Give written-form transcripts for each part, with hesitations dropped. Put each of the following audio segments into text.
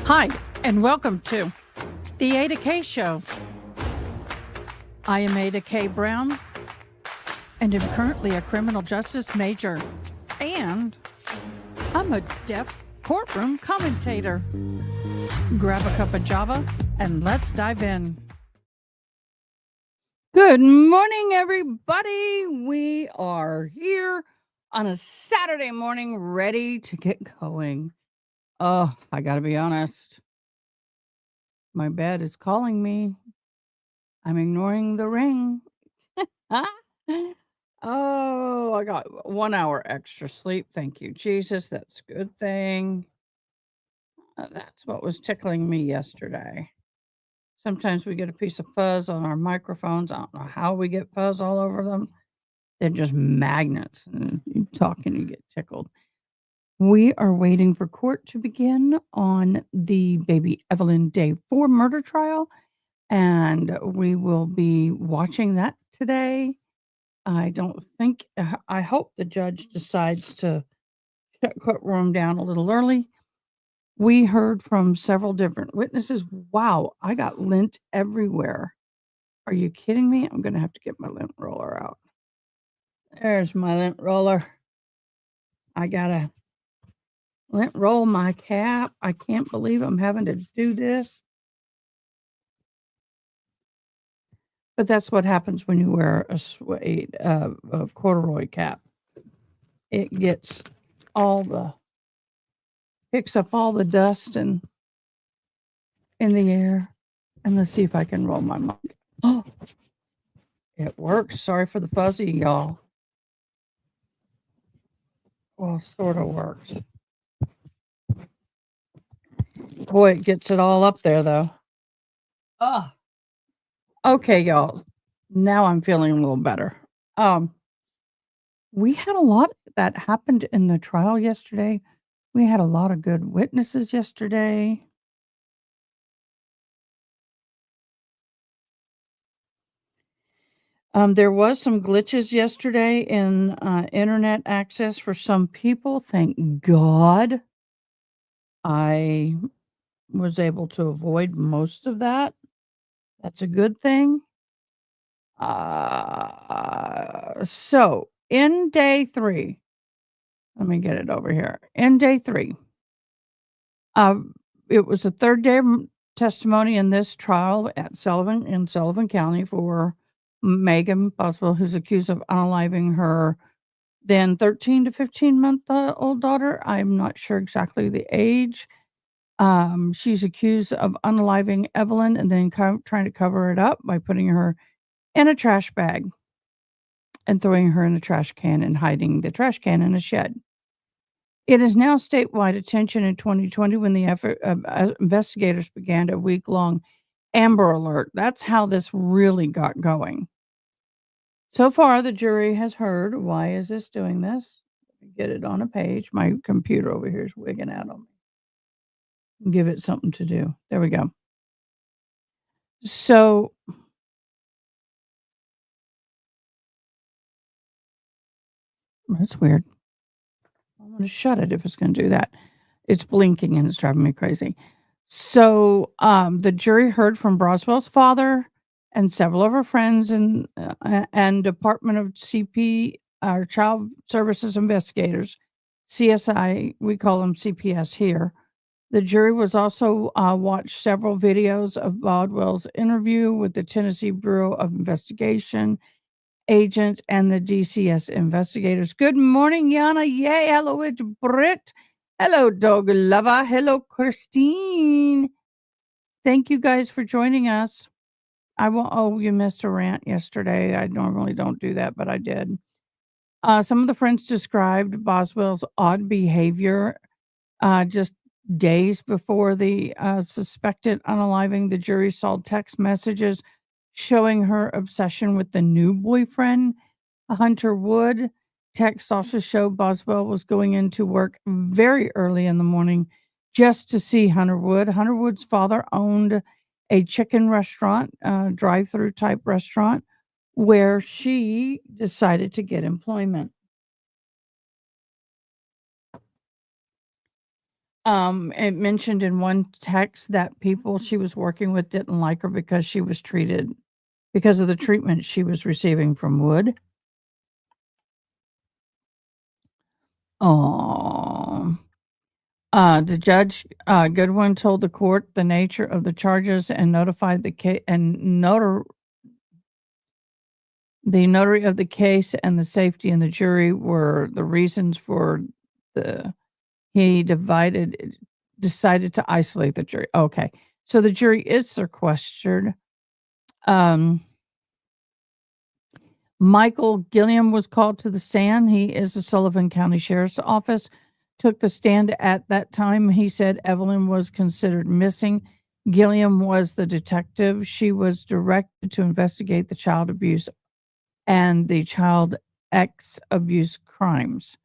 Hi, and welcome to the Ada K Show. I am Ada K. Brown, and am currently a criminal justice major, and I'm a deaf courtroom commentator. Grab a cup of Java, and let's dive in. Good morning, everybody. We are here on a Saturday morning, ready to get going. Oh, I gotta be honest. My bed is calling me. I'm ignoring the ring. Oh, I got 1 hour extra sleep. Thank you, Jesus. That's a good thing. That's what was tickling me yesterday. Sometimes we get a piece of fuzz on our microphones. I don't know how we get fuzz all over them. They're just magnets. And you talk and you get tickled. We are waiting for court to begin on the baby Evelyn Day 4 murder trial. And we will be watching that today. I don't think, I hope the judge decides to shut courtroom down a little early. We heard from several different witnesses. Wow, I got lint everywhere. Are you kidding me? I'm going to have to get my lint roller out. There's my lint roller. I got to lint roll my cap. I can't believe I'm having to do this. But that's what happens when you wear a corduroy cap. It gets picks up all the dust and in the air. And let's see if I can roll my mic. Oh, it works. Sorry for the fuzzy, y'all. Well, sort of works. Boy, it gets it all up there, though. Oh. Okay, y'all. Now I'm feeling a little better. We had a lot that happened in the trial yesterday. We had a lot of good witnesses yesterday. There was some glitches yesterday in internet access for some people. Thank God I was able to avoid most of that. That's a good thing. So in day 3, let me get it over here. In day 3, it was the third day of testimony in this trial in Sullivan County for Megan Boswell, who's accused of unaliving her then 13 to 15-month old daughter. I'm not sure exactly the age. She's accused of unaliving Evelyn and then trying to cover it up by putting her in a trash bag and throwing her in a trash can and hiding the trash can in a shed. It is now statewide attention in 2020 when the investigators began a week-long Amber Alert. That's how this really got going. So far, the jury has heard. Why is this doing this? Let me get it on a page. My computer over here is wigging out on me. Give it something to do. There we go. So that's weird. I'm going to shut it if it's going to do that. It's blinking and it's driving me crazy. So the jury heard from Boswell's father and several of her friends and Department of CP, our Child Services Investigators, CSI, we call them CPS here. The jury was also watched several videos of Boswell's interview with the Tennessee Bureau of Investigation agent and the DCS investigators. Good morning, Yana. Yay. Hello, it's Britt. Hello, dog lover. Hello, Christine. Thank you guys for joining us. You missed a rant yesterday. I normally don't do that, but I did. Some of the friends described Boswell's odd behavior just days before the suspected unaliving. The jury saw text messages showing her obsession with the new boyfriend, Hunter Wood. Texts also show Boswell was going into work very early in the morning just to see Hunter Wood. Hunter Wood's father owned a chicken restaurant, drive-through type restaurant, where she decided to get employment. It mentioned in one text that people she was working with didn't like her because because of the treatment she was receiving from Wood. Oh. The judge, Goodwin told the court the nature of the charges and notified the notary of the case and the safety and the jury were the reasons for the he decided to isolate the jury. Okay. So the jury is sequestered. Um, Michael Gilliam was called to the stand. He is the Sullivan County Sheriff's Office. Took the stand at that time. He said Evelyn was considered missing. Gilliam was the detective. She was directed to investigate the child abuse and the child X abuse crimes.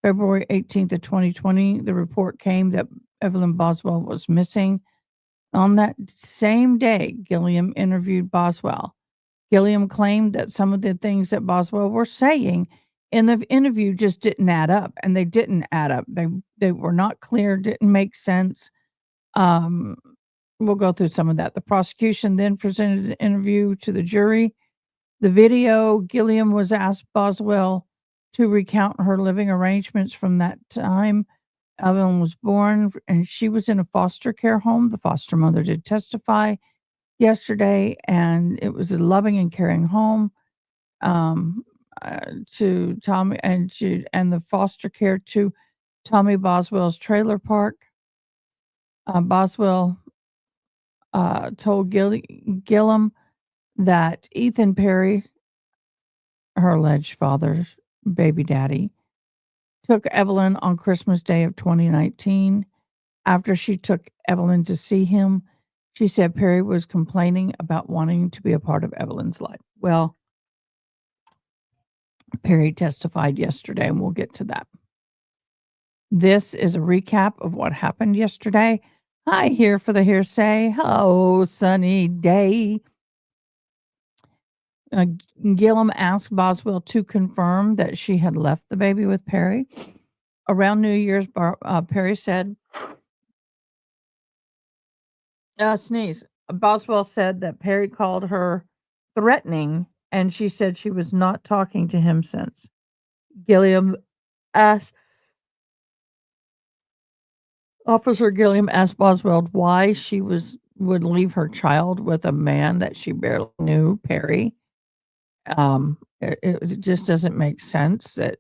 February 18th of 2020, the report came that Evelyn Boswell was missing. On that same day, Gilliam interviewed Boswell. Gilliam claimed that some of the things that Boswell were saying in the interview just didn't add up, and they didn't add up. They were not clear, didn't make sense. Um, we'll go through some of that. The prosecution then presented the interview to the jury. The video, Gilliam was asked Boswell to recount her living arrangements from that time. Evelyn was born, and she was in a foster care home. The foster mother did testify yesterday, and it was a loving and caring home, um, to Tommy and the foster care to Tommy Boswell's trailer park. Boswell, told Gillum that Ethan Perry, her alleged father's baby daddy, took Evelyn on Christmas Day of 2019. After she took Evelyn to see him, she said Perry was complaining about wanting to be a part of Evelyn's life. Well, Perry testified yesterday, and we'll get to that. This is a recap of what happened yesterday. Hi, here for the hearsay. Hello, sunny day. Gillum asked Boswell to confirm that she had left the baby with Perry. Around New Year's, Perry said, sneeze. Boswell said that Perry called her threatening, and she said she was not talking to him since. Gilliam asked Officer Gilliam asked Boswell why she would leave her child with a man that she barely knew, Perry. It just doesn't make sense that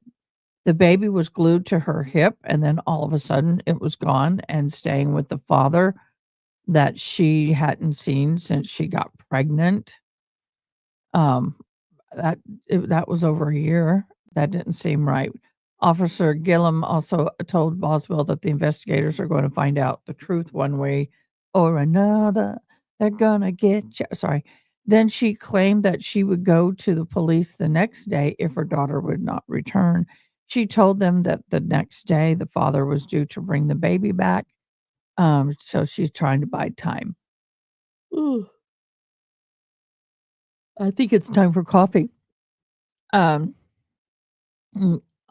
the baby was glued to her hip, and then all of a sudden it was gone and staying with the father that she hadn't seen since she got pregnant. Um, that was over a year. That didn't seem right. Officer Gillum also told Boswell that the investigators are going to find out the truth one way or another. They're gonna get you. Sorry. Then she claimed that she would go to the police the next day if her daughter would not return. She told them that the next day the father was due to bring the baby back. So she's trying to buy time. Ooh, I think it's time for coffee. Um,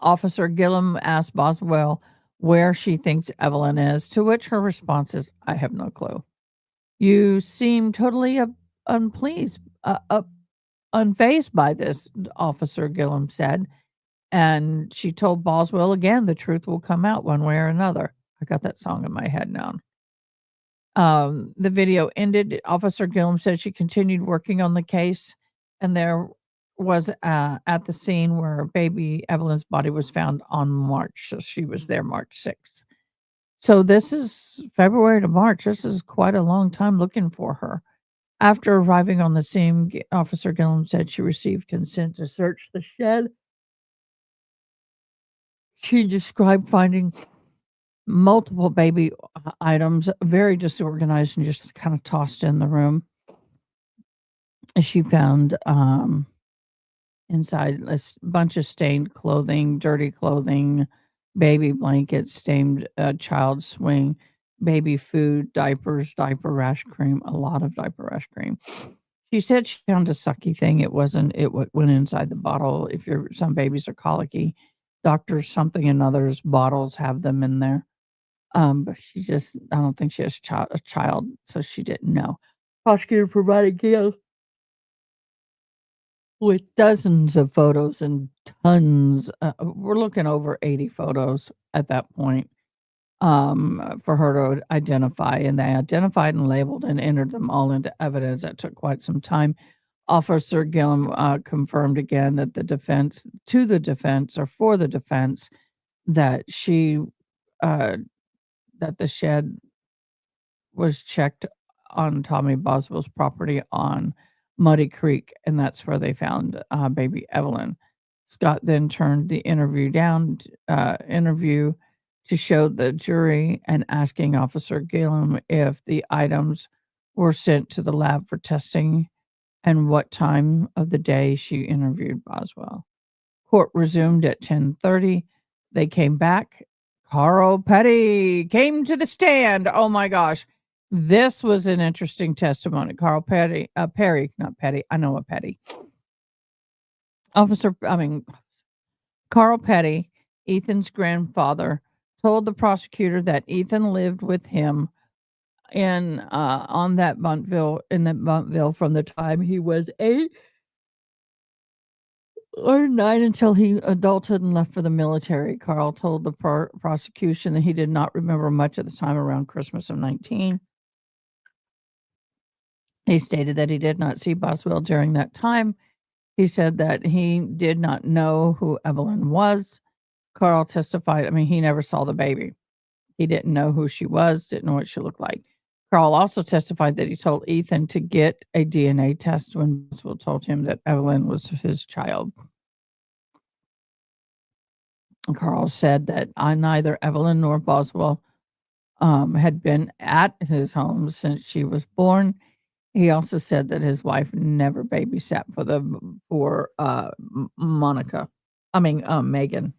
Officer Gillum asked Boswell where she thinks Evelyn is, to which her response is, I have no clue. You seem totally unpleased, unfazed by this, Officer Gillum said. And she told Boswell again, the truth will come out one way or another. I got that song in my head now. The video ended. Officer Gillum said she continued working on the case, and there was at the scene where baby Evelyn's body was found on March. So she was there March 6th. So this is February to March. This is quite a long time looking for her. After arriving on the scene, Officer Gillum said she received consent to search the shed. She described finding multiple baby items, very disorganized and just kind of tossed in the room. She found inside bunch of stained clothing, dirty clothing, baby blankets, stained child swing, baby food, diapers, diaper rash cream, a lot of diaper rash cream. She said she found a sucky thing. It wasn't, went inside the bottle. If some babies are colicky, doctors, something in others bottles have them in there. But I don't think she has a child, so she didn't know. Prosecutor provided Gail with dozens of photos and tons. We're looking over 80 photos at that point, for her to identify, and they identified and labeled and entered them all into evidence. That took quite some time. Officer Gillum confirmed again that the defense or for the defense, that uh, that the shed was checked on Tommy Boswell's property on Muddy Creek, and that's where they found baby Evelyn. Scott then turned the interview to show the jury and asking Officer Gillum if the items were sent to the lab for testing and what time of the day she interviewed Boswell. Court resumed at 10:30. They came back. Carl Petty came to the stand. Oh my gosh. This was an interesting testimony. Perry, not Petty. I know a Petty. Carl Petty, Ethan's grandfather, told the prosecutor that Ethan lived with him in that Buntville from the time he was 8 or 9 until he adulthood and left for the military. Carl told the prosecution that he did not remember much of the time around Christmas of 19. He stated that he did not see Boswell during that time. He said that he did not know who Evelyn was. Carl testified, he never saw the baby. He didn't know who she was, didn't know what she looked like. Carl also testified that he told Ethan to get a DNA test when Boswell told him that Evelyn was his child. Carl said that neither Evelyn nor Boswell had been at his home since she was born. He also said that his wife never babysat for Megan.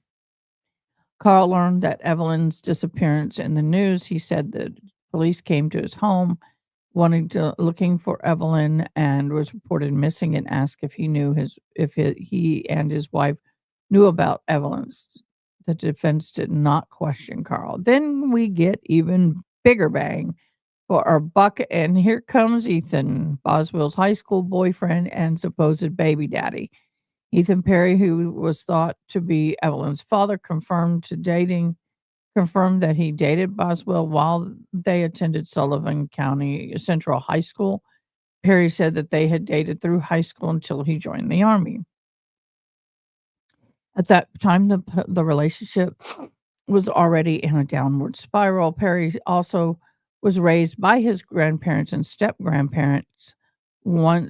Carl learned that Evelyn's disappearance in the news. He said that police came to his home looking for Evelyn and was reported missing and asked if he and his wife knew about Evelyn's. The defense did not question Carl. Then we get even bigger bang for our buck, and here comes Ethan, Boswell's high school boyfriend and supposed baby daddy. Ethan Perry, who was thought to be Evelyn's father, confirmed that he dated Boswell while they attended Sullivan County Central High School. Perry said that they had dated through high school until he joined the Army. At that time, the relationship was already in a downward spiral. Perry also was raised by his grandparents and step-grandparents, one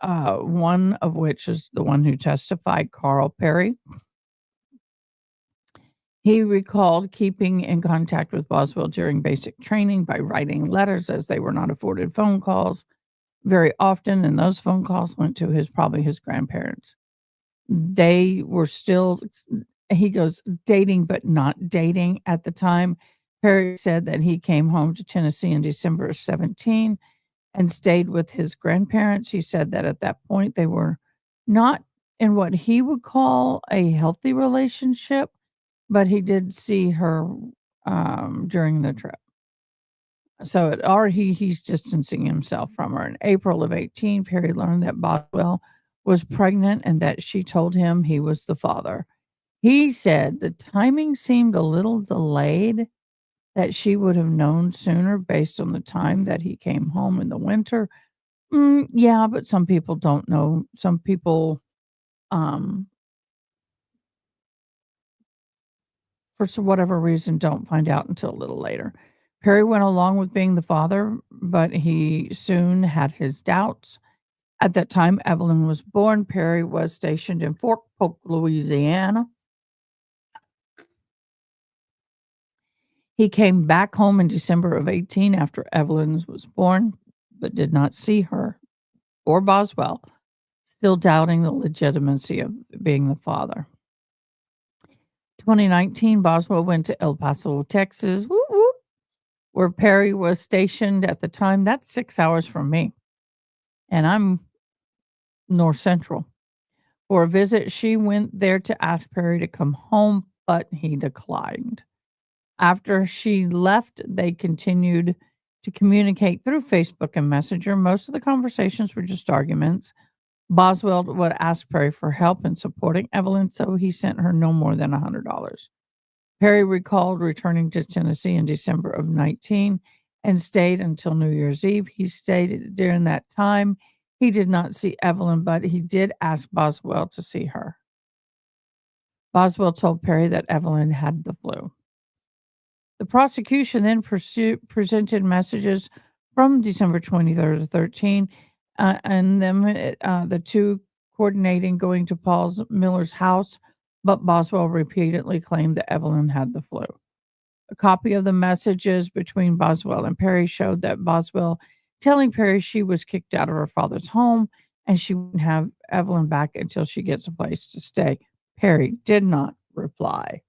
of which is the one who testified, Carl Perry. He recalled keeping in contact with Boswell during basic training by writing letters, as they were not afforded phone calls very often, and those phone calls went to probably his grandparents. They were still, he goes, dating but not dating at the time. Perry said that he came home to Tennessee in December of 17 and stayed with his grandparents. He said that at that point they were not in what he would call a healthy relationship, but he did see her during the trip. So he's distancing himself from her. In April of 18, Perry learned that Boswell was pregnant and that she told him he was the father. He said the timing seemed a little delayed, that she would have known sooner based on the time that he came home in the winter. Yeah, but some people don't know. Some people, for whatever reason, don't find out until a little later. Perry went along with being the father, but he soon had his doubts. At that time, Evelyn was born. Perry was stationed in Fort Polk, Louisiana. He came back home in December of 18 after Evelyn was born, but did not see her or Boswell, still doubting the legitimacy of being the father. 2019, Boswell went to El Paso, Texas, where Perry was stationed at the time. That's 6 hours from me, and I'm North Central. For a visit, she went there to ask Perry to come home, but he declined. After she left, they continued to communicate through Facebook and Messenger. Most of the conversations were just arguments. Boswell would ask Perry for help in supporting Evelyn, so he sent her no more than $100. Perry recalled returning to Tennessee in December of 19 and stayed until New Year's Eve. He stated during that time he did not see Evelyn, but he did ask Boswell to see her. Boswell told Perry that Evelyn had the flu. The prosecution then presented messages from December 23rd to 13, and them the two coordinating going to Paul's Miller's house, but Boswell repeatedly claimed that Evelyn had the flu. A copy of the messages between Boswell and Perry showed that Boswell telling Perry she was kicked out of her father's home and she wouldn't have Evelyn back until she gets a place to stay. Perry did not reply.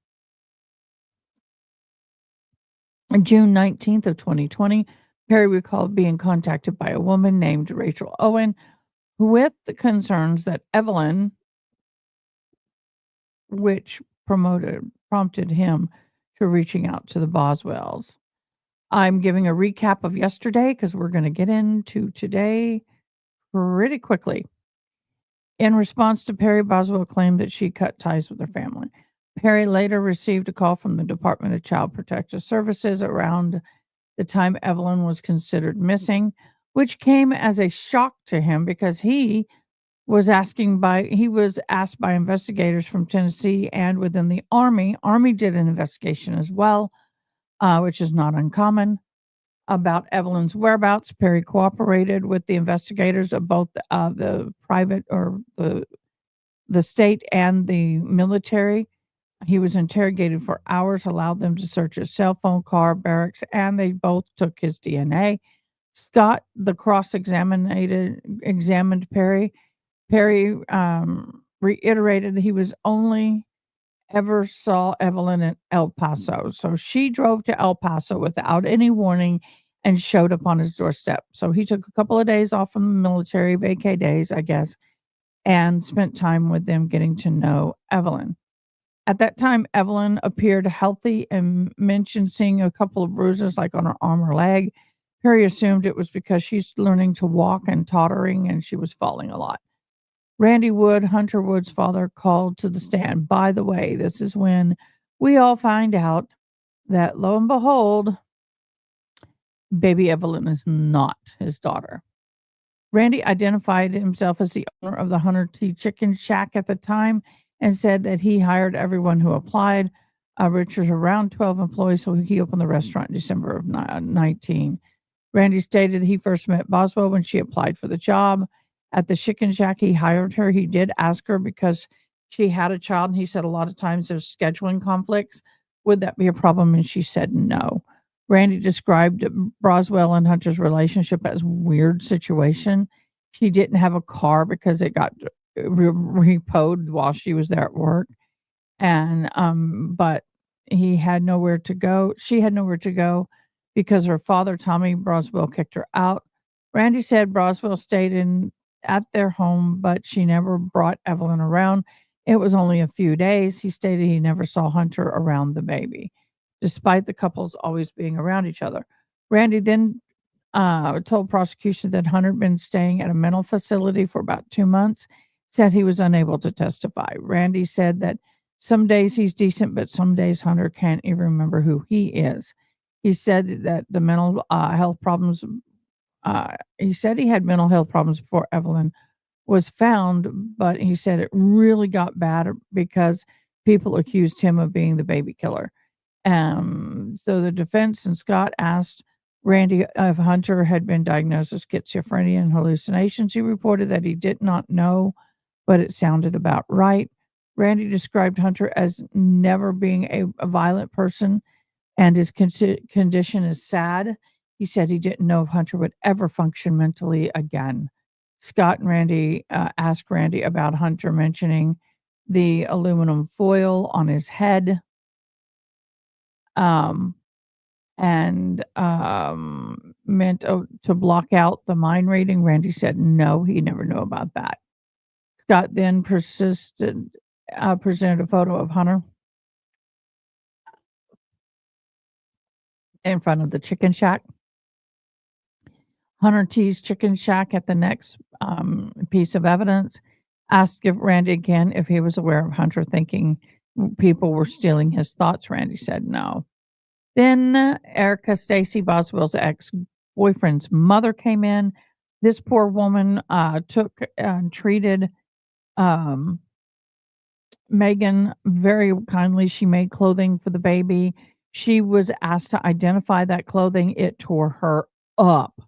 On June 19th of 2020, Perry recalled being contacted by a woman named Rachel Owen with the concerns that Evelyn, which prompted him to reaching out to the Boswells. I'm giving a recap of yesterday because we're going to get into today pretty quickly. In response to Perry, Boswell claimed that she cut ties with her family. Perry later received a call from the Department of Child Protective Services around the time Evelyn was considered missing, which came as a shock to him because he was asked by investigators from Tennessee and within the Army. Army did an investigation as well, which is not uncommon, about Evelyn's whereabouts. Perry cooperated with the investigators of both the private or the state and the military. He was interrogated for hours, allowed them to search his cell phone, car, barracks, and they both took his DNA. Scott, the examined Perry. Perry reiterated that he was only ever saw Evelyn in El Paso. So she drove to El Paso without any warning and showed up on his doorstep. So he took a couple of days off from the military, vacay days, I guess, and spent time with them getting to know Evelyn. At that time, Evelyn appeared healthy and mentioned seeing a couple of bruises like on her arm or leg. Perry assumed it was because she's learning to walk and tottering and she was falling a lot. Randy Wood, Hunter Wood's father, called to the stand. By the way, this is when we all find out that, lo and behold, baby Evelyn is not his daughter. Randy identified himself as the owner of the Hunter T Chicken Shack at the time and said that he hired everyone who applied, which was around 12 employees, so he opened the restaurant in December of 19. Randy stated he first met Boswell when she applied for the job. At the Chicken Shack, he hired her. He did ask her because she had a child, and he said a lot of times there's scheduling conflicts. Would that be a problem? And she said no. Randy described Boswell and Hunter's relationship as weird situation. She didn't have a car because it got repoed while she was there at work. And, but he had nowhere to go. She had nowhere to go because her father, Tommy Boswell, kicked her out. Randy said Boswell stayed at their home, but she never brought Evelyn around. It was only a few days. He stated he never saw Hunter around the baby, despite the couples always being around each other. Randy then told prosecution that Hunter had been staying at a mental facility for about 2 months, said he was unable to testify. Randy said that some days he's decent, but some days Hunter can't even remember who he is. He said that the mental health problems, he said he had mental health problems before Evelyn was found, but he said it really got bad because people accused him of being the baby killer. So the defense and Scott asked Randy if Hunter had been diagnosed with schizophrenia and hallucinations. He reported that he did not know, but it sounded about right. Randy described Hunter as never being a violent person and his condition is sad. He said he didn't know if Hunter would ever function mentally again. Scott and Randy asked Randy about Hunter mentioning the aluminum foil on his head. And meant to block out the mind reading. Randy said no, he never knew about that. Scott then presented a photo of Hunter in front of the chicken shack. Hunter T's Chicken Shack at the next piece of evidence. Asked if Randy again if he was aware of Hunter thinking people were stealing his thoughts. Randy said no. Then Erica Stacy Boswell's ex-boyfriend's mother came in. This poor woman took and treated Megan very kindly. She made clothing for the baby. She was asked to identify that clothing. It tore her up.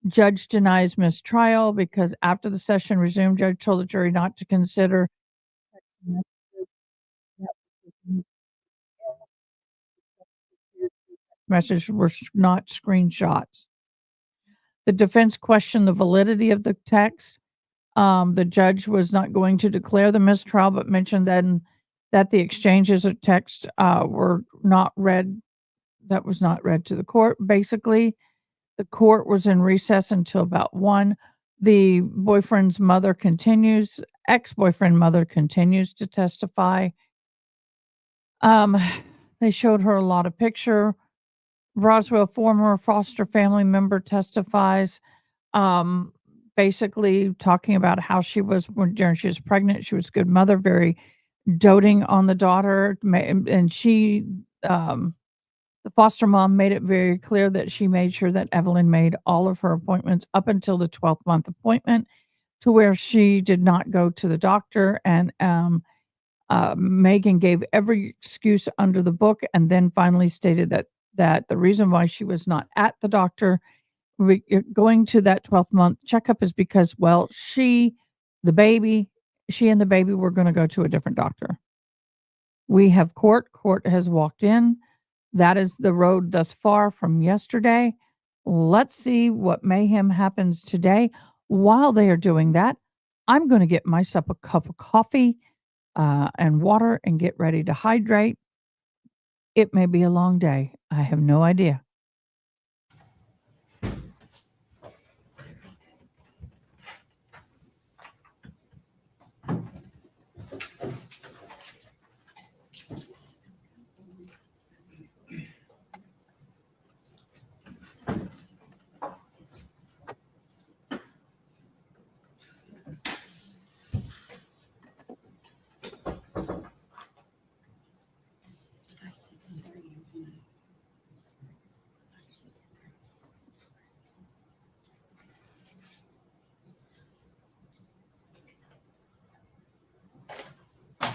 Judge denies mistrial because after the session resumed, judge told the jury not to consider messages were not screenshots. The defense questioned the validity of the text. The judge was not going to declare the mistrial, but mentioned then that the exchanges of text were not read. That was not read to the court. Basically, the court was in recess until about 1. The boyfriend's mother continues, ex-boyfriend mother continues to testify. They showed her a lot of picture. Boswell, former foster family member, testifies, basically talking about how she was during she was pregnant. She was a good mother, very doting on the daughter, and she, the foster mom made it very clear that she made sure that Evelyn made all of her appointments up until the 12th month appointment, to where she did not go to the doctor. And Megan gave every excuse under the book, and then finally stated that the reason why she was not at the doctor going to that 12th month checkup is because, well, she and the baby were going to go to a different doctor. We have court. Court has walked in. That is the road thus far from yesterday. Let's see what mayhem happens today. While they are doing that, I'm going to get myself a cup of coffee and water and get ready to hydrate. It may be a long day. I have no idea.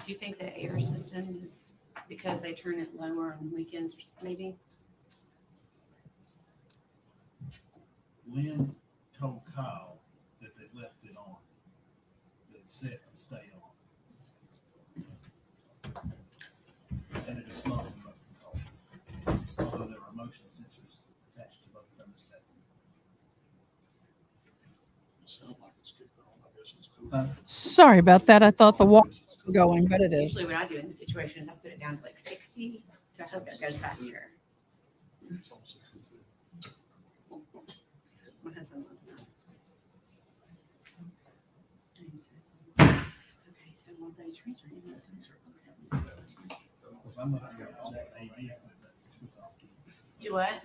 Do you think the air system is because they turn it lower on weekends, or maybe? Lynn told Kyle that they left it on, that it set and stay on. And it is not a motion control, although there are motion sensors attached to both thermostats. Sound like it's getting on. I guess it's cool. Sorry about that. I thought the water was going, but it is. Usually what I do in this situation is I put it down to like 60 to hope it goes faster. It's on 62. My husband loves that. Okay, so one day transfer in, it's going to start Because I'm up here with all the AV equipment, which was off heat. Do what?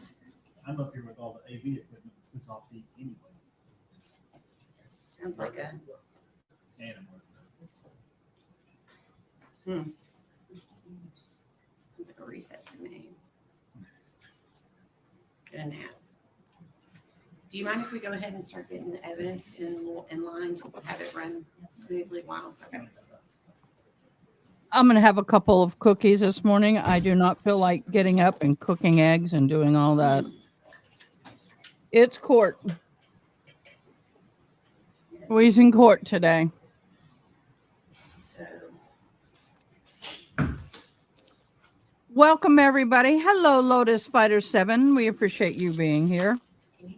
I'm up here with all the AV equipment, which was off heat anyway. Sounds like a, And I'm working. sounds like a recess to me. Get a nap. Do you mind if we go ahead and start getting the evidence in line to have it run smoothly while? Okay. I'm going to have a couple of cookies this morning. I do not feel like getting up and cooking eggs and doing all that. It's court. We's in court today. So, Welcome, everybody. Hello, Lotus Spider 7. We appreciate you being here. can you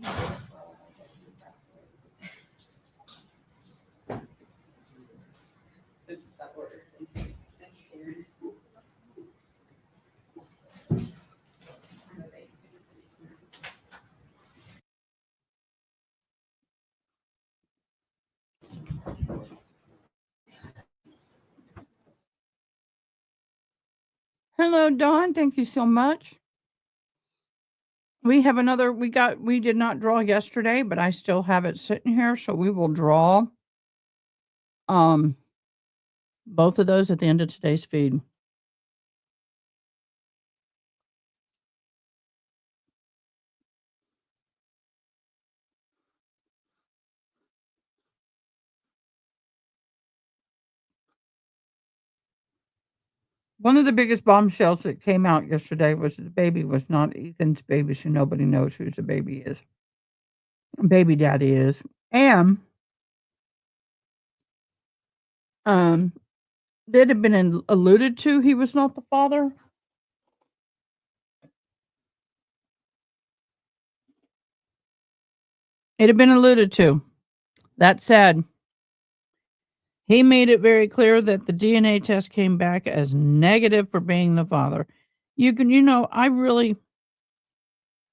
This was that order. Thank you, Karen. Hello, Dawn. Thank you so much. We have another we did not draw yesterday, but I still have it sitting here, so we will draw, um, both of those at the end of today's feed. One of the biggest bombshells that came out yesterday was the baby was not Ethan's baby, so nobody knows whose the baby is. Baby daddy is. And, um, it had been alluded to he was not the father. It had been alluded to. That said, he made it very clear that the DNA test came back as negative for being the father. I really,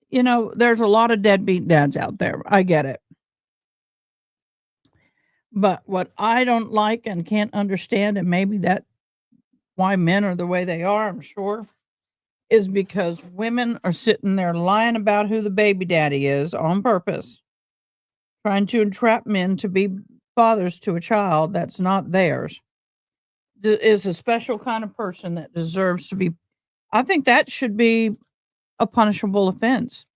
there's a lot of deadbeat dads out there. I get it. But what I don't like and can't understand, and maybe that why men are the way they are, I'm sure, is because women are sitting there lying about who the baby daddy is on purpose, trying to entrap men to be fathers to a child that's not theirs. Is a special kind of person that deserves to be. I think that should be a punishable offense.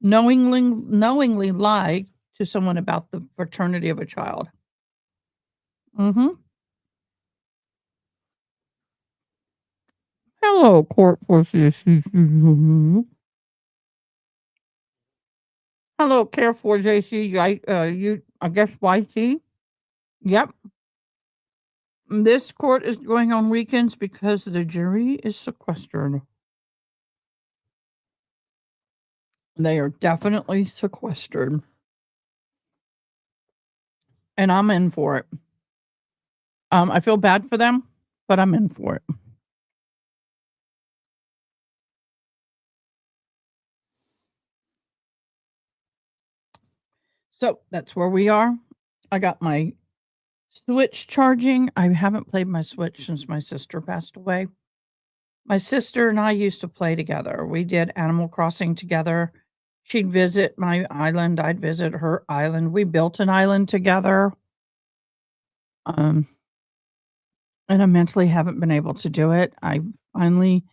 Knowingly lie to someone about the paternity of a child. Mhm. Hello, court procedures. Hello, care for JC. I guess YT. Yep. This court is going on weekends because the jury is sequestered. They are definitely sequestered. And I'm in for it. I feel bad for them, but I'm in for it. So that's where we are. I got my Switch charging. I haven't played my Switch since my sister passed away. My sister and I used to play together. We did Animal Crossing together. She'd visit my island, I'd visit her island. We built an island together. Um, and I mentally haven't been able to do it. I finally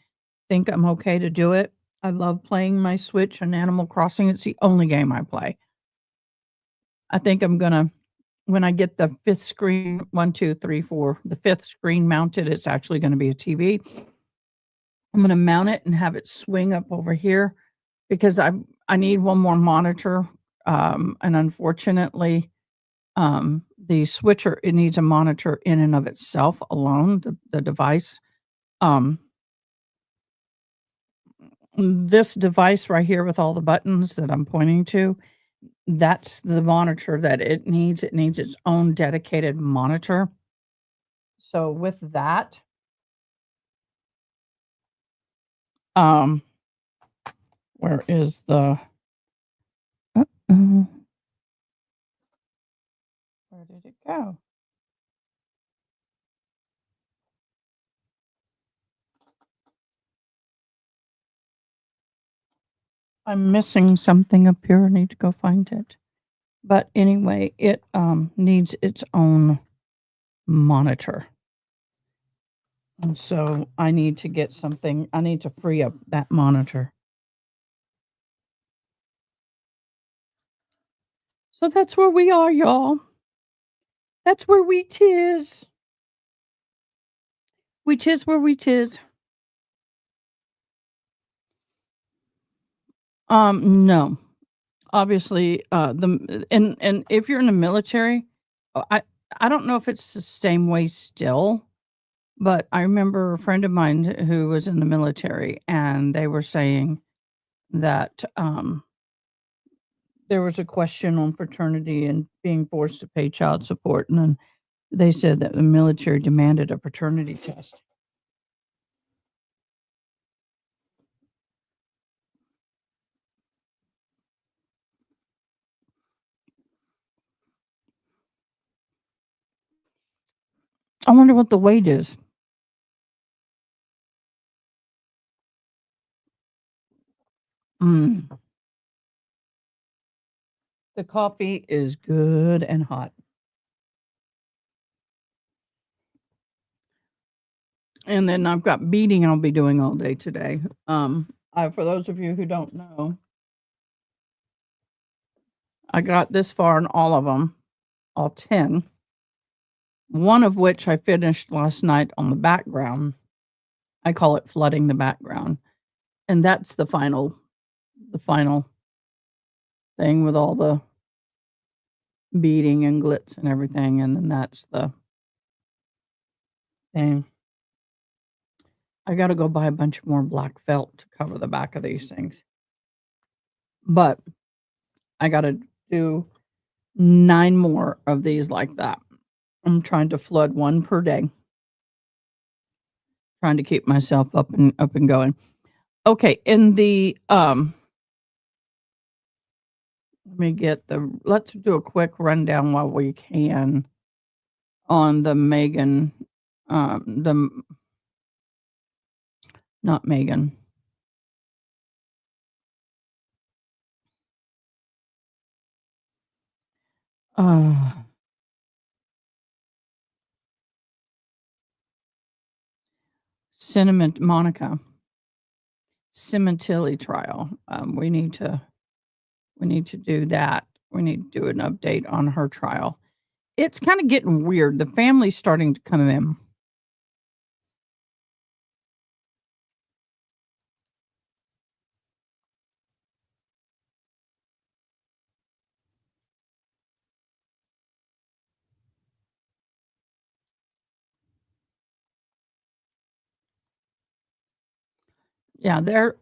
think I'm okay to do it. I love playing my Switch and Animal Crossing. It's the only game I play. I think I'm gonna when I get the 5th screen, 1, 2, 3, 4, the 5th screen mounted, it's actually gonna be a TV. I'm gonna mount it and have it swing up over here because I need one more monitor, and unfortunately, the switcher, it needs a monitor in and of itself alone, the device. Um, this device right here with all the buttons that I'm pointing to, that's the monitor that it needs. It needs its own dedicated monitor. So with that, um, where is the uh-oh, where did it go? I'm missing something up here. I need to go find it. But anyway, it needs its own monitor. And so I need to get something, I need to free up that monitor. So that's where we are, y'all. That's where we tis. We tis where we tis. No. Obviously, and if you're in the military, I don't know if it's the same way still, but I remember a friend of mine who was in the military, and they were saying that, there was a question on fraternity and being forced to pay child support, and then they said that the military demanded a paternity test. I wonder what the weight is. Mm. The coffee is good and hot. And then I've got beading I'll be doing all day today. For those of you who don't know, I got this far in all of them, all 10. One of which I finished last night on the background. I call it flooding the background. And that's the final thing with all the beading and glitz and everything. And then that's the thing. I got to go buy a bunch more black felt to cover the back of these things. But I got to do 9 more of these like that. I'm trying to flood 1 per day. Trying to keep myself up and going. Okay, in the let's do a quick rundown while we can on the Megan not Megan. Monica Cementilli trial. We need to do that. We need to do an update on her trial. It's kind of getting weird. The family's starting to come in. Yeah, they're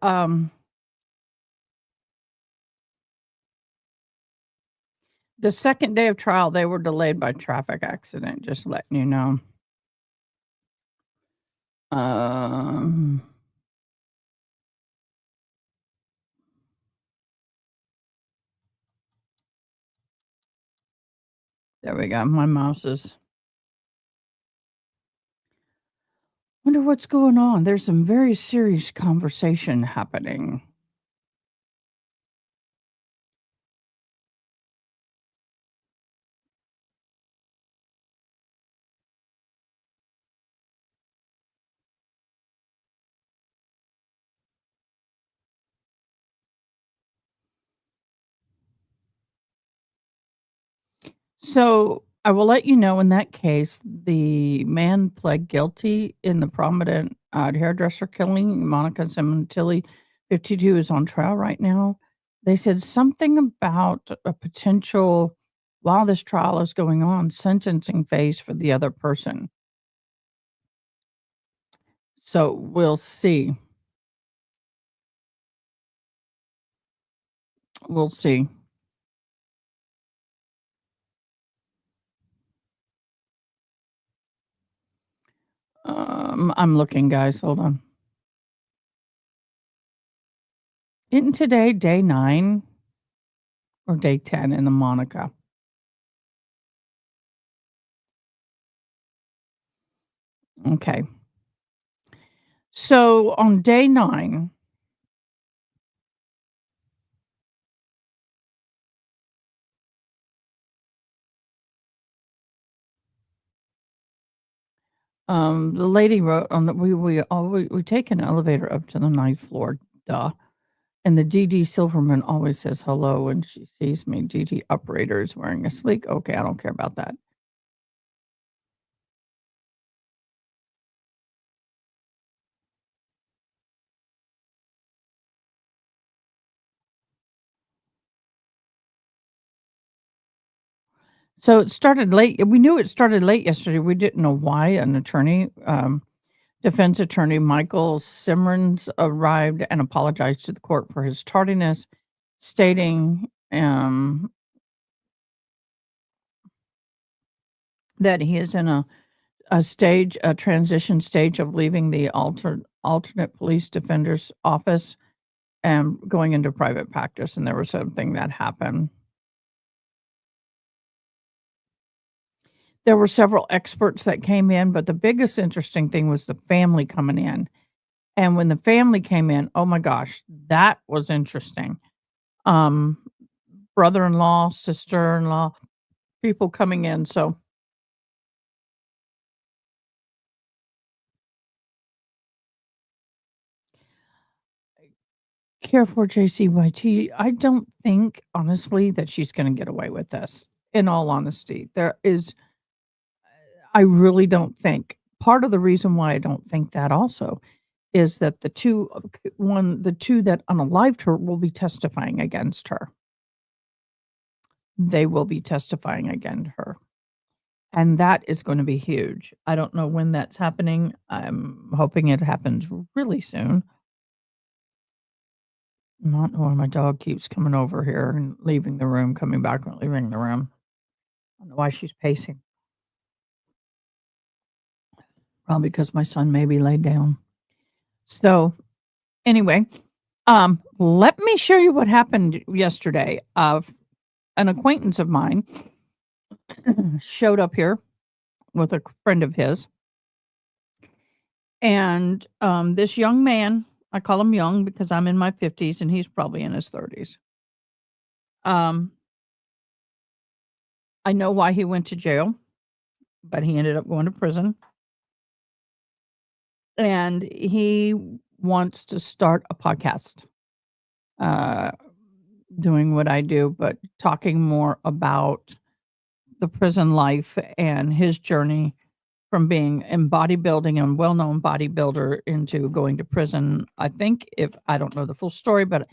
the second day of trial, they were delayed by traffic accident, just letting you know. There we go. My mouse is. Wonder what's going on. There's some very serious conversation happening. So I will let you know in that case, the man pled guilty in the prominent hairdresser killing. Monica Cementilli, 52, is on trial right now. They said something about a potential, while this trial is going on, sentencing phase for the other person. So we'll see. We'll see. I'm looking, guys. Hold on. Isn't today day 9 or day 10 in the Monica? Okay. So on day 9, the lady wrote on the we take an elevator up to the 9th floor, duh. And the DD Silverman always says hello when she sees me. DD operator is wearing a sleek. Okay, I don't care about that. So it started late. We knew it started late yesterday. We didn't know why. An attorney, defense attorney Michael Simrans, arrived and apologized to the court for his tardiness, stating that he is in a transition stage of leaving the alternate police defender's office and going into private practice. And there was something that happened. There were several experts that came in, but the biggest interesting thing was the family coming in. And when the family came in, oh my gosh, that was interesting. brother-in-law, sister-in-law, people coming in. So care for JCYT. I don't think, honestly, that she's going to get away with this. In all honesty, I really don't think. Part of the reason why I don't think that also is that the two that unalived her will be testifying against her. They will be testifying against her. And that is going to be huge. I don't know when that's happening. I'm hoping it happens really soon. Not knowing my dog keeps coming over here and leaving the room, coming back and leaving the room. I don't know why she's pacing. Probably because my son may be laid down. So anyway, let me show you what happened yesterday. An acquaintance of mine showed up here with a friend of his. And this young man, I call him young because I'm in my 50s and he's probably in his 30s. I know why he went to jail, but he ended up going to prison. And he wants to start a podcast, doing what I do, but talking more about the prison life and his journey from being in bodybuilding and well-known bodybuilder into going to prison. I think if I don't know the full story, but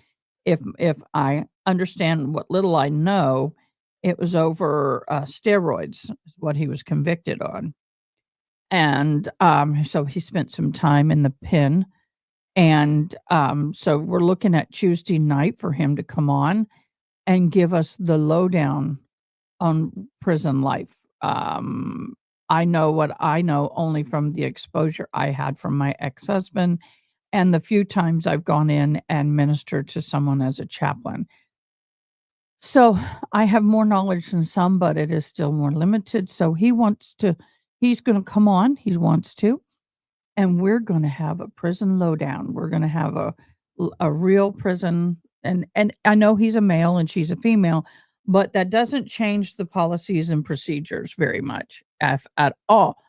if I understand what little I know, it was over steroids is what he was convicted on. And so he spent some time in the pen. And so we're looking at Tuesday night for him to come on and give us the lowdown on prison life. I know what I know only from the exposure I had from my ex-husband and the few times I've gone in and ministered to someone as a chaplain. So I have more knowledge than some, but it is still more limited. So he's going to come on. He wants to, and we're going to have a prison lowdown. We're going to have a real prison. And I know he's a male and she's a female, but that doesn't change the policies and procedures very much at all.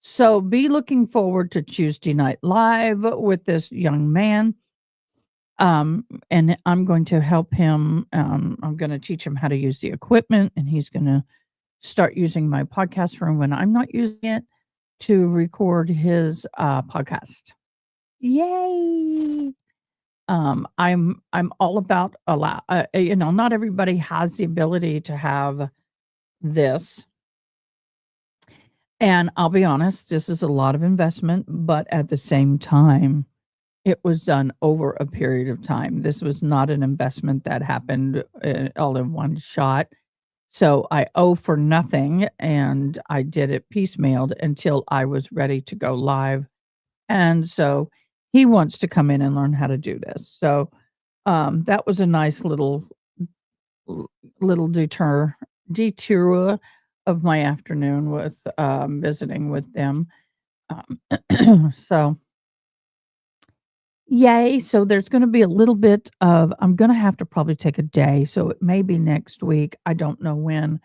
So be looking forward to Tuesday Night Live with this young man. And I'm going to help him. I'm going to teach him how to use the equipment, and he's going to start using my podcast room when I'm not using it to record his podcast. Yay! I'm all about not everybody has the ability to have this. And I'll be honest, this is a lot of investment, but at the same time, it was done over a period of time. This was not an investment that happened all in one shot. So I owe for nothing, and I did it piecemealed until I was ready to go live. And so he wants to come in and learn how to do this. So that was a nice little detour of my afternoon with visiting with them. So yay. So there's going to be a little bit of, I'm going to have to probably take a day. So it may be next week. I don't know when,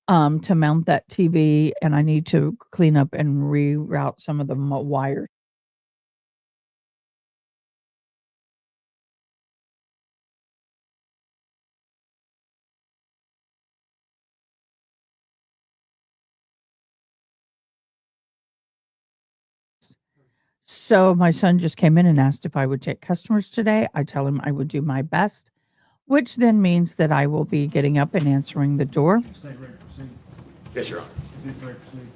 to mount that TV, and I need to clean up and reroute some of the wires. So my son just came in and asked if I would take customers today. I tell him I would do my best, which then means that I will be getting up and answering the door. State ready to proceed. Yes, Your Honor. Defense ready to proceed.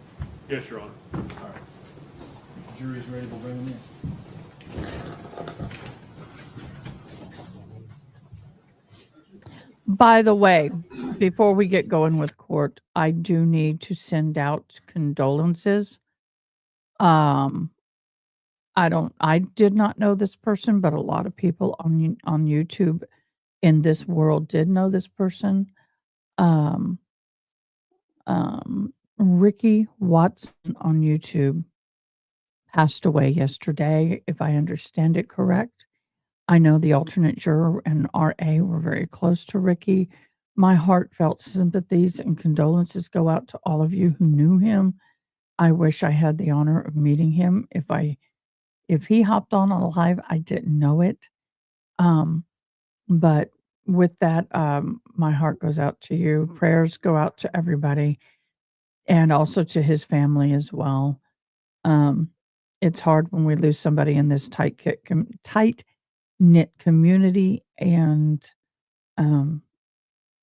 Yes, Your Honor. All right. Jury's ready to bring them in. By the way, before we get going with court, I do need to send out condolences. I did not know this person, but a lot of people on YouTube in this world did know this person. Ricky Watson on YouTube passed away yesterday, if I understand it correct. I know the alternate juror and RA were very close to Ricky. My heartfelt sympathies and condolences go out to all of you who knew him. I wish I had the honor of meeting him. If he hopped on alive, I didn't know it. But with that, my heart goes out to you. Prayers go out to everybody and also to his family as well. It's hard when we lose somebody in this tight knit community, and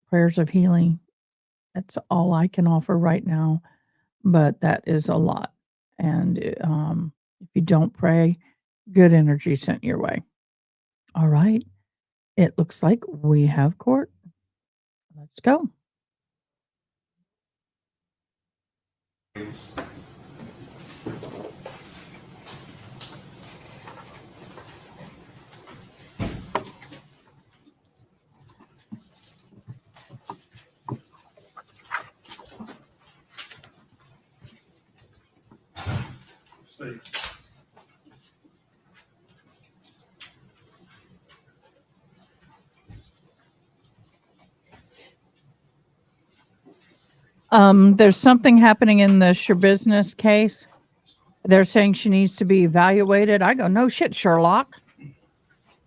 prayers of healing. That's all I can offer right now, but that is a lot. And if you don't pray, good energy sent your way. All right. It looks like we have court. Let's go. Steve. There's something happening in the business case. They're saying she needs to be evaluated. I go, no shit, Sherlock.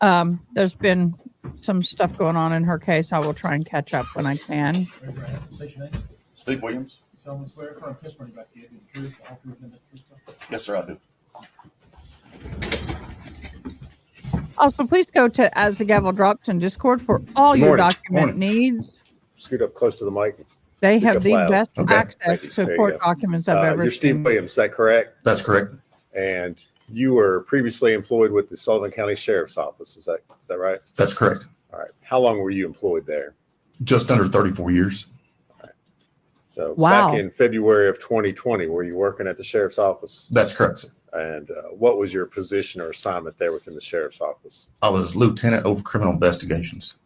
There's been some stuff going on in her case. I will try and catch up when I can. Raise your hand. State your name. Steve Williams? You solemnly swear affirm testimony about to give you the truth, the whole truth, and nothing but the truth, so Yes, sir, I do. Also, please go to As the Gavel Drops in Discord for all Good your morning. document needs. Scoot up close to the mic. They Speak have up the loud. best Okay. access Thank you. to There you court go. documents I've ever You're Steve seen. Williams, is that correct? That's correct. And you were previously employed with the Sullivan County Sheriff's Office. Is that right? That's correct. All right. How long were you employed there? Just under 34 years. So Wow. back in February of 2020, were you working at the Sheriff's Office? That's correct, sir. And what was your position or assignment there within the Sheriff's Office? I was lieutenant over criminal investigations.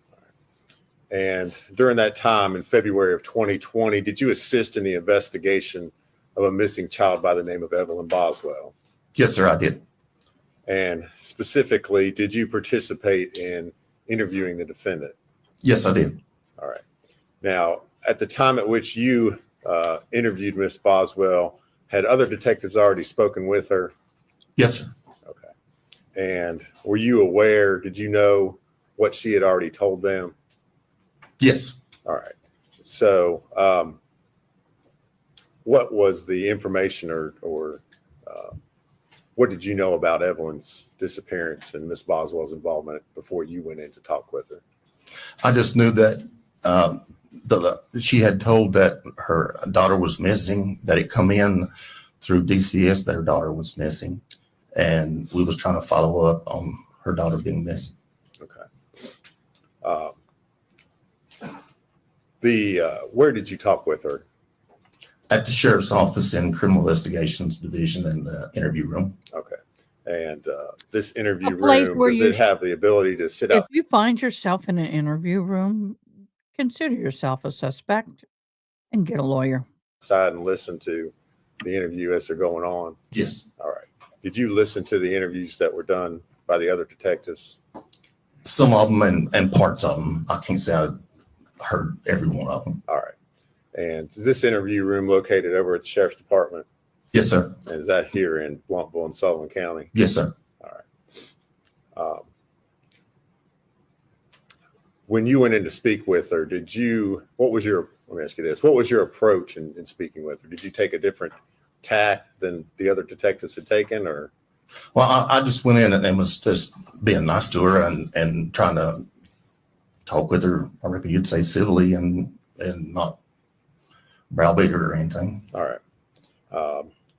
And during that time in February of 2020, did you assist in the investigation of a missing child by the name of Evelyn Boswell? Yes, sir, I did. And specifically, did you participate in interviewing the defendant? Yes, I did. All right. Now, at the time at which you interviewed Miss Boswell, had other detectives already spoken with her? Yes, sir. Okay. And were you aware, did you know what she had already told them? Yes. All right. So what was the information or what did you know about Evelyn's disappearance and Miss Boswell's involvement before you went in to talk with her? I just knew that she had told that her daughter was missing, that it come in through DCS that her daughter was missing. And we was trying to follow up on her daughter being missing. Okay. Where did you talk with her? At the sheriff's office in criminal investigations division in the interview room. Okay. And this interview A place room, where does you it have the ability to sit If out you find yourself in an interview room, consider yourself a suspect and get a lawyer. outside and listen to the interview as they're going on? Yes. All right. Did you listen to the interviews that were done by the other detectives? Some of them and parts of them. I can't say I heard every one of them. All right. And is this interview room located over at the Sheriff's Department? Yes, sir. And is that here in Bluntville and Sullivan County? Yes, sir. All right. When you went in to speak with her, let me ask you this, what was your approach in speaking with her? Did you take a different tack than the other detectives had taken, or? Well, I just went in and was just being nice to her and trying to talk with her. I reckon you'd say civilly and not browbeat her or anything. All right.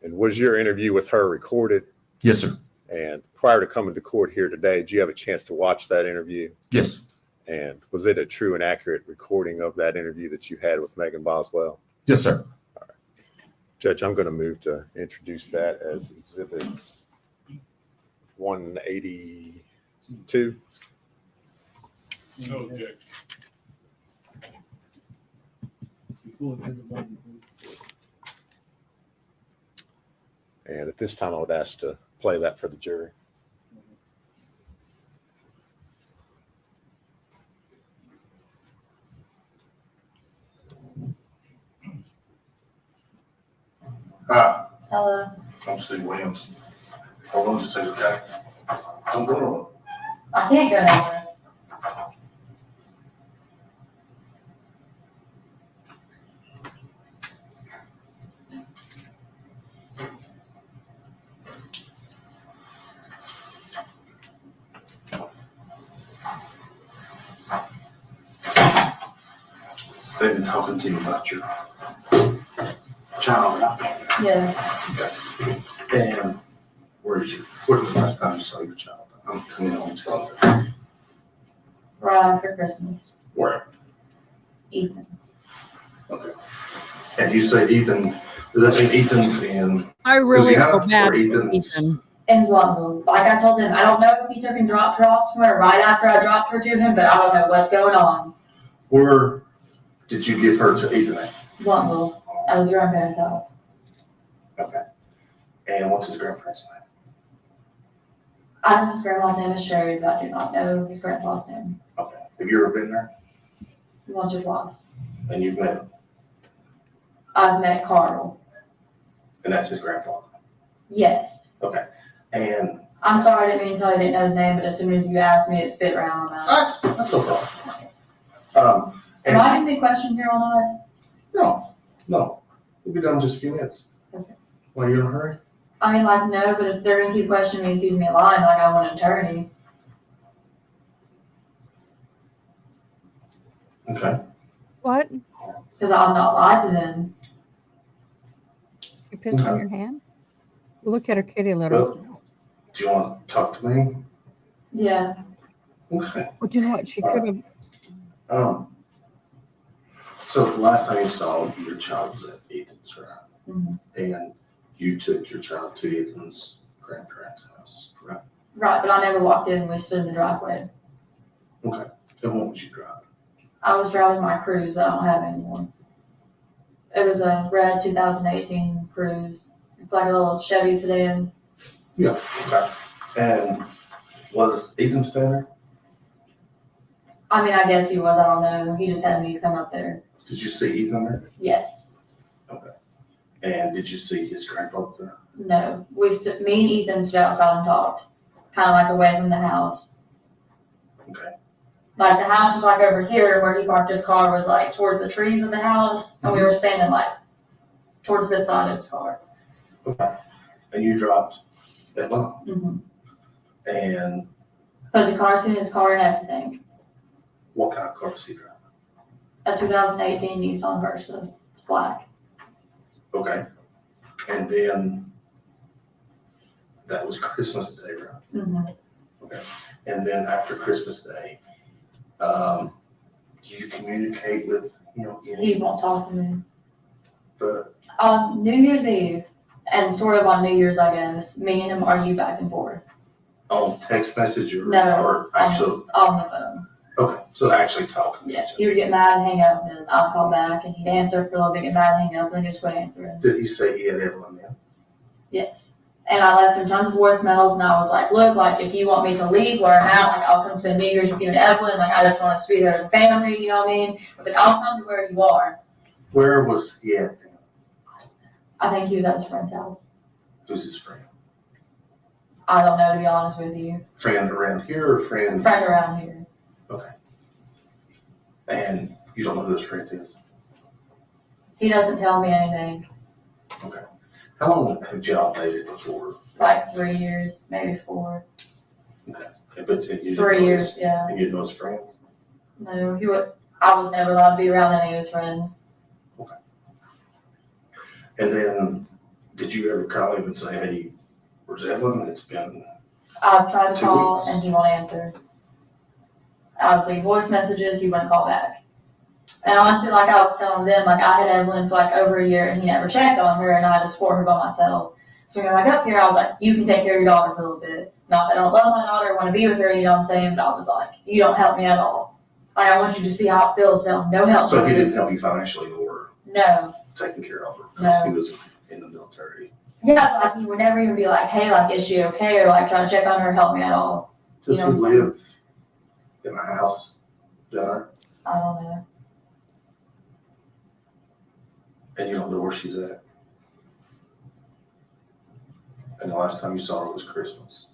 And was your interview with her recorded? Yes, sir. And prior to coming to court here today, did you have a chance to watch that interview? Yes. And was it a true and accurate recording of that interview that you had with Megan Boswell? Yes, sir. All right. Judge, I'm going to move to introduce that as exhibits 182. No objection. before everybody, please. And at this time, I would ask to play that for the jury. I'm Steve Williams. Hold on just a second, okay? I'm going. I can't go nowhere. They've been talking to you about your child, right? Yeah, And where's the last time you saw your child? I'm coming home to tell you. right after Christmas, Where? Ethan. Okay. And you say Ethan, does that mean Ethan's in I really Louisiana feel bad or for Ethan? Ethan. In Bluntville. Like I told him, I don't know if he took and dropped her off somewhere right after I dropped her to him, but I don't know what's going on. Where did you give her to Ethan at? Bluntville, at his grandparents' house. Okay. And what's his grandparents' name? I know his grandma's name is Sherry, but I do not know his grandpa's name. Okay. Have you ever been there? Once or twice. And you've met him? I've met Carl. And that's his grandfather? Yes. Okay. And I'm sorry, I didn't mean to tell you I didn't know his name, but as soon as you asked me, it fit right on my mouth. that's no problem. Am I asking questions here all night? No. We'll be done in just a few minutes. Okay. Why, you in a hurry? I mean, like, no, but if they're gonna keep questioning me and keeping me in line, like, I want an attorney. Okay. What? Because I'm not lied to them. You pissed on your hand? Look at her kitty litter. Do you want to talk to me? Yeah. Okay. Well, you know what? She could have. So the last time you saw your child was at Ethan's, right? Mhm. And you took your child to Ethan's grandparents' house, correct? Right, but I never walked in, we stood in the driveway. Okay. And what was you driving? I was driving my Cruise that I don't have anymore. It was a red 2018 Cruise. It's like a little Chevy sedan. Yeah. Okay. And was Ethan staying there? I mean, I guess he was, I don't know. He just had me come up there. Did you see Ethan there? Yes. And did you see his grandfather there? No. Me and Ethan stood outside and talked. Kind of like away from the house. Okay. Like the house was like over here where he parked his car was like towards the trees of the house. And we were standing like towards this side of his car. Okay. And you dropped Evelyn? Mm-hmm. And Put the car in his car and everything. what kind of car does he drive? A 2018 Nissan Versa. It's black. Okay. And then that was Christmas Day, right? Mm-hmm. Okay. And then after Christmas Day, do you communicate with, He won't talk to me. but On New Year's Eve, and sort of on New Year's, I guess, me and him argue back and forth. on text message or, No, or actual? On the phone. Okay. So actually talking. Yes. He would get mad and hang up, and I'd call back, and he'd answer for a little bit, get mad and hang up, and just quit answering. Did he say he had Evelyn then? Yes. And I left him tons of voicemails, and I was like, look, like, if you want me to leave where I'm at, like, I'll come spend New Year's with you and Evelyn, like, I just want us to be there as a family, you know what I mean? But I'll come to where you are. Where was he at then? I think he was at his friend's house. Who's his friend? I don't know, to be honest with you. Friend around here or friend? Friend around here. Okay. And you don't know who his friend is? He doesn't tell me anything. Okay. How long have y'all dated before? Like 3 years, maybe 4. Okay. But you didn't 3 know years, his- yeah. And you didn't know his friend? No, I was never allowed to be around any of his friends. And then, did you ever call him and say, hey, where's Evelyn? It's been, I've tried to 2 call weeks. and he won't answer. I would leave voice messages, he wouldn't call back. And honestly, like I was telling them, like I had Evelyn for like over a year and he never checked on her and I had to support her by myself. So when I got up here, I was like, you can take care of your daughter for a little bit. Not that I don't love my daughter or want to be with her, you know what I'm saying, but I was like, you don't help me at all. Like I want you to see how it feels, no help. so he didn't help you financially or No. taking care of her? No. He was in the military. Yeah, like he would never even be like, hey, like, is she okay? Or like try to check on her, help me at all. Does You he know- live in a house there? I don't know. And you don't know where she's at? last time you saw her was Christmas.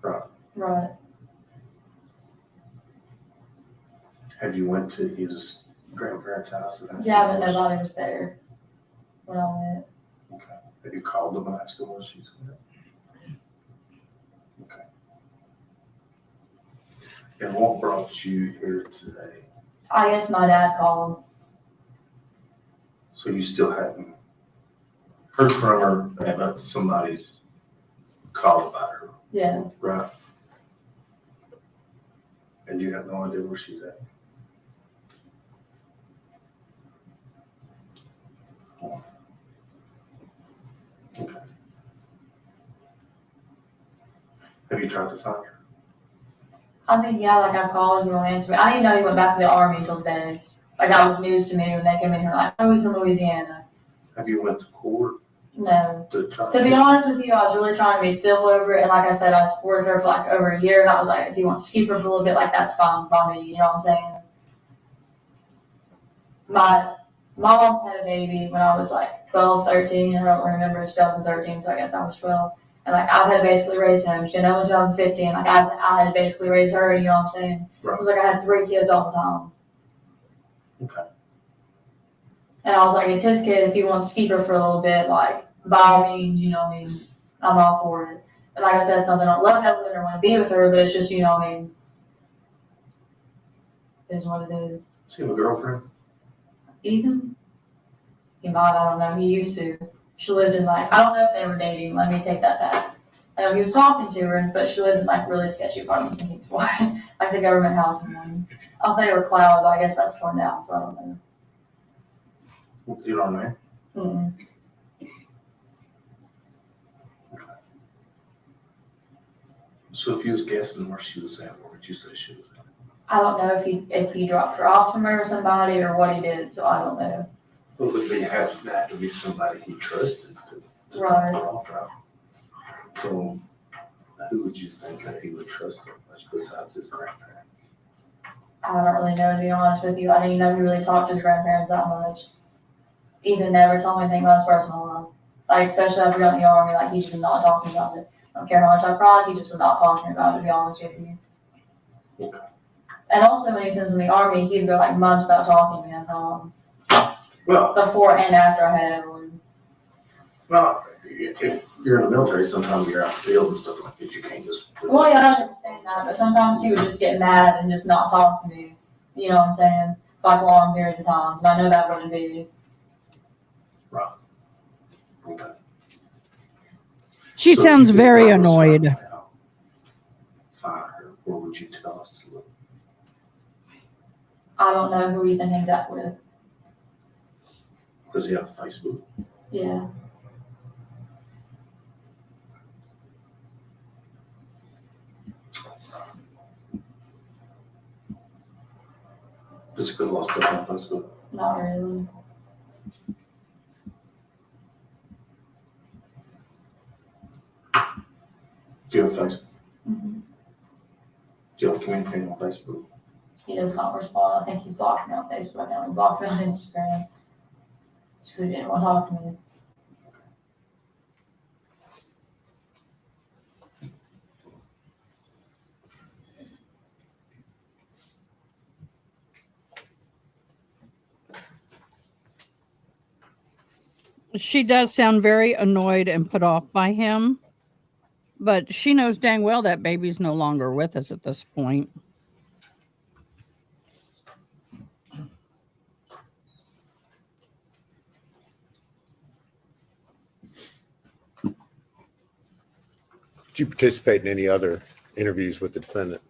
Right. Right. Have you went to his grandparents' house? Yeah, but nobody was there when I went. Okay. Have you called them and asked them what she said? Okay. And what brought you here today? I guess my dad called. So you still hadn't heard from her, but somebody's called about her, Yeah. right? And you have no idea where she's at? Okay. Have you tried to find her? I mean, yeah, like I called, you don't answer me. I didn't know he went back to the army until today. Like that was news to me when they came in here like, oh, he's from Louisiana. Have you went to court No. to try? To be honest with you, I was really trying to be civil over it, and like I said, I supported her for like over a year, and I was like, if you want to keep her for a little bit, like that's fine by me, you know what I'm saying? My mom had a baby when I was like 12, 13, I don't remember, it's 2013, so I guess I was 12. And like I had to basically raise him. She knows I'm 15, like I had to basically raise her, you know what I'm saying? Right. It was like I had 3 kids all the time. Okay. And I was like, it's his kid, if he wants to keep her for a little bit, like, by all means, you know what I mean, I'm all for it. And like I said, something I don't love Evelyn or want to be with her, but it's just, you know what I mean, it is what it is. Is he have a girlfriend? Ethan? He might, I don't know, he used to. She lived in like, I don't know if they were dating, let me take that back. I know he was talking to her, but she lived in like really sketchy apartments in Kings Point, like the government house and them. I'll say they were cloud, but I guess that's torn down, so I don't know. You don't know? Mm-mm. So if you was guessing where she was at, where would you say she was at? I don't know if he dropped her off somewhere or somebody or what he did, so I don't know. Well, but they have to be somebody he trusted to Right. drop her off, right? So who would you think that he would trust her much besides his grandparents? I don't really know, to be honest with you. I didn't know he really talked to his grandparents that much. Ethan never told me anything about his personal life. Like, especially after he got in the army, like, he just was not talking about it. I don't care how much I cried, he just was not talking about it, to be honest with you. Okay. And also, when he was in the army, he'd go, like, months without talking to me, Well, before and after I had Evelyn. well, if you're in the military, sometimes you're out in the field and stuff like that, you can't just. Well, yeah, I understand that, but sometimes he would just get mad and just not talk to me. You know what I'm saying? Like, long periods of time. And I know that wouldn't be. Right. Okay. She So if sounds you could very find her annoyed. out, find her, where would you tell us to look? I don't know who Ethan hangs out with. Does he have Facebook? Yeah. Does he put a lot of stuff on Facebook? Not really. Do you have Facebook? Mm-hmm. Do you have communicating on Facebook? He does not respond. I think he blocked me on Facebook now. He blocked me on Instagram. So he didn't want to talk to me. She does sound very annoyed and put off by him, but she knows dang well that baby's no longer with us at this point. Did you participate in any other interviews with the defendant?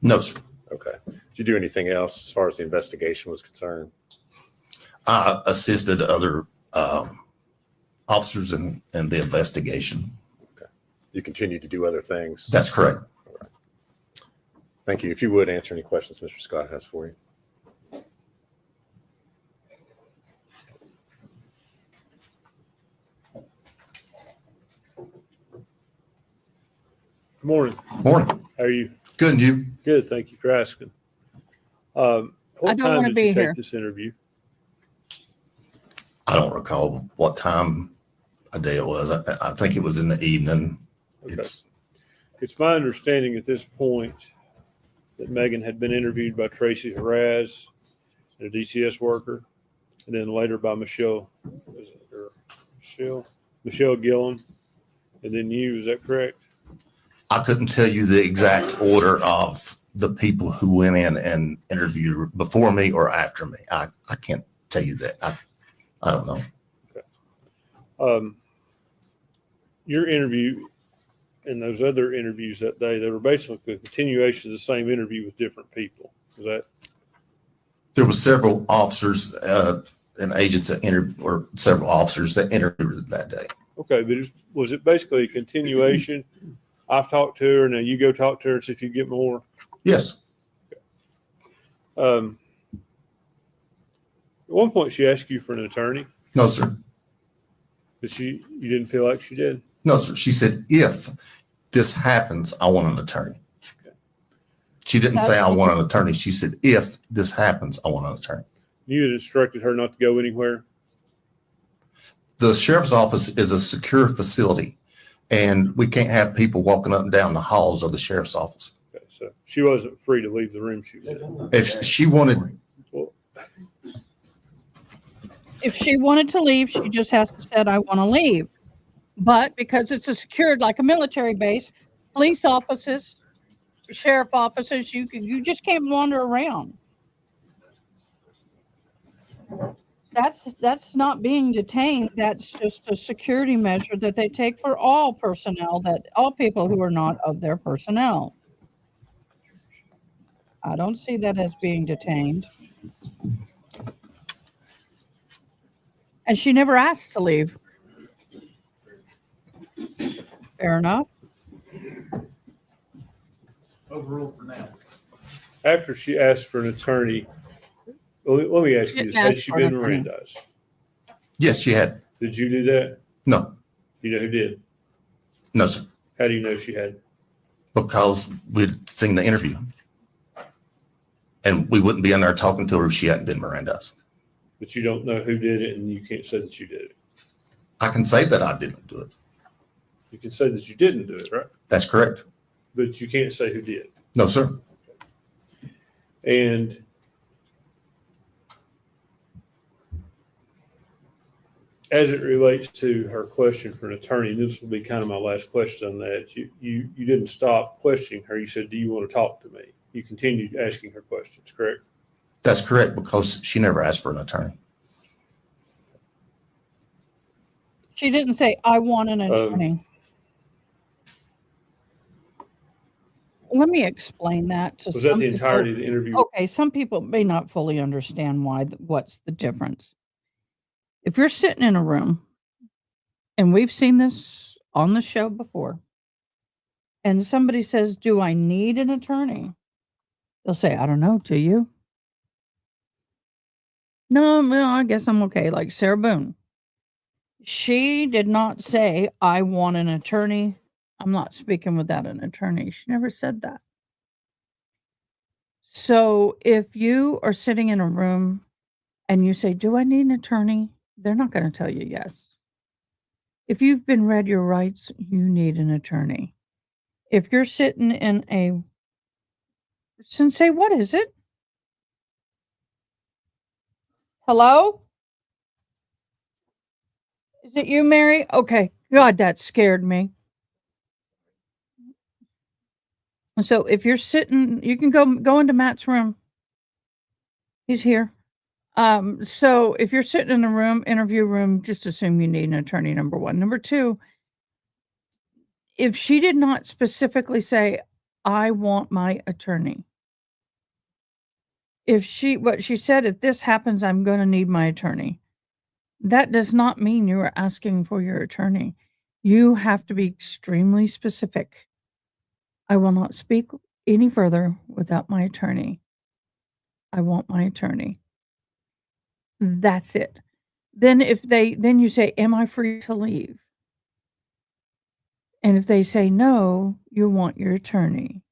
No, sir. Okay. Did you do anything else as far as the investigation was concerned? I assisted other officers in the investigation. You continue to do other things? That's correct. Thank you. If you would answer any questions Mr. Scott has for you. Morning. Morning. How are you? Good, and you? Good. Thank you for asking. What I don't time wanna did be you take here. this interview? I don't recall what time day it was. I think it was in the evening. Okay. It's my understanding at this point that Megan had been interviewed by Tracy Haraz, a DCS worker, and then later by Michelle Gillen, and then you. Is that correct? I couldn't tell you the exact order of the people who went in and interviewed before me or after me. I can't tell you that. I don't know. Your interview and those other interviews that day, they were basically a continuation of the same interview with different people. Is that? There were several officers and agents that interviewed, or several officers that interviewed that day. Okay, but was it basically a continuation? I've talked to her, now you go talk to her and see if you get more. Yes. At one point, she asked you for an attorney, No, sir. but you didn't feel like she did. No, sir. She said, if this happens, I want an attorney. Okay. She didn't say I want an attorney. She said, if this happens, I want an attorney. You had instructed her not to go anywhere. The sheriff's office is a secure facility, and we can't have people walking up and down the halls of the sheriff's office. Okay, so she wasn't free to leave the room she was in. If she wanted, If she wanted to leave, she just has to said, I want to leave. But because it's a secured, like a military base, police offices, sheriff offices, you just can't wander around. That's not being detained. That's just a security measure that they take for all personnel, that all people who are not of their personnel. I don't see that as being detained. And she never asked to leave. Fair enough. Overruled for now. After she asked for an attorney, let me ask you this. Had she been Mirandized? yes, she had. Did you do that? No, You know who did? no, sir. How do you know she had? Because we'd seen the interview. And we wouldn't be in there talking to her if she hadn't been Mirandized. But you don't know who did it, and you can't say that you did it. I can say that I didn't do it. You can say that you didn't do it, right? That's correct. But you can't say who did. No, sir. And as it relates to her question for an attorney, and this will be kind of my last question on that, you didn't stop questioning her. You said, do you want to talk to me? You continued asking her questions, correct? That's correct, because she never asked for an attorney. She didn't say, I want an attorney. Let me explain that to Was that some the people. entirety of the interview? Okay, some people may not fully understand what's the difference. If you're sitting in a room, and we've seen this on the show before, and somebody says, do I need an attorney? They'll say, I don't know, do you? No, I guess I'm okay, like Sarah Boone. She did not say, I want an attorney. I'm not speaking without an attorney. She never said that. So if you are sitting in a room and you say, do I need an attorney? They're not going to tell you yes. If you've been read your rights, you need an attorney. If you're sitting in a, Sensei, what is it? Hello? Is it you, Mary? Okay. God, that scared me. So if you're sitting, you can go into Matt's room. He's here. So if you're sitting in a room, interview room, just assume you need an attorney, number one. Number two, if she did not specifically say, I want my attorney. What she said, if this happens, I'm going to need my attorney. That does not mean you are asking for your attorney. You have to be extremely specific. I will not speak any further without my attorney. I want my attorney. That's it. Then then you say, am I free to leave? And if they say no, you want your attorney.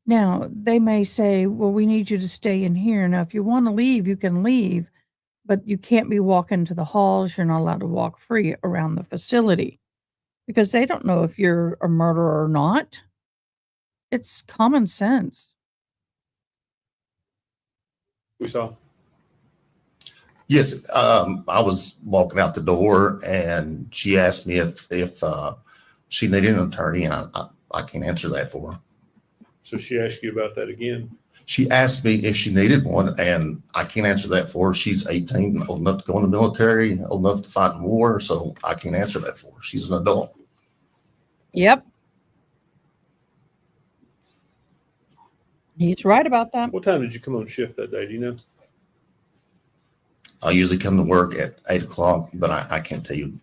Now, they may say, well, we need you to stay in here. Now, if you want to leave, you can leave, but you can't be walking to the halls. You're not allowed to walk free around the facility because they don't know if you're a murderer or not. It's common sense. We saw. Yes, I was walking out the door and she asked me if she needed an attorney, and I can't answer that for her. So she asked you about that again. She asked me if she needed one, and I can't answer that for her. She's 18, old enough to go in the military, old enough to fight in war, so I can't answer that for her. She's an adult. Yep. He's right about that. What time did you come on shift that day? Do you know? I usually come to work at 8 o'clock, but I can't tell you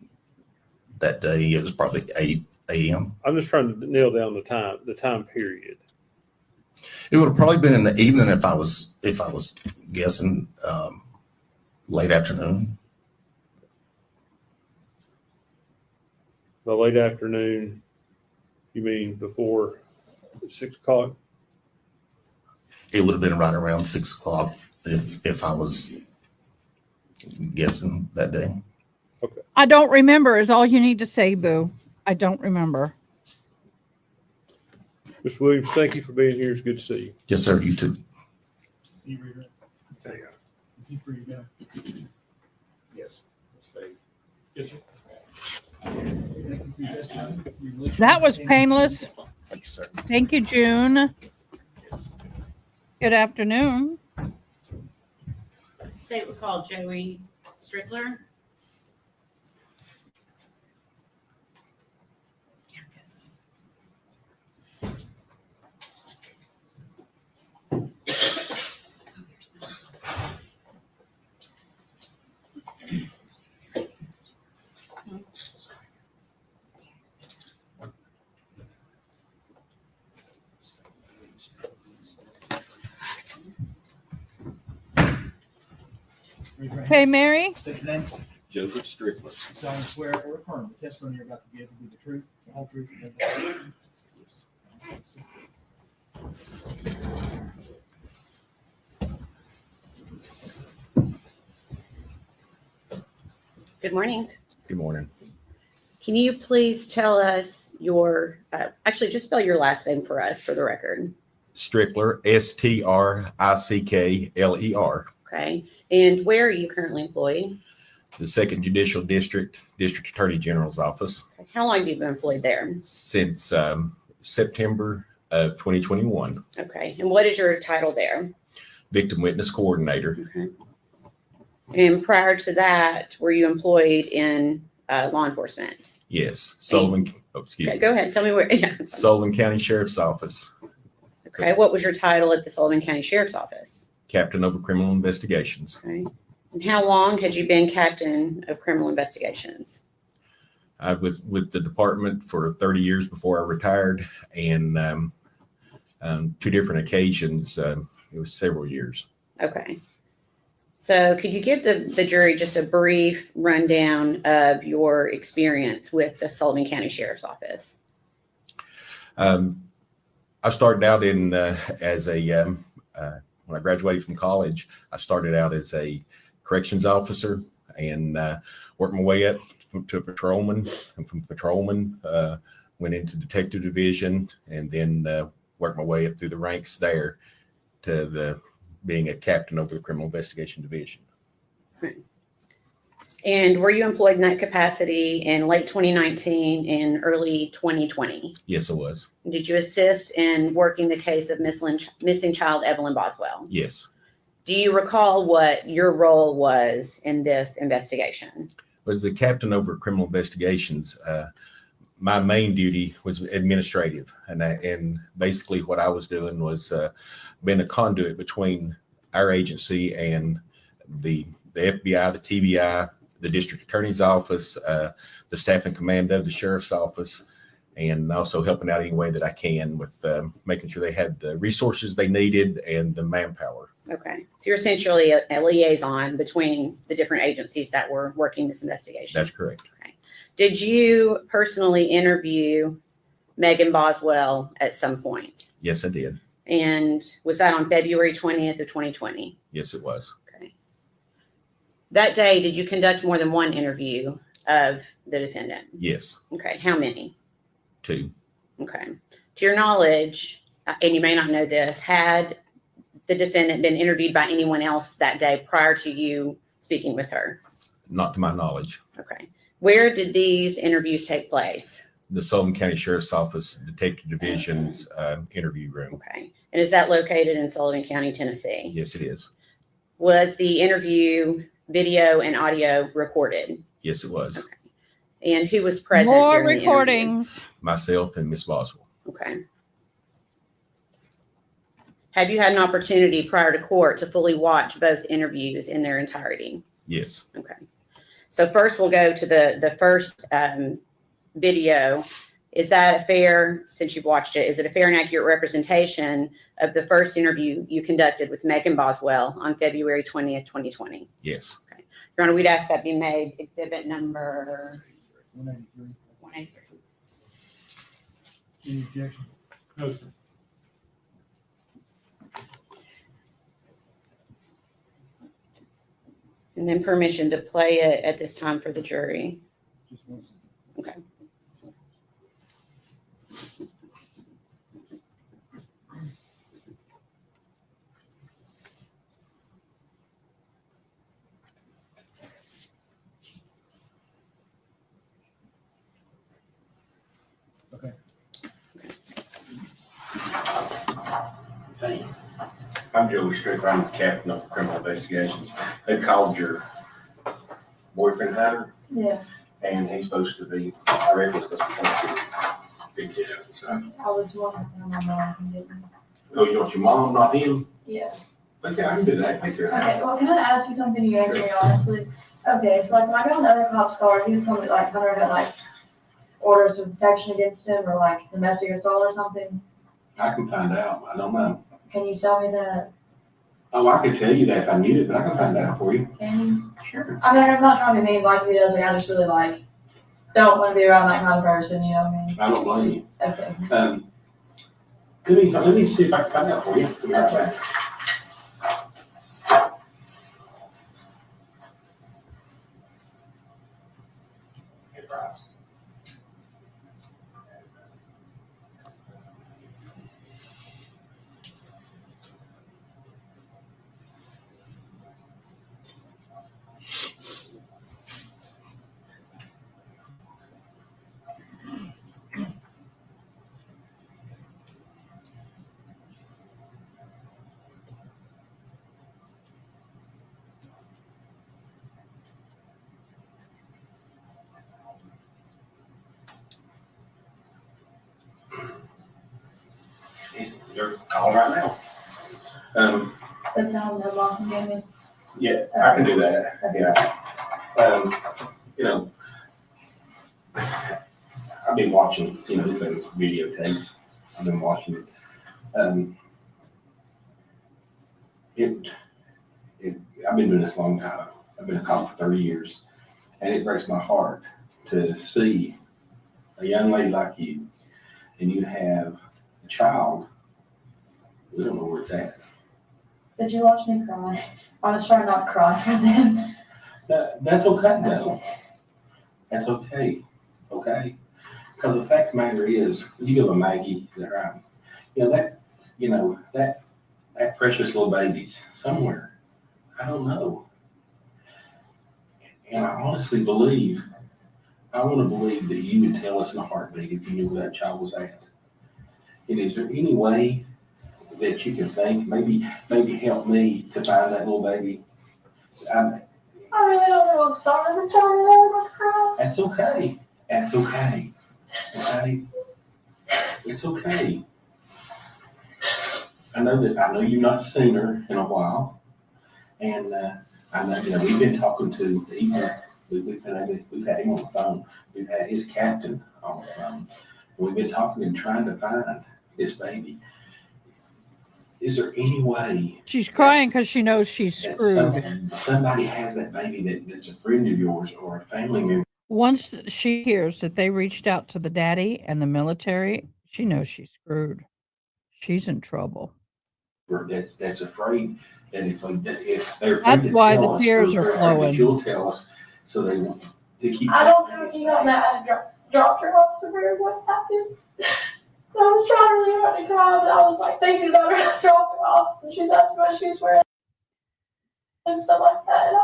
that day. It was probably 8 a.m. I'm just trying to nail down the time period. It would have probably been in the evening if I was guessing late afternoon. The late afternoon, you mean before 6 o'clock? It would have been right around 6 o'clock if I was guessing that day. Okay. I don't remember is all you need to say, Boo. I don't remember. Mr. Williams, thank you for being here. It's good to see you. Yes, sir. You too. Can you read it? There you go. Is he free to go? Yes. Stay. Yes, sir. Thank you for your testimony. Your listening. That was painless. Thank you, sir. Thank you, June. Good afternoon. State was called Joey Strickler. Raise your hand. Hey, Mary. State your name. Joseph Strickler. You solemnly swear or affirm the testimony you're about to give will be the truth, the whole truth, and nothing but the truth. Good morning. Good morning. Can you please tell us your, actually just spell your last name for us for the record? Strickler, Strickler. Okay. And where are you currently employed? The Second Judicial District Attorney General's Office How long have you been employed there? since September of 2021. Okay. And what is your title there? Victim Witness Coordinator. Okay. And prior to that, were you employed in law enforcement? Yes. Sullivan, excuse Okay, me. go ahead. Tell me where. Yeah. Sullivan County Sheriff's Office, Okay. What was your title at the Sullivan County Sheriff's Office? Captain over Criminal Investigations. Okay. And how long had you been captain of criminal investigations? I was with the department for 30 years before I retired, and 2 different occasions. It was several years. Okay. So could you give the jury just a brief rundown of your experience with the Sullivan County Sheriff's Office? I started out in as a when I graduated from college, I started out as a corrections officer and worked my way up to a patrolman, and from patrolman went into detective division, and then worked my way up through the ranks there to being a captain over the criminal investigation division. And were you employed in that capacity in late 2019 and early 2020? Yes, I was. Did you assist in working the case of missing child Evelyn Boswell? Yes. Do you recall what your role was in this investigation? Was the captain over criminal investigations. My main duty was administrative, and basically what I was doing was being a conduit between our agency and the FBI, the TBI, the district attorney's office, the staff and command of the sheriff's office, and also helping out any way that I can with making sure they had the resources they needed and the manpower. Okay. So you're essentially a liaison between the different agencies that were working this investigation. That's correct. Okay. Did you personally interview Megan Boswell at some point? Yes, I did. And was that on February 20th of 2020? Yes, it was. Okay. That day, did you conduct more than one interview of the defendant? Yes, Okay, how many? 2. Okay. To your knowledge, and you may not know this, had the defendant been interviewed by anyone else that day prior to you speaking with her? Not to my knowledge. Okay. Where did these interviews take place? The Sullivan County Sheriff's Office Detective Division's interview room. Okay. And is that located in Sullivan County, Tennessee? Yes, it is. Was the interview video and audio recorded? Yes, it was. Okay. And who was present? More during the interview? recordings. Myself and Miss Boswell. Okay. Have you had an opportunity prior to court to fully watch both interviews in their entirety? Yes. Okay. So first we'll go to the first video. Is that a fair, since you've watched it, is it a fair and accurate representation of the first interview you conducted with Megan Boswell on February 20th, 2020? Yes. Okay. Your Honor, we'd ask that be made exhibit number 183. 183. Any objection? No, sir. And then permission to play it at this time for the jury. Just 1 second. Okay. Okay. Hey, I'm Joey Stricker. I'm the captain of criminal investigations. They called your boyfriend Hunter, Yeah, and he's supposed to be, I reckon, supposed to come to big jail. So, I was wondering if my mom can get me. oh, you want your mom, not him? Yeah. Okay, I can do that. Take care of that. Okay, well, can I ask you something you answer me honestly? Okay, so like when I got another cop's car, he was telling me like Hunter had like orders of protection against him or like domestic assault or something. I can find out. I don't know. Can you tell me that? Oh, I could tell you that if I knew it, but I can find out for you. Can you? Sure. I mean, I'm not trying to be mean like he does, like I just really like don't want to be around that kind of person, you know what I mean? I don't blame you. Okay. Let me see if I can find out for you. Be right back. Get right. They're calling right now. But tell him that mom can get me. Yeah, I can do that. Yeah. You know, I've been watching, you know, those videotapes. I've been watching it. I've been doing this a long time. I've been a cop for 30 years, and it breaks my heart to see a young lady like you, and you have a child. We don't know where it's at. Did you watch me cry? I was trying not to cry for them. That's okay, though. That's okay. Okay? Because the fact of the matter is, you give a Maggie, that, that precious little baby somewhere. I don't know. And I honestly believe, I want to believe that you would tell us in a heartbeat if you knew where that child was at. And is there any way that you can think, maybe help me to find that little baby? I really don't know what song I'm telling to cry. That's okay. That's okay. Okay? It's okay. I know you've not seen her in a while. And I know, we've been talking to we've had him on the phone. We've had his captain on the phone. We've been talking and trying to find this baby. Is there any way She's crying because she knows she's that screwed. somebody has that baby that's a friend of yours or a family member? Once she hears that they reached out to the daddy and the military, she knows she's screwed. She's in trouble. That's afraid that if they're afraid That's to why tell the us, tears or are they're afraid flowing. that you'll tell us, so they want to keep. I don't know if you got mad and dropped her off the road. What happened? So I was trying really hard to cry, but I was like thinking about her, dropped her off, and she's asked what she's wearing and stuff like that, and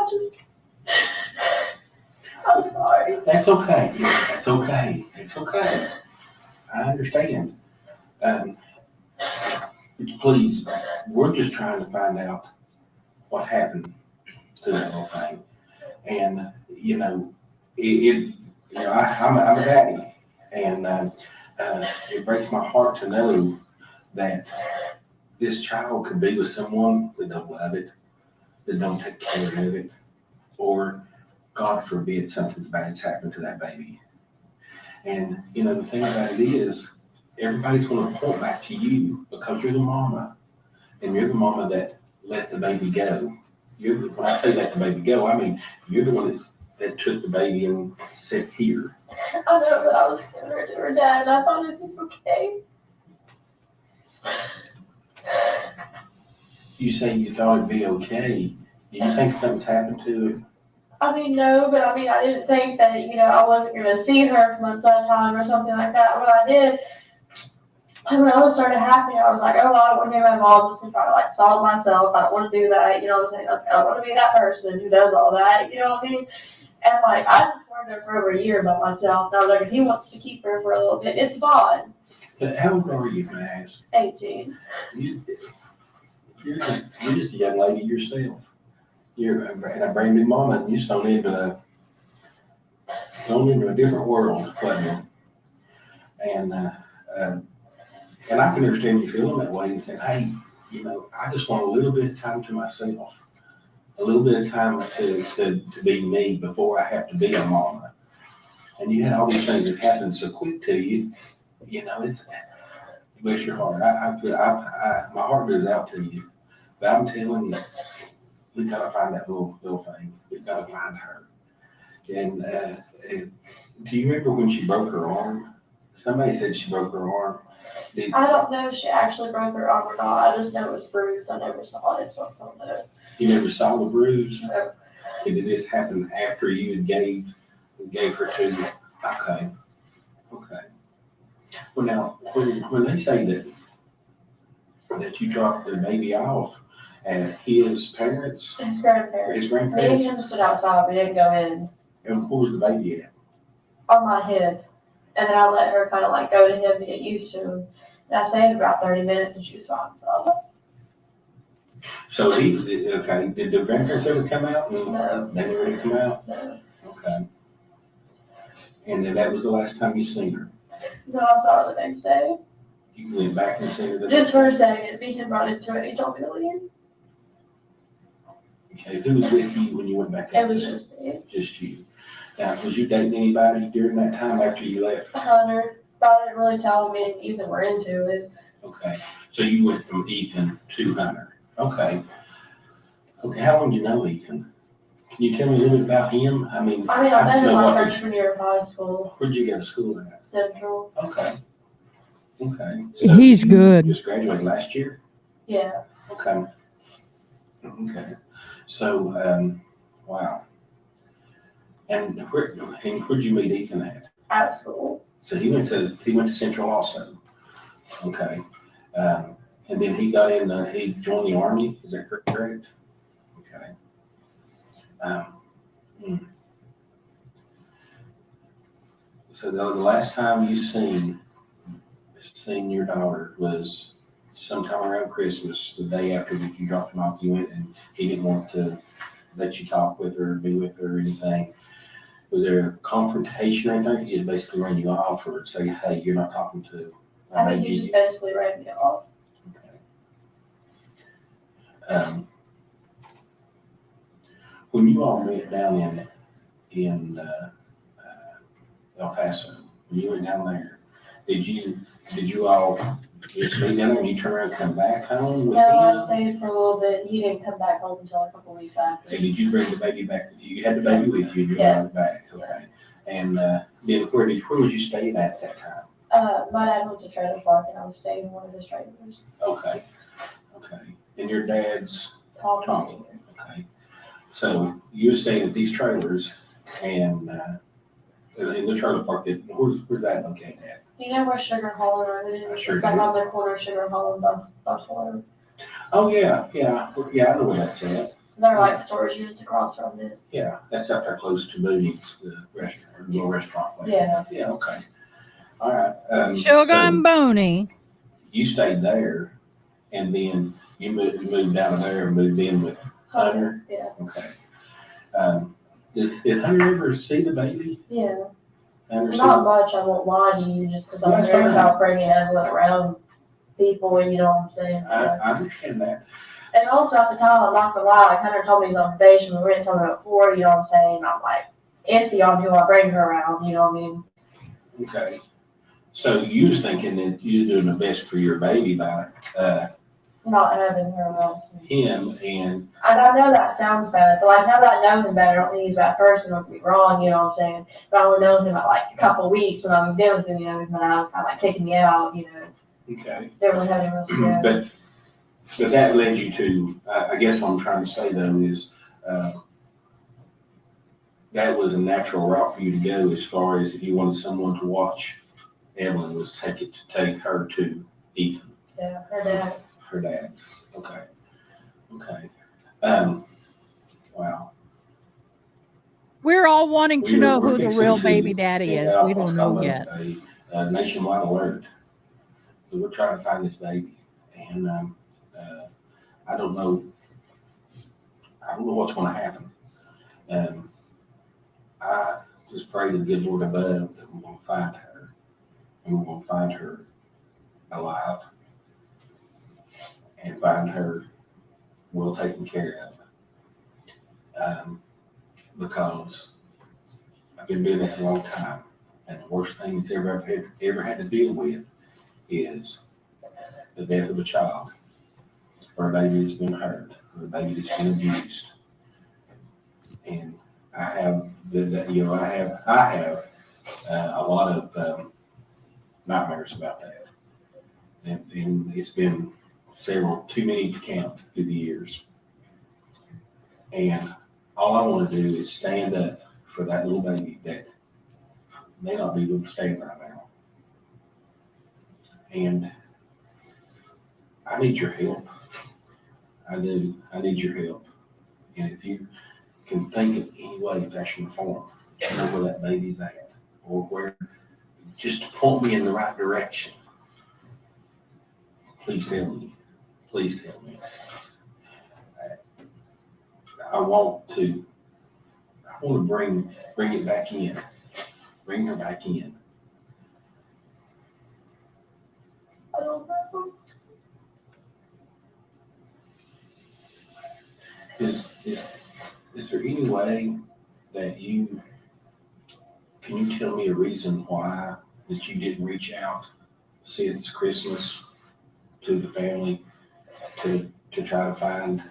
I'm sorry. That's okay. That's okay. It's okay. I understand. Please, we're just trying to find out what happened to that whole thing. And, I'm a daddy, and it breaks my heart to know that this child could be with someone that don't love it, that don't take care of it, or God forbid something bad's happened to that baby. And, the thing about it is, everybody's going to point back to you because you're the mama, and you're the mama that let the baby go. When I say let the baby go, I mean, you're the one that took the baby and said, here. I know, but I was scared to her dad, and I thought it'd be okay. You say you thought it'd be okay. Do you think something's happened to it? I mean, no, but I didn't think that, I wasn't going to see her from time or something like that. What I did, and when I was started happening, I was like, oh, I don't want to be my mom just to try to like solve myself. I don't want to do that, you know what I'm saying? I don't want to be that person who does all that, you know what I mean? And like, I just learned her for over a year about myself. And I was like, if he wants to keep her for a little bit, it's fine. But how old are you, Max? 18. You're just a young lady yourself. You're a brand new mama, and you just don't into a different world, wasn't you? And I can understand you feeling that way and saying, hey, I just want a little bit of time to myself, a little bit of time to be me before I have to be a mama. And you had all these things that happened so quick to you, it's, bless your heart. My heart goes out to you. But I'm telling you, we gotta find that little thing. We gotta find her. And do you remember when she broke her arm? Somebody said she broke her arm. I don't know if she actually broke her arm or not. I just know it was bruised. I never saw it, so I don't know. You never saw the bruise? No. Did this happen after you had gave her to you? Okay. Well, now, when they say that you dropped the baby off at his parents, His grandparents. his Me and grandparents, him stood outside. We didn't go in. and where was the baby at? On my hip. And then I let her kind of like go to him to get used to him. And I stayed about 30 minutes and she was fine. So did the grandparents ever come out? No. They never did come out? No. Okay. And then that was the last time you seen her? No, I saw her the next day. You went back and seen her the Just next first day, and Beacon brought it to it. He told me to leave. Okay, who was with you when you went back It out was there? just me. Just you. Now, was you dating anybody during that time after you left? Hunter. But I didn't really tell me if Ethan were into it. Okay, so you went from Ethan to Hunter. Okay, how long do you know Ethan? Can you tell me a little bit about him? I met him know my what freshman year of high school. Where'd you go to school at? Central. Okay. So He's you good. Just graduated last year? Yeah. Okay. So, wow. And where'd you meet Ethan at? At school. So he went to Central also. Okay. And then he he joined the Army, is that correct? Okay. So the last time you seen your daughter was sometime around Christmas, the day after that you dropped him off, you went and he didn't want to let you talk with her, be with her or anything. Was there a confrontation or anything? He just basically ran you off or say, hey, you're not talking to He just basically ran me off. Okay. When you all met down in El Paso, when you went down there, did you all just meet down there and you turn around and come back home with No, I him? stayed for a little bit. He didn't come back home until a couple weeks after. So did you bring the baby back with you? You had the baby with you, you brought it back, okay. And then where was you staying at that time? My dad went to trailer park and I was staying in one of his trailers. Okay. And your dad's Tommy. Okay. So you're staying at these trailers and, in the trailer park, where's that located at? Do you know where Sugar Hollow Road is? I sure It's like do. on the corner of Sugar Hollow and Boswell. Oh, yeah, I know where that's at. They're like storage units across from it. Yeah, that's up there close to Moody's, the restaurant, or little restaurant place. Yeah. Yeah, okay. All right. Sugar So and Boney. you stayed there and then you moved down there and moved in with Hunter? Yeah. Okay. Did Hunter ever see the baby? Yeah. Hunter see Not much, I won't lie to you, just because I'm That's nervous fine. about bringing Evelyn around people, and you know what I'm saying? I understand that. And also at the time, I'm not gonna lie, like Hunter told me he's on vacation, we were talking about before, you know what I'm saying? I'm like, iffy on who I bring her around, you know what I mean? Okay. So you was thinking that you're doing the best for your baby by, Not having her around. him and, And I know that sounds bad, but like now that I know him better, I don't think he's that person, don't get me wrong, you know what I'm saying? But I only known him about like a couple of weeks when I moved in with him, you know, when I was kind of like taking me out, you know, okay. didn't really have any else to go. But that led you to, I guess what I'm trying to say though is, that was a natural route for you to go as far as if you wanted someone to watch Evelyn was take her to Ethan, Yeah, her dad. her dad. Okay. Wow. We're all wanting to know We're who the fixing real to baby daddy send is. out We don't know yet. A nationwide alert. So we're trying to find this baby. And, I don't know what's gonna happen. I just pray to the good Lord above that we're gonna find her. And we're gonna find her alive. And find her well taken care of. Because I've been doing this a long time. And the worst thing that's ever had to deal with is the death of a child, or a baby that's been hurt, or a baby that's been abused. And I have a lot of nightmares about that. And it's been too many to count through the years. And all I want to do is stand up for that little baby that may not be able to stand right now. And I need your help. I do. I need your help. And if you can think of any way, fashion, or form, to know where that baby's at, or where, just to point me in the right direction, please help me. Please help me. I want to bring it back in. Bring her back in. I don't know. Is there any way that can you tell me a reason why that you didn't reach out since Christmas to the family to try to find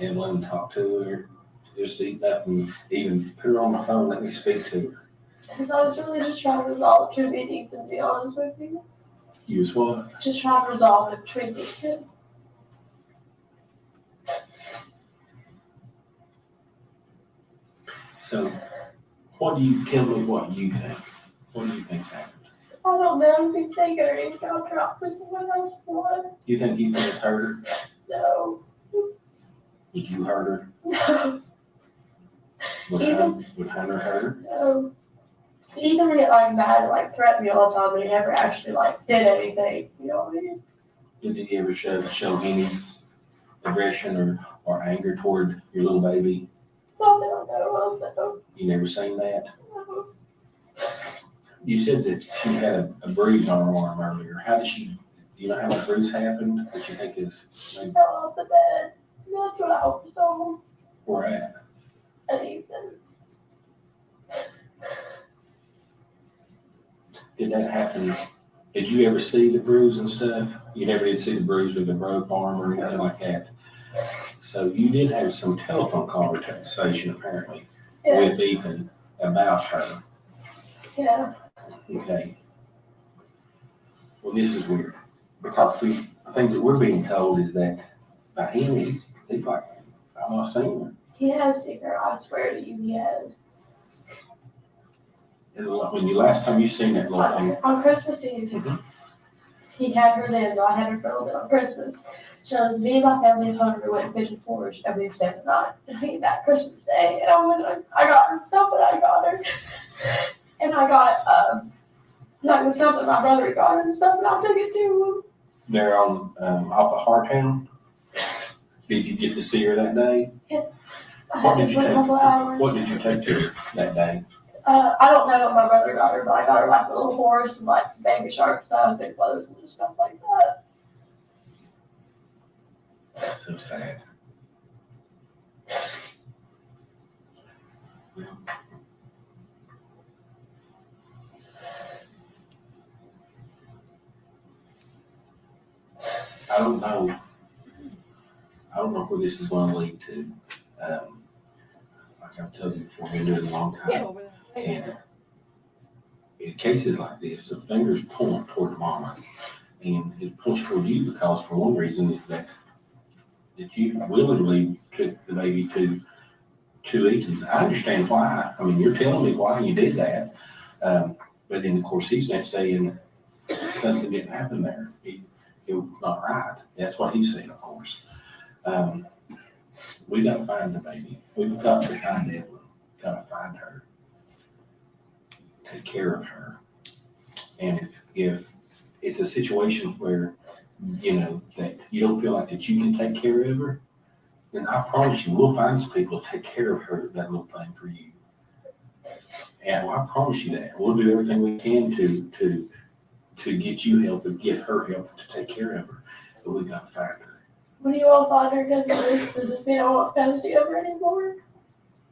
Evelyn, talk to her, just eat up and even put her on the phone, let me speak to her? Because I was really just trying to resolve two meetings, to be honest with you. You was what? Just trying to resolve it between these two. So tell me what you think. What do you think happened? I don't know if he's taking her into contract with someone else for. You think you could have hurt her? No. Did you hurt her? No. Would Hunter hurt her? No. He even get like mad and like threaten me all the time, but he never actually like did anything. You know what I mean? Did he ever show any aggression or anger toward your little baby? Not that I know of, but You never seen that? no. You said that she had a bruise on her arm earlier. Do you know how that bruise happened? That you think is maybe Fell off the bed. That's what I was told. where at? And Ethan. Did that happen? Did you ever see the bruise and stuff? You never did see the bruise with the broke arm or anything like that? So you did have some telephone conversation apparently Yeah. with Ethan about her. Yeah. Okay. Well, this is weird because the thing that we're being told is that by him, he's like I've not seen her. He has seen her, I swear to you, he has. When you last time you seen that little thing, On Christmas Eve, Mhm. he had her then, but I had her for a little bit on Christmas. So me and my family and husband went fishing for her every seventh night. That Christmas Day, and I got her stuff, and I got her, and I got like with something my brother got her and stuff, and I took it to him. they're on, off of Hartown. Did you get to see her that day? I What had did her you for a take? couple hours. What did you take to her that day? I don't know what my brother got her, but I got her like a little horse and like baby shark stuff and clothes and stuff like that. That's so sad. I don't know. I don't know where this is going to lead to. Like I've told you before, I've been doing it a long time. And in cases like this, the fingers point toward the mama. And it points toward you because for one reason is that you willingly took the baby to Ethan. I understand why. I mean, you're telling me why you did that. But then, of course, he's not saying something didn't happen there. It was not right. That's what he's saying, of course. We got to find the baby. We've got to find Evelyn. Got to find her. Take care of her. And if it's a situation where, that you don't feel like that you can take care of her, then I promise you, we'll find some people to take care of her, that little thing for you. And I promise you that. We'll do everything we can to get you help and get her help to take care of her. But we got to find her. When you all find her, does this mean I won't come see her anymore?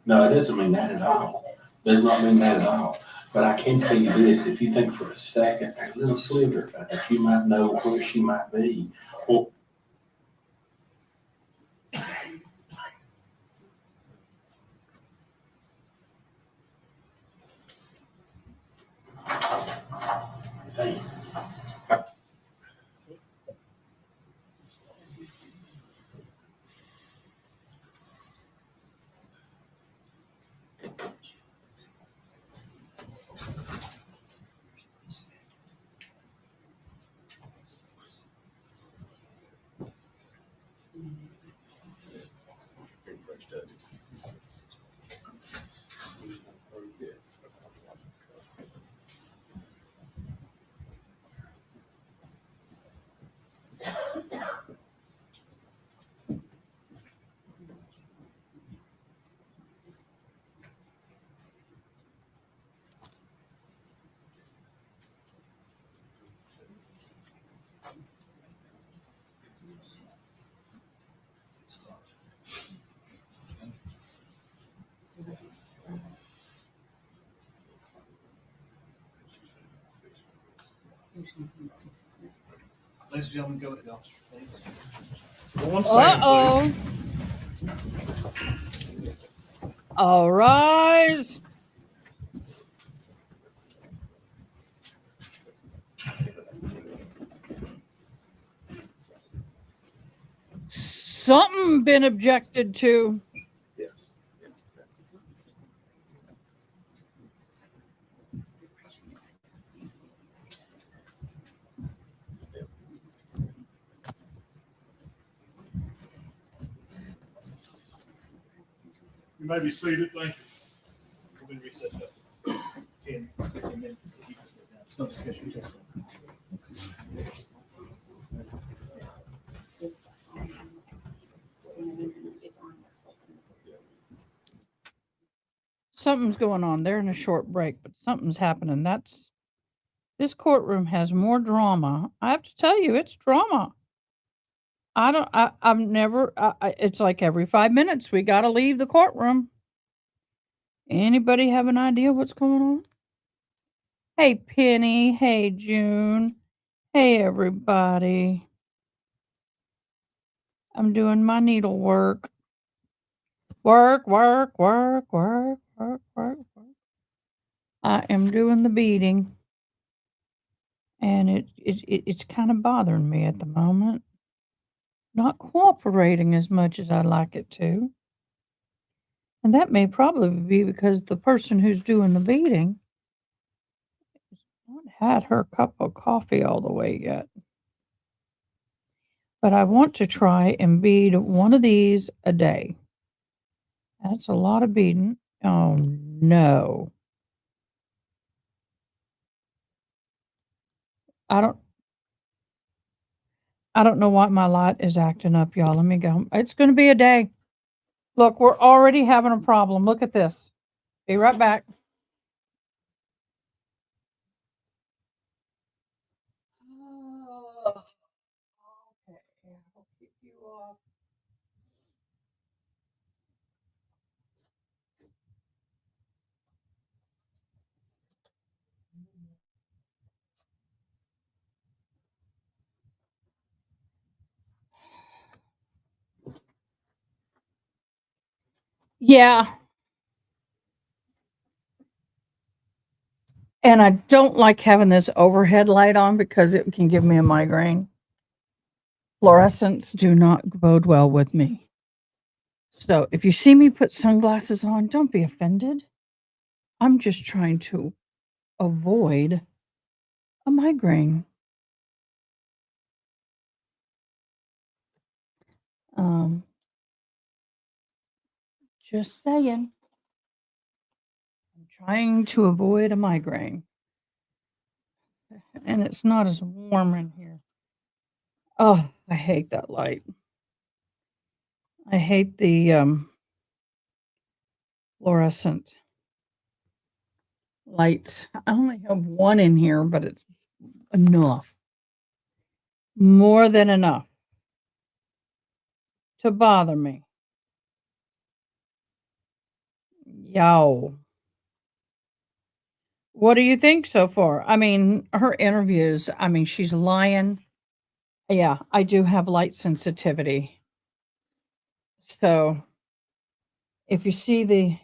No, it doesn't mean that at all. Does not mean that at all. But I can tell you this, if you think for a second, a little sliver, that you might know where she might be. Well, hey, Ladies and gentlemen, go with the officer, please. One second, Uh-oh. All rise. Something been objected to. Yes. You may be seated, thank you. We've been recessed up 10, 15 minutes. You can sit down. There's no discussion. Just- Something's going on. They're in a short break, but something's happening. This courtroom has more drama. I have to tell you, it's drama. I've never, it's like every 5 minutes we got to leave the courtroom. Anybody have an idea what's going on? Hey, Penny. Hey, June. Hey, everybody. I'm doing my needlework. Work, work, work, work, work, work, work. I am doing the beading. And it's kind of bothering me at the moment. Not cooperating as much as I'd like it to. And that may probably be because the person who's doing the beading has not had her cup of coffee all the way yet. But I want to try and bead one of these a day. That's a lot of beading. Oh no. I don't I don't know why my light is acting up, y'all. Let me go. It's going to be a day. Look, we're already having a problem. Look at this. Be right back. Oh, okay. I'll keep you off. Yeah. And I don't like having this overhead light on because it can give me a migraine. Fluorescents do not bode well with me. So if you see me put sunglasses on, don't be offended. I'm just trying to avoid a migraine. Um, just saying. I'm trying to avoid a migraine. And it's not as warm in here. Oh, I hate that light. I hate the fluorescent lights. I only have one in here, but it's enough. More than enough to bother me. Yow. What do you think so far? I mean, her interviews, I mean, she's lying. Yeah, I do have light sensitivity. So if you see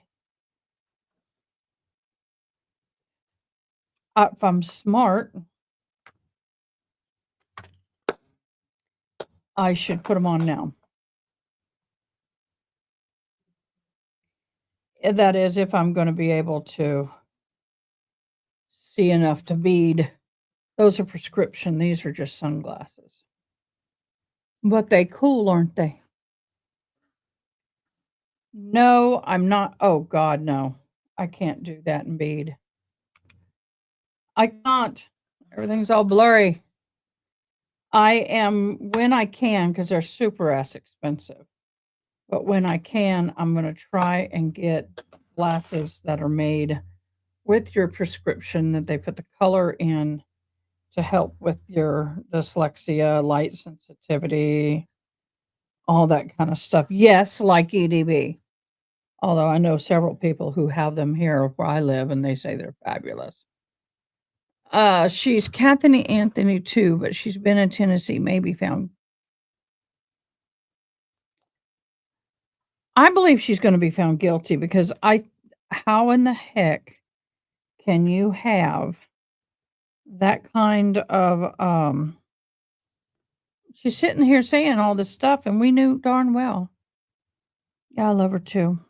if I'm smart, I should put them on now. That is, if I'm going to be able to see enough to bead. Those are prescription. These are just sunglasses. But they cool, aren't they? No, I'm not. Oh, God, no. I can't do that and bead. I can't. Everything's all blurry. I am, when I can, because they're super ass expensive. But when I can, I'm going to try and get glasses that are made with your prescription that they put the color in to help with your dyslexia, light sensitivity, all that kind of stuff. Yes, like EDB. Although I know several people who have them here where I live and they say they're fabulous. She's Kathy Anthony too, but she's been in Tennessee, maybe found. I believe she's going to be found guilty because how in the heck can you have that kind of, she's sitting here saying all this stuff and we knew darn well. Yeah, I love her too.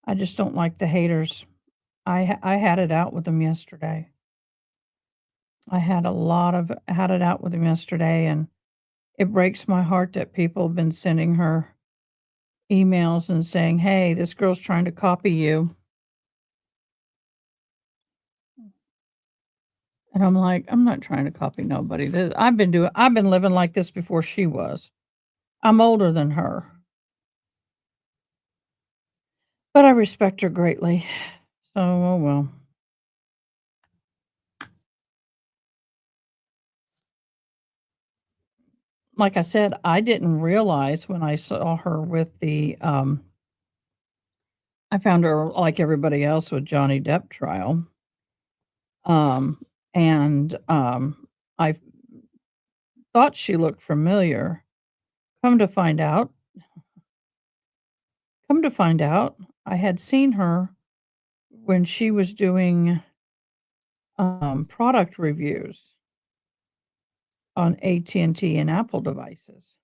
I just don't like the haters. I had it out with them yesterday. I had it out with them yesterday, and it breaks my heart that people have been sending her emails and saying, "Hey, this girl's trying to copy you." And I'm like, "I'm not trying to copy nobody. I've been living like this before she was. I'm older than her. But I respect her greatly. So, oh well." Like I said, I didn't realize when I saw her with I found her like everybody else with Johnny Depp trial. And I thought she looked familiar. Come to find out, I had seen her when she was doing product reviews on AT&T and Apple devices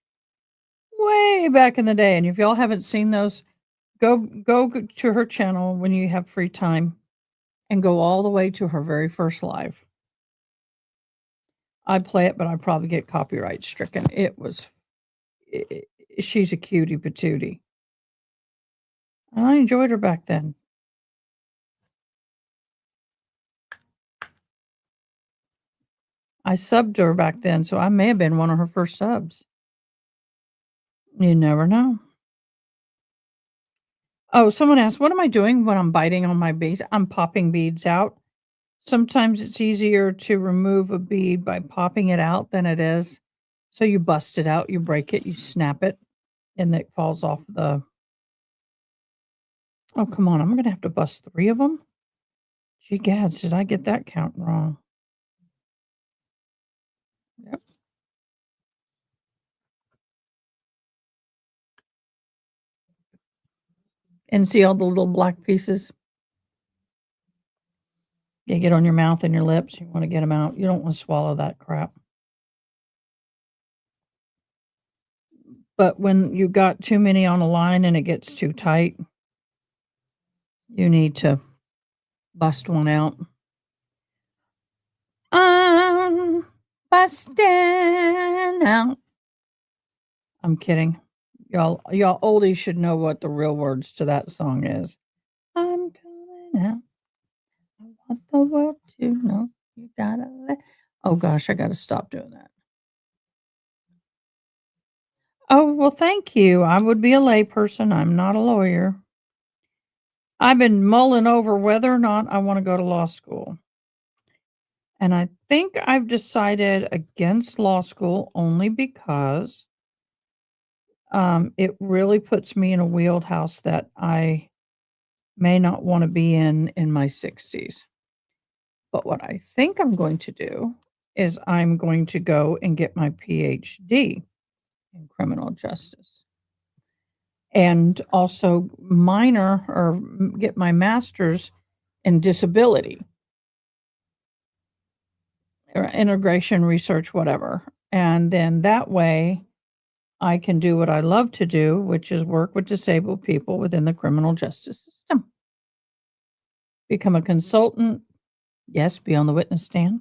way back in the day. And if y'all haven't seen those Go to her channel when you have free time and go all the way to her very first live. I'd play it, but I'd probably get copyright stricken. She's a cutie patootie. And I enjoyed her back then. I subbed her back then, so I may have been one of her first subs. You never know. Oh, someone asked, what am I doing when I'm biting on my beads? I'm popping beads out. Sometimes it's easier to remove a bead by popping it out than it is. So you bust it out, you break it, you snap it, and it falls off the. Oh, come on. I'm going to have to bust 3 of them. Gee gads, did I get that count wrong? Yep. And see all the little black pieces? They get on your mouth and your lips. You want to get them out. You don't want to swallow that crap. But when you got too many on a line and it gets too tight, you need to bust one out. I'm busting out. I'm kidding. Y'all oldies should know what the real words to that song is. I'm coming out. I want the world to know. You gotta let. Oh gosh, I gotta stop doing that. Oh, well, thank you. I would be a layperson. I'm not a lawyer. I've been mulling over whether or not I want to go to law school. And I think I've decided against law school only because it really puts me in a wheelhouse that I may not want to be in my 60s. But what I think I'm going to do is I'm going to go and get my PhD in criminal justice and also minor or get my master's in disability or integration research, whatever. And then that way I can do what I love to do, which is work with disabled people within the criminal justice system. Become a consultant. Yes, be on the witness stand.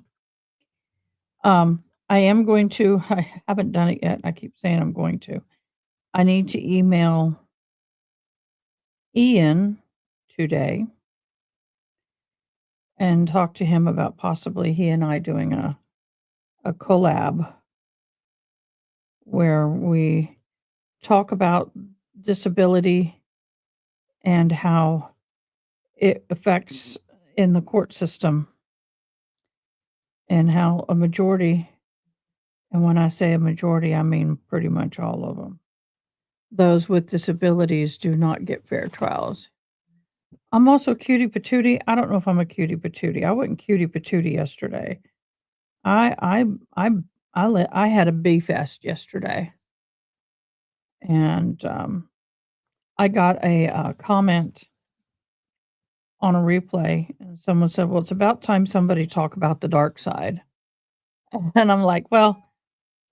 I am going to, I haven't done it yet. I keep saying I'm going to. I need to email Ian today and talk to him about possibly he and I doing a collab where we talk about disability and how it affects in the court system and how a majority, and when I say a majority, I mean pretty much all of them, those with disabilities do not get fair trials. I'm also cutie patootie. I don't know if I'm a cutie patootie. I wasn't cutie patootie yesterday. I had a bee fest yesterday, and I got a comment on a replay, and someone said, "Well, it's about time somebody talk about the dark side." And I'm like, "Well,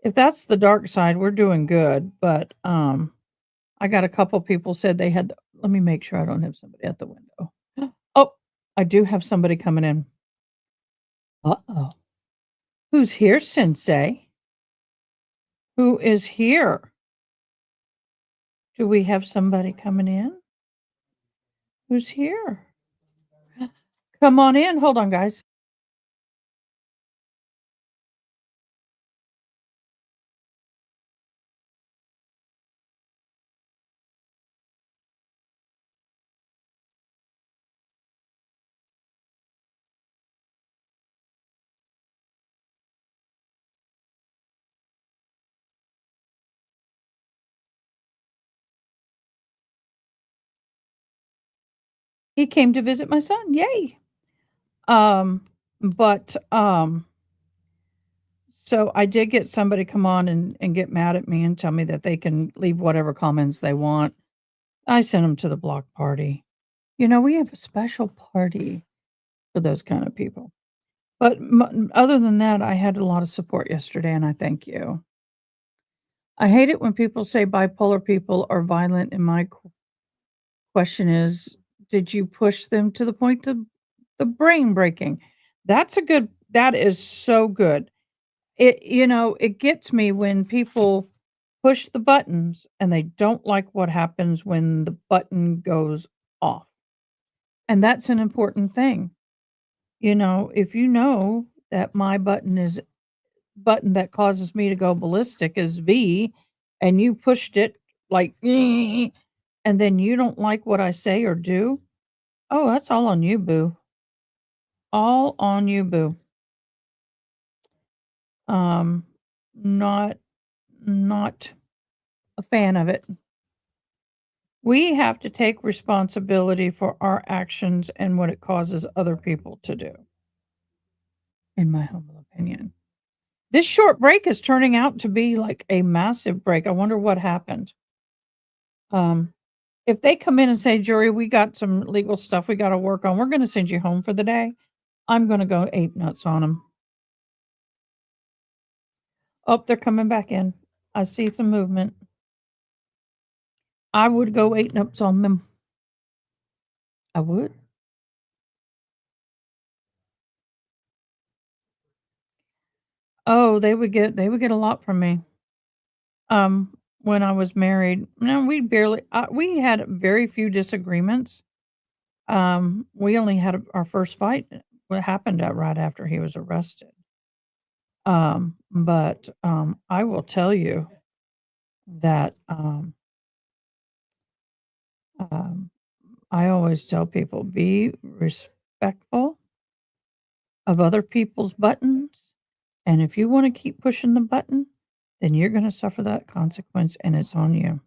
if that's the dark side, we're doing good." But I got a couple people said they had. Let me make sure I don't have somebody at the window. Oh, I do have somebody coming in. Uh-oh. Who's here, Sensei? Who is here? Do we have somebody coming in? Who's here? Come on in. Hold on, guys. He came to visit my son. Yay. But so I did get somebody come on and get mad at me and tell me that they can leave whatever comments they want. I sent them to the block party. You know, we have a special party for those kind of people. But other than that, I had a lot of support yesterday, and I thank you. I hate it when people say bipolar people are violent in my question is, did you push them to the point of the brain breaking? That is so good. It gets me when people push the buttons and they don't like what happens when the button goes off. And that's an important thing. If you know that my button that causes me to go ballistic is V, and you pushed it like, and then you don't like what I say or do, oh, that's all on you, boo. All on you, boo. Um, not not a fan of it. We have to take responsibility for our actions and what it causes other people to do, in my humble opinion. This short break is turning out to be like a massive break. I wonder what happened. If they come in and say, "Jury, we got some legal stuff we got to work on. We're going to send you home for the day," I'm going to go ape nuts on them. Oh, they're coming back in. I see some movement. I would go ape nuts on them. I would. Oh, they would get a lot from me. When I was married, no, we had very few disagreements. We only had our first fight. What happened right after he was arrested. But I will tell you that um, I always tell people be respectful of other people's buttons, and if you want to keep pushing the button, then you're going to suffer that consequence, and it's on you.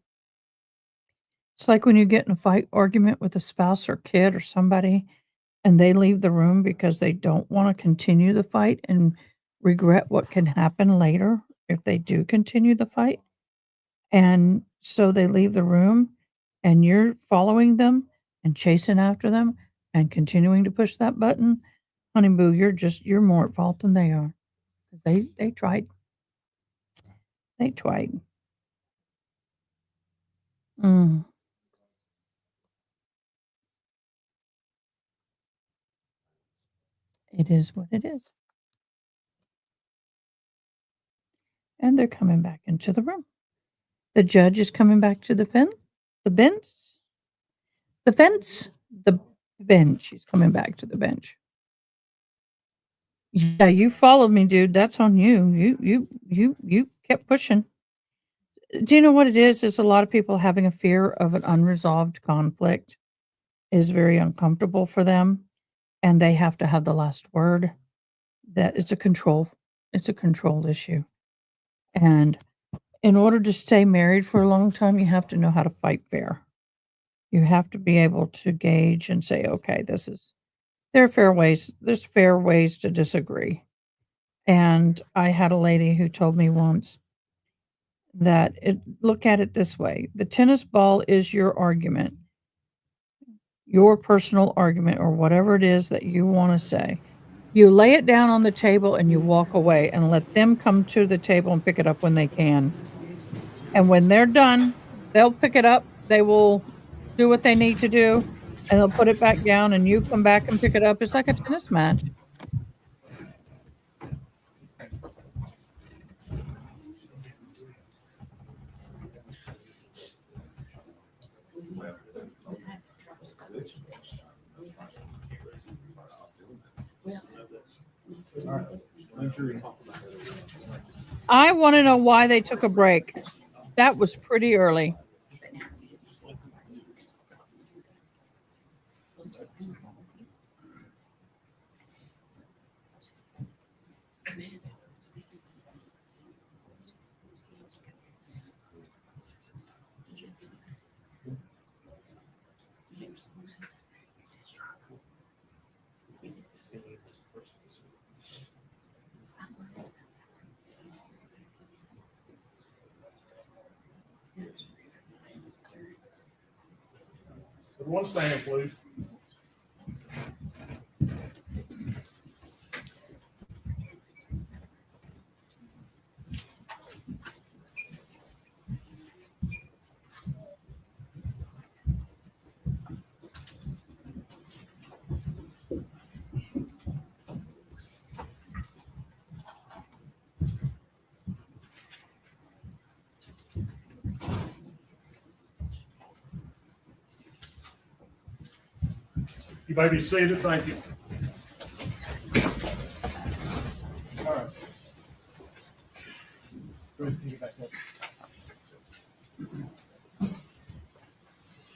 It's like when you get in a fight argument with a spouse or kid or somebody, and they leave the room because they don't want to continue the fight and regret what can happen later if they do continue the fight. And so they leave the room, and you're following them and chasing after them and continuing to push that button. Honey boo, you're more at fault than they are. 'Cause they tried. They tried. Mm, it is what it is. And they're coming back into the room. The judge is coming back to the bench, the fence, the bench. He's coming back to the bench. Yeah, you followed me, dude. That's on you. You kept pushing. Do you know what it is? It's a lot of people having a fear of an unresolved conflict is very uncomfortable for them, and they have to have the last word. That it's a control issue. And in order to stay married for a long time, you have to know how to fight fair. You have to be able to gauge and say, okay, there's fair ways to disagree. And I had a lady who told me once that look at it this way. The tennis ball is your argument, your personal argument, or whatever it is that you want to say. You lay it down on the table and you walk away and let them come to the table and pick it up when they can. And when they're done, they'll pick it up. They will do what they need to do and they'll put it back down and you come back and pick it up. It's like a tennis match. I want to know why they took a break. That was pretty early. One stand, please. You may be seated. Thank you. All right. Go ahead and pick it back up.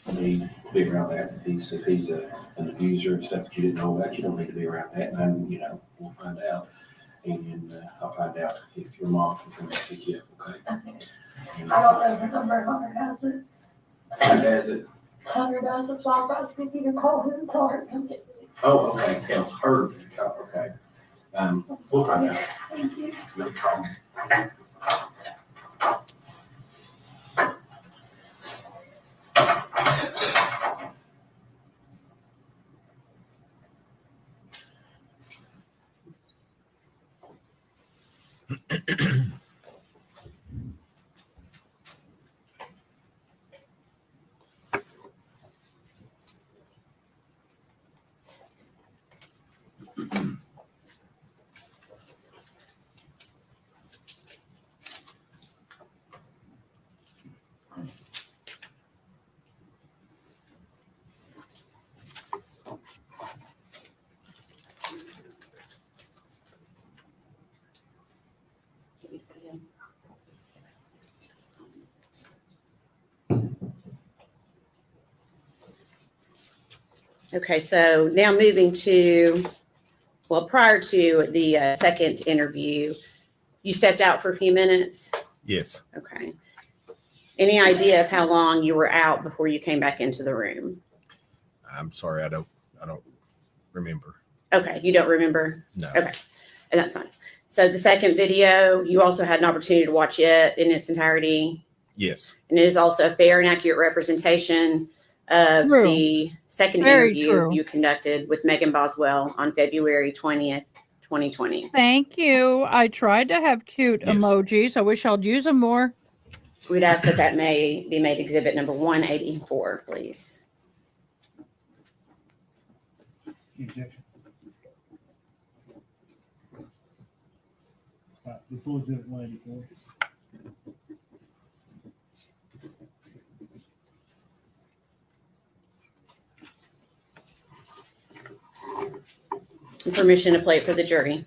I mean, be around that. If he's an abuser and stuff that you didn't know about, you don't need to be around that. And, we'll find out. And I'll find out if your mom can come and pick you up, okay? And, I don't know her number, Hunter has it. has it. Hunter does it, so I'll try to speak to you, call him, tell her to come get me. Oh, okay, tell her, okay. We'll find out. Thank you. No problem. Okay, so now moving to, well, prior to the second interview, you stepped out for a few minutes? Yes. Okay. Any idea of how long you were out before you came back into the room? I'm sorry, I don't remember. Okay, you don't remember? No. Okay, and that's fine. So the second video, you also had an opportunity to watch it in its entirety, Yes. and it is also a fair and accurate representation of True. the second Very interview true. you conducted with Megan Boswell on February 20th, 2020. Thank you. I tried to have cute Yes. emojis. I wish I'd use them more. We'd ask that that may be made exhibit number 184, please. Objection. All right, before exhibit 184. And permission to play it for the jury.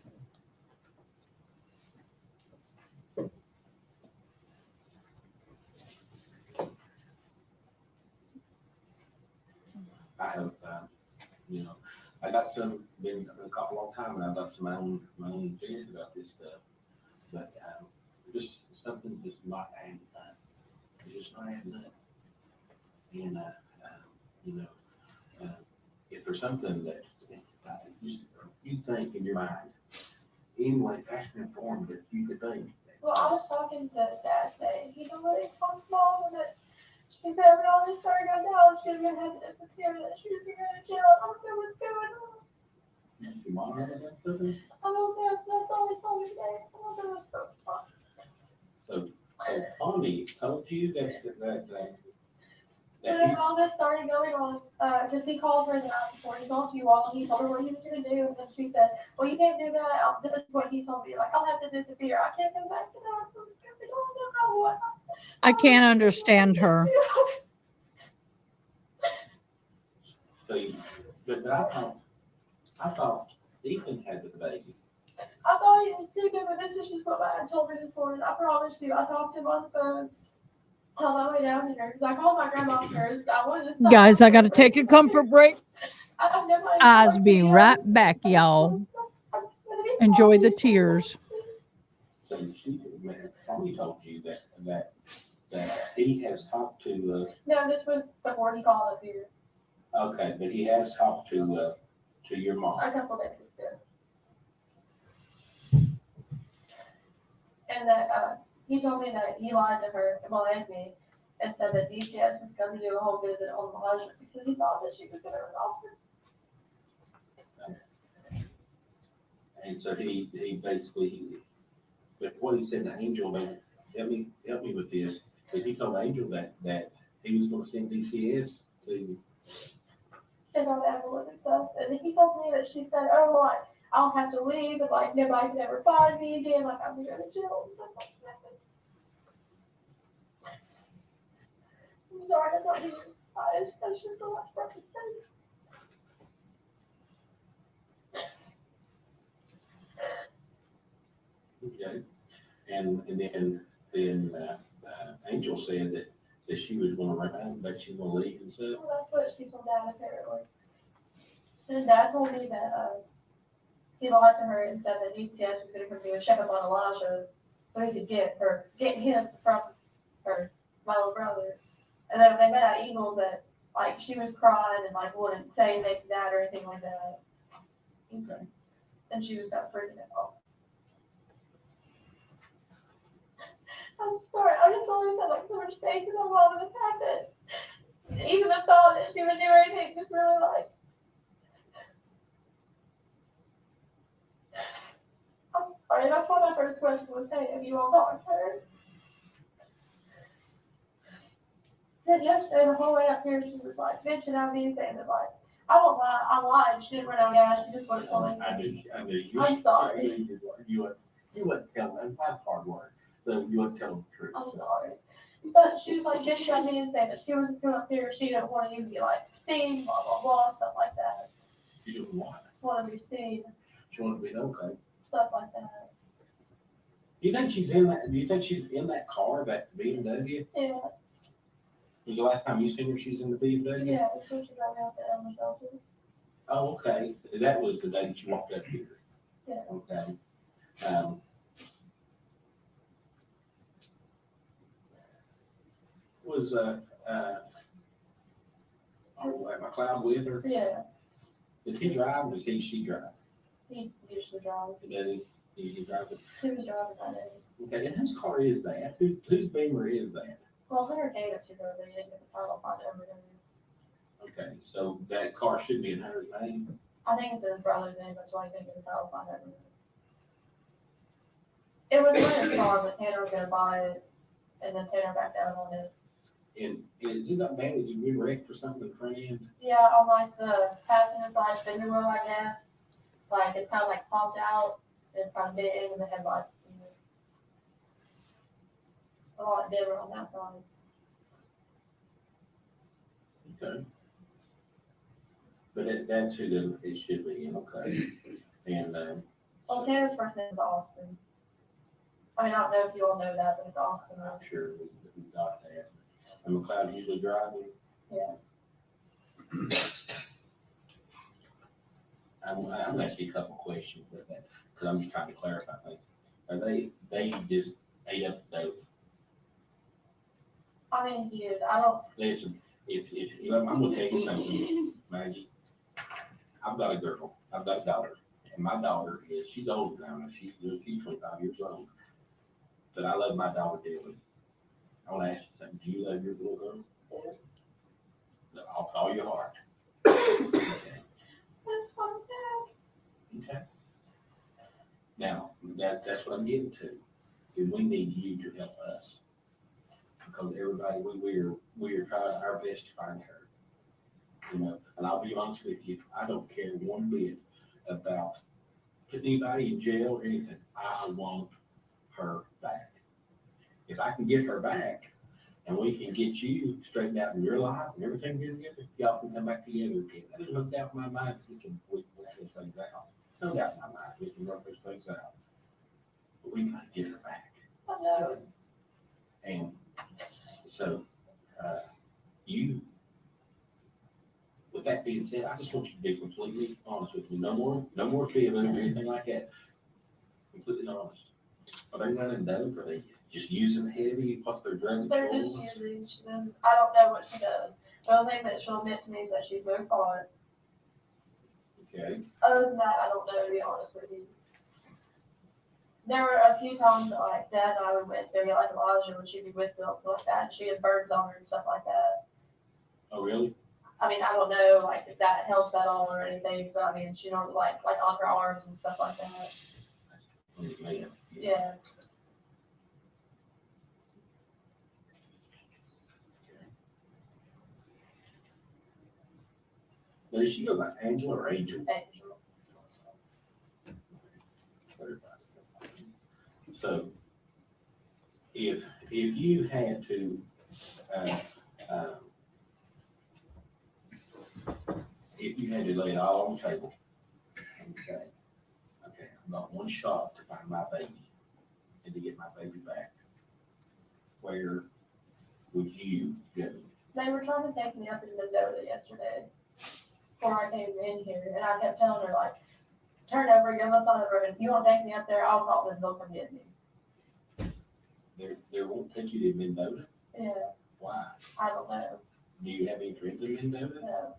I have, I got been a couple long time, and I've got my own opinions about this stuff. But, just something just not adding up. It's just not adding up. And, if there's something that, you think in your mind, anyway, that's an informed that you could think. Well, I was talking to Dad today. He don't really talk small and that she said when all this story goes out, she's gonna have to disappear, that she's gonna go to jail. I don't know what's going on. Your mom had that something? I don't know, that's all he told me today. I don't know what's going on. So Tommy told you And then all this started going on, because he called her the night before he talked to you all, and he told her what he was gonna do, and then she said, well, you can't do that, this is what he told me, like, I'll have to disappear, I can't come back to that. I can't understand her. See, but I thought Ethan had the baby. I thought he was too good, but this is just what I told her this morning, I promise you, I talked to him on the phone. On my way down here, because I called my grandma first. I wanted to Guys, I got to take a comfort break. I'll be right back, y'all. Enjoy the tears. So Tommy told you that he has talked to, No, this was before he called up here, okay, but he has talked to your mom. a couple days ago. And that, he told me that he lied to her, well, and me, and said that DCS was going to do a whole visit on Elijah because he thought that she was going to resolve it. And so he basically, but what he said to Angel, man, help me with this. But he told Angel that he was going to send DCS to. And on Evelyn and stuff. And he told me that she said, oh, like, I'll have to leave, and like, nobody can ever find me again, like, I'm going to jail and stuff like that. I'm sorry, I'm not here. That's just the last part to say. Okay, and then Angel said that she was gonna run, but she was gonna leave and stuff. Well, that's what she told Dad apparently. And Dad told me that, he lied to her and said that DCS was gonna come do a checkup on Elijah so he could get him from her, my little brother. And then when they met at Eagles, that, like, she was crying and, like, wouldn't say anything to Dad or anything like that. Okay. And she was got freaking out. I'm sorry, I just always had, like, so much faith in my mom and the fact that even the thought that she would do anything just really, like, I'm sorry, that's what my first question was, hey, have you all talked to her? Then yesterday, the whole way up here, she was like, bitching at me, saying that, like, I won't lie, I lied, she didn't run out of gas, she just wanted to tell me. I knew. I'm sorry. You wouldn't tell them, that's hard work, so you wouldn't tell them the truth. I'm sorry. But she was like, bitching at me and saying that she was going up here, she didn't want you to be like, seen, blah, blah, blah, stuff like that. You didn't want it. Want to be seen, She wanted to be okay. stuff like that. Do you think she's in that car, that BMW? Yeah, Was the last time you seen her, she's in the BMW? yeah, so she got me out the Evelyn Boswell. Oh, okay. That was the day that you walked up here. Yeah. Okay. Was, McLeod with her? Yeah, Did he drive or she drive? he usually drives. Did he drive it? He was driving that day. Okay, and whose car is that? Whose Beamer is that? Well, Hunter gave it to her, but he didn't get the title on it over there. Okay, so that car should be in Hunter's name? I think it's his brother's name, that's why he didn't get the title on it over there. It was Hunter's car, but Tanner was gonna buy it, and then Tanner backed out on it. And he got mad at you, we wrecked or something, friend? Yeah, on like the passenger side fender wheel, I guess. Like, it's kind of like popped out, it's kind of big, and the headlights, you know, a lot dimmer on that side. Okay. But that's who it should be, okay? And, Well, Tanner's first name is Austin. I mean, I don't know if you all know that, but it's Austin. I'm sure we got that. And McLeod usually driving? Yeah. I'm asking a couple questions with that, because I'm just trying to clarify things. Are they just ate up the dope? I mean, he is, I don't, Listen, if I'm gonna tell you something, Maggie. I've got a girl, I've got a daughter, and my daughter she's older now, she's 25 years old. But I love my daughter dearly. I want to ask you something, do you love your little girl? Yeah. Off all your heart. that's fun, yeah. Okay. Now, that's what I'm getting to. Is we need you to help us. Because everybody, we're trying our best to find her. You know, and I'll be honest with you, I don't care one bit about putting anybody in jail or anything. I want her back. If I can get her back and we can get you straightened out in your life and everything together, y'all can come back together again. That is no doubt in my mind we can work those things out. No doubt in my mind we can work those things out. But we gotta get her back. I know. And so, with that being said, I just want you to be completely honest with me. No more feeling or anything like that. Completely honest. Are they running dope? Are they just using heavy? What's their drug? They're just using them. I don't know what she does. The only thing that she'll admit to me is that she's very far. Okay. Other than that, I don't know, to be honest with you. There were a few times that, like, Dad and I would went there, like Elijah, when she'd be with them, like that, and she had birds on her and stuff like that. Oh, really? I mean, I don't know, like, if that helps at all or anything, but I mean, she don't like on her arms and stuff like that. Oh, man. Yeah. Now, does she go by Angela or Angel? Angel. So, if you had to, if you had to lay it all on the table, okay, I've got one shot to find my baby. and to get my baby back, where would you go? They were trying to take me up in Mendoza yesterday before I came in here, and I kept telling her, like, turn over, give us on the road. If you won't take me up there, I'll call them, they'll come get me. They won't take you to Mendoza? Yeah, Why? I don't know. Do you have any friends in Mendoza? No,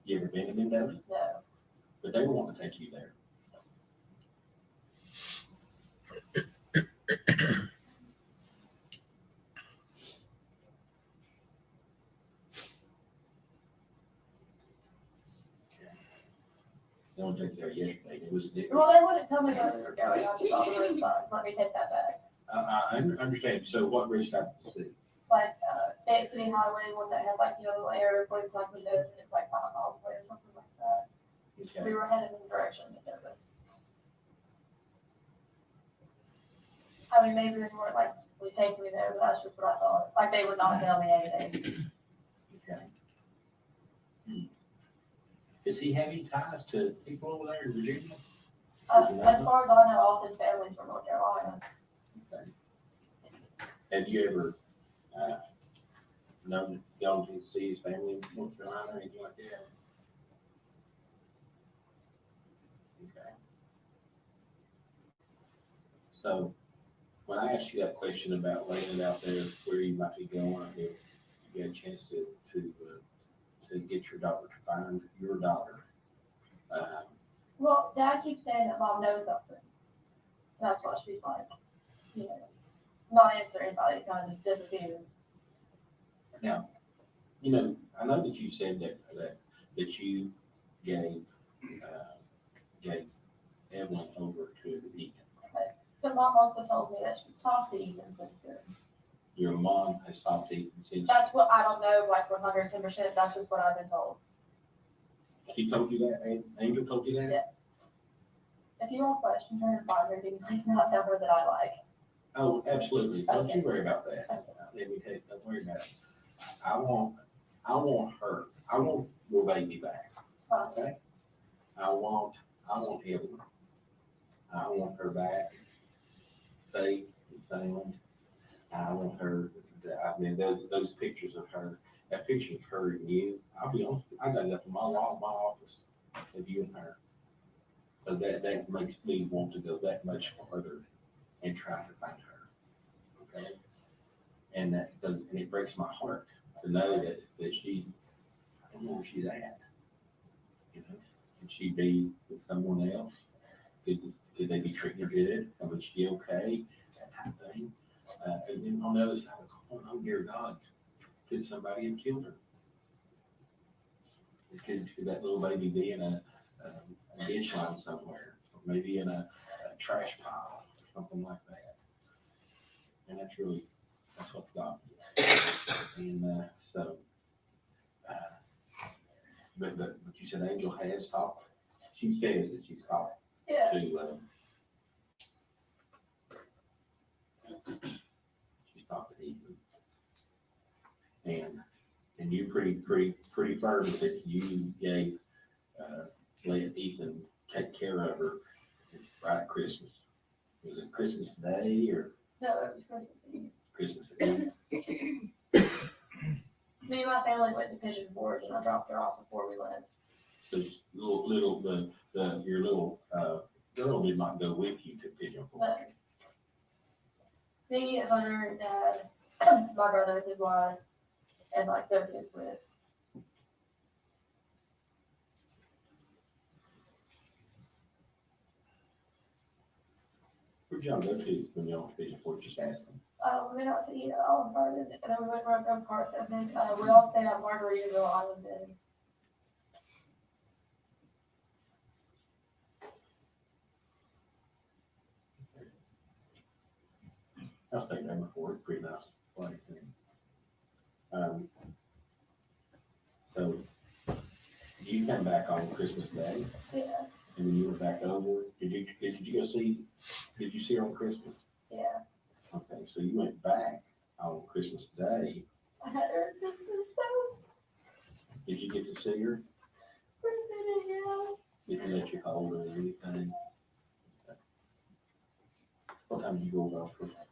You ever been to Mendoza? no. But they want to take you there. They want to take you there yesterday. It was different. Well, they wouldn't tell me where they were going. I just saw the road sign. Let me take that back. I understand. So what route stop to see? Like, State City Highway, one that has like yellow air, places like Mendoza, and it's like 5 miles away or something like that. Okay. We were headed in the direction of Mendoza. I mean, maybe they weren't like, we take me there, but that's just what I thought. Like, they would not tell me anything. Okay. Does he have any ties to people over there in Virginia? As far as I know, all his family's from North Carolina. Okay. Have you ever gone to see his family in North Carolina or anything like that? Okay. So when I asked you that question about laying it out there where you might be going, if you had a chance to get your daughter to find your daughter. Well, Dad keeps saying that Mom knows something. That's what she's like, you know, not answering anybody, kind of just disappearing. Now, you know, I know that you said that you gave Evelyn over to the deacon. But Mom also told me that she talked to Ethan since then. Your mom has talked to Ethan since. That's what, I don't know, like 110%, that's just what I've been told. She told you that? Angel told you that? Yeah. If you want to question her and find her, you can not tell her that I like. Oh, absolutely. Don't Okay. you worry about that. Okay. Let me tell you, don't worry about it. I want her. I want your baby back. Okay? I want Evelyn. I want her back, safe and sound. I want her. I mean, those pictures of her. That picture of her and you. I'll be honest. I got enough on my wall in my office of you and her. So that makes me want to go that much further and try to find her. Okay. And it breaks my heart to know that she, I don't know where she's at. You know, could she be with someone else? Could they be treating her good? And was she okay? That type of thing. And then on the other side of the coin, oh dear God, could somebody have killed her? Could that little baby be in a ditch line somewhere, or maybe in a trash pile, or something like that? And that's what God did. And but you said Angel has talked. She says that she's talked Yeah. to. She's talked to Ethan, and you pretty firm that you gave let Ethan take care of her right at Christmas. Was it Christmas Day or No, it was Christmas Christmas Eve? Me and my family went to Pigeon Forge and I dropped her off before we left. So your little girl did not go with you to Pigeon Forge. But me, Hunter, Dad, my brother, his wife, and like their kids with. Where'd y'all go to when y'all went to Pigeon Forge? Just ask them. We went out to eat at Olive Garden and then we went around Grove Park and then we all stayed at Margaritaville Island Inn. I'll stay there before. It's pretty nice place. So you come back on Christmas Day, Yeah, and then you were back over. Did you see her on Christmas? yeah. Okay, so you went back on Christmas Day. I had her at Christmas, so Did you get to see her? yeah. Did they let you hold her or anything? What time did you go about for that?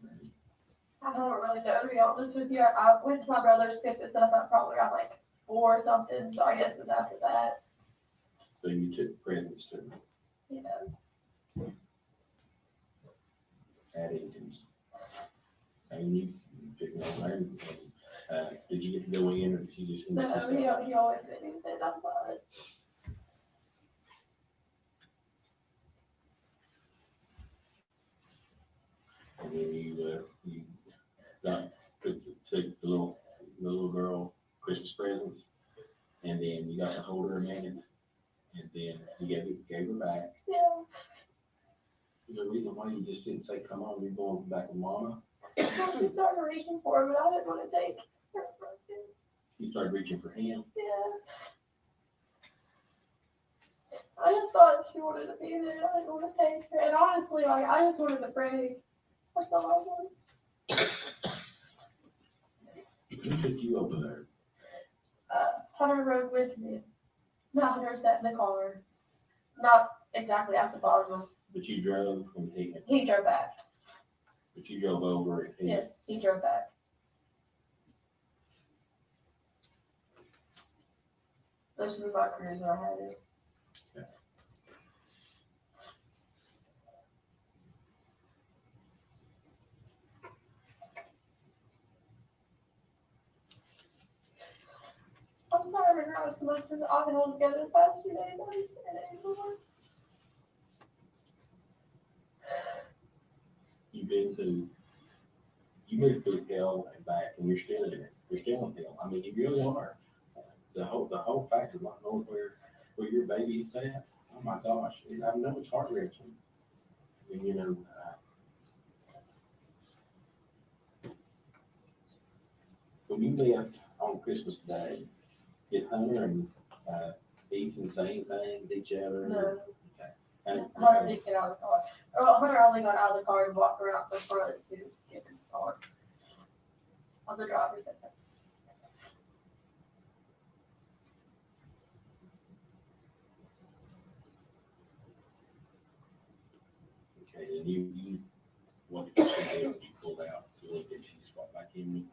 I don't really know, to be honest with you. I went to my brother's, picked this up, I probably got like 4 or something, so I guess it's after that, So you took presents to you know. Addington's. And you took them over there, did you get to go in, or did you just? No, he always did, he said, I'm fine. And then you took the little girl Christmas presents, and then you got to hold her hand, and then you gave her back. Yeah. There's a reason why you just didn't say, come on, you're going back with mama. She started reaching for him, but I didn't want to take her from him. You started reaching for him. Yeah. I just thought she wanted to be there. I didn't want to take her. And honestly, like, I just wanted to pray. That's all I wanted. Who took you over there? Hunter rode with me. Not Hunter sat in the car. Not exactly at the bottom. But you drove and He drove back. but you drove over and Yes, he drove back. This was my cruiser I had it. I'm sorry, we're not so much as I've been all together the past 2 days. I just can't anymore. you moved through hell and back, and you're still in it. You're still in hell. I mean, you really are. The whole fact of not knowing where your baby is at. Oh my gosh, I know it's heart wrenching. And you know, when you left on Christmas Day, did Hunter and Ethan say anything with each other? No. Okay. And, Hunter didn't get out of the car. Well, Hunter only got out of the car and walked around the front to get in the car. On the driver's side. okay, and you what did you say when you pulled out? You looked at, you just walked back in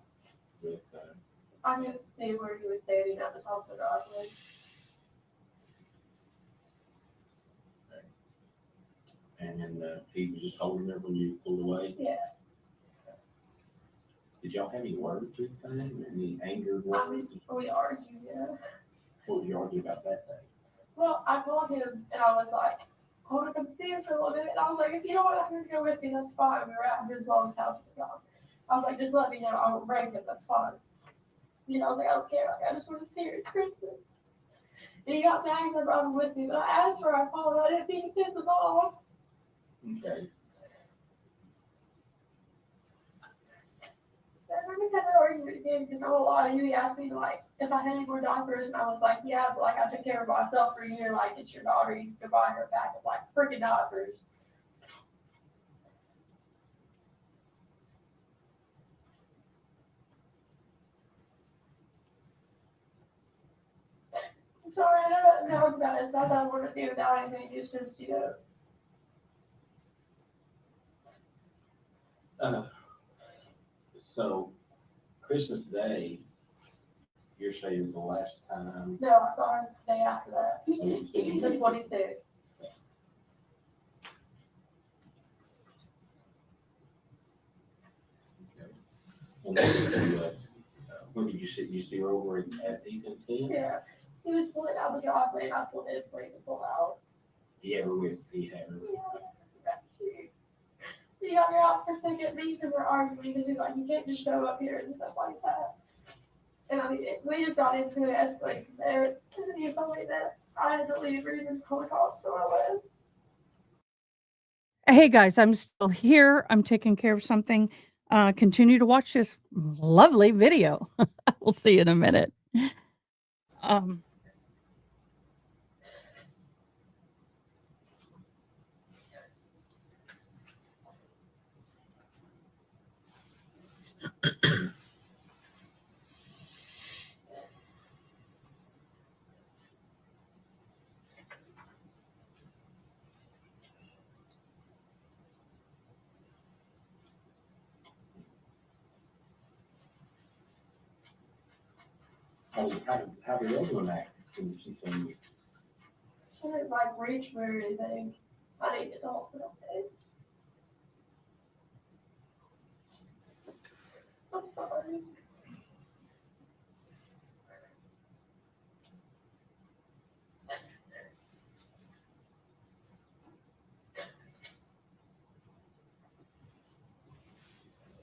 with I didn't see where he was standing at the top of the driveway. and then he was just holding her when you pulled away. Yeah. Did y'all have any words or anything? Any anger I mean, words? we argued, yeah. What was you arguing about that day? Well, I called him and I was like, I want to come see him for a little bit. And I was like, if you don't want to go with me, that's fine. We were at his mom's house at the time. I was like, just let me know. I won't break it. That's fine. You know, I was like, I don't care. Like, I just want to see her at Christmas. And he got mad because I brought him with me. But I asked for I called. I didn't mean to piss him off. Okay. And we had an argument again because I'm a lot of you. He asked me, like, if I had any more diapers. And I was like, yeah, but like, I took care of myself for a year. Like, it's your daughter. You can buy her a pack of like freaking diapers. I'm sorry, I don't know about it. It's not that I want to do without anything. It's just, you know. So Christmas Day, you're saying was the last time. No, I saw her the day after that. The 26th. And then when did you sit? You see her over at Ethan's tent? Yeah. He was pulling out the driveway and I pulled in for him to pull out. He had her with. He had her. Yeah, that's cute. He got me out for a second. Me and we're arguing because he's like, you can't just show up here and stuff like that. And I mean, we just got into it escalating from there. And then he told me that I had to leave or even call the cops, so I was. Hey guys, I'm still here. I'm taking care of something. Continue to watch this lovely video. We'll see you in a minute. Um, how did Evelyn act when she seen you? She didn't like reach for anything. I need to talk to them. I'm sorry.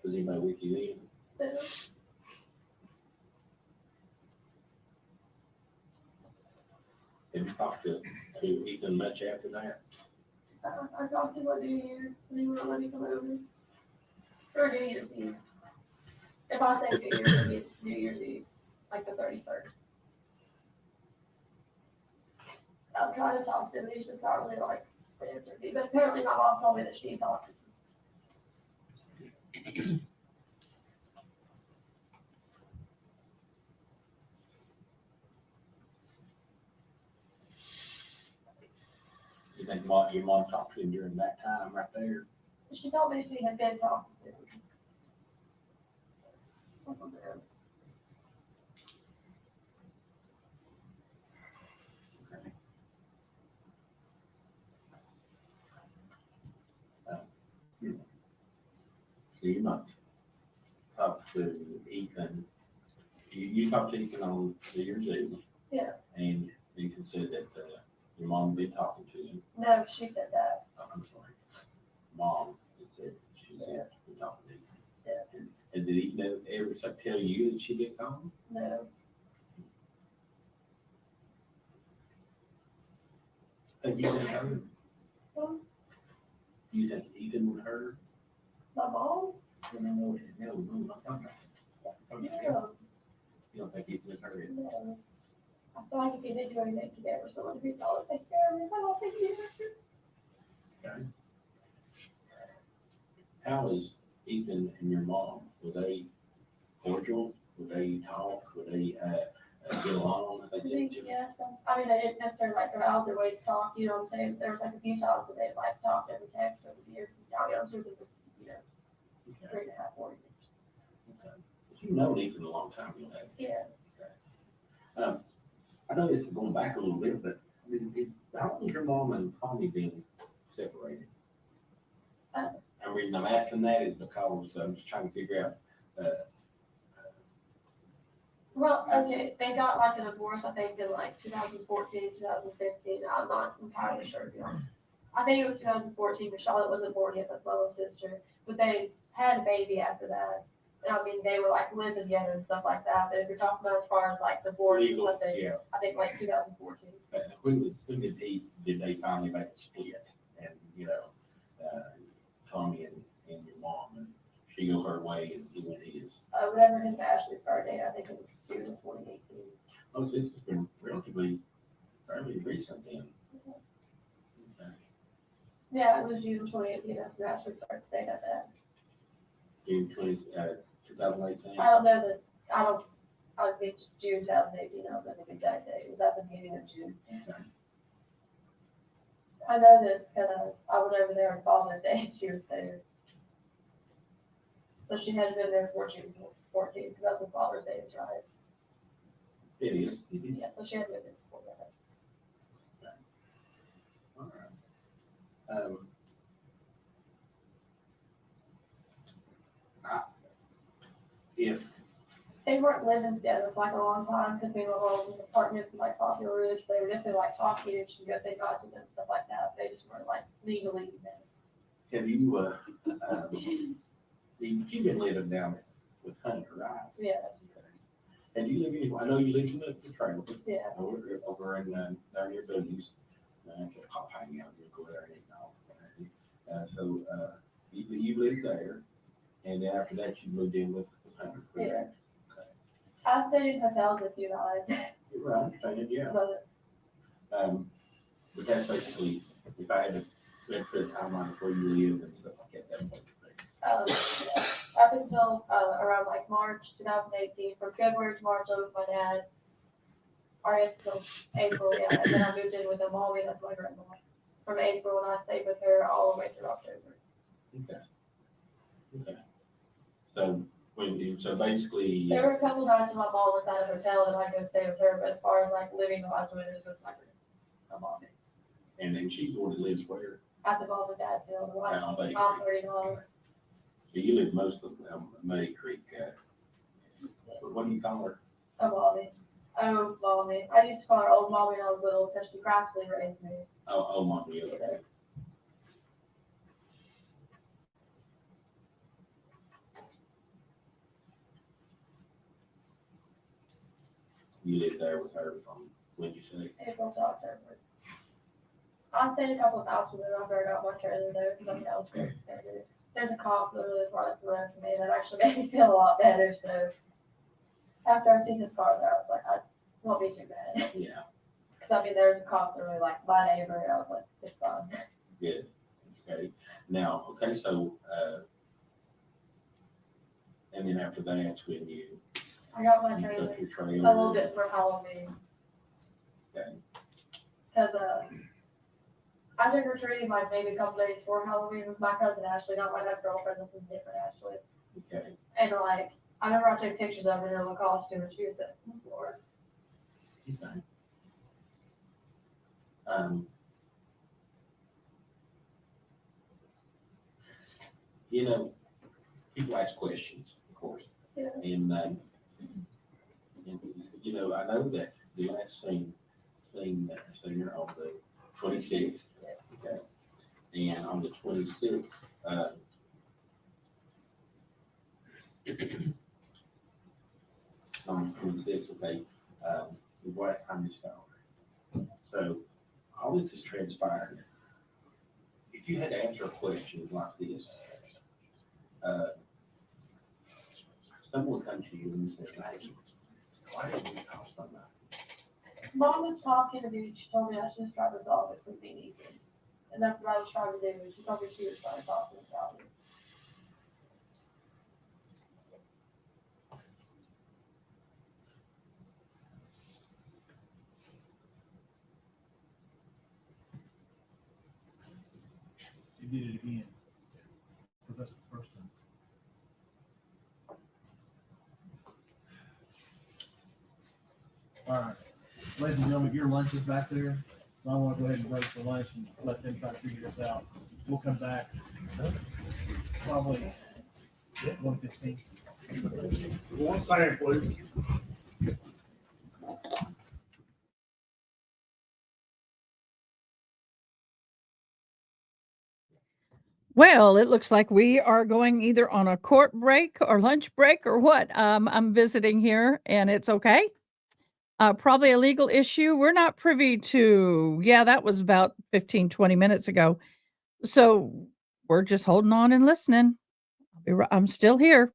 Was anybody with you then? Yeah. Have you talked to Ethan much after that? I talked to him New Year's, and he wouldn't let me come over. Or New Year's Eve. If I say New Year's Eve, it's New Year's Eve, like the 31st. I'm trying to talk to him, he's just not really like answering me, but apparently my mom told me that she talked to him. You think your mom talked to him during that time right there? She told me she had been talking to him. Okay. So you might talk to Ethan. You talked to Ethan on New Year's Eve. Yeah. And Ethan said that your mom been talking to him. No, she said that. Oh, I'm sorry. Mom said she had been talking to him. Yeah. And did Ethan ever tell you that she did call him? No. Have you been heard? Hmm? You think Ethan would heard? My mom? No, I'm not talking about it. No. You don't think Ethan would heard it? No. I feel like if you did do anything together, someone who thought take care of me, I don't think you did. Okay. How is Ethan and your mom? Were they cordial? Would they talk? Would they get along? I think, yeah, I mean, they didn't necessarily like go out their way to talk, you know what I'm saying? There was like a few times that they like talked over text over the years. I mean, I'm sure it was, you know, Okay. 3.5, 4 years. Okay. But you've known Ethan a long time, you know. Yeah. I know this is going back a little bit, but I mean, how long has your mom and Tommy been separated? The reason I'm asking that is because I'm just trying to figure out, Well, okay, they got like a divorce, I think, in like 2014, 2015. I'm not entirely sure, to be honest. I think it was 2014, but Charlotte wasn't born yet, but my little sister. But they had a baby after that. I mean, they were like living together and stuff like that. But if you're talking about as far as like divorce or legal, something, yeah. I think like 2014. When did they finally make a split? And, you know, Tommy and your mom, and she go her way and he went his. Whatever his Ashley's birthday, I think it was June of 2018. Oh, this has been relatively fairly recent then. Okay. Yeah, it was June 2018. That's Ashley's birthday. That. June 2018. I don't know that. I would think June 2018. I don't know the exact date. It was at the beginning of June. Okay. I know that I was over there on Father's Day and she was there. So she hadn't been there 14, because that's when Father's Day is, right? It is. Yeah, so she hadn't been there before that. All right. If They weren't living together for like a long time because they were all in apartments in like Popular Ridge. They were definitely like talking and she got they got to them and stuff like that. They just weren't like legally together. have you you've been living down with Hunter, right? Yeah, And you live anywhere? I know you live in the trailer. yeah. Over in down near Boone's. I'll hang out and go there and eat and all. So you live there, and then after that you moved in with Hunter. Yeah. Correct? I stayed in hotels a few times. You're right, understand, yeah. But But that's basically, if I had to put a timeline of where you live and stuff like that, that's basically. yeah. Up until around like March 2018, from February to March, I was with my dad. Or until April, yeah. And then I moved in with my mommy, that's my grandma. From April, and I stayed with her all the way through October. Okay. Okay. So So basically, There were a couple nights when my mom was at a hotel and I go stay with her, but as far as like living wise with it, was like a mom and then she's the one that lives where? at the mom and dad field, like Down Bay mom Creek. 39. So you live most of May Creek, what do you call her? Oh, mommy. Oh, mommy. I used to call her old mommy when I was little because she practically raised me. Oh, mommy, okay. You lived there with her from, when you say? April to October. I stayed a couple of houses and I burned out my trailer there because I'm elsewhere. There's a cop literally right up the road from me that actually made me feel a lot better. So after I seen his car there, I was like, I won't be too bad. Yeah, Because I mean, there's a cop literally like my neighbor, and I was like, it's fun. good, okay. Now, okay, so, and then after that's when you I got my you trailer took your a trailer. little bit for Halloween. Okay. Because I trick or treated like maybe a couple days before Halloween with my cousin Ashley, not my half girlfriend, this is different Ashley. Okay, And like, I remember I took pictures of her in her little costume and she was at the floor. okay. You know, people ask questions, of course. Yeah. And, you know, I know that the last seen her on the 26th, okay? And on the 26th, on the 26th, okay, what time is it? So all this has transpired. If you had to answer a question like this, someone comes to you and says, "Hey, why didn't you call somebody?" Mom was talking to me, she told me I should just try to resolve it with me. And that's what I was trying to do, she told me she was trying to talk to me about it. You did it again. Because that's the first time. All right, ladies and gentlemen, your lunch is back there, so I want to go ahead and break for lunch and let them try to figure this out. We'll come back probably 1:15. One second, please. Well, it looks like we are going either on a court break or lunch break or what. I'm visiting here and it's okay. Probably a legal issue. We're not privy to, yeah, that was about 15, 20 minutes ago. So we're just holding on and listening. I'm still here.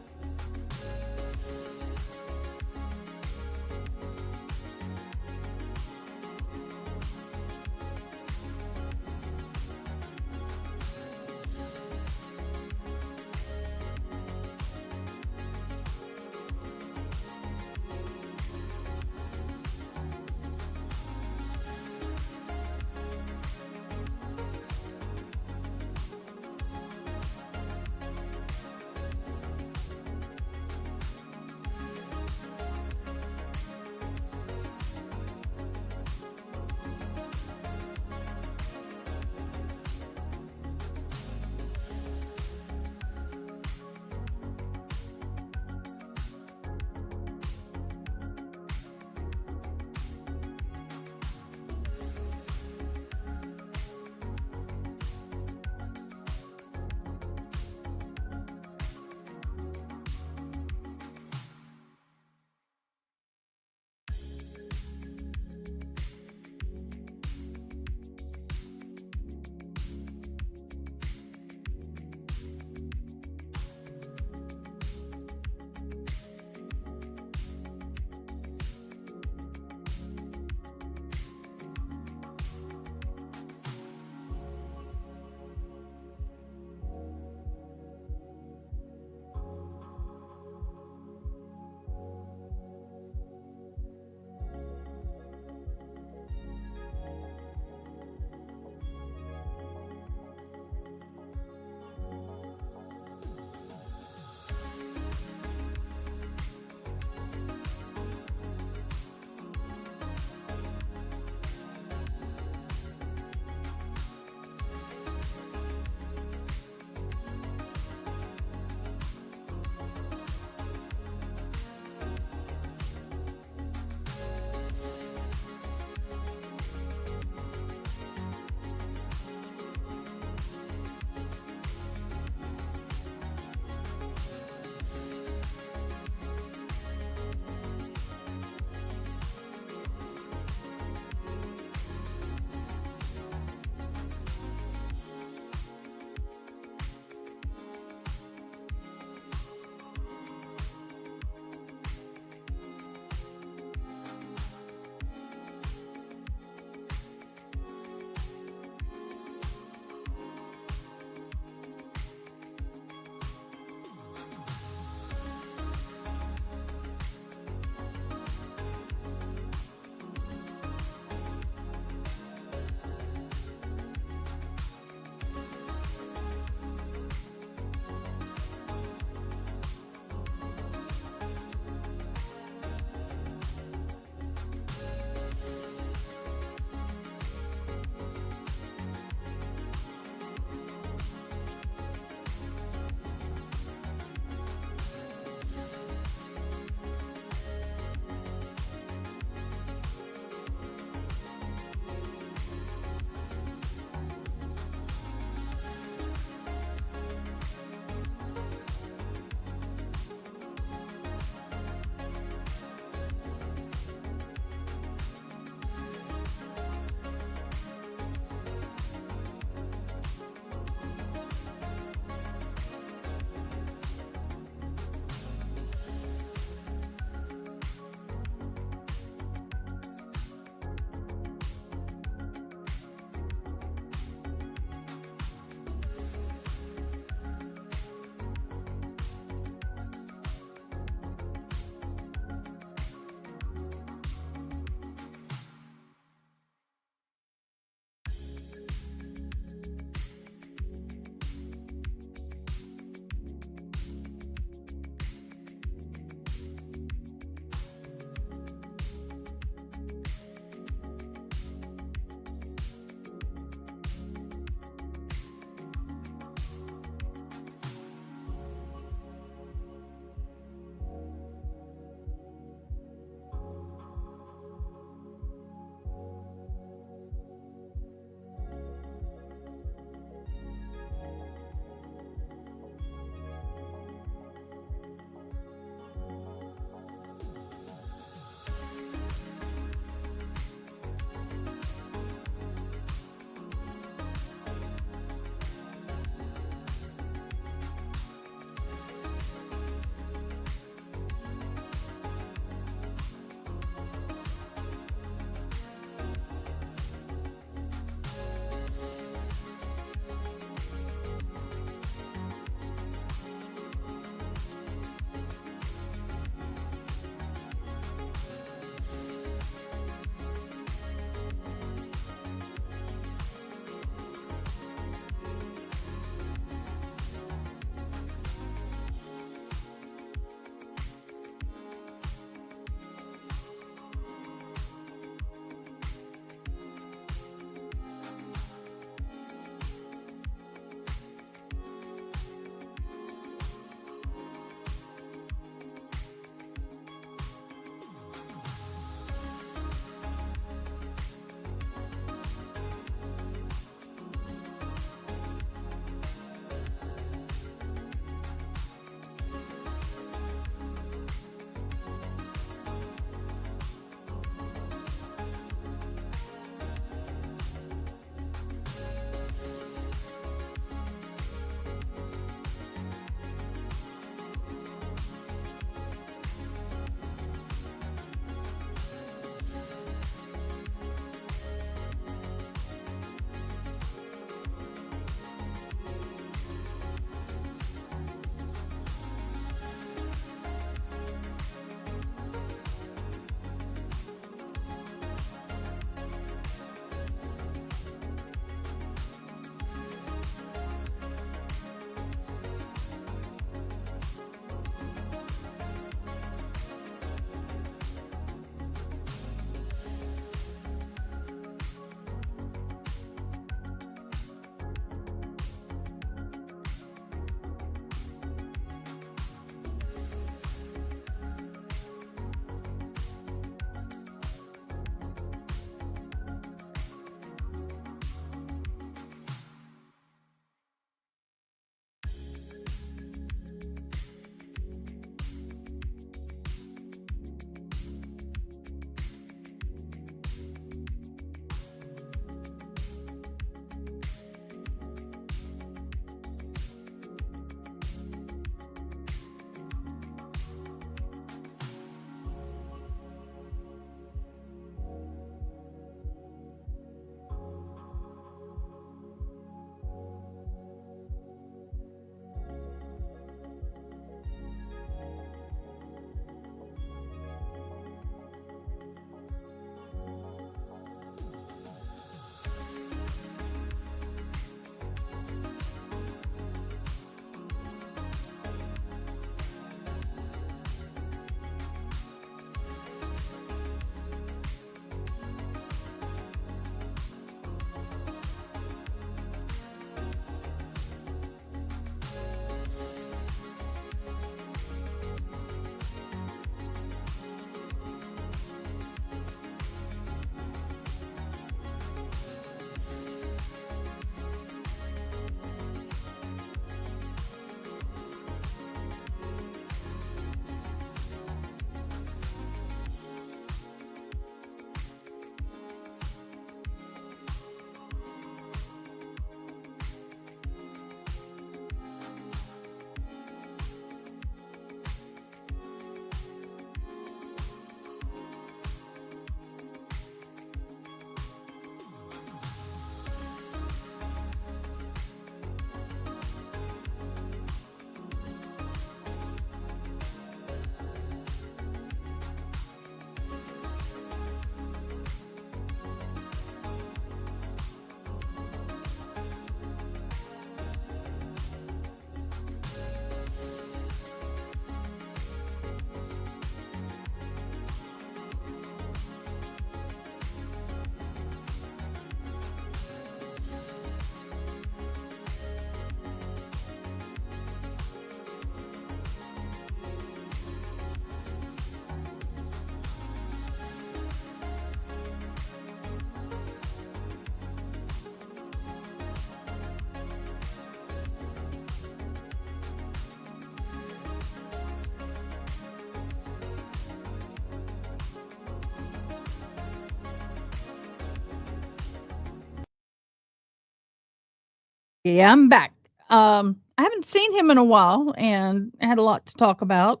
Yeah, I'm back. I haven't seen him in a while and had a lot to talk about.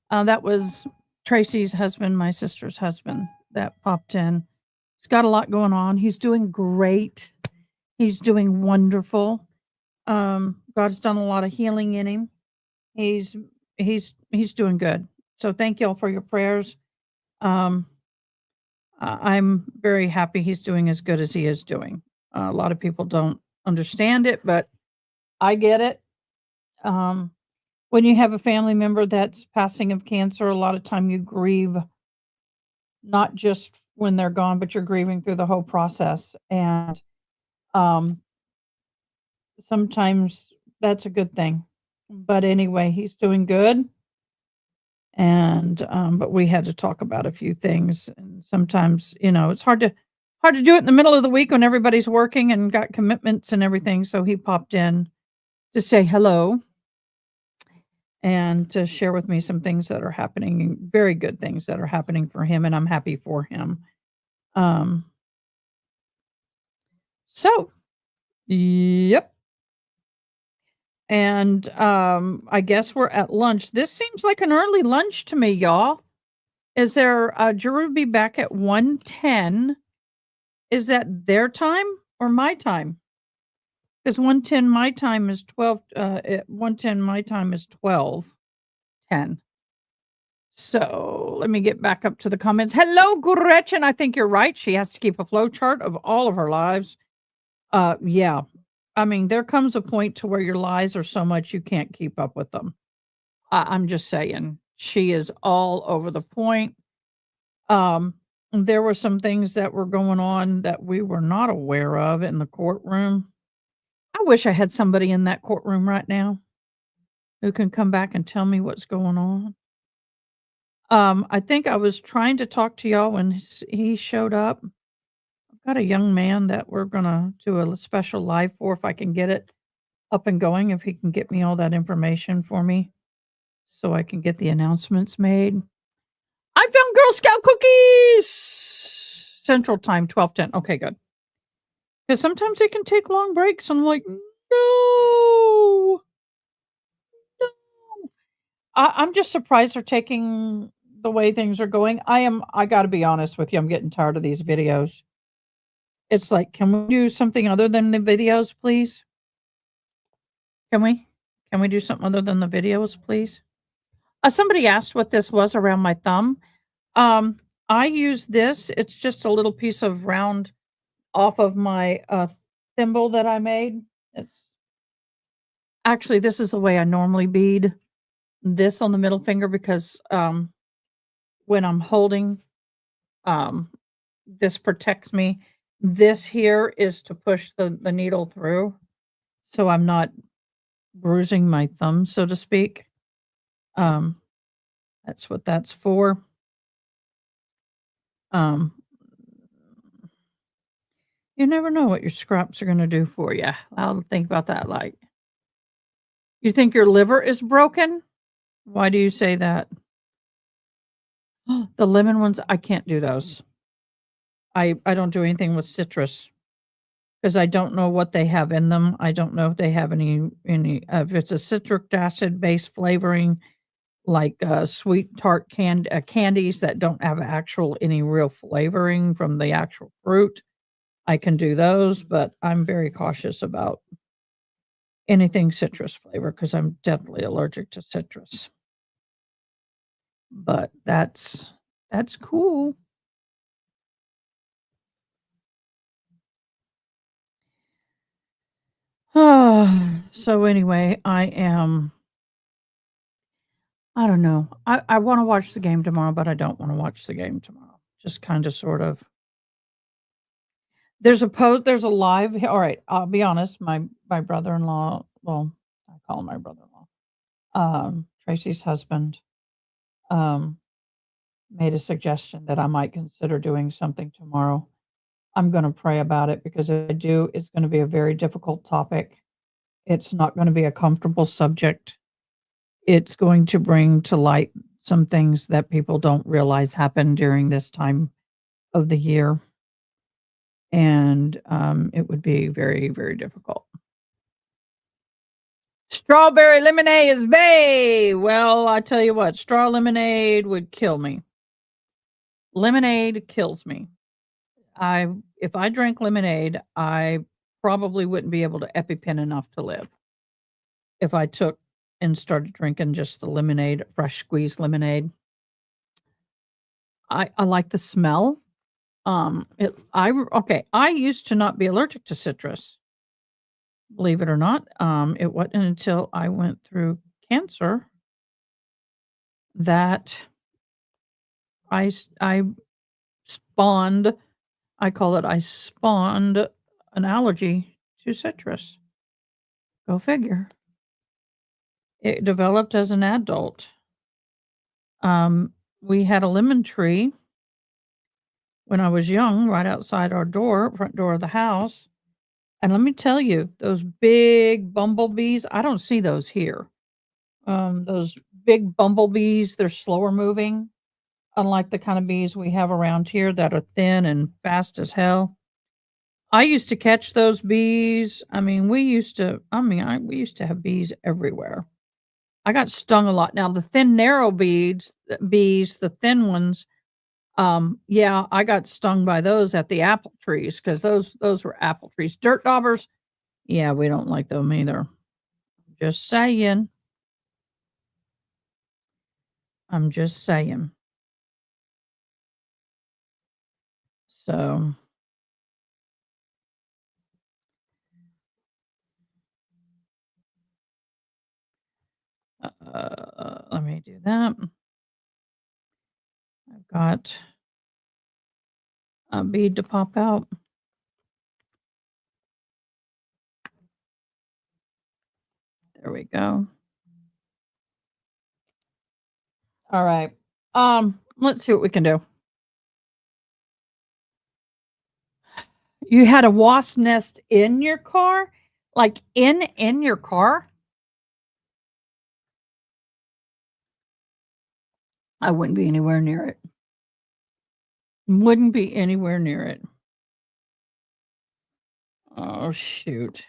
That was Tracy's husband, my sister's husband, that popped in. He's got a lot going on. He's doing great. He's doing wonderful. God's done a lot of healing in him. He's he's doing good. So thank y'all for your prayers. Um, I'm very happy he's doing as good as he is doing. A lot of people don't understand it, but I get it. Um, when you have a family member that's passing of cancer, a lot of time you grieve not just when they're gone, but you're grieving through the whole process. And um, sometimes that's a good thing. But anyway, he's doing good. And but we had to talk about a few things. And sometimes, it's hard to do it in the middle of the week when everybody's working and got commitments and everything. So he popped in to say hello and to share with me some things that are happening, very good things that are happening for him, and I'm happy for him. Um, so, yep. And I guess we're at lunch. This seems like an early lunch to me, y'all. Is there Drew will be back at 1:10? Is that their time or my time? Because 1:10 my time is 12. 1:10 my time is 12:10. So let me get back up to the comments. Hello, Gretchen. I think you're right. She has to keep a flow chart of all of her lives. Yeah. I mean, there comes a point to where your lies are so much you can't keep up with them. I'm just saying, she is all over the point. There were some things that were going on that we were not aware of in the courtroom. I wish I had somebody in that courtroom right now who can come back and tell me what's going on. I think I was trying to talk to y'all when he showed up. I've got a young man that we're gonna do a special live for if I can get it up and going, if he can get me all that information for me so I can get the announcements made. I found Girl Scout cookies! Central Time, 12:10. Okay, good. Because sometimes they can take long breaks. I'm like, no. No. I'm just surprised they're taking the way things are going. I gotta be honest with you, I'm getting tired of these videos. It's like, can we do something other than the videos, please? Can we? Can we do something other than the videos, please? Somebody asked what this was around my thumb. I use this. It's just a little piece of round off of my thimble that I made. It's actually, this is the way I normally bead this on the middle finger because when I'm holding, this protects me. This here is to push the needle through so I'm not bruising my thumb, so to speak. That's what that's for. You never know what your scraps are going to do for you. I'll think about that. Like, you think your liver is broken? Why do you say that? The lemon ones, I can't do those. I don't do anything with citrus because I don't know what they have in them. I don't know if they have any if it's a citric acid based flavoring like sweet tart candies that don't have actual any real flavoring from the actual fruit. I can do those, but I'm very cautious about anything citrus flavor because I'm definitely allergic to citrus. But that's cool. So anyway, I don't know. I want to watch the game tomorrow, but I don't want to watch the game tomorrow. Just kind of sort of. There's a live. All right, I'll be honest. My brother-in-law, well, I call him my brother-in-law. Tracy's husband made a suggestion that I might consider doing something tomorrow. I'm going to pray about it because if I do, it's going to be a very difficult topic. It's not going to be a comfortable subject. It's going to bring to light some things that people don't realize happen during this time of the year. And it would be very, very difficult. Strawberry lemonade is bae. Well, I tell you what, straw lemonade would kill me. Lemonade kills me. If I drank lemonade, I probably wouldn't be able to EpiPen enough to live. If I took and started drinking just the lemonade, fresh squeezed lemonade. I like the smell. I used to not be allergic to citrus. Believe it or not. It wasn't until I went through cancer that I spawned, I spawned an allergy to citrus. Go figure. It developed as an adult. We had a lemon tree when I was young, right outside our front door of the house. And let me tell you, those big bumblebees, I don't see those here. Those big bumblebees, they're slower moving, unlike the kind of bees we have around here that are thin and fast as hell. I used to catch those bees. We used to have bees everywhere. I got stung a lot. Now the thin, narrow bees, the thin ones, yeah, I got stung by those at the apple trees because those were apple trees. Dirt daubers, yeah, we don't like them either. Just saying. I'm just saying. So, let me do that. I've got a bead to pop out. There we go. All right. Let's see what we can do. You had a wasp nest in your car? Like in your car? I wouldn't be anywhere near it. Wouldn't be anywhere near it. Oh, shoot.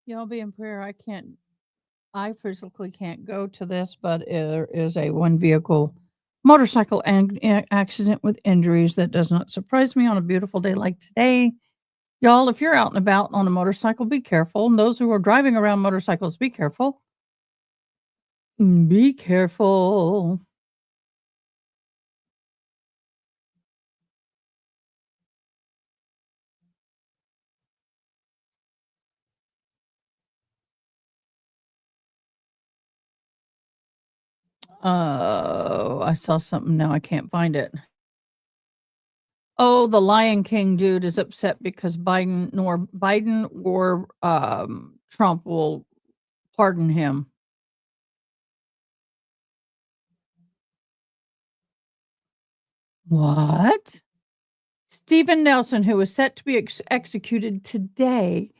Y'all be in prayer. I physically can't go to this, but there is a one vehicle motorcycle accident with injuries that does not surprise me on a beautiful day like today. Y'all, if you're out and about on a motorcycle, be careful. And those who are driving around motorcycles, be careful. Be careful. Oh, I saw something now. I can't find it. Oh, the Lion King dude is upset because Biden or Trump will pardon him. What? Stephen Nelson, who is set to be executed today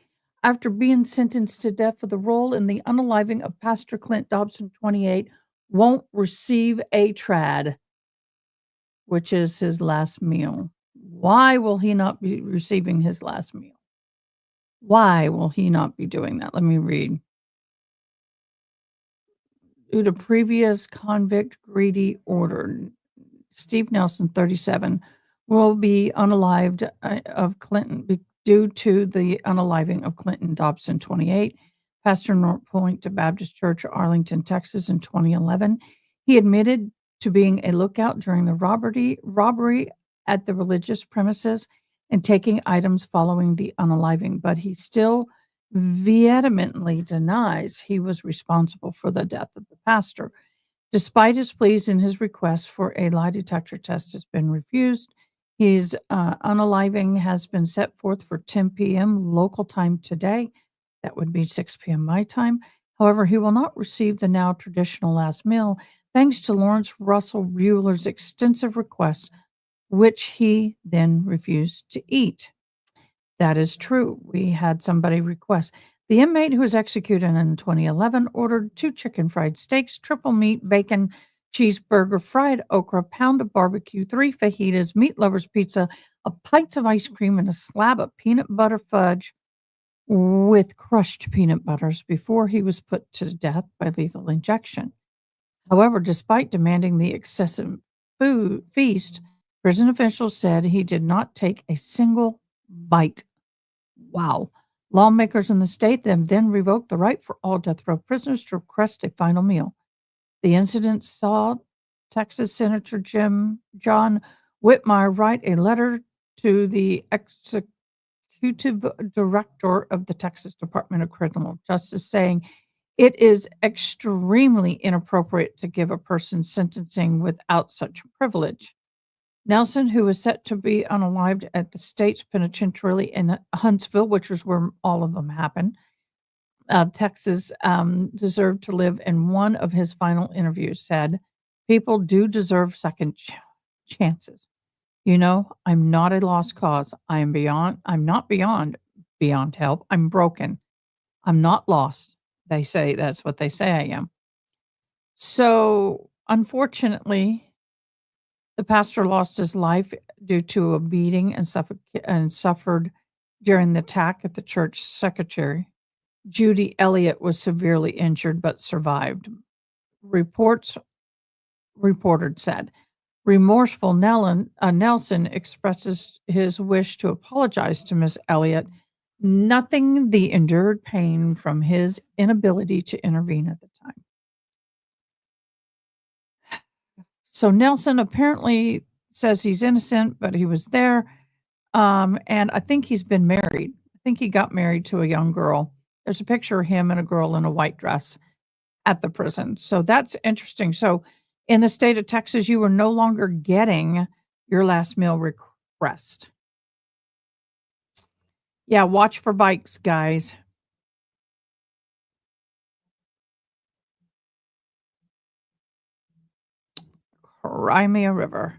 after being sentenced to death for the role in the unaliving of Pastor Clint Dobson, 28, won't receive a trad, which is his last meal. Why will he not be receiving his last meal? Why will he not be doing that? Let me read. Due to previous convict greedy order, Steve Nelson, 37, will be unalived of Clinton due to the unaliving of Clinton Dobson, 28, pastor North Point Baptist Church, Arlington, Texas, in 2011. He admitted to being a lookout during the robbery at the religious premises and taking items following the unaliving, but he still vehemently denies he was responsible for the death of the pastor. Despite his pleas and his request for a lie detector test has been refused, His unaliving has been set forth for 10 p.m. local time today. That would be 6 p.m. my time. However, he will not receive the now traditional last meal thanks to Lawrence Russell Bueller's extensive request, which he then refused to eat. That is true. We had somebody request. The inmate who was executed in 2011 ordered 2 chicken fried steaks, triple meat, bacon, cheeseburger, fried okra, pound of barbecue, 3 fajitas, meat lovers pizza, a pint of ice cream, and a slab of peanut butter fudge with crushed peanut butters before he was put to death by lethal injection. However, despite demanding the excessive food feast, prison officials said he did not take a single bite. Wow. Lawmakers in the state have then revoked the right for all death row prisoners to request a final meal. The incident saw Texas Senator John Whitmire write a letter to the executive director of the Texas Department of Criminal Justice saying it is extremely inappropriate to give a person sentencing without such privilege. Nelson, who was set to be unalived at the state's penitentiary in Huntsville, which is where all of them happened, Texas, deserved to live. In one of his final interviews, said, "People do deserve second chances. You know, I'm not a lost cause. I'm not beyond help. I'm broken. I'm not lost." They say that's what they say I am. So, unfortunately, the pastor lost his life due to a beating and suffered during the attack at the church secretary. Judy Elliott was severely injured but survived. Reported said. Remorseful Nelson expresses his wish to apologize to Miss Elliott, nothing the endured pain from his inability to intervene at the time. So Nelson apparently says he's innocent, but he was there. And I think he's been married. I think he got married to a young girl. There's a picture of him and a girl in a white dress at the prison. So that's interesting. So in the state of Texas, you are no longer getting your last meal request. Yeah, watch for bikes, guys. Cry me a river.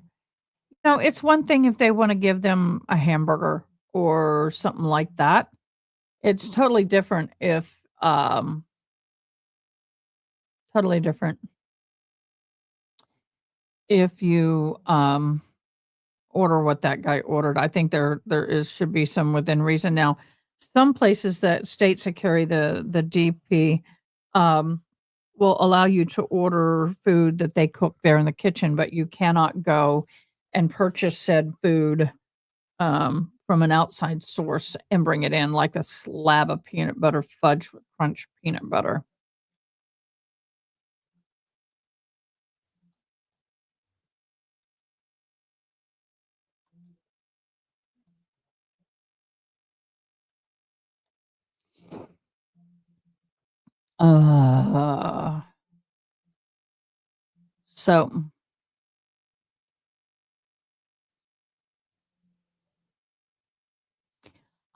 No, it's one thing if they want to give them a hamburger or something like that. It's totally different if totally different if you order what that guy ordered. I think there should be some within reason. Now, some places that states that carry the DP will allow you to order food that they cook there in the kitchen, but you cannot go and purchase said food from an outside source and bring it in like a slab of peanut butter fudge with crunch peanut butter. Uh, so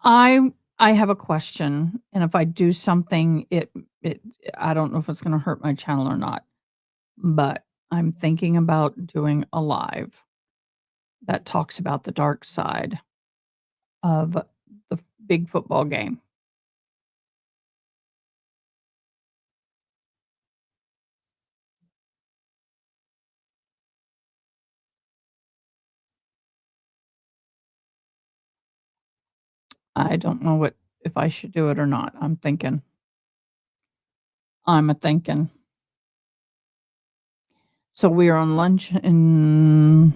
I have a question, and if I do something, it I don't know if it's going to hurt my channel or not, but I'm thinking about doing a live that talks about the dark side of the big football game. I don't know if I should do it or not. I'm thinking. I'm a thinking. So we are on lunch and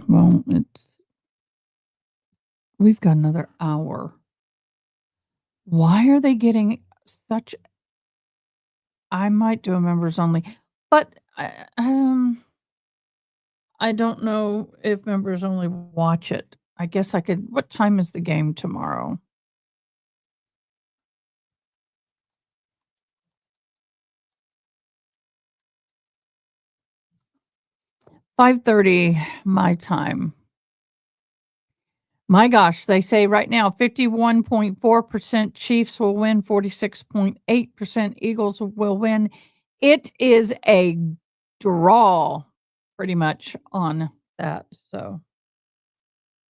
we've got another hour. Why are they getting such I might do a members only, but I don't know if members only watch it. I guess I could what time is the game tomorrow? 5:30 my time. My gosh, they say right now 51.4% Chiefs will win, 46.8% Eagles will win. It is a draw pretty much on that. So,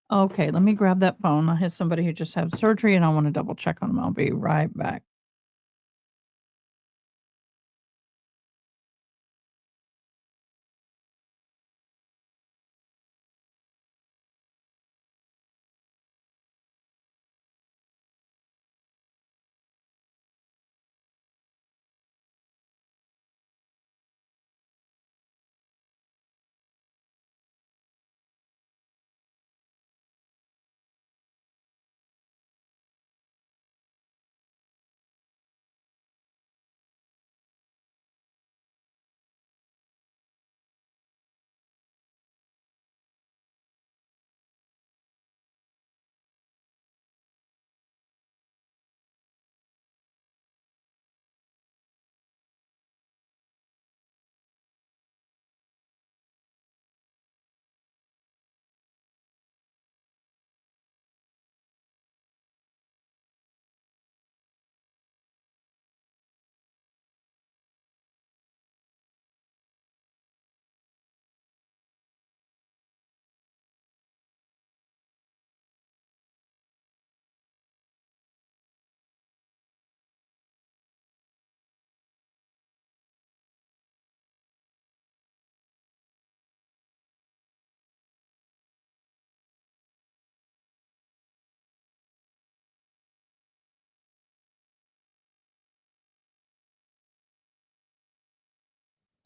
okay, let me grab that phone. I had somebody who just had surgery and I want to double check on them. I'll be right back.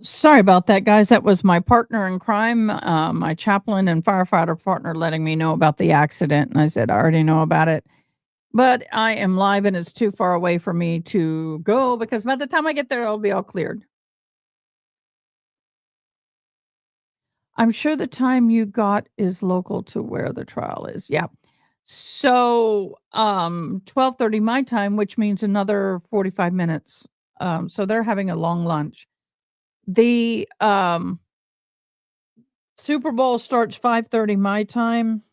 Sorry about that, guys. That was my partner in crime, my chaplain and firefighter partner letting me know about the accident. And I said, I already know about it. But I am live and it's too far away for me to go because by the time I get there, it'll be all cleared. I'm sure the time you got is local to where the trial is. Yeah. So 12:30 my time, which means another 45 minutes. So they're having a long lunch. The Super Bowl starts 5:30 my time.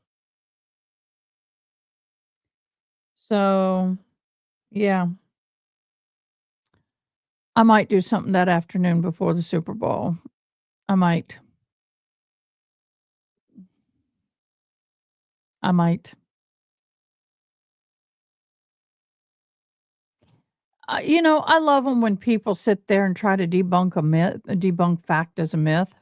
So, yeah, I might do something that afternoon before the Super Bowl. I might. I might. I love them when people sit there and try to debunk a myth, debunk fact as a myth.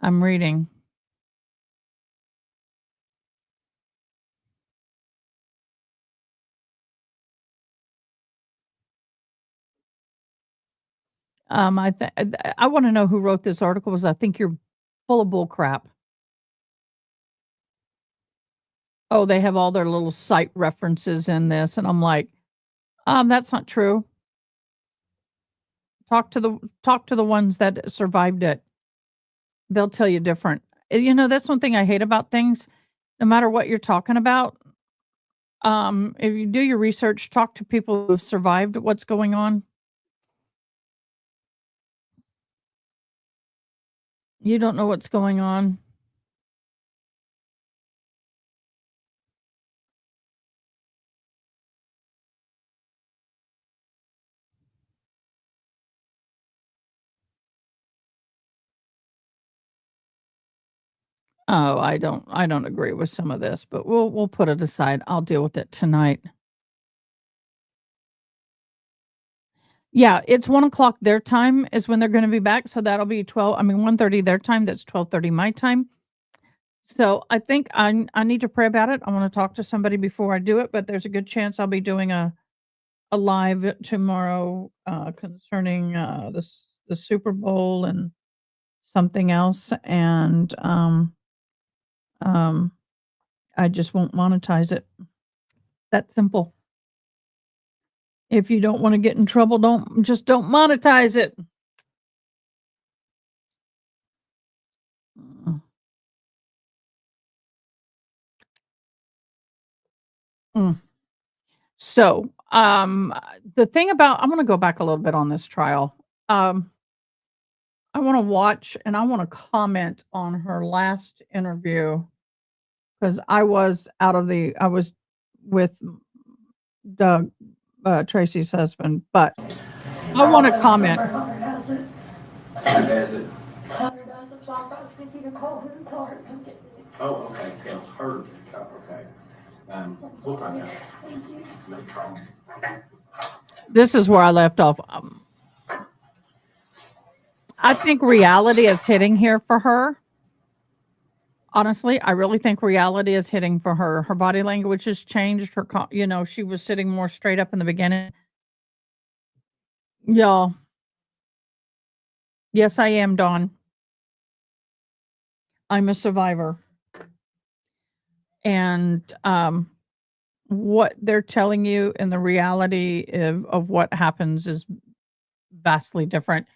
I'm reading. I want to know who wrote this article because I think you're full of bull crap. Oh, they have all their little site references in this, and I'm like, that's not true. Talk to the ones that survived it. They'll tell you different. That's one thing I hate about things. No matter what you're talking about, if you do your research, talk to people who've survived what's going on. You don't know what's going on. Oh, I don't agree with some of this, but we'll put it aside. I'll deal with it tonight. Yeah, it's 1:00 their time is when they're gonna be back, so that'll be 1:30 their time, that's 12:30 my time. So, I think I need to pray about it. I wanna talk to somebody before I do it, but there's a good chance I'll be doing a live tomorrow, concerning, the Super Bowl and something else, and, um, I just won't monetize it. That simple. If you don't wanna get in trouble, don't monetize it. Mm. Mm. So, The thing about I'm gonna go back a little bit on this trial. I wanna watch and I wanna comment on her last interview because I was with Doug, Tracy's husband, but I wanna comment. Has it? Hunter does the talk, I was thinking to call her and tell her to come get me. Oh, okay, tells her, oh, okay. We'll find out. Thank you. No problem. This is where I left off. I think reality is hitting here for her. Honestly, I really think reality is hitting for her. Her body language has changed. She was sitting more straight up in the beginning. Y'all. Yes, I am, Dawn. I'm a survivor. And what they're telling you and the reality of what happens is vastly different.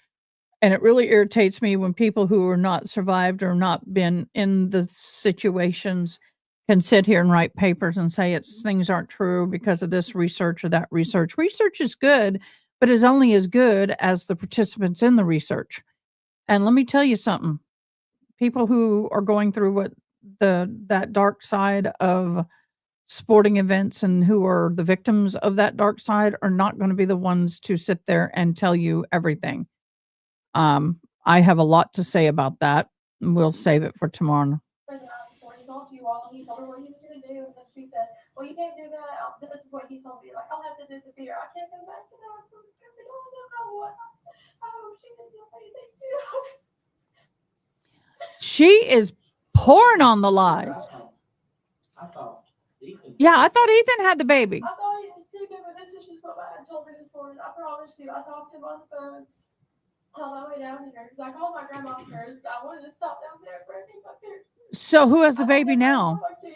And it really irritates me when people who are not survived or not been in the situations can sit here and write papers and say things aren't true because of this research or that research. Research is good, but is only as good as the participants in the research. And let me tell you something. People who are going through that dark side of sporting events and who are the victims of that dark side are not going to be the ones to sit there and tell you everything. I have a lot to say about that. We'll save it for tomorrow. He told you all, he told her what he was going to do, and then she said, well, you can't do that. This is what he told me. Like, I'll have to disappear. I can't come back to the hospital. Oh, she didn't do anything too. She is pouring on the lies. I thought Ethan. Yeah, I thought Ethan had the baby. I thought he was too good, but this is just what I told her this morning. I promise you, I talked to him on the phone on my way down here. Because I called my grandma first. I wanted to stop down there for anything up here. So who has the baby now? So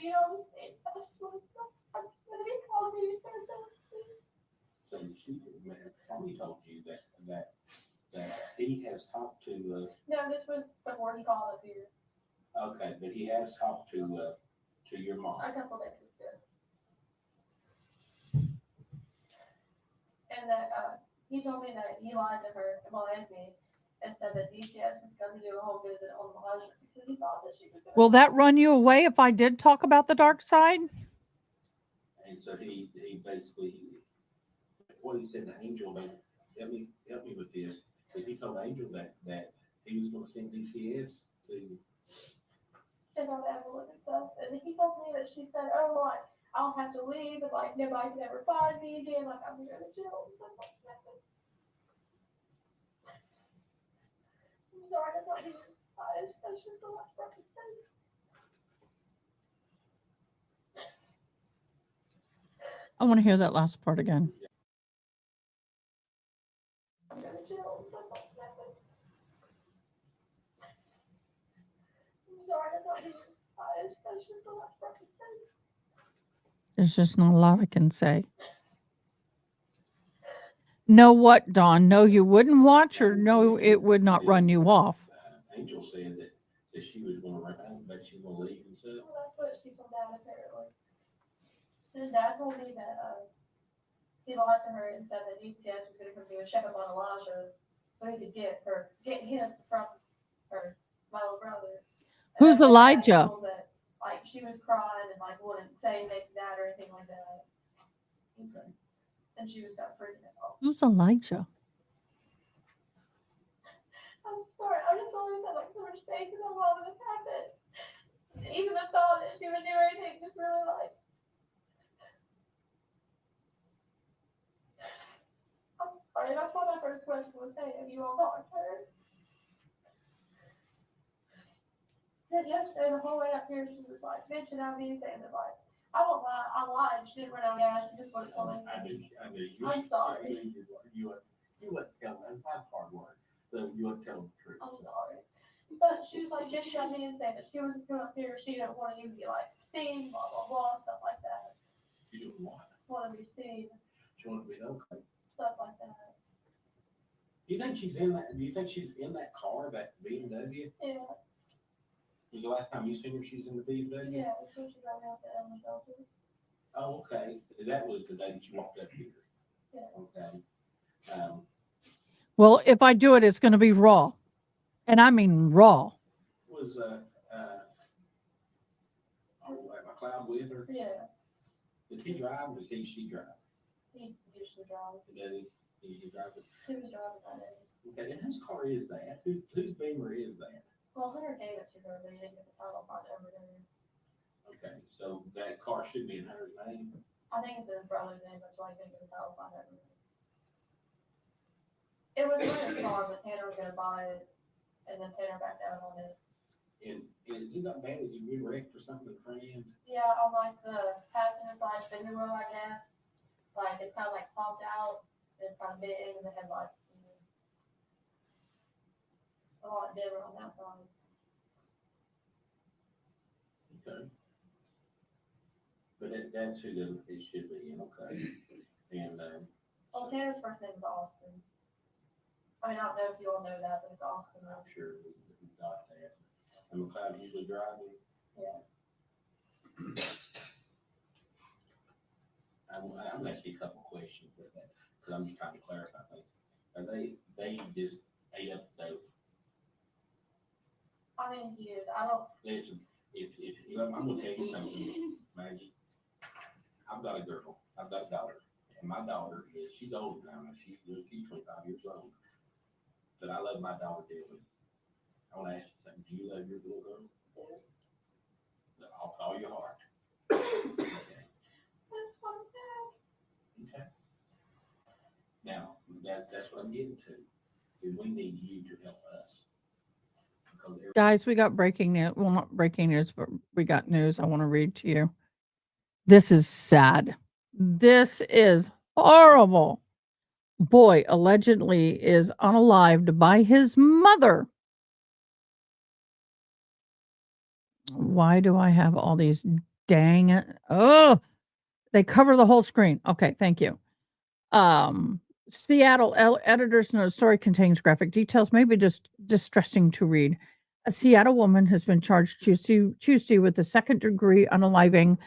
Tommy told you that he has talked to, No, this was before he called up here. okay, but he has talked to your mom. A couple days ago. And that, he told me that he lied to her, lied to me, and said that DCS was going to do a whole visit on Elijah because he thought that she was going to. Will that run you away if I did talk about the dark side? And so he basically, what he said to Angel, help me with this. But he told Angel that he was going to send DCS to. And on Evelyn and stuff. And he told me that she said, oh, like, I'll have to leave, and like, nobody can ever find me again, like, I'm going to jail. I'm sorry, I'm not being biased. That's just the last part to say. I want to hear that last part again. I'm going to jail. I'm sorry, I'm not being biased. That's just the last part to say. There's just not a lot I can say. No what, Dawn? No, you wouldn't watch, or no, it would not run you off? Angel said that she was going to run out, but she was going to leave and stuff. Well, that's what she told Dad, apparently. His dad told me that he lied to her and said that DCS was going to come do a checkup on Elijah so he could get him from her, my little brother. Who's Elijah? That, like, she was crying and like wouldn't say anything to Dad or anything like that. Okay. And she was got freaking out. Who's Elijah? I'm sorry, I just always had like so much faith in my mom and the fact that even the thought that she would do anything just really like. I'm sorry, that's what my first question was saying. Have you all talked to her? Then yesterday, the whole way up here, she was like bitching at me, saying that like, I won't lie, I lied. She didn't run out of gas. She just wanted to tell me. I do. I'm sorry. You wouldn't tell them. That's hard work. So you wouldn't tell them the truth. I'm sorry. But she was like bitching at me and saying that she was going up here. She didn't want you to be like seen, blah, blah, blah, stuff like that. You didn't want it. Want to be seen, She wanted to be okay. stuff like that. Do you think she's in that car, that BMW? Yeah. Was the last time you seen her, she's in the BMW? Yeah, so she got me out to Evelyn Boswell. Oh, okay. That was the day that you walked up here. Okay. Um, Well, if I do it, it's going to be raw. And I mean raw. was, McLeod with her? Yeah, Did he drive or did she drive? he used to drive. Did he drive it? He was driving that day. Okay, and whose car is that? Whose Beamer is that? Well, Hunter gave it to her, but he didn't get the title by over there. Okay, so that car should be in Hunter's name? I think it's his brother's name, that's why he didn't get the title by over there. It was Hunter's car, but Tanner was gonna buy it, and then Tanner backed out on it. And he got mad at you, we wrecked or something, friend? Yeah, on like the passenger side fender wheel, I guess. Like, it's kind of like popped out, and it's kind of big in the headlights. A lot dimmer on that side. Okay. But that's who it should be in, okay? And, Well, Tanner's first name is Austin. I mean, I don't know if you all know that, but it's Austin. I'm sure we got that. And McLeod usually driving? Yeah. I'm gonna ask you a couple questions with that, because I'm just trying to clarify things. Are they just ate up the dope? I mean, he is. I don't. Listen, if I'm gonna tell you something, Maggie. I've got a girl, I've got a daughter, and my daughter she's older now, she's 25 years old. But I love my daughter dearly. I wanna ask you something, do you love your little girl? Yeah. All your heart. Okay. Okay. Now, that's what I'm getting to, is we need you to help us. Because Guys, we got breaking news. Well, not breaking news, but we got news I want to read to you. This is sad. This is horrible. Boy allegedly is unalived by his mother. Why do I have all these dang? Oh, they cover the whole screen. Okay, thank you. Seattle editor's note: story contains graphic details, maybe just distressing to read. A Seattle woman has been charged Tuesday with the second-degree unaliving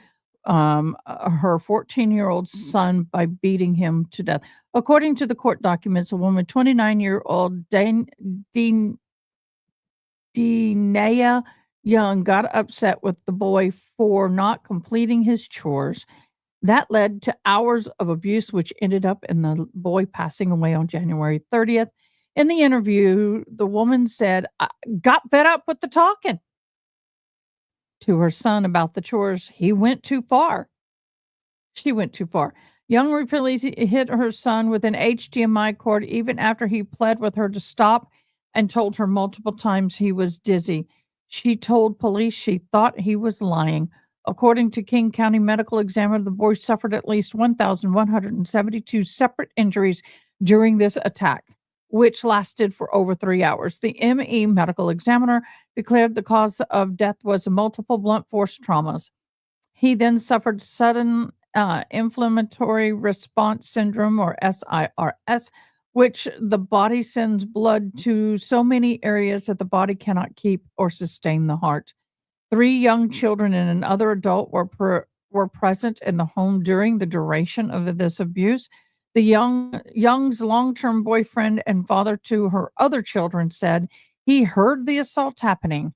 her 14-year-old son by beating him to death. According to the court documents, a woman, 29-year-old Denea Young, got upset with the boy for not completing his chores. That led to hours of abuse, which ended up in the boy passing away on January 30th. In the interview, the woman said, "I got fed up with the talking to her son about the chores. He went too far. She went too far." Young repeatedly hit her son with an HDMI cord even after he pled with her to stop and told her multiple times he was dizzy. She told police she thought he was lying. According to King County Medical Examiner, the boy suffered at least 1,172 separate injuries during this attack, which lasted for over 3 hours. The ME Medical Examiner declared the cause of death was multiple blunt force traumas. He then suffered sudden inflammatory response syndrome, or SIRS, which the body sends blood to so many areas that the body cannot keep or sustain the heart. 3 young children and another adult were present in the home during the duration of this abuse. The Young's long-term boyfriend and father to her other children said he heard the assault happening.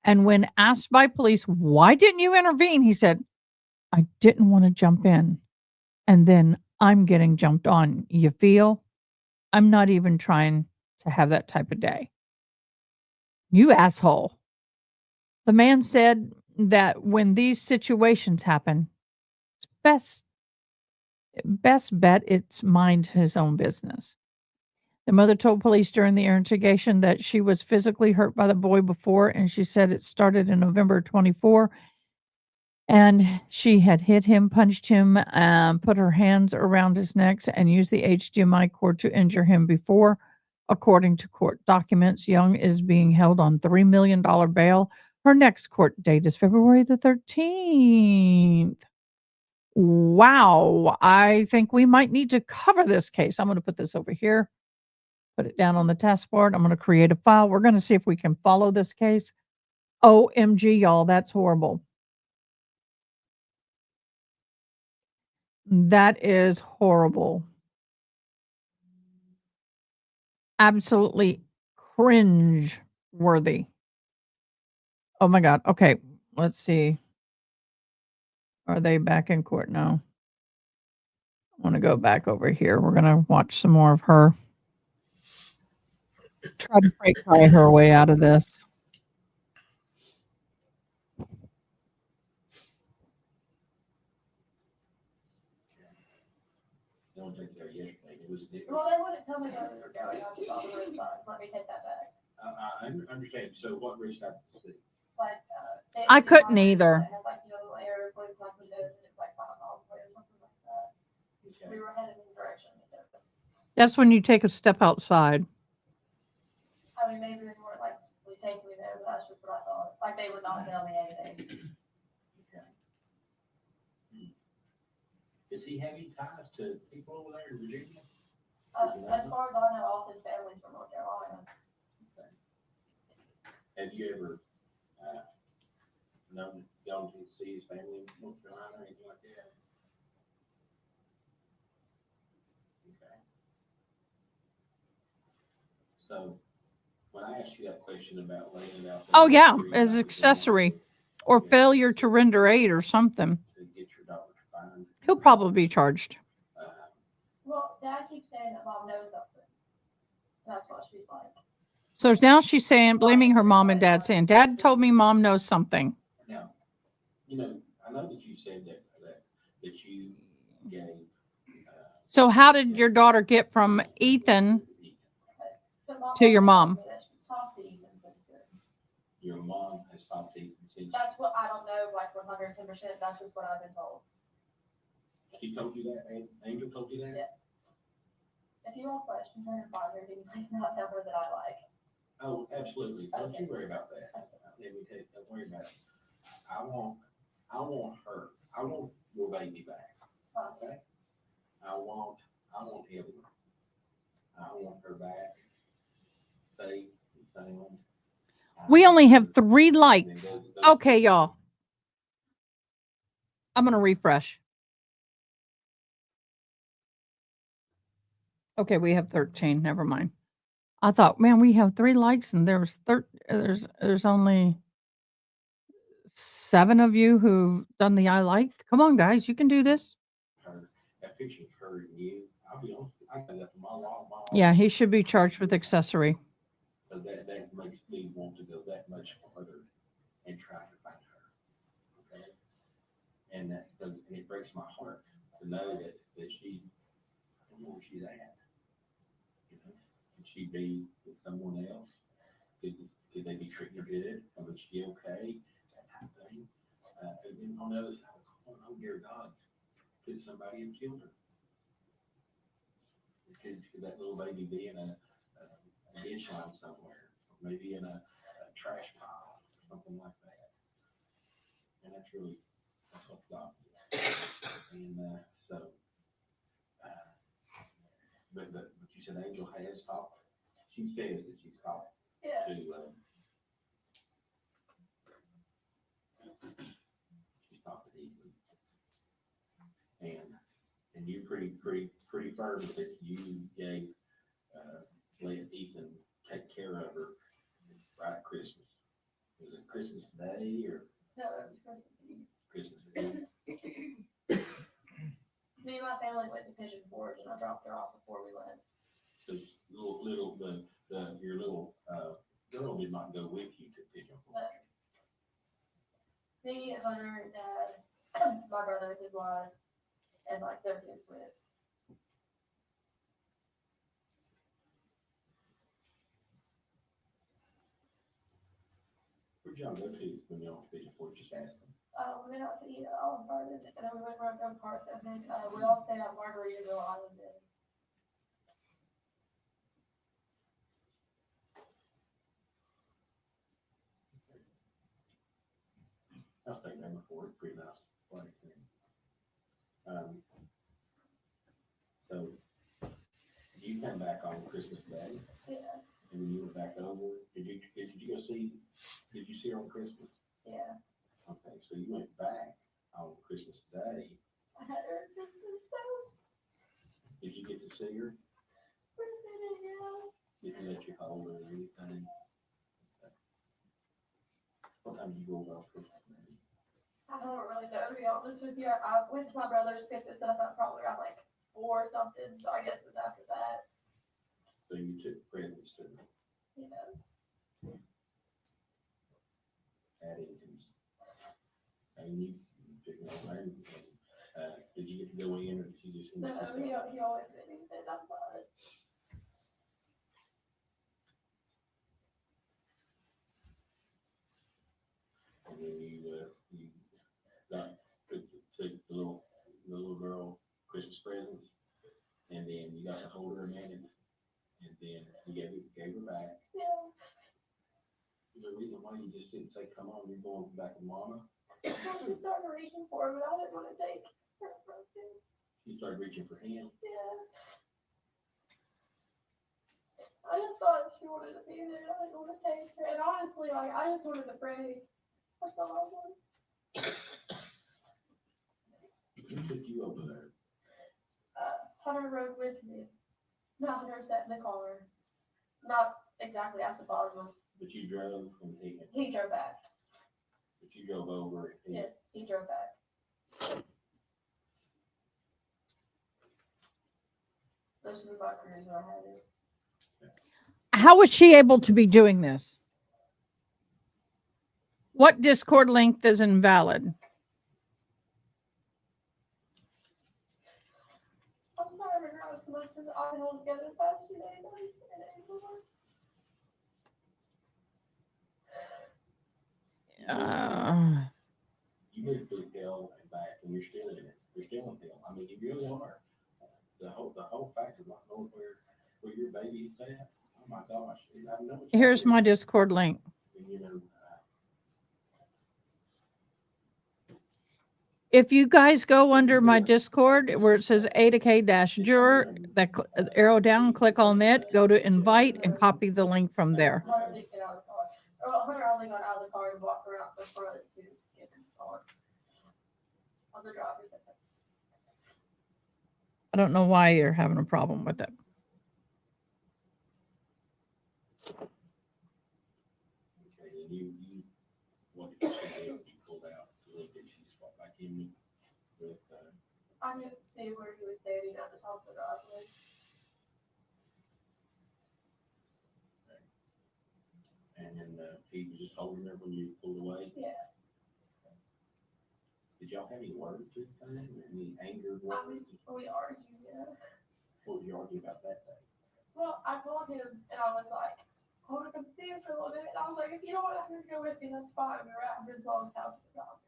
And when asked by police, "Why didn't you intervene?" he said, "I didn't want to jump in. And then I'm getting jumped on. You feel? I'm not even trying to have that type of day." You asshole. The man said that when these situations happen, it's best bet it's mind his own business. The mother told police during the interrogation that she was physically hurt by the boy before, and she said it started in November 24, and she had hit him, punched him, put her hands around his neck, and used the HDMI cord to injure him before. According to court documents, Young is being held on $3 million bail. Her next court date is February the 13th. Wow. I think we might need to cover this case. I'm going to put this over here, put it down on the taskbar. I'm going to create a file. We're going to see if we can follow this case. OMG, y'all. That's horrible. That is horrible. absolutely cringe worthy. Oh my God. Okay. Let's see. Are they back in court now? I want to go back over here. We're going to watch some more of her. Try to cry her way out of this. Don't take care yesterday. It was different. Well, they wouldn't tell me where they were going. I just saw the road sign. Let me take that back. I understand. So what risk I see? Like, I couldn't either. They had like yellow air, like we did, and it's like 5 miles away or something like that. Okay. We were headed in the direction. That's when you take a step outside. I mean, maybe they weren't like, we take me there, but that's just what I thought. Like, they would not tell me anything. Okay. Does he have any ties to people over there in Virginia? As far as I know, all his family's from North Carolina. Have you ever, gone to see his family in North Carolina or anything like that? Okay. So, when I asked you that question about laying it out. Oh, yeah, as accessory or failure to render aid or something. To get your daughter to find. He'll probably be charged. Well, Dad keeps saying that Mom knows something. That's what she's like. So now she's saying, blaming her mom and dad, saying, Dad told me Mom knows something. Now, I know that you said that you gave. So how did your daughter get from Ethan to your mom? Your mom has talked to you. That's what, I don't know, like 110%, that's just what I've been told. She told you that, Angel told you that? Yeah. If you want questions, her and father, you can not tell her that I like. Oh, absolutely. Don't Okay. you worry about that. Let me tell you, don't worry about it. I want her. I want your baby back. Okay? I want Evelyn. I want her back. Safe and sound. We only have 3 likes. Okay, y'all. I'm going to refresh. Okay, we have 13. Never mind. I thought, man, we have 3 likes and there's only 7 of you who've done the I like. Come on, guys, you can do this. Her, that picture of her and you, I'll be honest, I got that from my mom. Yeah, he should be charged with accessory. So that makes me want to go that much further and try to find her. Okay? And it breaks my heart to know that she, I don't know where she's at. Could she be with someone else? Could they be treating her good? Was she okay? That type of thing. And then on the other side, oh dear God, could somebody have killed her? Could that little baby be in a ditch line somewhere, or maybe in a trash pile, or something like that? And that's what God did. And but you said Angel has talked. She says that she's talked Yeah. to. She's talked to Evelyn, and you pretty firm that you gave let Ethan take care of her right at Christmas. Was it Christmas Day or No, it was Christmas Eve? me and my family went to Pigeon Forge and I dropped her off before we went. Because your little girl did not go with you to Pigeon Forge. Me, Hunter, Dad, my brother, his wife, and like their kids with. Where'd y'all go to when y'all went to Pigeon Forge? Just ask them. We went out to eat at Olive Garden, and then we went around the park, and then we all stayed at Margaritaville Island. I'll stay there before. It's pretty nice place. So you come back on Christmas Day, Yeah, and when you were back over, did you see her on Christmas? yeah. Okay, so you went back on Christmas Day. I had her Christmas, so Did you get to see her? we're sitting, yeah. Didn't let you hold her or anything? What time did you go over Christmas? I don't really know, to be honest with you. I went to my brother's, picked this up, I probably got like 4 or something, so I guess it was after that, So you took presents to you know. Addington's. And you took no money. Did you get to go in or did you just? No, he always said, he said, I'm fine. And then you got, took the little girl Christmas presents. And then you got to hold her hand. And then you gave her back. Yeah. There's a reason why you just didn't say, come on, you're going back with mama. She started reaching for him, but I didn't want to take her from him. You started reaching for him. Yeah. I just thought she wanted to be there. I didn't want to take her. And honestly, like, I just wanted to pray. That's all I wanted. Who took you over there? Hunter rode with me. Not Hunter sat in the car. Not exactly at the bottom. But you drove and He drove back. but you drove over. And Yes, he drove back. This was my cruise I had it. How was she able to be doing this? What Discord link is invalid? I'm trying to figure out as much as I can hold together the past 2 days. And anymore. You moved through hell and back and you're still in it. You're still in hell. I mean, you really are. The whole fact of not knowing where your baby is at. Oh my gosh. I know it's Here's hard. my Discord link. And, you know, If you guys go under my Discord where it says A-K-juror, that arrow down, click on it, go to invite and copy the link from there. Hunter did get out of the car. Well, Hunter only got out of the car and walked around the front to get in the car. On the driver's side. I don't know why you're having a problem with it. okay, and you what did you say when you pulled out the link that you just walked back in with, I didn't see where he was standing at the top of the driveway. and then he was just holding there when you pulled away. Yeah. Did y'all have any words or anything? Any anger I mean, words? we argued, yeah. What was you arguing about that day? Well, I called him and I was like, I want to come see him for a little bit. And I was like, if you don't want to go with me, that's fine. We were at his mom's house at the time.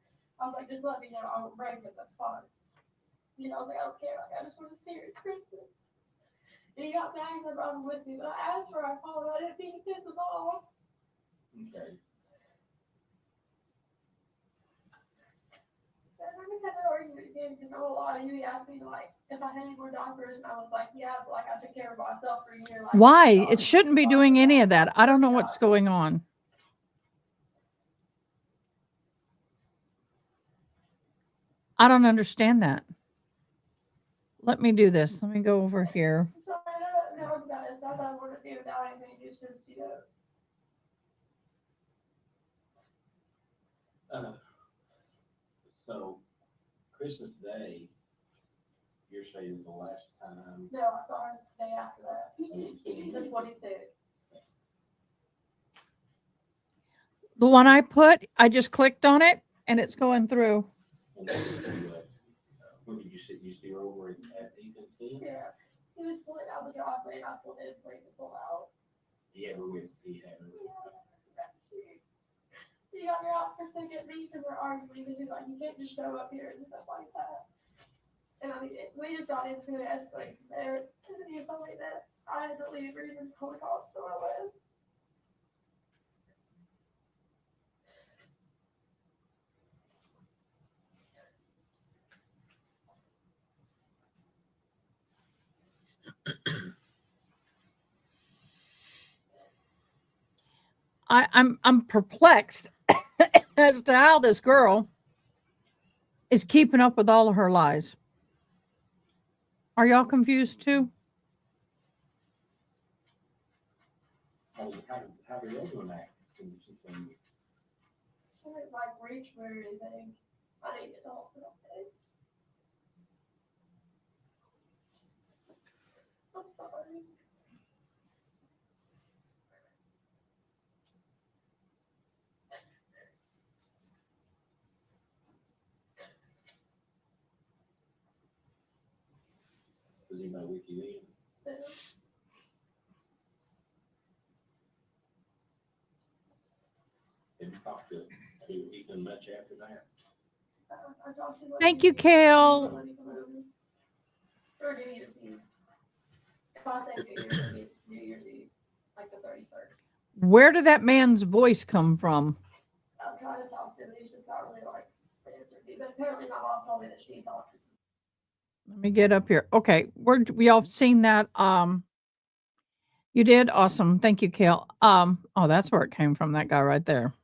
I was like, just let me know. I won't break it. That's fine. You know, I was like, I don't care. Like, I just want to see her at Christmas. And he got mad because I brought him with me. But I asked for I called. I didn't mean to piss him off. Okay. And then we had that argument again because I won't lie to you. He asked me, like, if I had any more doctors. And I was like, yeah, but like, I took care of myself for a year. Like, Why? It shouldn't be doing any of that. I don't know what's going on. I don't understand that. Let me do this. Let me go over here. Sorry, I don't know about it. It's not that I want to do without anything. It's just, you know. So Christmas Day, you're saying is the last time. No, I saw her the day after that. That's what he said. The one I put, I just clicked on it and it's going through. And then when did you see her over at Ethan's thing? Yeah. He was pulling out the driveway and I pulled in for him to pull out. He had her with. He got me out for a second reason we're arguing. And he's like, you can't just show up here and stuff like that. And I mean, we just got into it escalating from there. And then he told me that I had to leave or even call the cops, so I was. I'm perplexed as to how this girl is keeping up with all of her lies. Are y'all confused too? how the other one act? Can you see? She didn't like reach for anything. I didn't get the whole thing. I'm sorry. Was anybody with you in? Have you talked to Ethan much after that? I talked to him. Thank you, Kale. For New Year's Eve. If I say New Year's Eve, like the 31st. Where did that man's voice come from? I'm trying to talk to him, he's just not really like the answer to me. But apparently my mom told me that she talked to him. Let me get up here. Okay, we all seen that. You did? Awesome. Thank you, Kale. Oh, that's where it came from, that guy right there.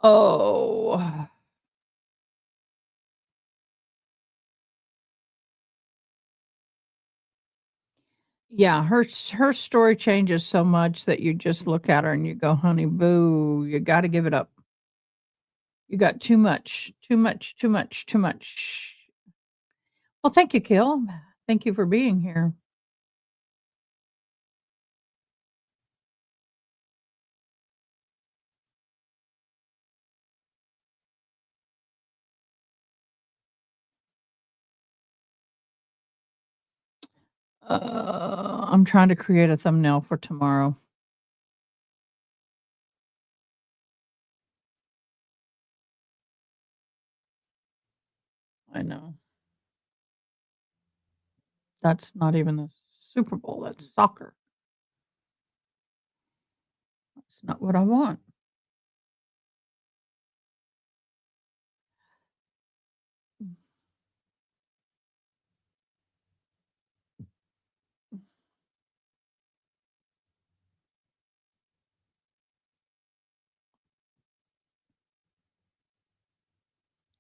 Oh. Yeah, her story changes so much that you just look at her and you go, "Honey, boo, you gotta give it up. You got too much, too much, too much, too much." Well, thank you, Kale. Thank you for being here. I'm trying to create a thumbnail for tomorrow. I know. That's not even the Super Bowl, that's soccer. That's not what I want.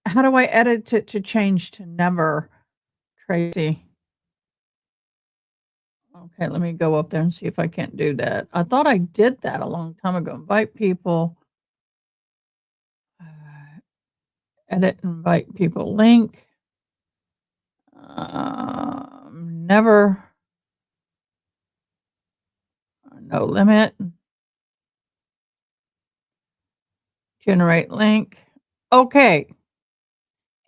How do I edit it to change to never, Tracy? Okay, let me go up there and see if I can't do that. I thought I did that a long time ago. Invite people. Edit, invite people, link. Never. No limit. Generate link. Okay.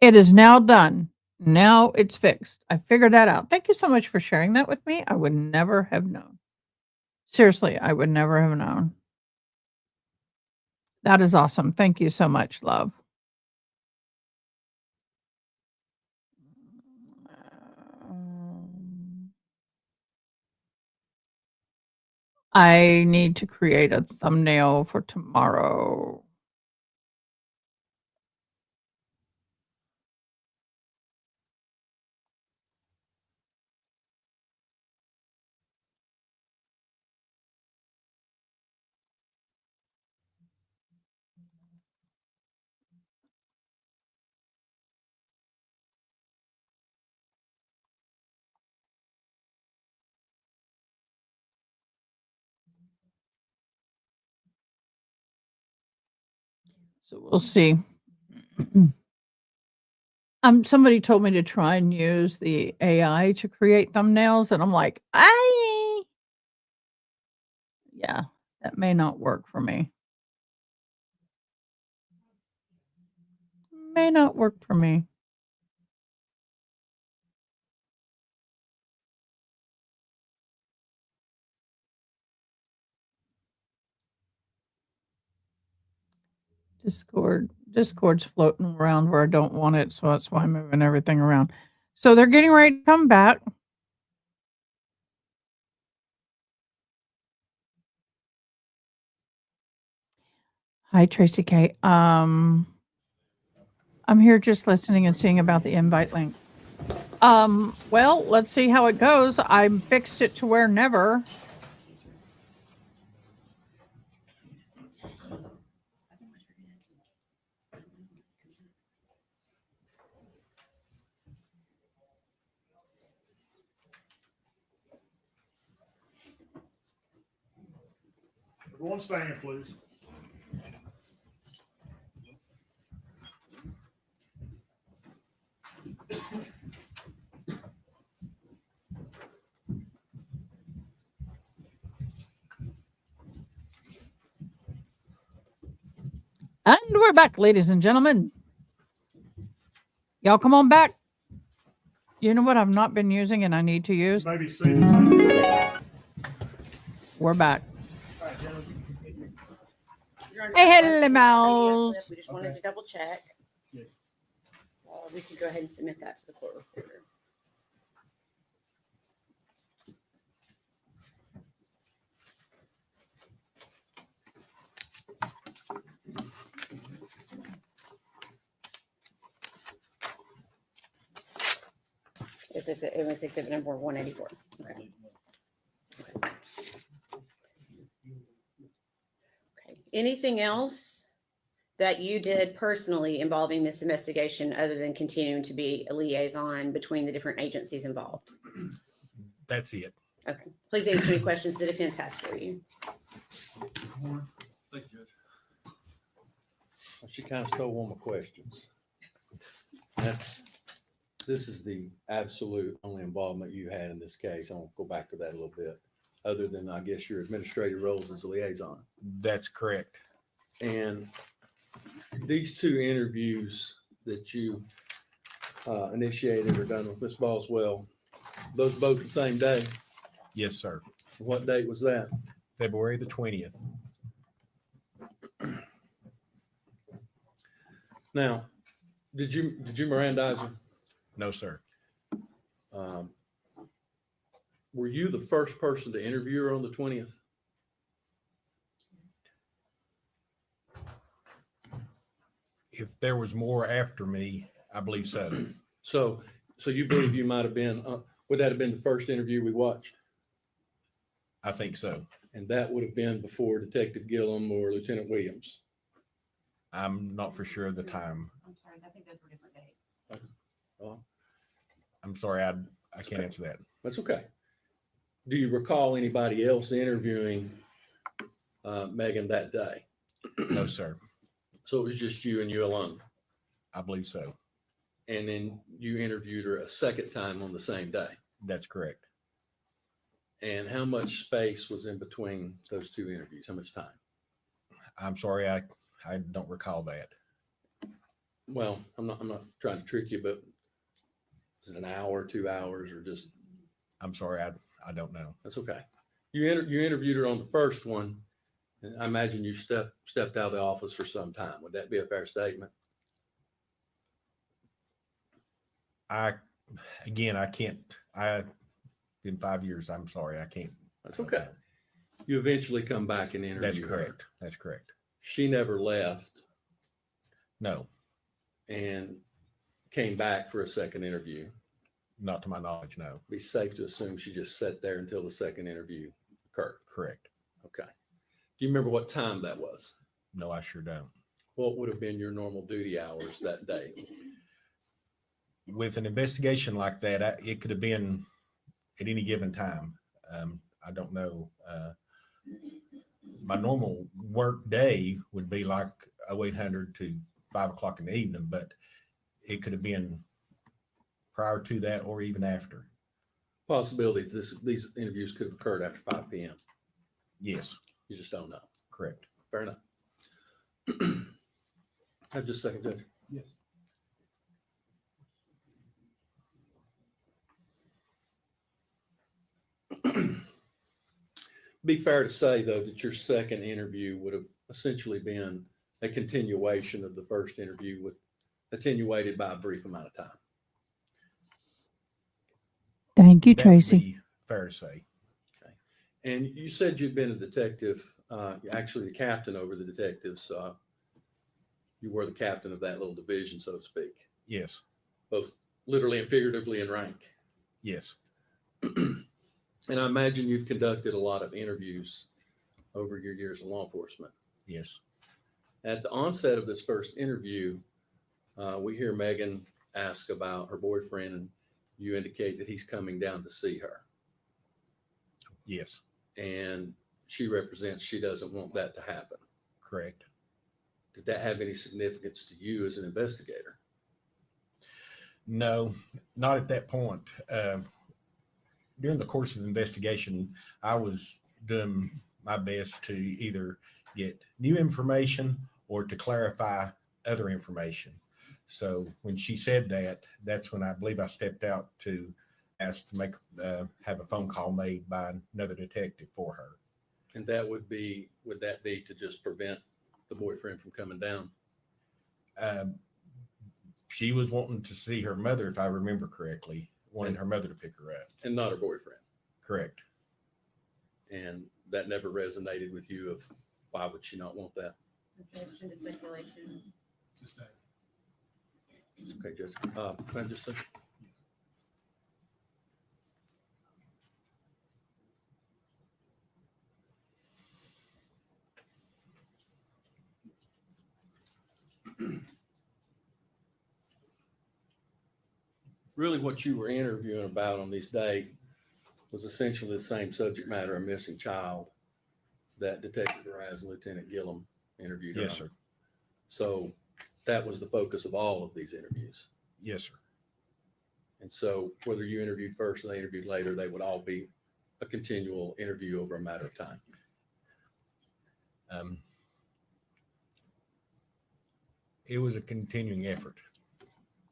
It is now done. Now it's fixed. I figured that out. Thank you so much for sharing that with me. I would never have known. Seriously, I would never have known. That is awesome. Thank you so much, love. I need to create a thumbnail for tomorrow. So we'll see. Somebody told me to try and use the AI to create thumbnails, and I'm like, yeah, that may not work for me. May not work for me. Discord's floating around where I don't want it, so that's why I'm moving everything around. So they're getting ready to come back. Hi, Tracy K. I'm here just listening and seeing about the invite link. Well, let's see how it goes. I fixed it to where never. Everyone stand, please. And we're back, ladies and gentlemen. Y'all come on back. You know what I've not been using and I need to use? Maybe seated. We're back. All right, gentlemen. You're under Hey, the hello, video mouse. clip. We just wanted Okay. to double check. Yes. We can go ahead and submit that to the court reporter. It was exhibit number 184. Okay. Okay. Anything else that you did personally involving this investigation other than continuing to be a liaison between the different agencies involved? That's it. Okay. Please answer any questions the defense has for you. Thank you, Judge. She kind of stole one of my questions. This is the absolute only involvement you had in this case. I'll go back to that a little bit, other than I guess your administrative roles as a liaison. That's correct. And these two interviews that you initiated or done with Ms. Boswell, those both the same day? Yes, sir. What date was that? February the 20th. Now, did you Mirandize her? No, sir. Were you the first person to interview her on the 20th? If there was more after me, I believe so. So you believe you might have been, would that have been the first interview we watched? I think so. And that would have been before Detective Gillum or Lieutenant Williams? I'm not for sure of the time. I'm sorry, I think those were different dates. I'm sorry, I can't answer that. That's okay. Do you recall anybody else interviewing Megan that day? No, sir. So it was just you and you alone? I believe so. And then you interviewed her a second time on the same day? That's correct. And how much space was in between those two interviews? How much time? I'm sorry, I don't recall that. Well, I'm not trying to trick you, but is it an hour, 2 hours, or just? I'm sorry, I don't know. That's okay. You interviewed her on the first one, and I imagine you stepped out of the office for some time. Would that be a fair statement? I can't. In 5 years, I'm sorry, I can't. That's okay. You eventually come back and interview That's her. correct. That's correct. She never left No, and came back for a second interview. not to my knowledge, no. Be safe to assume she just sat there until the second interview occurred. Correct. Okay. Do you remember what time that was? No, I sure don't. What would have been your normal duty hours that day? With an investigation like that, it could have been at any given time. I don't know. My normal work day would be like 0800 to 5 o'clock in the evening, but it could have been prior to that or even after. Possibility these interviews could have occurred after 5 p.m. Yes, You just don't know. correct. Fair enough. Have just a second, Judge. Yes. Be fair to say, though, that your second interview would have essentially been a continuation of the first interview with attenuated by a brief amount of time. Thank you, That would Tracy. be fair to say. And you said you'd been a detective, actually the captain over the detectives. You were the captain of that little division, so to speak, Yes, both literally and figuratively in rank. Yes. And I imagine you've conducted a lot of interviews over your years in law enforcement. Yes. At the onset of this first interview, we hear Megan ask about her boyfriend, and you indicate that he's coming down to see her. Yes. And she represents she doesn't want that to happen. Correct. Did that have any significance to you as an investigator? No, not at that point. During the course of the investigation, I was doing my best to either get new information or to clarify other information. So when she said that, that's when I believe I stepped out to ask to have a phone call made by another detective for her. And would that be to just prevent the boyfriend from coming down? She was wanting to see her mother, if I remember correctly, wanting her mother to pick her up. And not her boyfriend. Correct. And that never resonated with you of why would she not want that? Objection to speculation. Sustained. Okay, Judge. Can I just say? Really what you were interviewing about on this day was essentially the same subject matter, a missing child, that Detective Raz and Lieutenant Gillum interviewed. Yes, on. sir. So that was the focus of all of these interviews. Yes, sir. And so whether you interviewed first or they interviewed later, they would all be a continual interview over a matter of time. It was a continuing effort.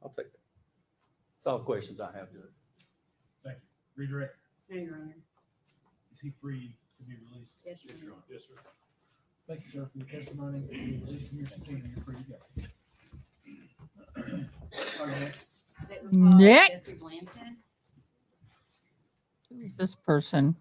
I'll take that. That's all the questions I have, Judge. Thank you. Redirect. No, Your Honor. Is he free to be released? Yes, Your Honor. Yes, sir. Thank you, sir, for your testimony. You're released from your subpoena. You're free to go. All right, Next. Jeffrey Blanton. Who is this person?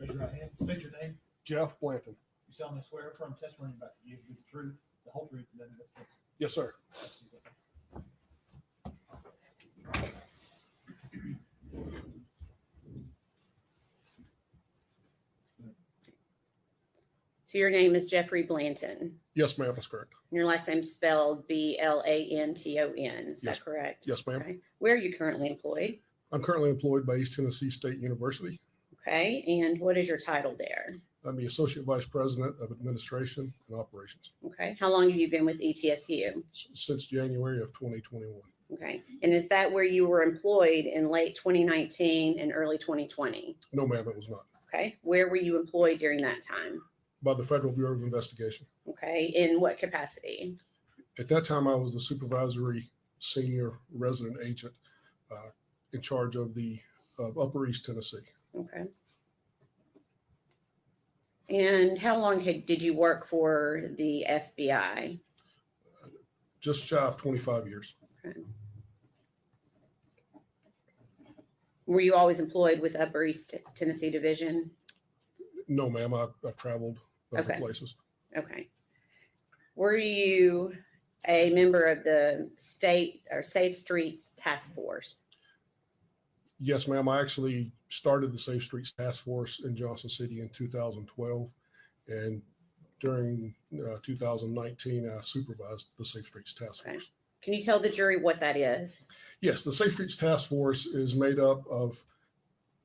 raise your right hand. State your name. Jeff Blanton. You solemnly swear or affirm testimony about to give the truth, the whole truth, and nothing but the truth. Yes, sir. So your name is Jeffrey Blanton. Yes, ma'am. That's correct. And your last name spelled Blanton. Is Yes. that correct? Yes, ma'am. Okay. Where are you currently employed? I'm currently employed by East Tennessee State University. Okay. And what is your title there? I'm the Associate Vice President of Administration and Operations Okay. How long have you been with ETSU? since January of 2021. Okay. And is that where you were employed in late 2019 and early 2020? No, ma'am, it was not. Okay. Where were you employed during that time? By the Federal Bureau of Investigation. Okay. In what capacity? At that time, I was the supervisory senior resident agent in charge of the Upper East Tennessee. Okay. And how long did you work for the FBI? Just shy of 25 years. Okay. Were you always employed with Upper East Tennessee Division? No, ma'am, I've traveled other Okay. places. Okay. Were you a member of the state or Safe Streets Task Force? Yes, ma'am. I actually started the Safe Streets Task Force in Johnson City in 2012. And during 2019, I supervised the Safe Streets Task Okay. Force. Can you tell the jury what that is? Yes, the Safe Streets Task Force is made up of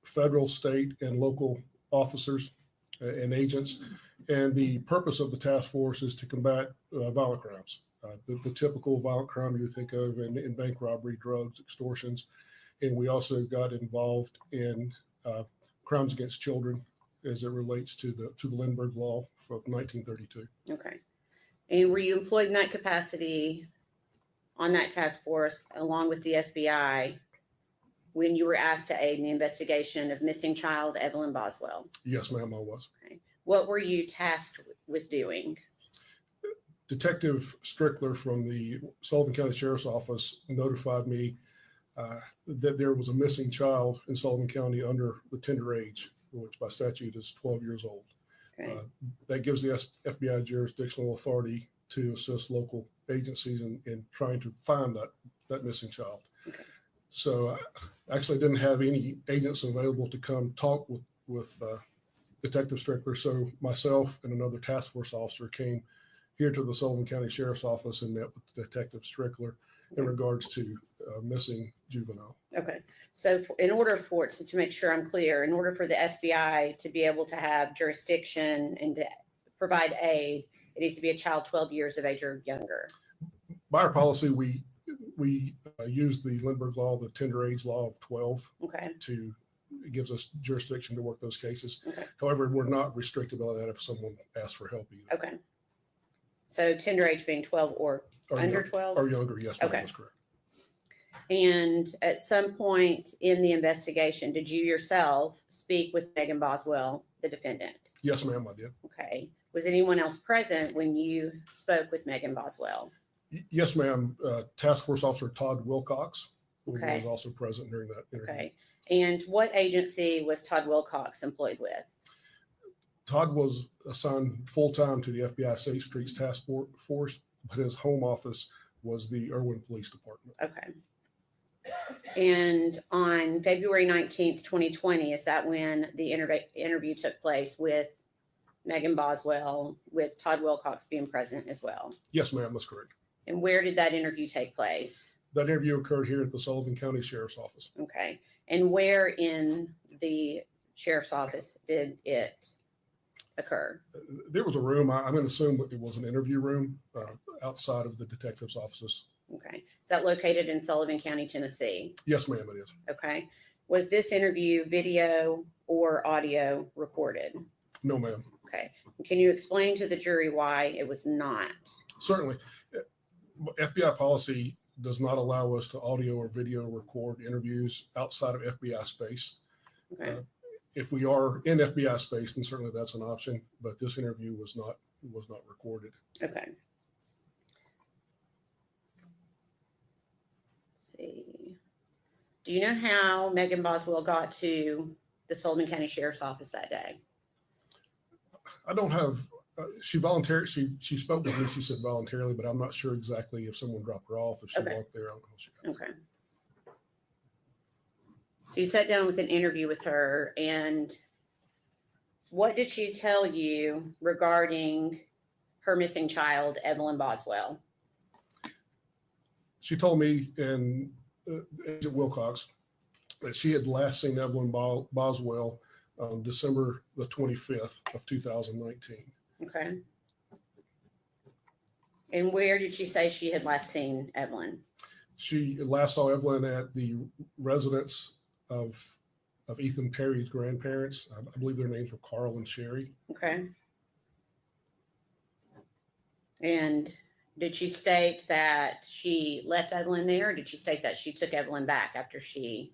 federal, state, and local officers and agents. And the purpose of the task force is to combat violent crimes. The typical violent crime you think of in bank robbery, drugs, extortions. And we also got involved in crimes against children as it relates to the Lindbergh Law from 1932. Okay. And were you employed in that capacity on that task force along with the FBI when you were asked to aid in the investigation of missing child Evelyn Boswell? Yes, ma'am, I was. Okay. What were you tasked with doing? Detective Strickler from the Sullivan County Sheriff's Office notified me that there was a missing child in Sullivan County under the tender age, which by statute is 12 years old. Okay. That gives the FBI jurisdictional authority to assist local agencies in trying to find that missing child. Okay. So I actually didn't have any agents available to come talk with Detective Strickler. So myself and another task force officer came here to the Sullivan County Sheriff's Office and met with Detective Strickler in regards to missing juvenile. Okay. So in order for it, to make sure I'm clear, in order for the FBI to be able to have jurisdiction and to provide aid, it needs to be a child 12 years of age or younger. By our policy, we use the Lindbergh Law, the tender age law of 12, Okay. it gives us jurisdiction to work those cases. Okay. However, we're not restricted by that if someone asks for help either. Okay. So tender age being 12 or under 12? Or younger, yes, ma'am, Okay. that's correct. And at some point in the investigation, did you yourself speak with Megan Boswell, the defendant? Yes, ma'am, I did. Okay. Was anyone else present when you spoke with Megan Boswell? Yes, ma'am. Task Force Officer Todd Wilcox Okay. was also present during that interview. Okay. And what agency was Todd Wilcox employed with? Todd was assigned full-time to the FBI Safe Streets Task Force, but his home office was the Irwin Police Department. Okay. And on February 19th, 2020, is that when the interview took place with Megan Boswell, with Todd Wilcox being present as well? Yes, ma'am, that's correct. And where did that interview take place? That interview occurred here at the Sullivan County Sheriff's Office. Okay. And where in the sheriff's office did it occur? There was a room, I'm going to assume it was an interview room outside of the detective's offices. Okay. Is that located in Sullivan County, Tennessee? Yes, ma'am, it is. Okay. Was this interview video or audio recorded? No, ma'am. Okay. Can you explain to the jury why it was not? Certainly. FBI policy does not allow us to audio or video record interviews outside of FBI space. Okay. If we are in FBI space, then certainly that's an option, but this interview was not recorded. Okay. Let's see. Do you know how Megan Boswell got to the Sullivan County Sheriff's Office that day? I don't have, she volunteered, she spoke with me, she said voluntarily, but I'm not sure exactly if someone dropped her off, if she Okay. walked there, I don't know how she got. Okay. So you sat down with an interview with her, and what did she tell you regarding her missing child, Evelyn Boswell? She told me, and Agent Wilcox, that she had last seen Evelyn Boswell on December the 25th of 2019. Okay. And where did she say she had last seen Evelyn? She last saw Evelyn at the residence of Ethan Perry's grandparents. I believe their names were Carl and Sherry. Okay. And did she state that she left Evelyn there, or did she state that she took Evelyn back after she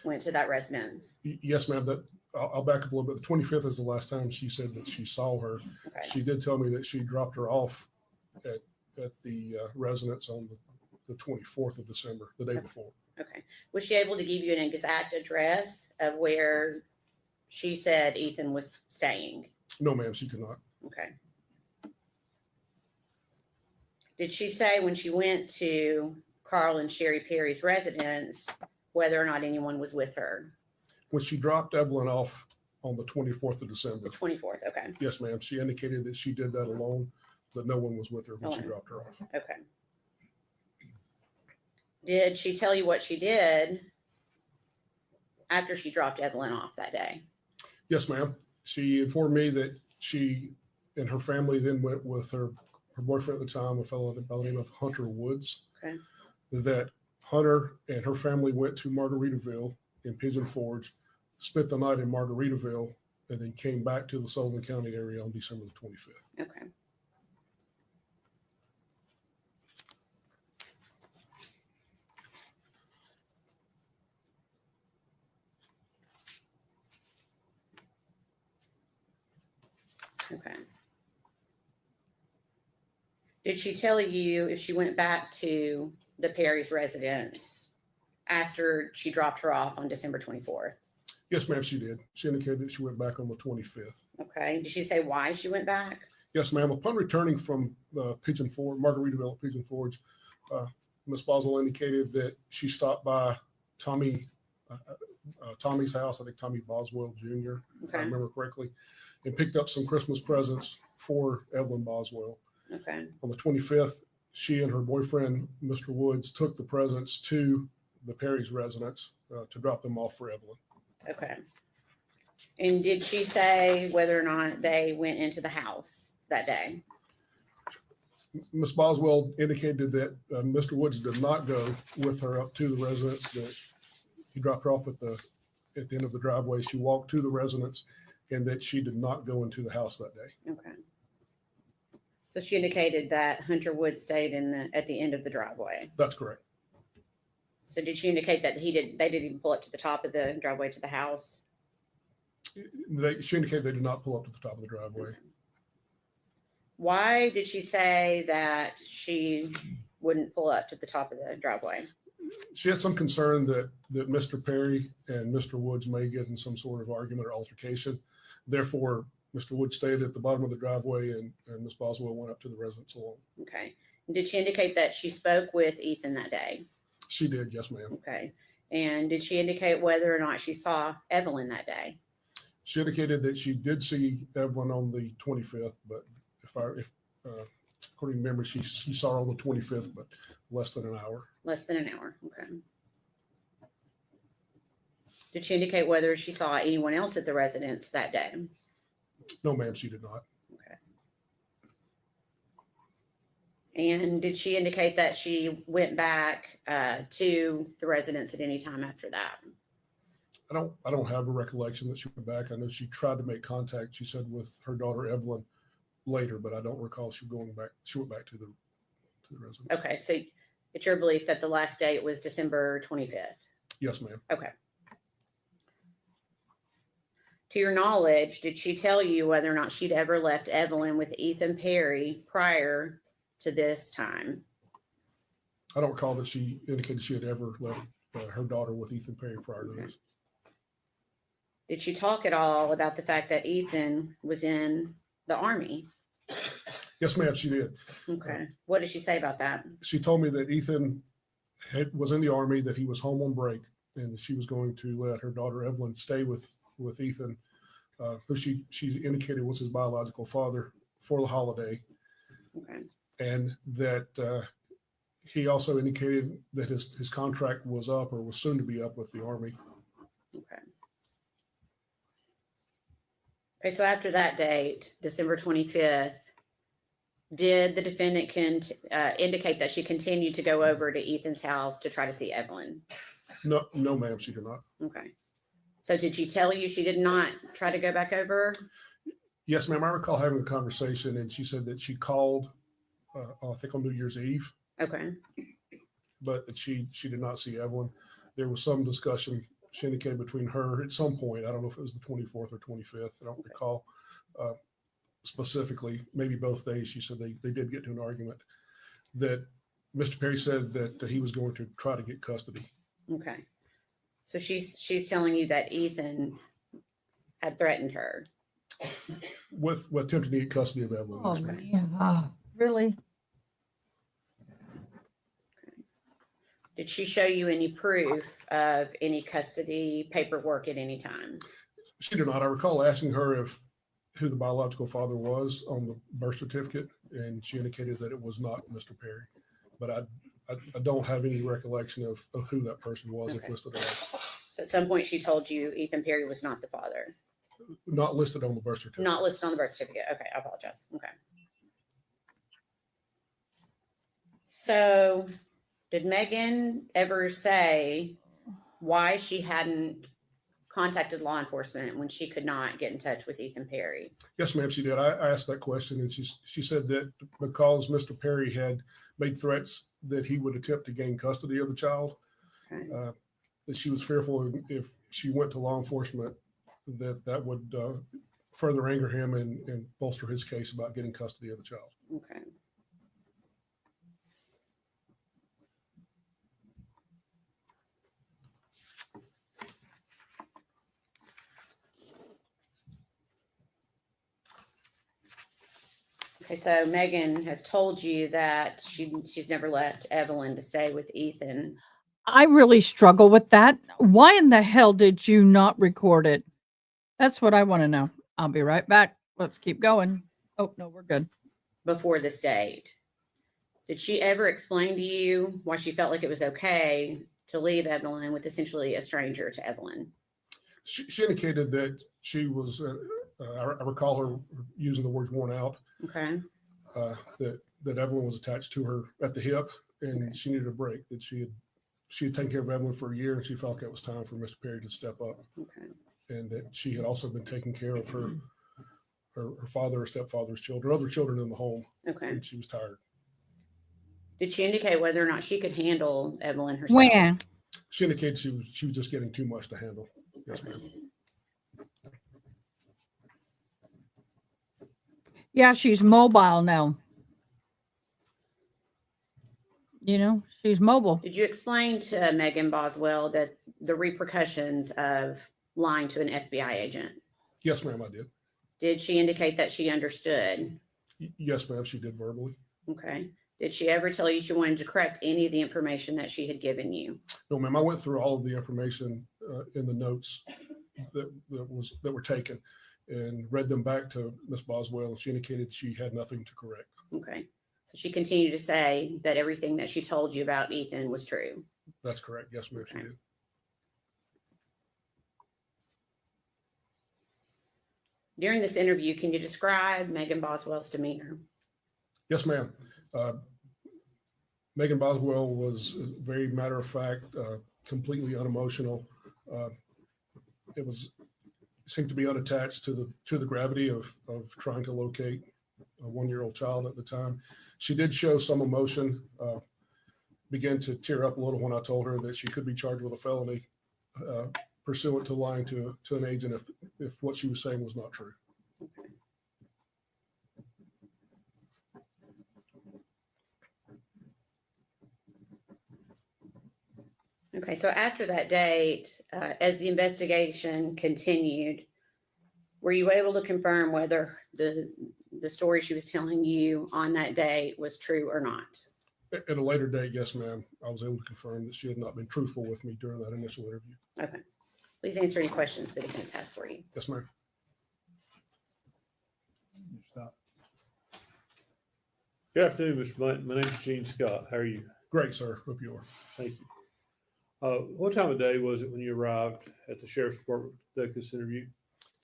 went to that residence? Yes, ma'am. I'll back up a little bit. The 25th is the last time she said that she saw her. Okay. She did tell me that she dropped her off at the residence on the 24th of December, the day before. Okay. Was she able to give you an exact address of where she said Ethan was staying? No, ma'am, she could not. Okay. Did she say when she went to Carl and Sherry Perry's residence whether or not anyone was with her? When she dropped Evelyn off on the 24th of December, The 24th. Okay. yes, ma'am, she indicated that she did that alone, that no one was with her when she Alone. dropped her off. Okay. Did she tell you what she did after she dropped Evelyn off that day? Yes, ma'am. She informed me that she and her family then went with her boyfriend at the time, a fellow by the name of Hunter Woods. Okay. That Hunter and her family went to Margaritaville in Pigeon Forge, spent the night in Margaritaville, and then came back to the Sullivan County area on December the 25th. Okay. Okay. Did she tell you if she went back to the Perry's residence after she dropped her off on December 24th? Yes, ma'am, she did. She indicated that she went back on the 25th. Okay. Did she say why she went back? Yes, ma'am. Upon returning from Pigeon Forge, Margaritaville at Pigeon Forge, Ms. Boswell indicated that she stopped by Tommy's house, I think Tommy Boswell Jr., if I Okay. remember correctly, and picked up some Christmas presents for Evelyn Boswell. Okay. On the 25th, she and her boyfriend, Mr. Woods, took the presents to the Perry's residence to drop them off for Evelyn. Okay. And did she say whether or not they went into the house that day? Ms. Boswell indicated that Mr. Woods did not go with her up to the residence, that he dropped her off at the end of the driveway. She walked to the residence, and that she did not go into the house that day. Okay. So she indicated that Hunter Wood stayed at the end of the driveway. That's correct. So did she indicate that they didn't even pull up to the top of the driveway to the house? She indicated they did not pull up to the top of the driveway. Why did she say that she wouldn't pull up to the top of the driveway? She had some concern that Mr. Perry and Mr. Woods may get in some sort of argument or altercation. Therefore, Mr. Woods stayed at the bottom of the driveway, and Ms. Boswell went up to the residence alone. Okay. And did she indicate that she spoke with Ethan that day? She did, yes, ma'am. Okay. And did she indicate whether or not she saw Evelyn that day? She indicated that she did see Evelyn on the 25th, but according to memory, she saw her on the 25th, but less than an hour. Less than an hour. Okay. Did she indicate whether she saw anyone else at the residence that day? No, ma'am, she did not. Okay. And did she indicate that she went back to the residence at any time after that? I don't have a recollection that she went back. I know she tried to make contact, she said, with her daughter Evelyn later, but I don't recall she going back. She went back to the residence. Okay, so it's your belief that the last date was December 25th? Yes, ma'am. Okay. To your knowledge, did she tell you whether or not she'd ever left Evelyn with Ethan Perry prior to this time? I don't recall that she indicated she had ever left her daughter with Ethan Perry prior to this. Did she talk at all about the fact that Ethan was in the Army? Yes, ma'am, she did. Okay. What did she say about that? She told me that Ethan was in the Army, that he was home on break, and that she was going to let her daughter Evelyn stay with Ethan, who she indicated was his biological father, for the holiday. Okay. And that he also indicated that his contract was up or was soon to be up with the Army. Okay. Okay, so after that date, December 25th, did the defendant indicate that she continued to go over to Ethan's house to try to see Evelyn? No, ma'am, she did not. Okay. So did she tell you she did not try to go back over? Yes, ma'am. I recall having a conversation, and she said that she called, I think on New Year's Eve, Okay. but that she did not see Evelyn. There was some discussion, she indicated, between her at some point. I don't know if it was the 24th or 25th. I don't recall specifically. Maybe both days. She said they did get to an argument that Mr. Perry said that he was going to try to get custody. Okay. So she's telling you that Ethan had threatened her. With attempting to get custody of Evelyn. Oh, Yes, ma'am. yeah. Really? Did she show you any proof of any custody paperwork at any time? She did not. I recall asking her who the biological father was on the birth certificate, and she indicated that it was not Mr. Perry. But I don't have any recollection of who that person was if Okay. listed on, So at some point she told you Ethan Perry was not the father, not listed on the birth certificate. not listed on the birth certificate. Okay, I apologize. Okay. So did Megan ever say why she hadn't contacted law enforcement when she could not get in touch with Ethan Perry? Yes, ma'am, she did. I asked that question, and she said that because Mr. Perry had made threats that he would attempt to gain custody of the child, Okay. that she was fearful if she went to law enforcement that would further anger him and bolster his case about getting custody of the child. Okay. Okay, so Megan has told you that she's never left Evelyn to stay with Ethan. I really struggle with that. Why in the hell did you not record it? That's what I want to know. I'll be right back. Let's keep going. Oh, no, we're good. Before this date. Did she ever explain to you why she felt like it was okay to leave Evelyn with essentially a stranger to Evelyn? She indicated that she was, I recall her using the words worn out, Okay. that Evelyn was attached to her at the hip and Okay. she needed a break, that she had taken care of Evelyn for a year and she felt like it was time for Mr. Perry to step up. Okay. And that she had also been taking care of her father or stepfather's children, other children in the home, Okay. and she was tired. Did she indicate whether or not she could handle Evelyn herself? When? She indicated she was just getting too much to handle. Yes, ma'am. Yeah, she's mobile now. You know, she's mobile. Did you explain to Megan Boswell that the repercussions of lying to an FBI agent? Yes, ma'am, I did. Did she indicate that she understood? Yes, ma'am, she did verbally. Okay. Did she ever tell you she wanted to correct any of the information that she had given you? No, ma'am, I went through all of the information in the notes that were taken and read them back to Miss Boswell, and she indicated she had nothing to correct. Okay. So she continued to say that everything that she told you about Ethan was true. That's correct. Yes, ma'am, she Okay. did. During this interview, can you describe Megan Boswell's demeanor? Yes, ma'am. Megan Boswell was very matter of fact, completely unemotional. It seemed to be unattached to the gravity of trying to locate a 1-year-old child at the time. She did show some emotion, began to tear up a little when I told her that she could be charged with a felony pursuant to lying to an agent if what she was saying was not true. Okay, so after that date, as the investigation continued, were you able to confirm whether the story she was telling you on that date was true or not? At a later date, yes, ma'am. I was able to confirm that she had not been truthful with me during that initial interview. Okay. Please answer any questions the defense has for you. Yes, ma'am. Stop. Good afternoon, Mr. Blunt. My name is Gene Scott. How are you? Great, sir. Hope you are. Thank you. What time of day was it when you arrived at the sheriff's department to conduct this interview?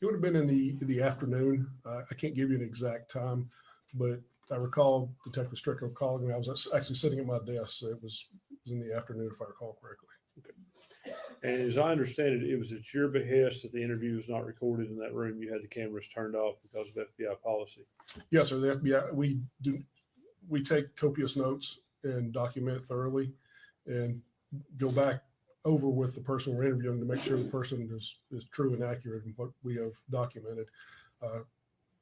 It would have been in the afternoon. I can't give you an exact time, but I recall Detective Strickler calling me. I was actually sitting at my desk, so it was in the afternoon, if I recall correctly. And as I understand it, it was at your behest that the interview was not recorded in that room. You had the cameras turned off because of FBI policy. Yes, sir. The FBI, we take copious notes and document thoroughly and go back over with the person we're interviewing to make sure the person is true and accurate in what we have documented.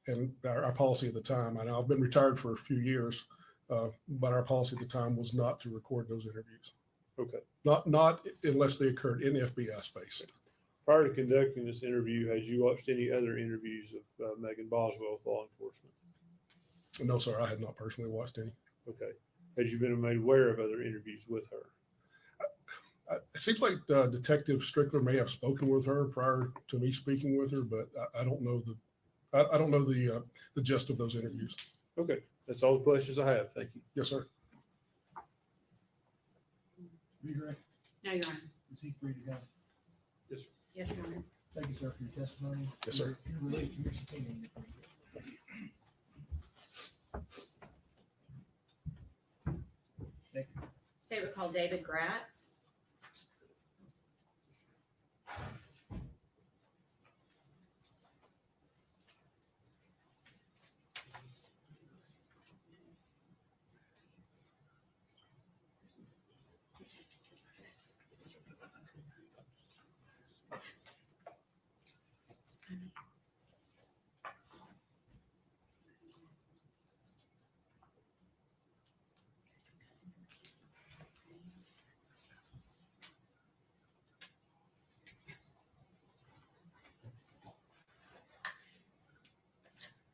And our policy at the time, I know I've been retired for a few years, but our policy at the time was not to record those interviews. Okay. Not unless they occurred in FBI space. Prior to conducting this interview, had you watched any other interviews of Megan Boswell with law enforcement? No, sir, I had not personally watched any. Okay. Had you been made aware of other interviews with her? It seems like Detective Strickler may have spoken with her prior to me speaking with her, but I don't know the gist of those interviews. Okay. That's all the questions I have. Thank you. Yes, sir. Redirect, No, Your Honor. is he free to go? Yes, sir. Yes, Your Honor. Thank you, sir, for your testimony. Yes, sir. You're released from your subpoena. Next. State recall David Gratz.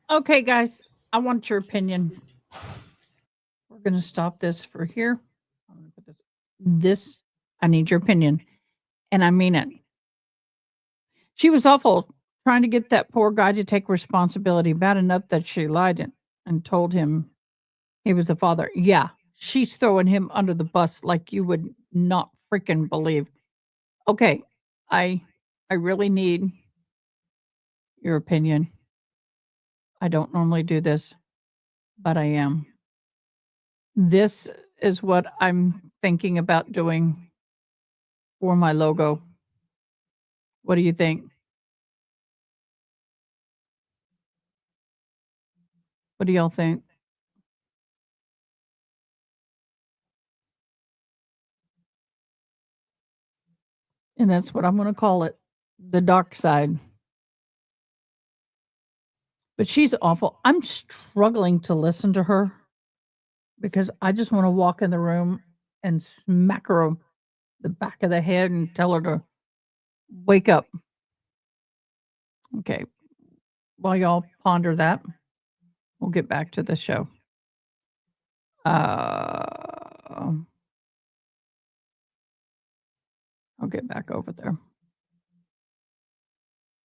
Okay, guys, I want your opinion. We're going to stop this for here. I'm going to put this, I need your opinion. And I mean it. She was awful trying to get that poor guy to take responsibility, bad enough that she lied and told him he was the father. Yeah, she's throwing him under the bus like you would not freaking believe. Okay, I really need your opinion. I don't normally do this, but I am. This is what I'm thinking about doing for my logo. What do you think? What do y'all think? And that's what I'm going to call it, the dark side. But she's awful. I'm struggling to listen to her because I just want to walk in the room and smack her on the back of the head and tell her to wake up. Okay. While y'all ponder that, we'll get back to the show. I'll get back over there.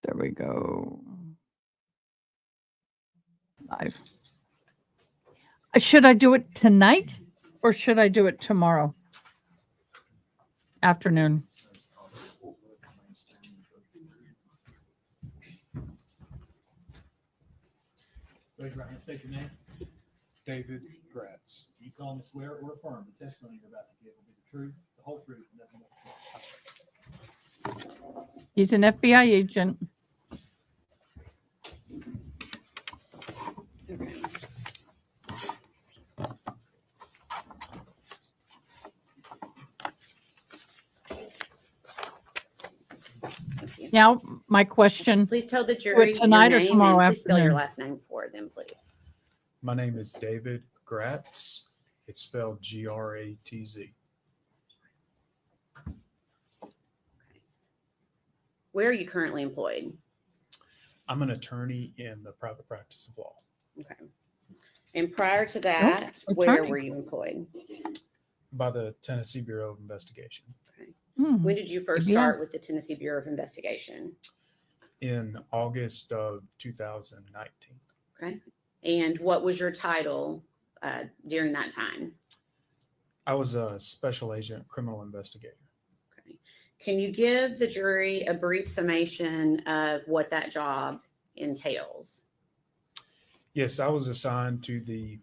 There we go. Live. Should I do it tonight or should I do it tomorrow afternoon? Raise your right hand, state your name. David Gratz. Do you solemnly swear or affirm the testimony you're about to give will be the truth, the whole truth, and nothing but the truth? He's an FBI agent. Now, my question, Please tell the jury tonight your or name tomorrow and please spell your afternoon? last name for them, please. My name is David Gratz. It's spelled Gratz. Where are you currently employed? I'm an attorney in the private practice of law Okay. And prior to that, Nope, where attorney. were you employed? by the Tennessee Bureau of Investigation. Hmm, When did you first Yeah. start with the Tennessee Bureau of Investigation? In August of 2019. Okay. And what was your title during that time? I was a special agent criminal investigator. Okay. Can you give the jury a brief summation of what that job entails? Yes, I was assigned to the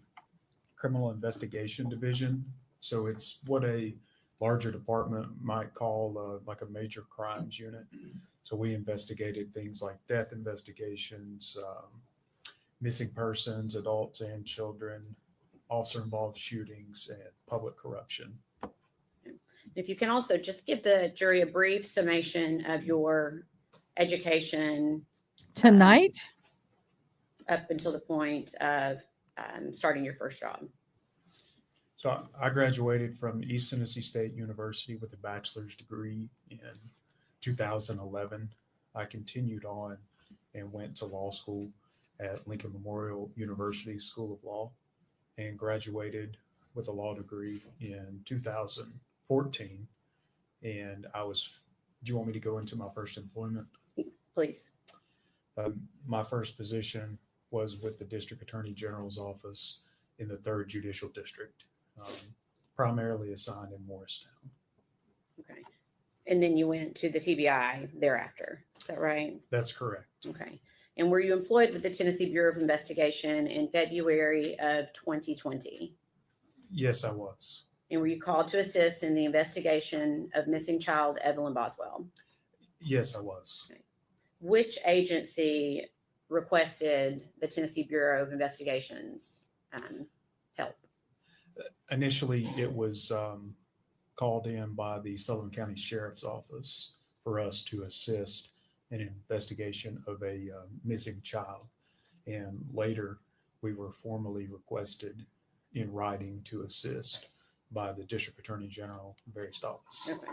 criminal investigation division. So it's what a larger department might call like a major crimes unit. So we investigated things like death investigations, missing persons, adults and children, officer involved shootings, and public corruption. If you can also just give the jury a brief summation of your education Tonight? up until the point of starting your first job. So I graduated from East Tennessee State University with a bachelor's degree in 2011. I continued on and went to law school at Lincoln Memorial University School of Law and graduated with a law degree in 2014. And do you want me to go into my first employment? Please. My first position was with the District Attorney General's office in the 3rd Judicial District, primarily assigned in Morristown. And then you went to the TBI thereafter. Is that right? That's correct. Okay. And were you employed with the Tennessee Bureau of Investigation in February of 2020? Yes, I was. And were you called to assist in the investigation of missing child Evelyn Boswell? Yes, I was. Which agency requested the Tennessee Bureau of Investigation's help? Initially, it was called in by the Sullivan County Sheriff's Office for us to assist in an investigation of a missing child. And later, we were formally requested in writing to assist by the District Attorney General, Various Office. Okay.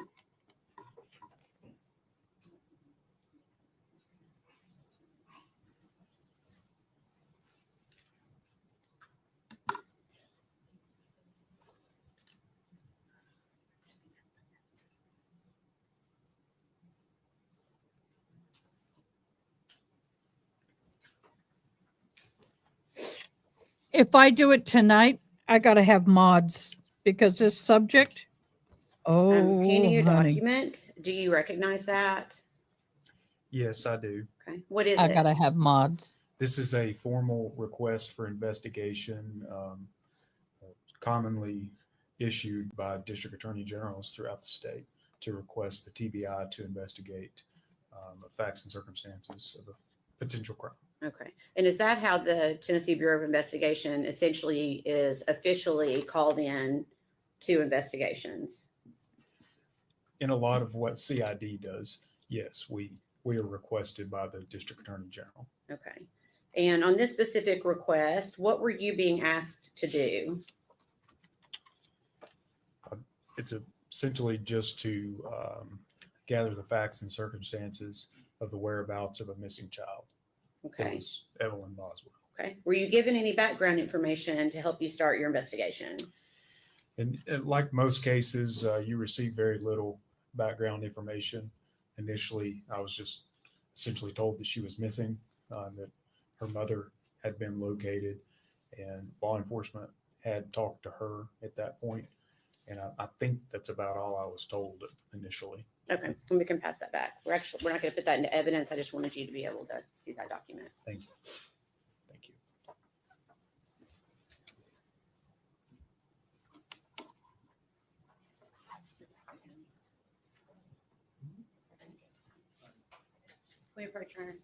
If I do it tonight, I got to have mods because this subject. Oh, Handing you a honey, document. Do you recognize that? Yes, I do. Okay. What is I it? got to have mods. This is a formal request for investigation, commonly issued by district attorney generals throughout the state to request the TBI to investigate facts and circumstances of a potential crime. Okay. And is that how the Tennessee Bureau of Investigation essentially is officially called in to investigations? In a lot of what CID does, yes, we are requested by the district attorney general. Okay. And on this specific request, what were you being asked to do? It's essentially just to gather the facts and circumstances of the whereabouts of a missing child. It Okay. was Evelyn Boswell. Okay. Were you given any background information to help you start your investigation? And like most cases, you receive very little background information. Initially, I was just essentially told that she was missing, that her mother had been located, and law enforcement had talked to her at that point. And I think that's about all I was told initially. Okay. And we can pass that back. We're not going to put that into evidence. I just wanted you to be able to see that document. Thank you. Thank you. We approach her.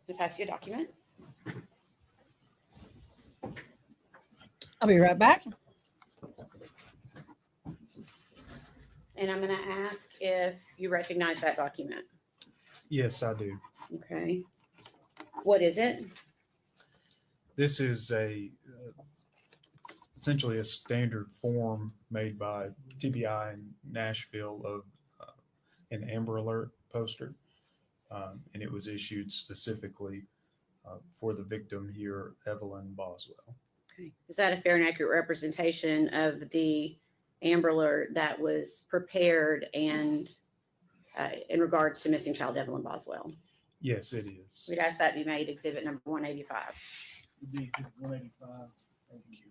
to pass you a document. I'll be right back. And I'm going to ask if you recognize that document. Yes, I do. Okay. What is it? This is essentially a standard form made by TBI in Nashville of an Amber Alert poster. And it was issued specifically for the victim here, Evelyn Boswell. Okay. Is that a fair and accurate representation of the Amber Alert that was prepared and in regards to missing child Evelyn Boswell? Yes, it is. We'd ask that be made exhibit number 185. Would be 185. Thank you.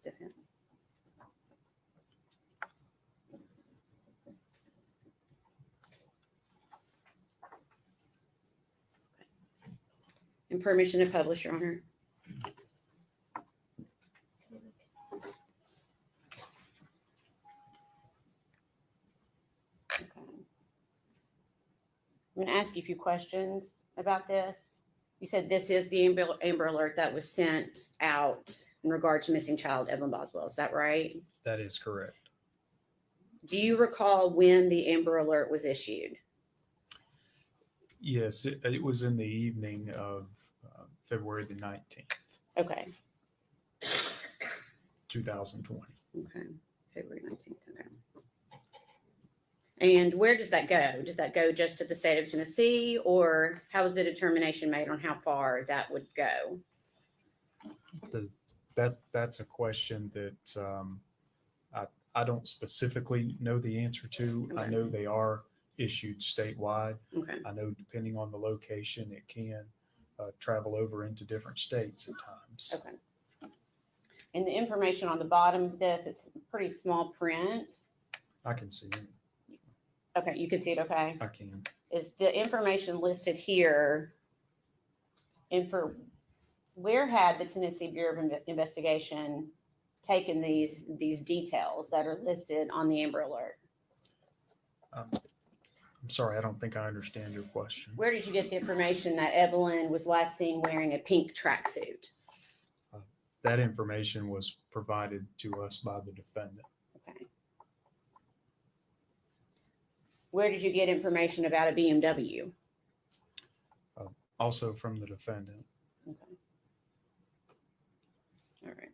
Defense. And permission to publish, Your Honor. Okay. I'm going to ask you a few questions about this. You said this is the Amber Alert that was sent out in regard to missing child Evelyn Boswell. Is that right? That is correct. Do you recall when the Amber Alert was issued? Yes, it was in the evening of February the 19th, Okay. 2020. Okay. February 19th. Okay. And where does that go? Does that go just to the state of Tennessee, or how is the determination made on how far that would go? That's a question that I don't specifically know the answer to. I Okay. know they are issued statewide. Okay. I know depending on the location, it can travel over into different states at times. Okay. And the information on the bottom of this, it's pretty small print. I can see it. Okay, you can see it, okay? I can. Is the information listed here, where had the Tennessee Bureau of Investigation taken these details that are listed on the Amber Alert? I'm sorry, I don't think I understand your question. Where did you get the information that Evelyn was last seen wearing a pink tracksuit? That information was provided to us by the defendant. Okay. Where did you get information about a BMW? Also from the defendant. Okay. All right.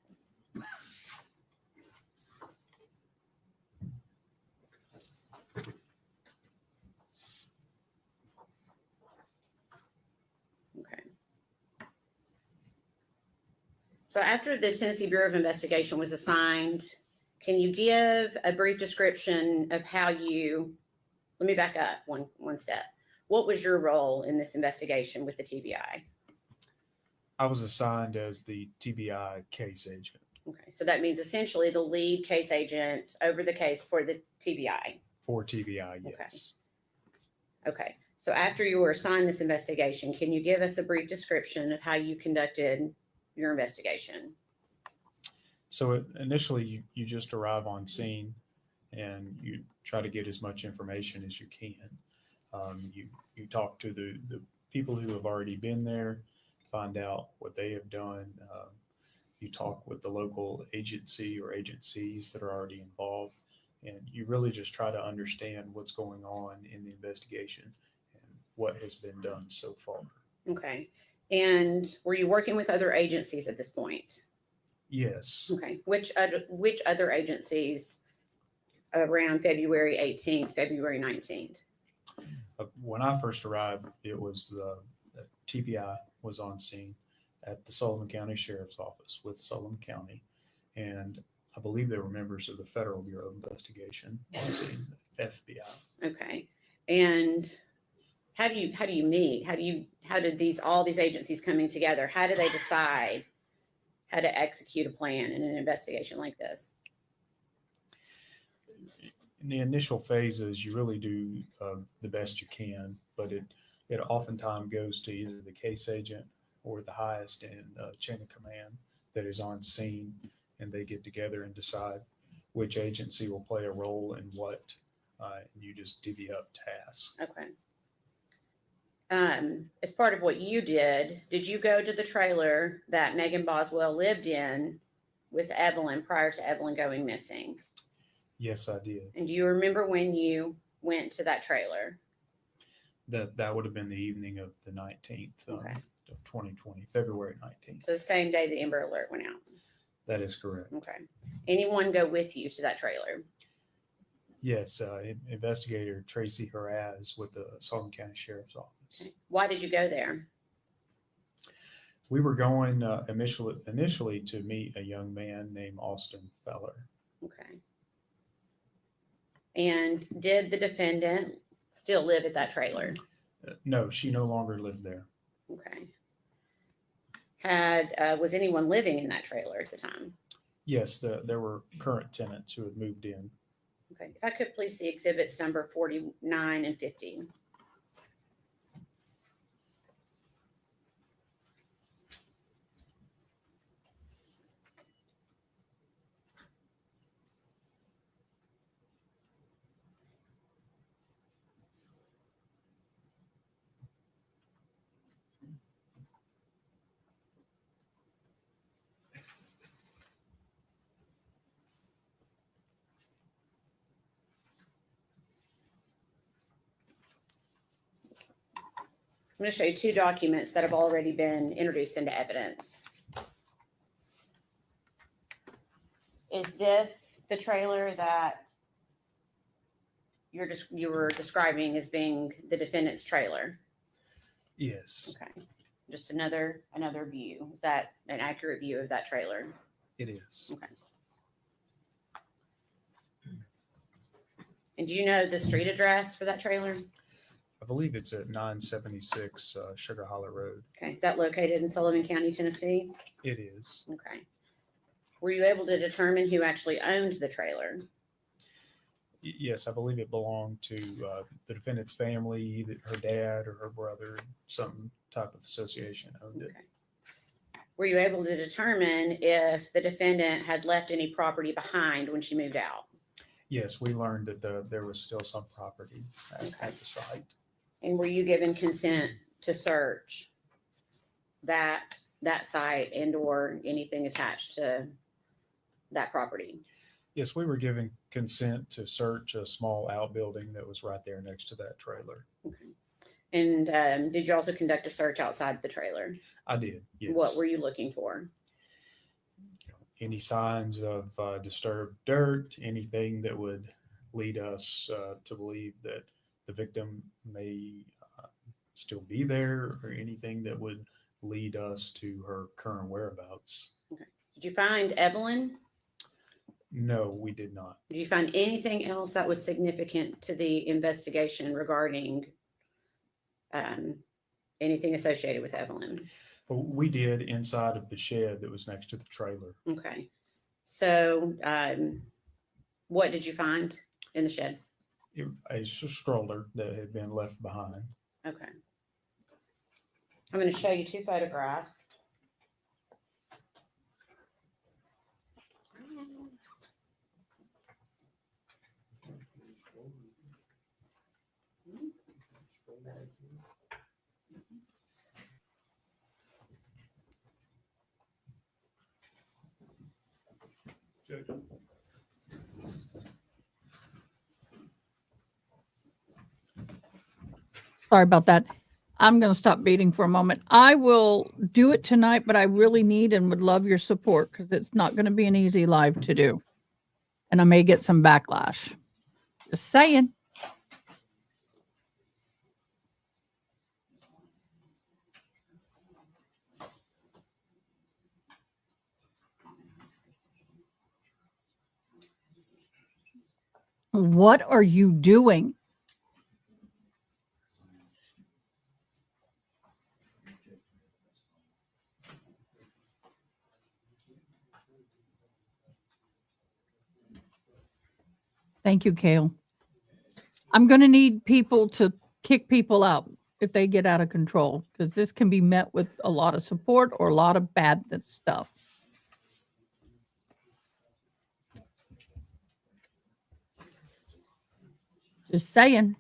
Okay. So after the Tennessee Bureau of Investigation was assigned, can you give a brief description of how you, let me back up one step. What was your role in this investigation with the TBI? I was assigned as the TBI case agent Okay, so that means essentially the lead case agent over the case for the TBI. for TBI, yes. Okay, so after you were assigned this investigation, can you give us a brief description of how you conducted your investigation? So initially, you just arrive on scene and you try to get as much information as you can. You talk to the people who have already been there, find out what they have done. You talk with the local agency or agencies that are already involved, and you really just try to understand what's going on in the investigation and what has been done so far. Okay, and were you working with other agencies at this point? Yes. Okay, which other agencies around February 18th, February 19th? When I first arrived, it was TBI was on scene at the Sullivan County Sheriff's Office with Sullivan County, and I believe there were members of the Federal Bureau of Investigation on scene, FBI. Okay, and how do you meet? How did all these agencies coming together? How do they decide how to execute a plan in an investigation like this? In the initial phases, you really do the best you can, but it oftentimes goes to either the case agent or the highest in chain of command that is on scene, and they get together and decide which agency will play a role in what, and you just divvy up tasks. Okay. as part of what you did you go to the trailer that Megan Boswell lived in with Evelyn prior to Evelyn going missing? Yes, I did. And do you remember when you went to that trailer? That would have been the evening of the 19th Okay. of 2020, February 19th. So the same day the Amber Alert went out. That is correct. Okay. Anyone go with you to that trailer? Yes, investigator Tracy Haraz with the Sullivan County Sheriff's Office. Okay. Why did you go there? We were going initially to meet a young man named Austin Feller. Okay. And did the defendant still live at that trailer? No, she no longer lived there. Okay. Was anyone living in that trailer at the time? Yes, there were current tenants who had moved in. Okay. If I could please see exhibits number 49 and 50. I'm going to show you two documents that have already been introduced into evidence. Is this the trailer that you were describing as being the defendant's trailer? Yes, Okay. Just another view. Is that an accurate view of that trailer? it is. Okay. And do you know the street address for that trailer? I believe it's at 976 Sugar Hollow Road. Okay. Is that located in Sullivan County, Tennessee? It is. Okay. Were you able to determine who actually owned the trailer? Yes, I believe it belonged to the defendant's family, either her dad or her brother, some type of association owned it. Okay. Were you able to determine if the defendant had left any property behind when she moved out? Yes, we learned that there was still some property Okay. at the site. And were you given consent to search that site and or anything attached to that property? Yes, we were given consent to search a small outbuilding that was right there next to that trailer. Okay. And did you also conduct a search outside the trailer? I did, yes. What were you looking for? Any signs of disturbed dirt, anything that would lead us to believe that the victim may still be there, or anything that would lead us to her current whereabouts. Okay. Did you find Evelyn? No, we did not. Did you find anything else that was significant to the investigation regarding anything associated with Evelyn? But we did inside of the shed that was next to the trailer. Okay. So what did you find in the shed? A stroller that had been left behind. Okay. I'm going to show you two photographs. Sorry about that. I'm going to stop beating for a moment. I will do it tonight, but I really need and would love your support because it's not going to be an easy live to do. And I may get some backlash. Just saying. What are you doing? Thank you, Kale. I'm going to need people to kick people out if they get out of control, because this can be met with a lot of support or a lot of bad stuff. Just saying.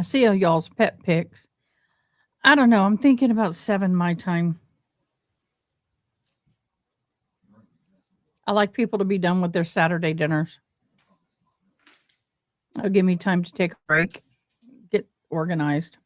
I see all y'all's pet pics. I don't know. I'm thinking about 7 my time. I like people to be done with their Saturday dinners. It'll give me time to take a break, get organized.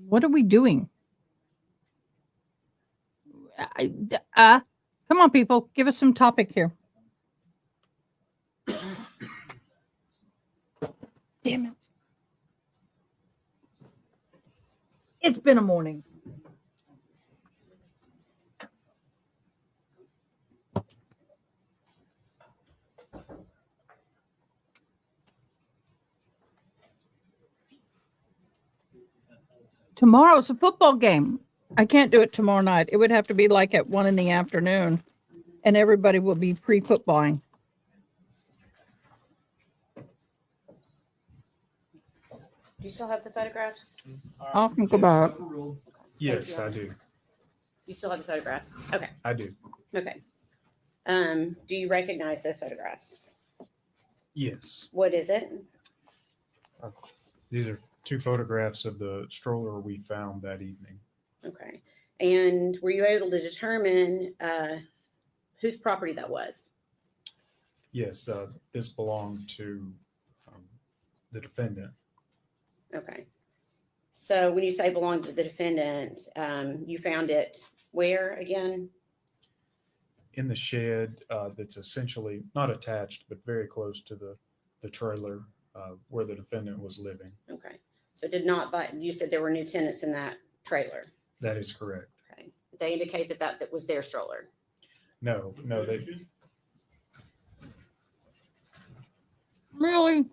What are we doing? Come on, people. Give us some topic here. Damn it. It's been a morning. Tomorrow's a football game. I can't do it tomorrow night. It would have to be like at 1 PM, and everybody will be pre-footballing. Do you still have the photographs? I'll think about it. Yes, I do. You still have the photographs? Okay, I do. okay. Do you recognize those photographs? Yes. What is it? These are 2 photographs of the stroller we found that evening. Okay. And were you able to determine whose property that was? Yes, this belonged to the defendant. Okay. So when you say belonged to the defendant, you found it where again? In the shed that's essentially not attached, but very close to the trailer where the defendant was living. Okay. So did not buy, you said there were new tenants in that trailer. That is correct. Okay. They indicate that was their stroller. No, they. Really?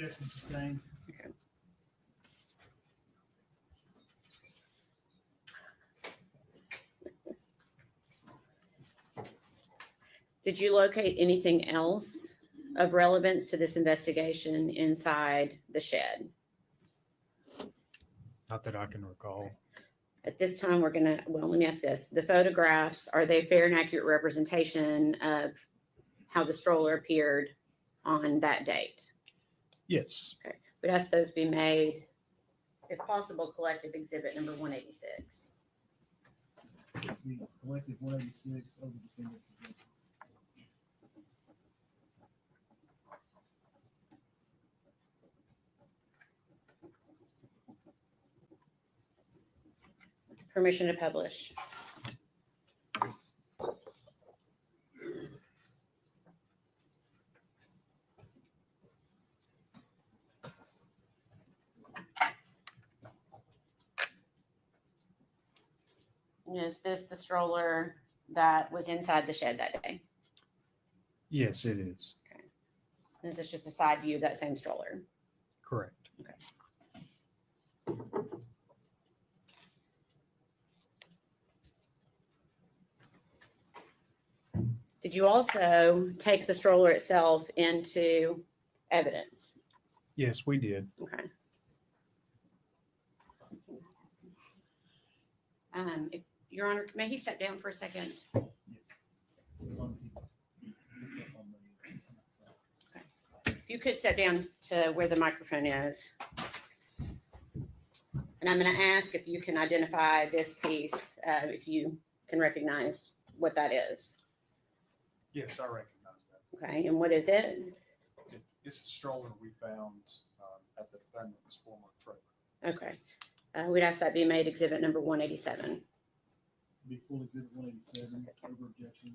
Objection sustained. Did you locate anything else of relevance to this investigation inside the shed? Not that I can recall. At this time, we're gonna, well, let me ask this. The photographs, are they fair and accurate representation of how the stroller appeared on that date? Yes. Okay, we'd ask those be made, if possible, collective exhibit number 186. The collective 186 over the defendant's objection. Permission to publish. Is this the stroller that was inside the shed that day? Yes, it is. Is this just a side view of that same stroller? Correct. Did you also take the stroller itself into evidence? Yes, we did. Okay. If Your Honor, may he step down for a second? Yes. If you could step down to where the microphone is. And I'm going to ask if you can identify this piece, if you can recognize what that is. Yes, I recognize that. Okay, and what is it? It's the stroller we found at the defendant's former trailer. Okay. We'd ask that be made exhibit number 187. Be full exhibit 187 over objection.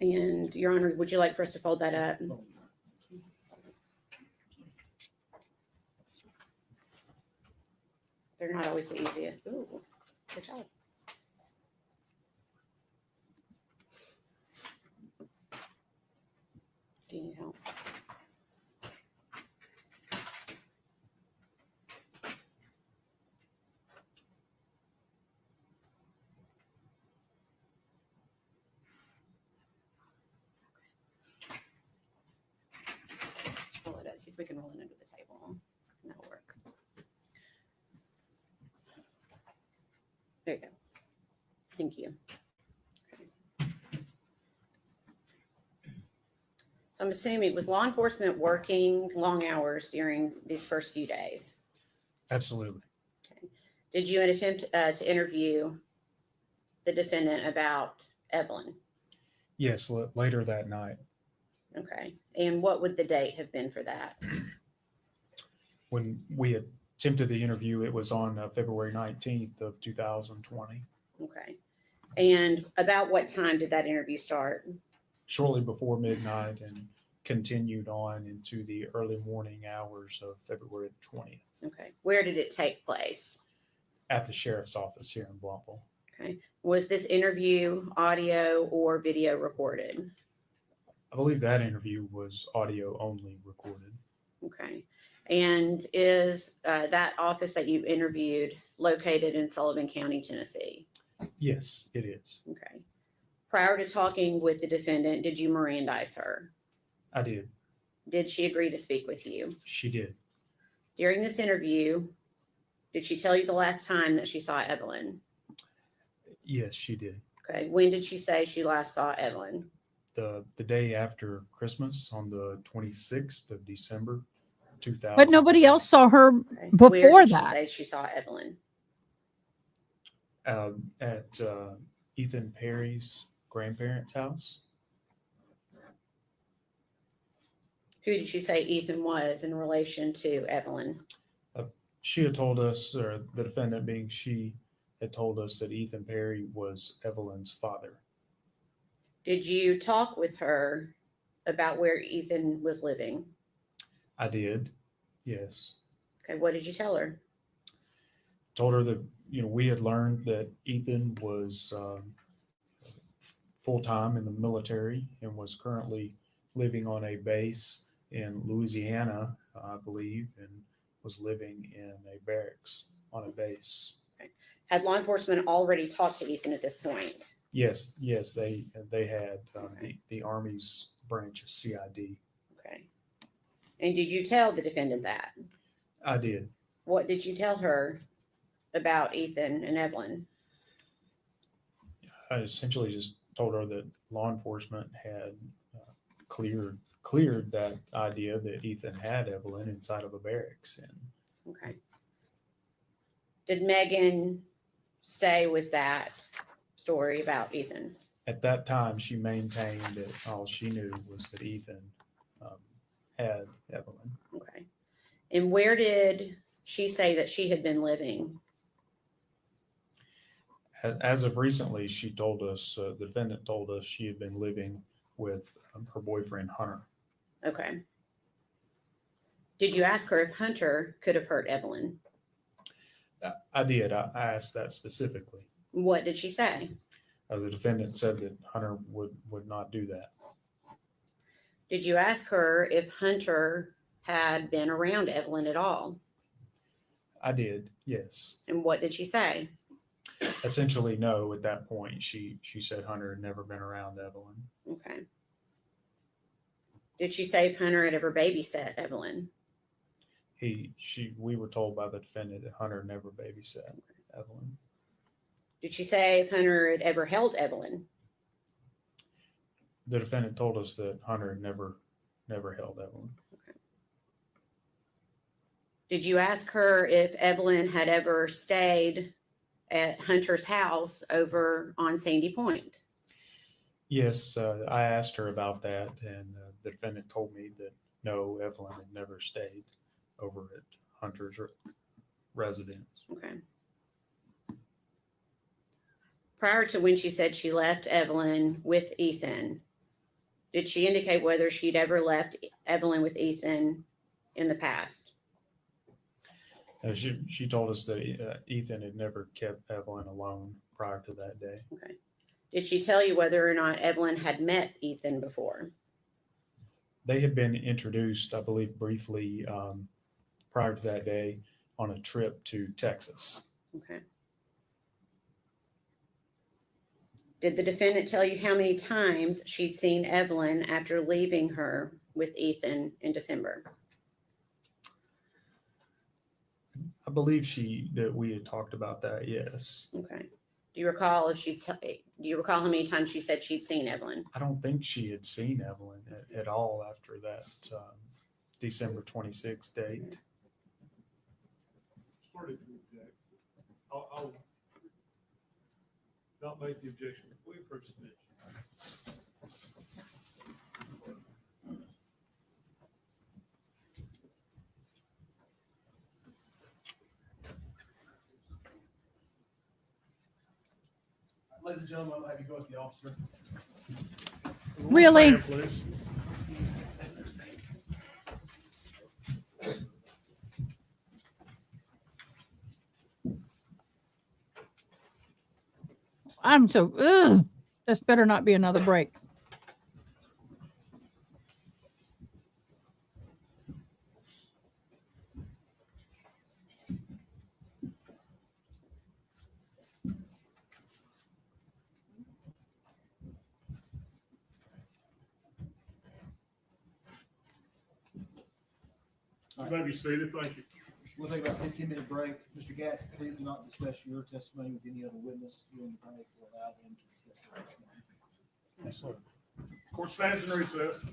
And Your Honor, would you like for us to fold that up? They're not always the easiest. Ooh, good job. Do you need help? Just roll it up. See if we can roll it under the table. That'll work. There you go. Thank you. Okay. So I'm assuming, was law enforcement working long hours during these first few days? Absolutely. Okay. Did you attempt to interview the defendant about Evelyn? Yes, later that night. Okay. And what would the date have been for that? When we attempted the interview, it was on February 19th of 2020. Okay. And about what time did that interview start? Shortly before midnight and continued on into the early morning hours of February 20th Okay. Where did it take place? at the sheriff's office here in Blackville. Okay. Was this interview audio or video recorded? I believe that interview was audio only recorded. Okay. And is that office that you interviewed located in Sullivan County, Tennessee? Yes, it is. Okay. Prior to talking with the defendant, did you Mirandize her? I did. Did she agree to speak with you? She did. During this interview, did she tell you the last time that she saw Evelyn? Yes, she did. Okay. When did she say she last saw Evelyn? The day after Christmas on the 26th of December, 2000. But nobody else saw her Okay. before Where did that. she say she saw Evelyn? At Ethan Perry's grandparents' house. Who did she say Ethan was in relation to Evelyn? She had told us, or the defendant being she, had told us that Ethan Perry was Evelyn's father. Did you talk with her about where Ethan was living? I did. Yes. Okay, what did you tell her? Told her that, we had learned that Ethan was full-time in the military and was currently living on a base in Louisiana, I believe, and was living in a barracks on a base. Had law enforcement already talked to Ethan at this point? Yes, they had the Army's branch of CID. Okay. And did you tell the defendant that? I did. What did you tell her about Ethan and Evelyn? I essentially just told her that law enforcement had cleared that idea that Ethan had Evelyn inside of a barracks. And Okay. Did Megan stay with that story about Ethan? at that time, she maintained that all she knew was that Ethan had Evelyn. Okay. And where did she say that she had been living? As of recently, she told us, the defendant told us she had been living with her boyfriend, Hunter. Okay. Did you ask her if Hunter could have hurt Evelyn? I did. I asked that specifically. What did she say? The defendant said that Hunter would not do that. Did you ask her if Hunter had been around Evelyn at all? I did, yes. And what did she say? Essentially, no. At that point, she said Hunter had never been around Evelyn. Okay. Did she say if Hunter had ever babysat Evelyn? We were told by the defendant that Hunter never babysat Evelyn. Did she say if Hunter had ever held Evelyn? The defendant told us that Hunter had never held Evelyn. Okay. Did you ask her if Evelyn had ever stayed at Hunter's house over on Sandy Point? Yes, I asked her about that, and the defendant told me that no, Evelyn had never stayed over at Hunter's residence. Okay. Prior to when she said she left Evelyn with Ethan, did she indicate whether she'd ever left Evelyn with Ethan in the past? She told us that Ethan had never kept Evelyn alone prior to that day. Okay. Did she tell you whether or not Evelyn had met Ethan before? They had been introduced, I believe, briefly prior to that day on a trip to Texas. Okay. Did the defendant tell you how many times she'd seen Evelyn after leaving her with Ethan in December? I believe that we had talked about that, yes. Okay. Do you recall how many times she said she'd seen Evelyn? I don't think she had seen Evelyn at all after that December 26th date. Started to object. I'll not make the objection before we approach the bench. Ladies and gentlemen, I'll have you go with the officer. Really? Stand, please. I'm so, ugh. This better not be another break. You may be seated. Thank you. We'll take about a 15-minute break. Mr. Gatz, please do not discuss your testimony with any other witness during the break. We'll allow them to discuss their testimony. Yes, sir. Court stands in recess.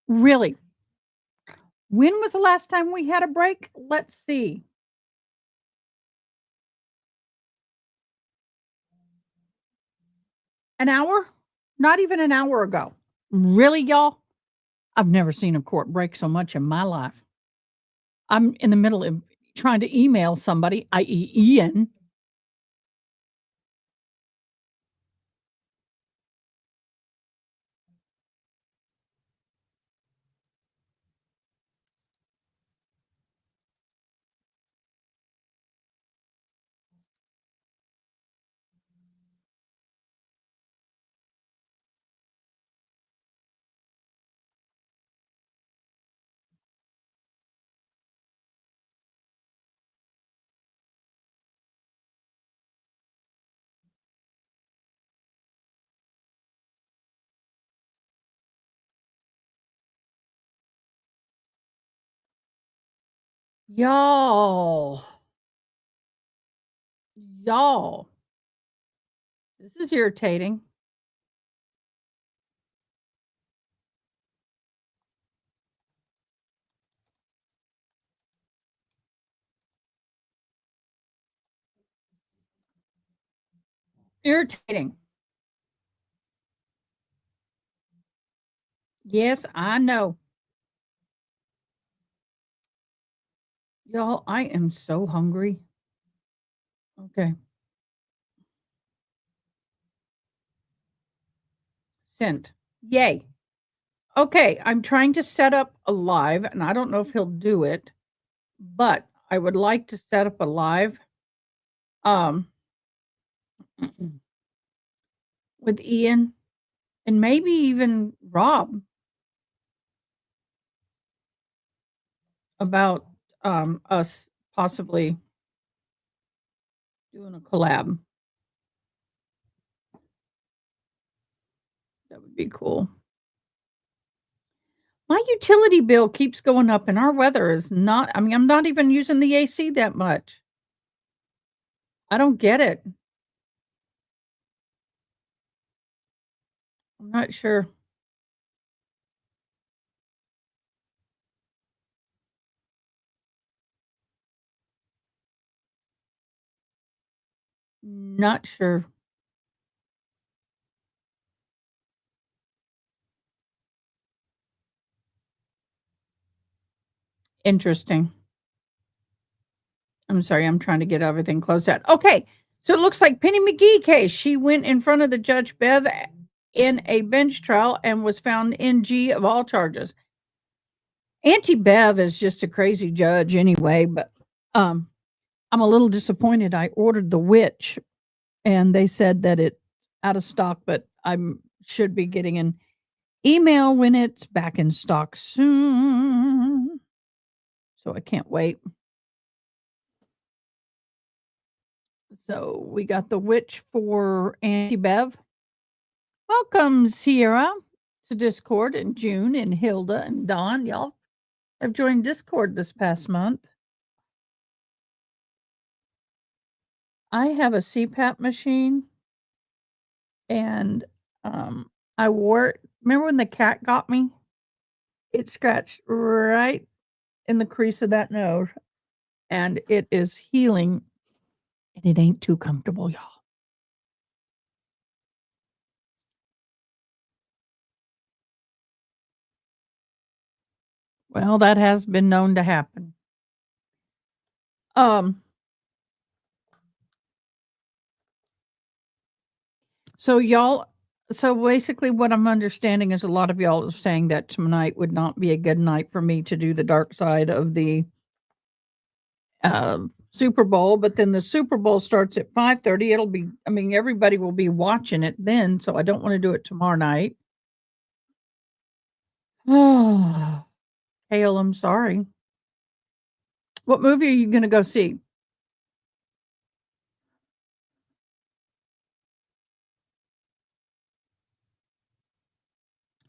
Really? When was the last time we had a break? Let's see. An hour? Not even an hour ago. Really, y'all? I've never seen a court break so much in my life. I'm in the middle of trying to email somebody, i.e., Ian. Y'all, y'all, this is irritating. Irritating. Yes, I know. Y'all, I am so hungry. Okay. Sent. Yay. Okay, I'm trying to set up a live, and I don't know if he'll do it, but I would like to set up a live um with Ian and maybe even Rob about us possibly doing a collab. That would be cool. My utility bill keeps going up and our weather is not, I mean, I'm not even using the AC that much. I don't get it. I'm not sure. Not sure. Interesting. I'm sorry, I'm trying to get everything closed out. Okay, so it looks like Penny McGee case. She went in front of the Judge Bev in a bench trial and was found NG of all charges. Auntie Bev is just a crazy judge anyway, but I'm a little disappointed. I ordered The Witch and they said that it's out of stock, but I should be getting an email when it's back in stock soon. So I can't wait. So we got The Witch for Auntie Bev. Welcome, Sierra, to Discord, and June and Hilda and Dawn. Y'all have joined Discord this past month. I have a CPAP machine and I wore it. Remember when the cat got me? It scratched right in the crease of that nose and it is healing and it ain't too comfortable, y'all. Well, that has been known to happen. Um, so y'all, so basically what I'm understanding is a lot of y'all are saying that tonight would not be a good night for me to do the dark side of the Super Bowl, but then the Super Bowl starts at 5:30. It'll be, I mean, everybody will be watching it then, so I don't want to do it tomorrow night. Oh, Hale, I'm sorry. What movie are you going to go see?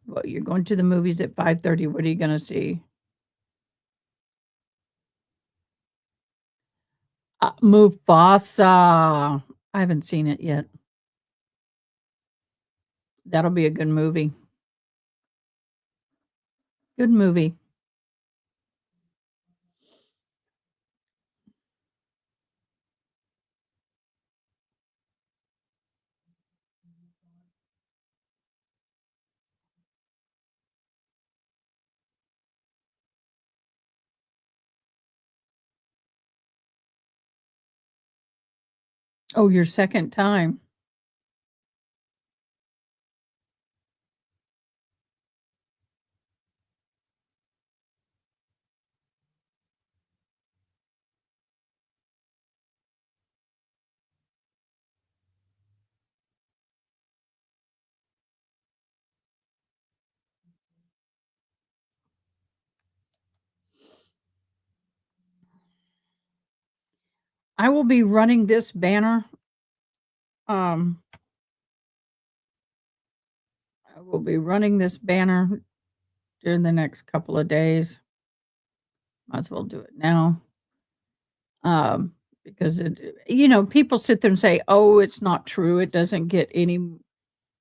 Well, you're going to the movies at 5:30. What are you going to see? Mufasa. I haven't seen it yet. That'll be a good movie. Good movie. Oh, your second time. I will be running this banner. Um, I will be running this banner during the next couple of days. Might as well do it now. Because people sit there and say, "Oh, it's not true. It doesn't get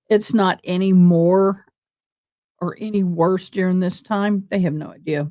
it's not any more or any worse during this time." They have no idea.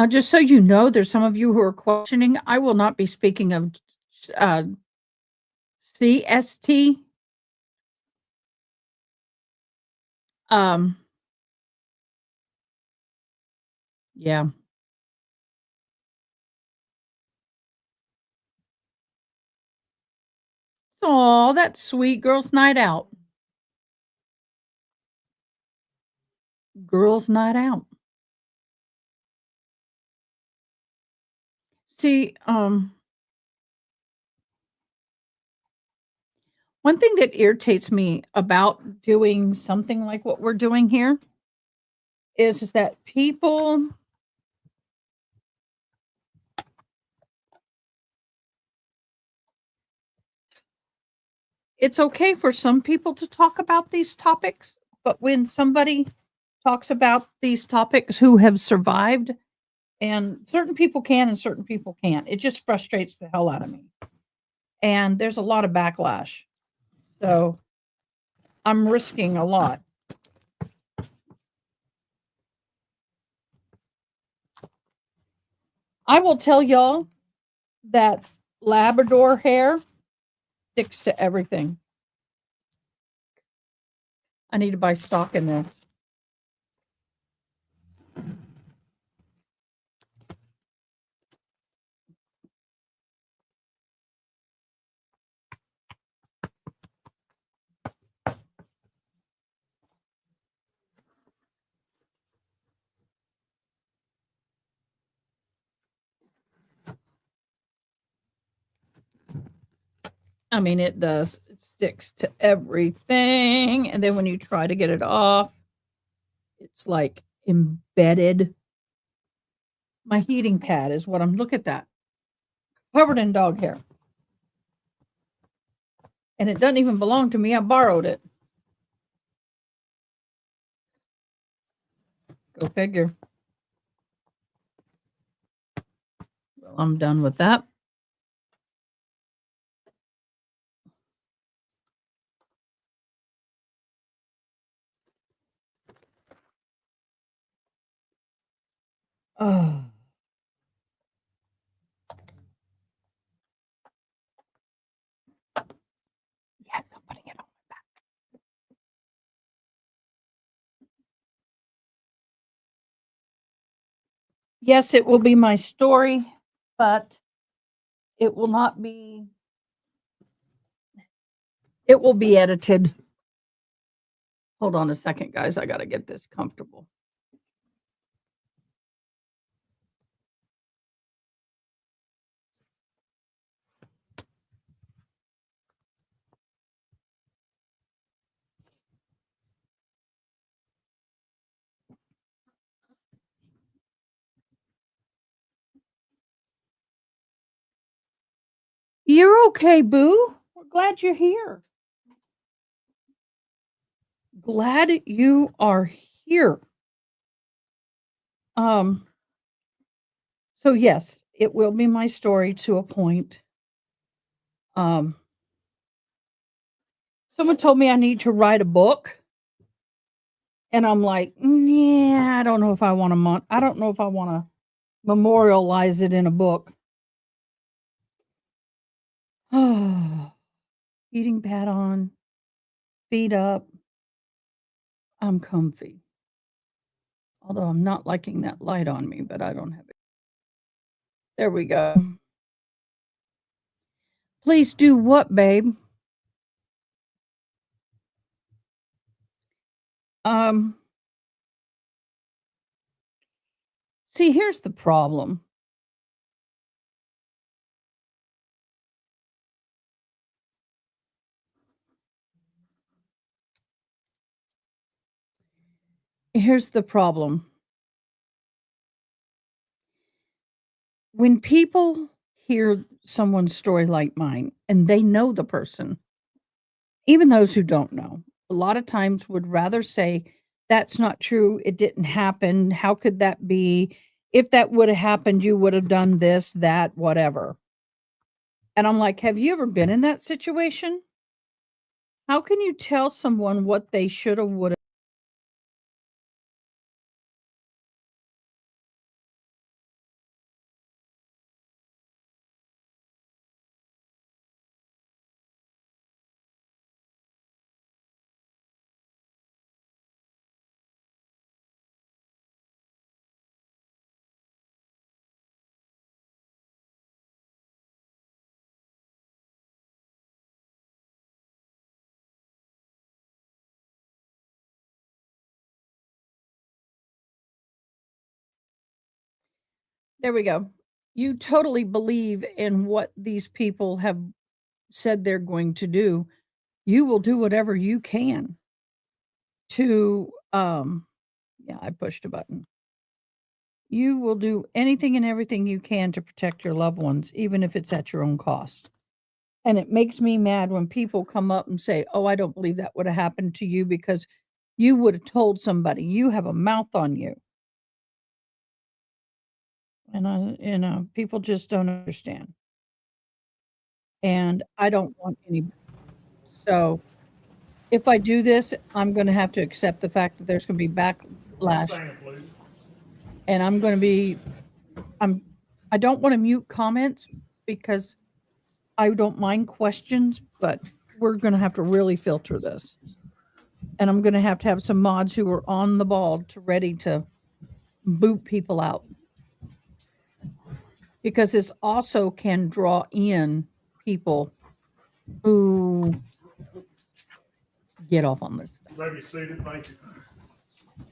Just so you know, there's some of you who are questioning. I will not be speaking of uh, CST. Um, yeah. Oh, that's sweet. Girls' night out. Girls' night out. See, one thing that irritates me about doing something like what we're doing here is that people it's okay for some people to talk about these topics, but when somebody talks about these topics who have survived, and certain people can and certain people can't, it just frustrates the hell out of me. And there's a lot of backlash. So I'm risking a lot. I will tell y'all that Labrador hair sticks to everything. I need to buy stock in this. I mean, it does. It sticks to everything. And then when you try to get it off, it's like embedded. My heating pad is what I'm, look at that. Covered in dog hair. And it doesn't even belong to me. I borrowed it. Go figure. Well, I'm done with that. Oh. Yes, I'm putting it on my back. Yes, it will be my story, but it will not be, it will be edited. Hold on a second, guys. I got to get this comfortable. You're okay, boo. We're glad you're here. Glad you are here. Um, so yes, it will be my story to a point. Um, someone told me I need to write a book. And I'm like, yeah, I don't know if I want to I don't know if I want to memorialize it in a book. Eating pad on, feet up. I'm comfy. Although I'm not liking that light on me, but I don't have it. There we go. Please do what, babe? Um, see, here's the problem. Here's the problem. When people hear someone's story like mine and they know the person, even those who don't know, a lot of times would rather say, that's not true. It didn't happen. How could that be? If that would have happened, you would have done this, that, whatever. And I'm like, have you ever been in that situation? How can you tell someone what they should have, would have? There we go. You totally believe in what these people have said they're going to do. You will do whatever you can to, yeah, I pushed a button. You will do anything and everything you can to protect your loved ones, even if it's at your own cost. And it makes me mad when people come up and say, oh, I don't believe that would have happened to you because you would have told somebody. You have a mouth on you. And people just don't understand. And I don't want any. So if I do this, I'm going to have to accept the fact that there's going to be backlash. And I'm going to be, I don't want to mute comments because I don't mind questions, but we're going to have to really filter this. And I'm going to have some mods who are on the ball to ready to boot people out. Because this also can draw in people who get off on this stuff. Maybe seated, thank you.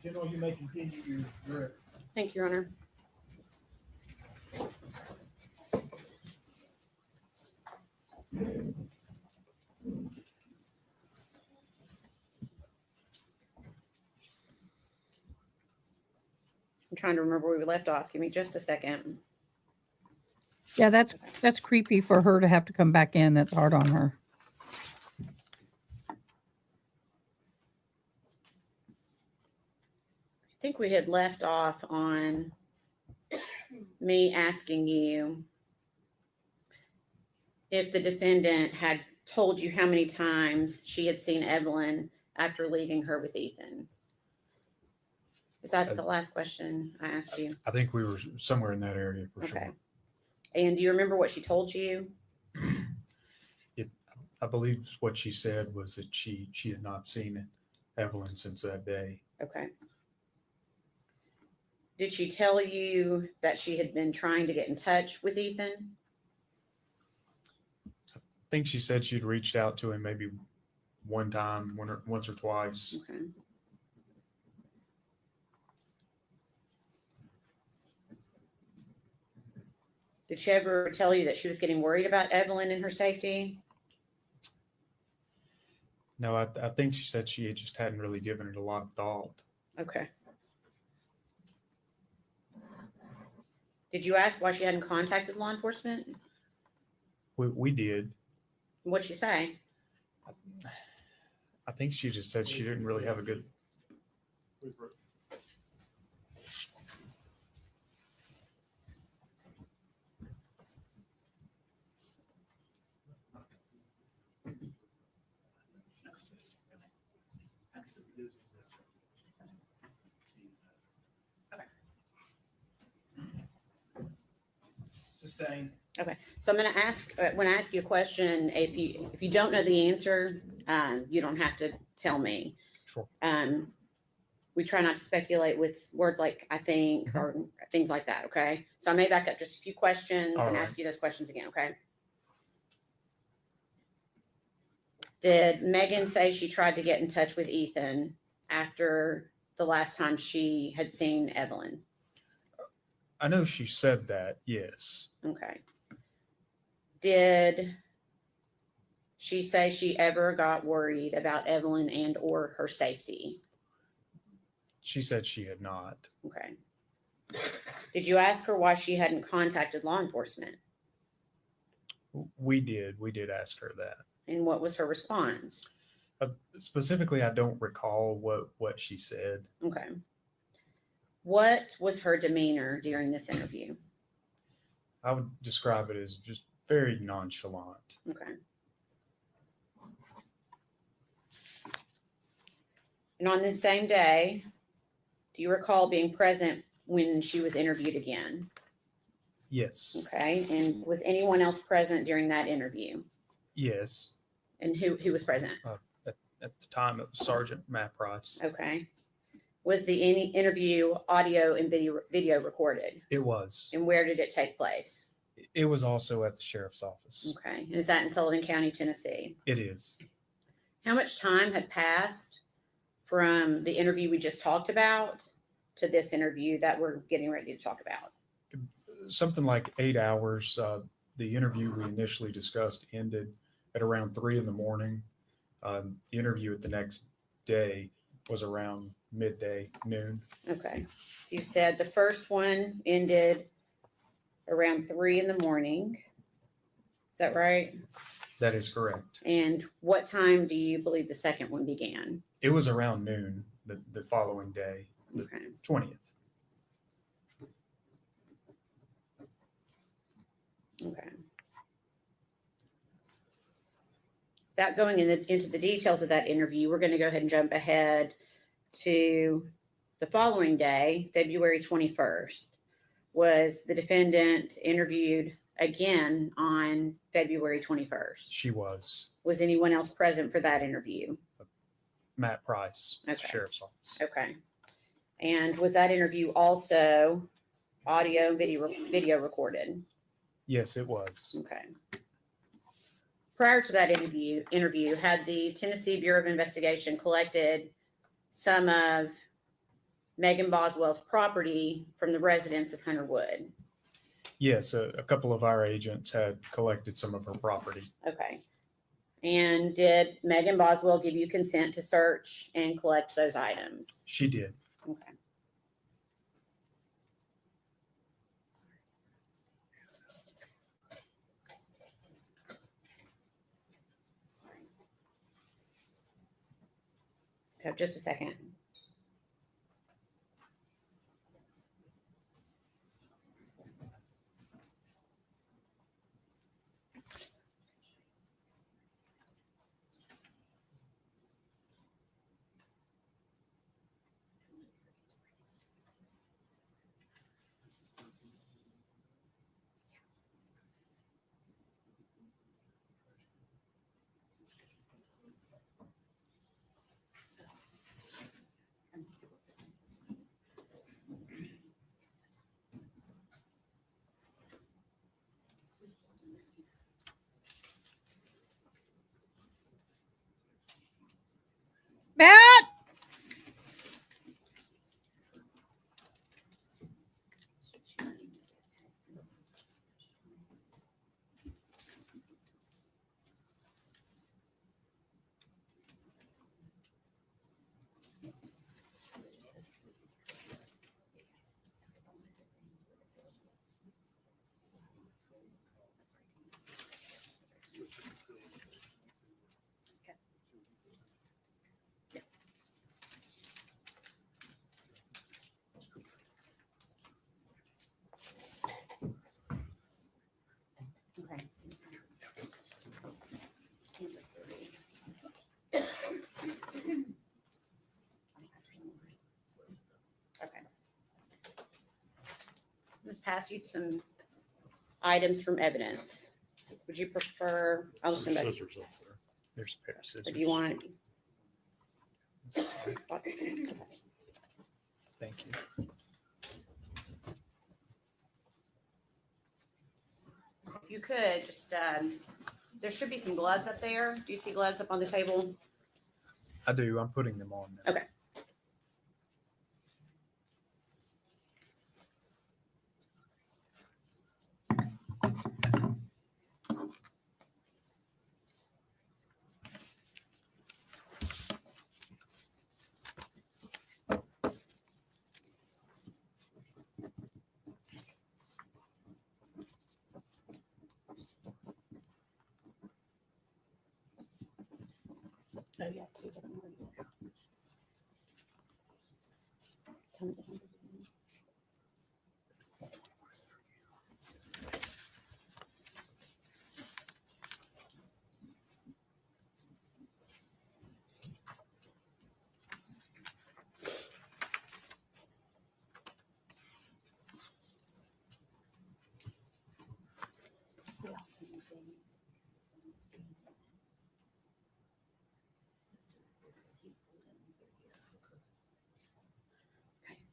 General, you may continue your direct. Thank you, Your Honor. I'm trying to remember where we left off. Give me just a second. Yeah, that's creepy for her to have to come back in. That's hard on her. I think we had left off on me asking you if the defendant had told you how many times she had seen Evelyn after leaving her with Ethan. Is that the last question I asked you? I think we were somewhere in that area for Okay. sure. And do you remember what she told you? I believe what she said was that she had not seen Evelyn since that day. Okay. Did she tell you that she had been trying to get in touch with Ethan? I think she said she'd reached out to him maybe one time, once or twice. Okay. Did she ever tell you that she was getting worried about Evelyn and her safety? No, I think she said she just hadn't really given it a lot of thought. Okay. Did you ask why she hadn't contacted law enforcement? We did. What'd she say? I think she just said she didn't really have a good. Sustain. Okay, so I'm going to ask, when I ask you a question, if you don't know the answer, you don't have to tell me. Sure. We try not to speculate with words like I think or things like that, okay? So I may back up just a few questions All and right. ask you those questions again, okay? Did Megan say she tried to get in touch with Ethan after the last time she had seen Evelyn? I know she said that, yes. Okay. Did she say she ever got worried about Evelyn and or her safety? She said she had not. Okay. Did you ask her why she hadn't contacted law enforcement? We did ask her that. And what was her response? Specifically, I don't recall what she said. Okay. What was her demeanor during this interview? I would describe it as just very nonchalant. Okay. And on this same day, do you recall being present when she was interviewed again? Yes. Okay. And was anyone else present during that interview? Yes. And who was present? At the time, it was Sergeant Matt Price. Okay. Was the interview audio and video recorded? It was. And where did it take place? It was also at the sheriff's office. Okay. And is that in Sullivan County, Tennessee? It is. How much time had passed from the interview we just talked about to this interview that we're getting ready to talk about? Something like 8 hours. The interview we initially discussed ended at around 3 a.m. The interview at the next day was around midday, noon. Okay. So you said the first one ended around 3 a.m. Is that right? That is correct. And what time do you believe the second one began? It was around noon the following day, the Okay. 20th. Okay. Without going into the details of that interview, we're going to go ahead and jump ahead to the following day, February 21st. Was the defendant interviewed again on February 21st? She was. Was anyone else present for that interview? Matt Price, Okay. sheriff's office. Okay. And was that interview also audio and video recorded? Yes, it was. Okay. Prior to that interview, had the Tennessee Bureau of Investigation collected some of Megan Boswell's property from the residents of Hunter Wood? Yes, a couple of our agents had collected some of her property. Okay. And did Megan Boswell give you consent to search and collect those items? She did. Okay. Okay, just a second. Just pass you some items from evidence. Would you prefer, I'll just send that, Scissors up there. There's a pair of scissors. if you want. Thank you. If you could, just, there should be some gloves up there. Do you see gloves up on the table? I do. I'm putting them on now. Okay. Oh, yeah, two different ones. Tell me the number.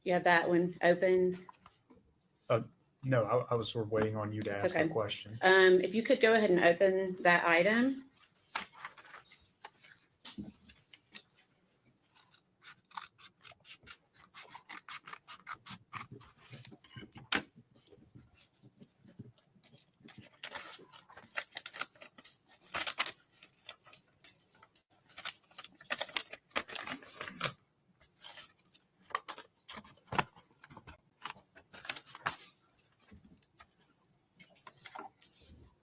You have that one opened. No, I was sort of waiting on you to It's ask a okay. question. If you could go ahead and open that item.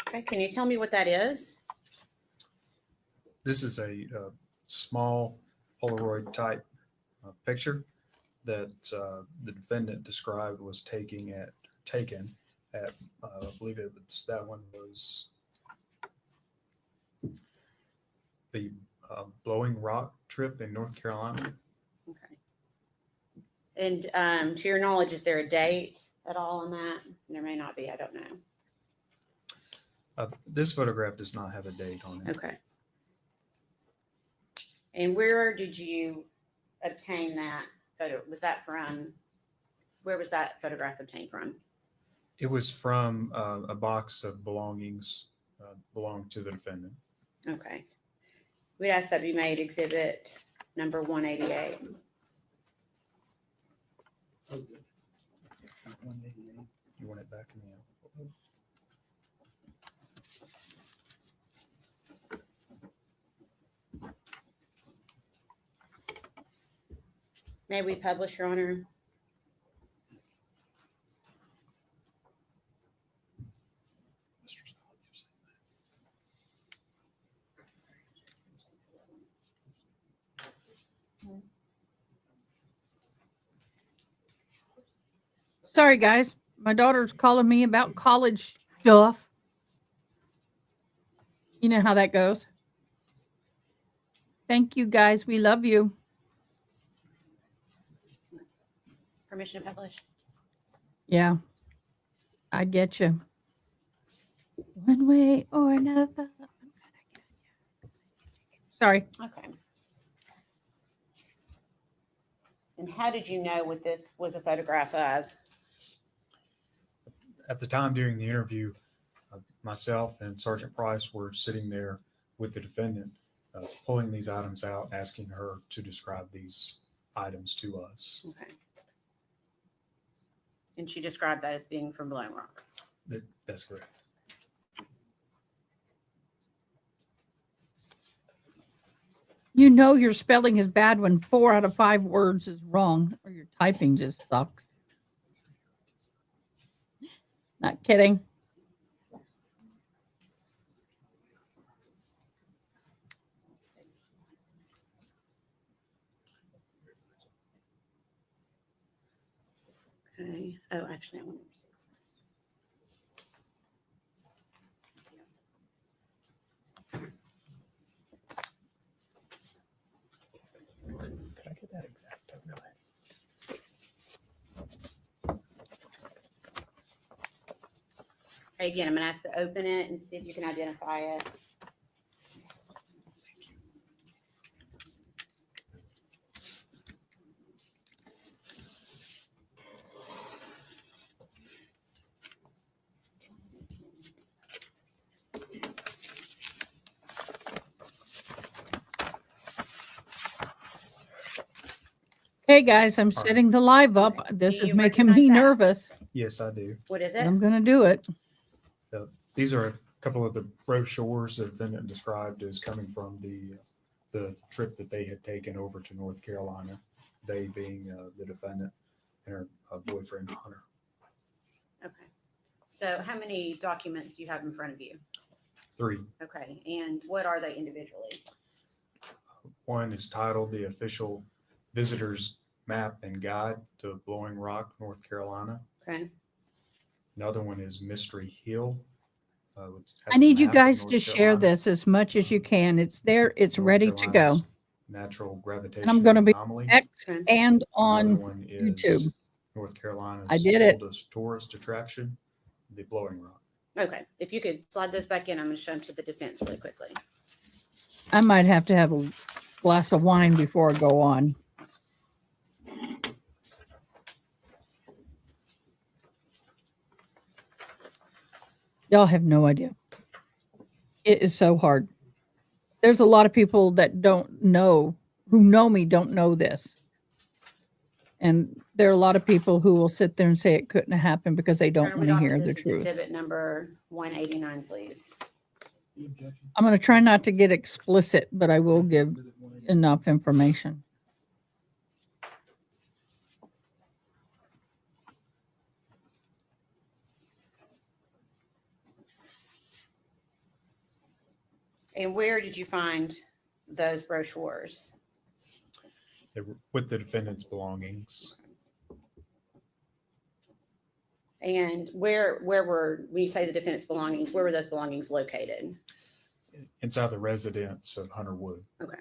Okay, can you tell me what that is? This is a small Polaroid type picture that the defendant described was taken at I believe that one was the Blowing Rock trip in North Carolina. Okay. And to your knowledge, is there a date at all on that? There may not be, I don't know. This photograph does not have a date on it. Okay. And where did you obtain that photo? Was that from, where was that photograph obtained from? It was from a box of belongings belonged to the defendant. Okay. We'd ask that be made exhibit number 188. You want it back in the envelope? May we publish, Your Honor? Sorry, guys. My daughter's calling me about college stuff. You know how that goes. Thank you, guys. We love you. Permission to publish? Yeah, I get you. One way or another. Sorry. Okay. And how did you know what this was a photograph of? At the time during the interview, myself and Sergeant Price were sitting there with the defendant, pulling these items out, asking her to describe these items to us. Okay. And she described that as being from Blowing Rock. That's correct. You know your spelling is bad when 4 out of 5 words is wrong, or your typing just sucks. Not kidding. Okay. Oh, actually, I want to. Could I get that exact total? Okay, again, I'm gonna ask to open it and see if you can identify it. Hey, guys, I'm All right. setting the live up. This Do is you making recognize me that? nervous, Yes, I do. What is but it? I'm gonna do it. These are a couple of the brochures the defendant described as coming from the trip that they had taken over to North Carolina. They being the defendant and her boyfriend Hunter. Okay. So how many documents do you have in front of you? 3. Okay, and what are they individually? One is titled "The Official Visitors Map and Guide to Blowing Rock, North Carolina." Okay, Another one is Mystery Hill. Which has I a need you map of guys North to share Carolina, this as much as you can. It's there. It's North ready to go. Carolina's Natural gravitation And I'm gonna be anomaly. X Okay. and Another on one YouTube. is North Carolina's I did it. oldest tourist attraction, the Blowing Rock. okay. If you could slide those back in, I'm gonna show them to the defense really quickly. I might have to have a glass of wine before I go on. Y'all have no idea. It is so hard. There's a lot of people that don't know, who know me, don't know this. And there are a lot of people who will sit there and say it couldn't have happened because they don't Turn want we to offer hear the this as truth. Exhibit number 189, please. Any objection? I'm going to try not to get explicit, but I will give Exhibit 189. enough information. And where did you find those brochures? They were with the defendant's belongings. And where were, when you say the defendant's belongings, where were those belongings located? Inside the residence of Hunter Wood. Okay.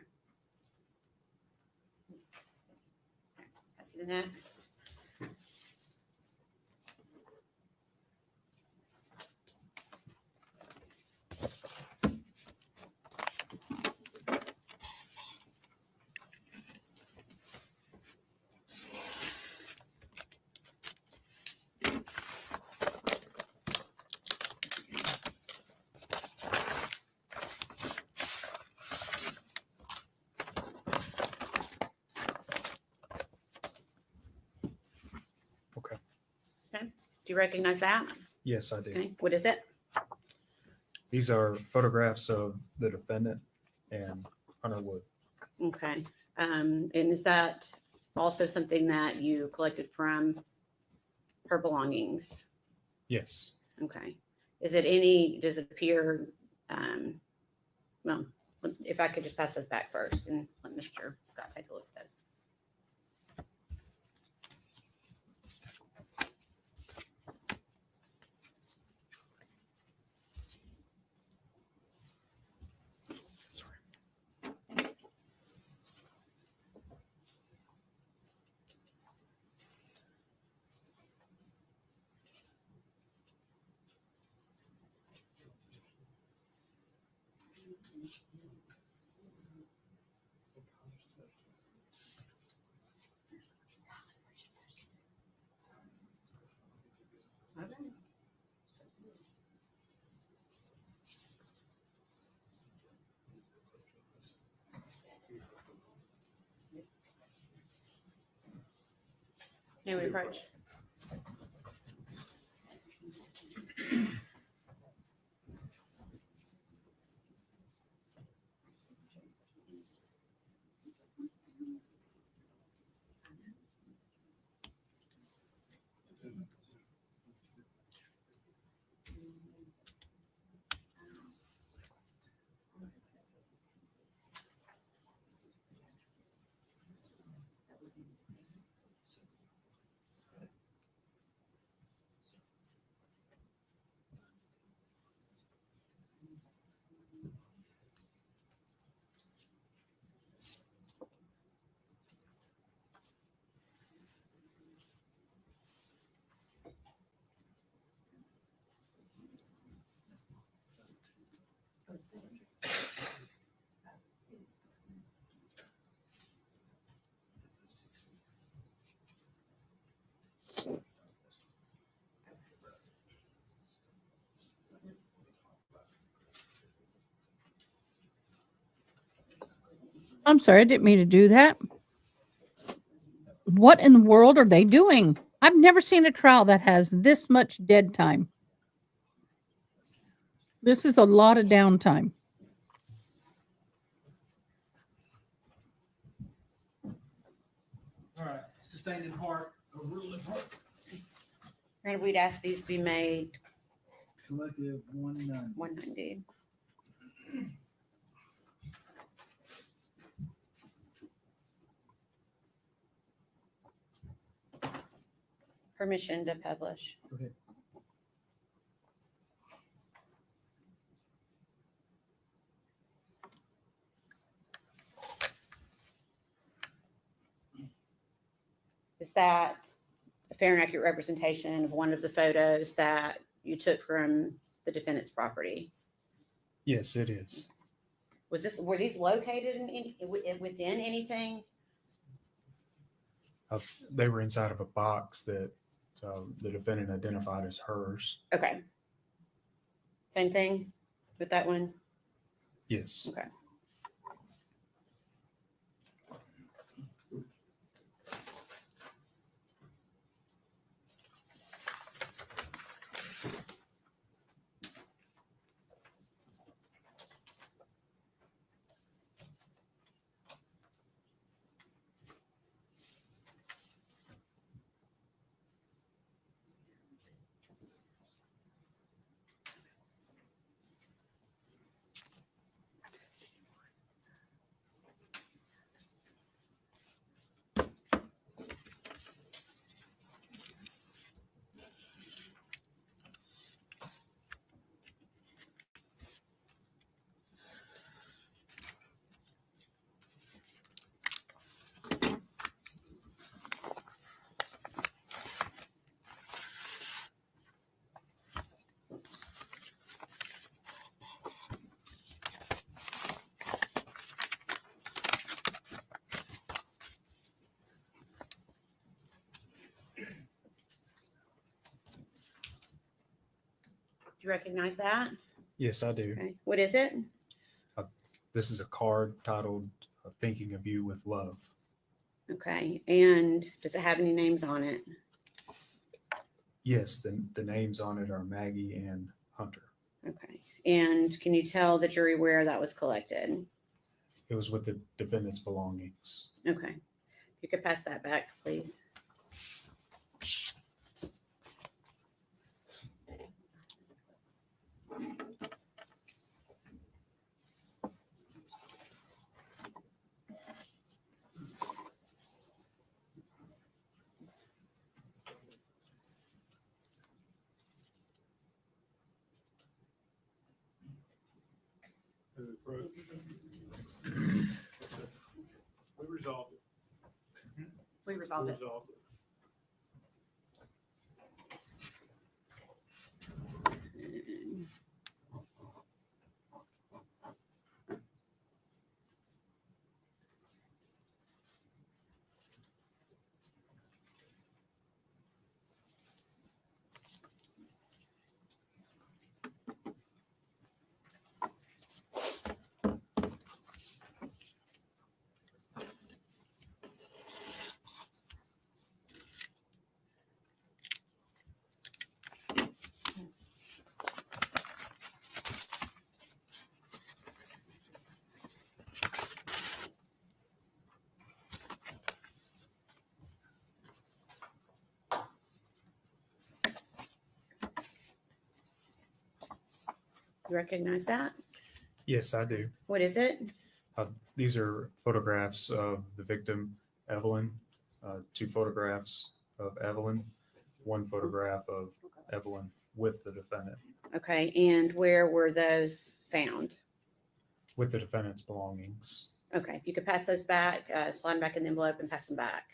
I see the next. Okay. Okay. Do you recognize that? Yes, I do. Okay. What is it? These are photographs of the defendant and Hunter Wood. Okay. And is that also something that you collected from her belongings? Yes. Okay. Is it any, does it appear, well, if I could just pass those back first and let Mr. Scott take a look at those. May we approach? I'm sorry, I didn't mean to do that. What in the world are they doing? I've never seen a trial that has this much dead time. This is a lot of downtime. All right, sustained in part, overruled in part. And we'd ask these be made Collective 190. 190. Permission to publish. Go ahead. Is that a fair and accurate representation of one of the photos that you took from the defendant's property? Yes, it is. Were these located within anything? They were inside of a box that the defendant identified as hers. Okay. Same thing with that one? Yes. Okay. Do you recognize that? Yes, I do. Okay. What is it? This is a card titled Thinking of You with Love. Okay. And does it have any names on it? Yes, the names on it are Maggie and Hunter. Okay. And can you tell the jury where that was collected? It was with the defendant's belongings. Okay. You could pass that back, please. We resolved it. We resolved it. Resolved it. You recognize that? Yes, I do. What is it? These are photographs of the victim, Evelyn, 2 photographs of Evelyn, 1 photograph of Evelyn with the defendant, Okay. And where were those found? with the defendant's belongings. Okay. If you could pass those back, slide them back in the envelope and pass them back.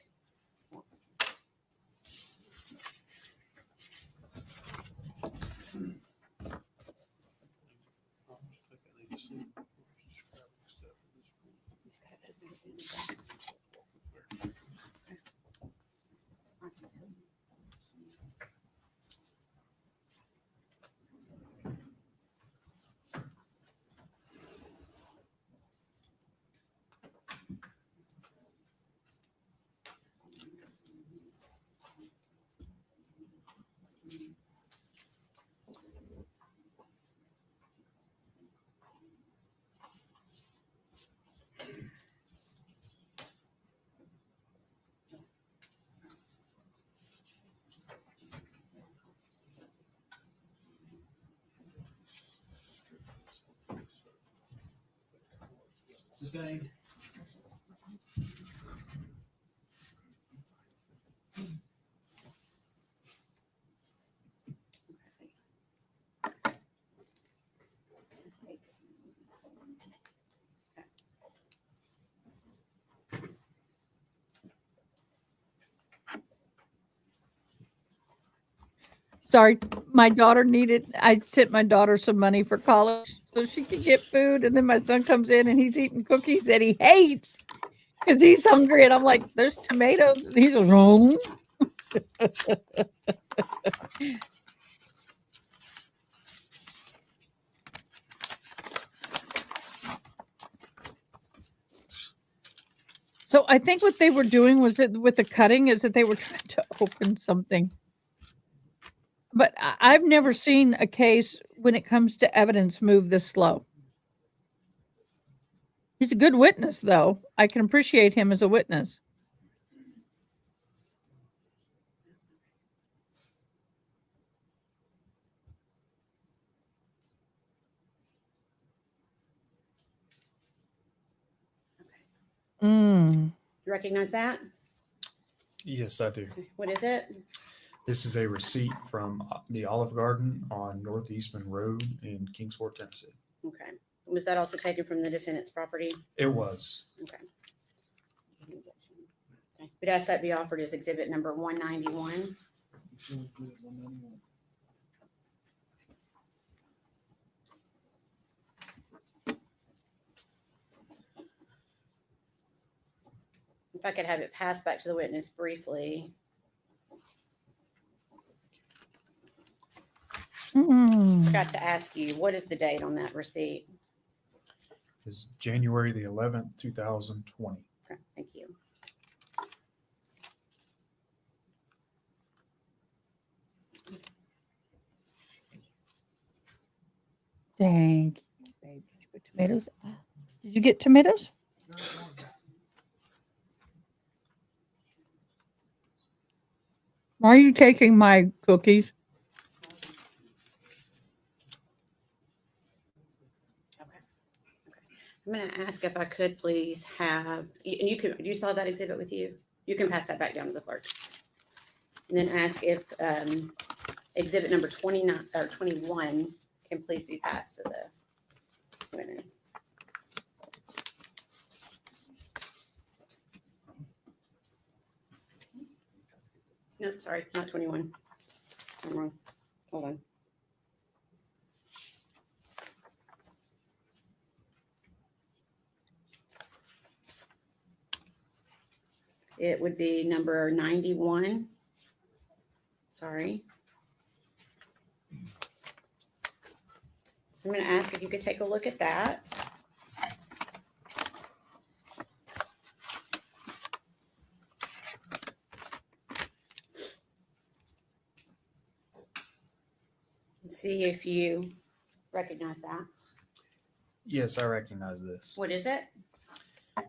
Sustained. Sorry, my daughter I sent my daughter some money for college so she could get food. And then my son comes in and he's eating cookies that he hates because he's hungry. And I'm like, there's tomatoes. And he's like, oh. So I think what they were doing was that with the cutting is that they were trying to open something. But I've never seen a case when it comes to evidence move this slow. He's a good witness, though. I can appreciate him as a witness. Mm. You recognize that? Yes, I do. What is it? This is a receipt from the Olive Garden on Northeastman Road in Kingsport, Tennessee. Okay. Was that also taken from the defendant's property? It was. Okay. Okay. We'd ask that be offered as exhibit number 191. If I could have it passed back to the witness briefly. Forgot to ask you, what is the date on that receipt? Is January the 11th, 2020. Okay, thank you. Thank you, baby. Did you put tomatoes? Did you get tomatoes? Why are you taking my cookies? I'm going to ask if I could please have, and you saw that exhibit with you? You can pass that back down to the clerk. And then ask if exhibit number 29 or 21 can please be passed to the witness. No, sorry, not 21. I'm wrong. Hold on. It would be number 91. Sorry. I'm going to ask if you could take a look at that. And see if you recognize that. Yes, I recognize this. What is it?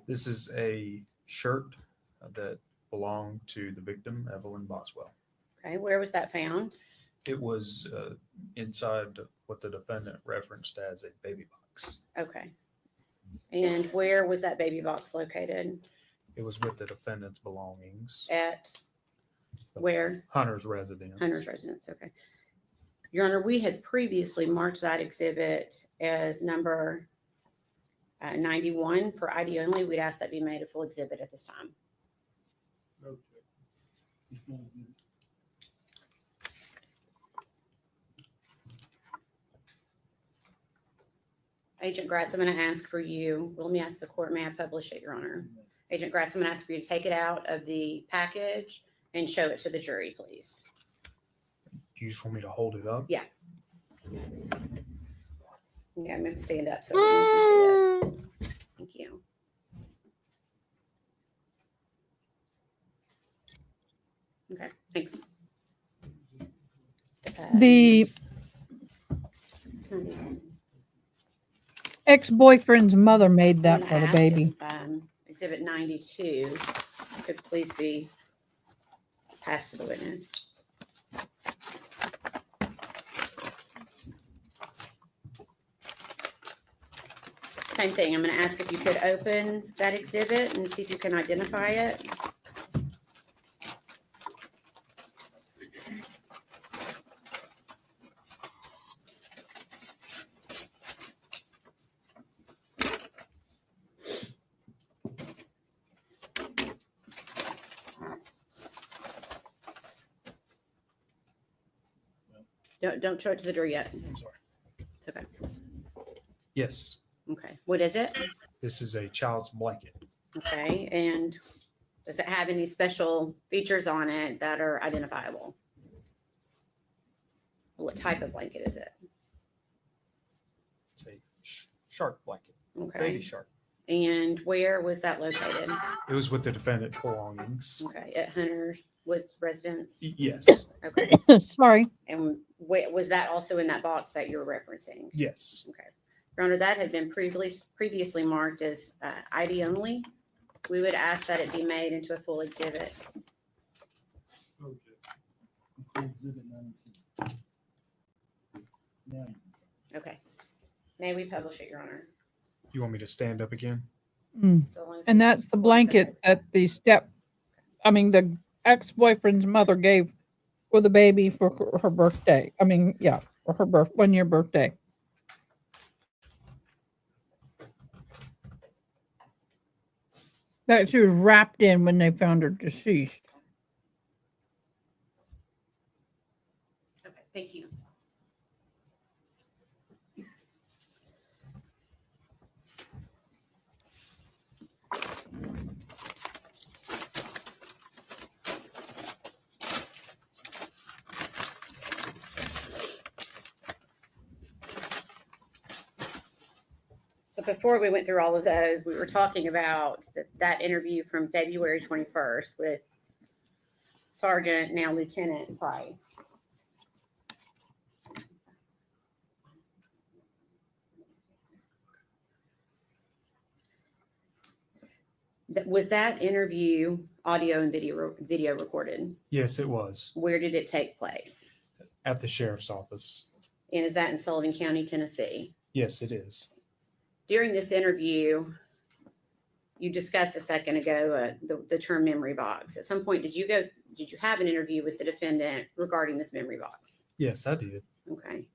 This is a shirt that belonged to the victim, Evelyn Boswell. Okay, where was that found? It was inside what the defendant referenced as a baby box. Okay. And where was that baby box located? It was with the defendant's belongings. At where? Hunter's residence. Hunter's residence, okay. Your Honor, we had previously marked that exhibit as number 91 for ID only. We'd ask that be made a full exhibit at this time. Agent Gratz, I'm going to ask for you. Well, let me ask the court, may I publish it, Your Honor? Agent Gratz, I'm going to ask for you to take it out of the package and show it to the jury, please. Do you just want me to hold it up? Yeah. Yeah, I'm going to stand up so everyone can see it. Thank you. Okay, thanks. The ex-boyfriend's mother made that for the baby. Exhibit 92 could please be passed to the witness. same thing. I'm going to ask if you could open that exhibit and see if you can identify it. Don't show it to the jury yet. I'm sorry. It's okay. Yes, Okay. What is it? this is a child's blanket. Okay. And does it have any special features on it that are identifiable? What type of blanket is it? It's a shark blanket, Okay. baby shark. And where was that located? It was with the defendant's belongings. Okay. At Hunter's Woods residence? Yes, Okay. Sorry. And was that also in that box that you're referencing? yes, Okay. Your Honor, that had been previously marked as ID only. We would ask that it be made into a full exhibit. Exhibit 92. Now you Okay. May we publish it, Your Honor? you want me to stand up again? So long as And it's- that's the as long as it's blanket okay. that the ex-boyfriend's mother gave for the baby for her birthday. For her 1 year birthday. That she was wrapped in when they found her deceased. Okay, thank you. So before we went through all of those, we were talking about that interview from February 21st with Sergeant, now Lieutenant Price. Was that interview audio and video recorded? Yes, it was Where did it take place? at the sheriff's office. And is that in Sullivan County, Tennessee? Yes, it is. During this interview, you discussed a second ago the term memory box. At some point, did you have an interview with the defendant regarding this memory box? Yes, I did. Okay.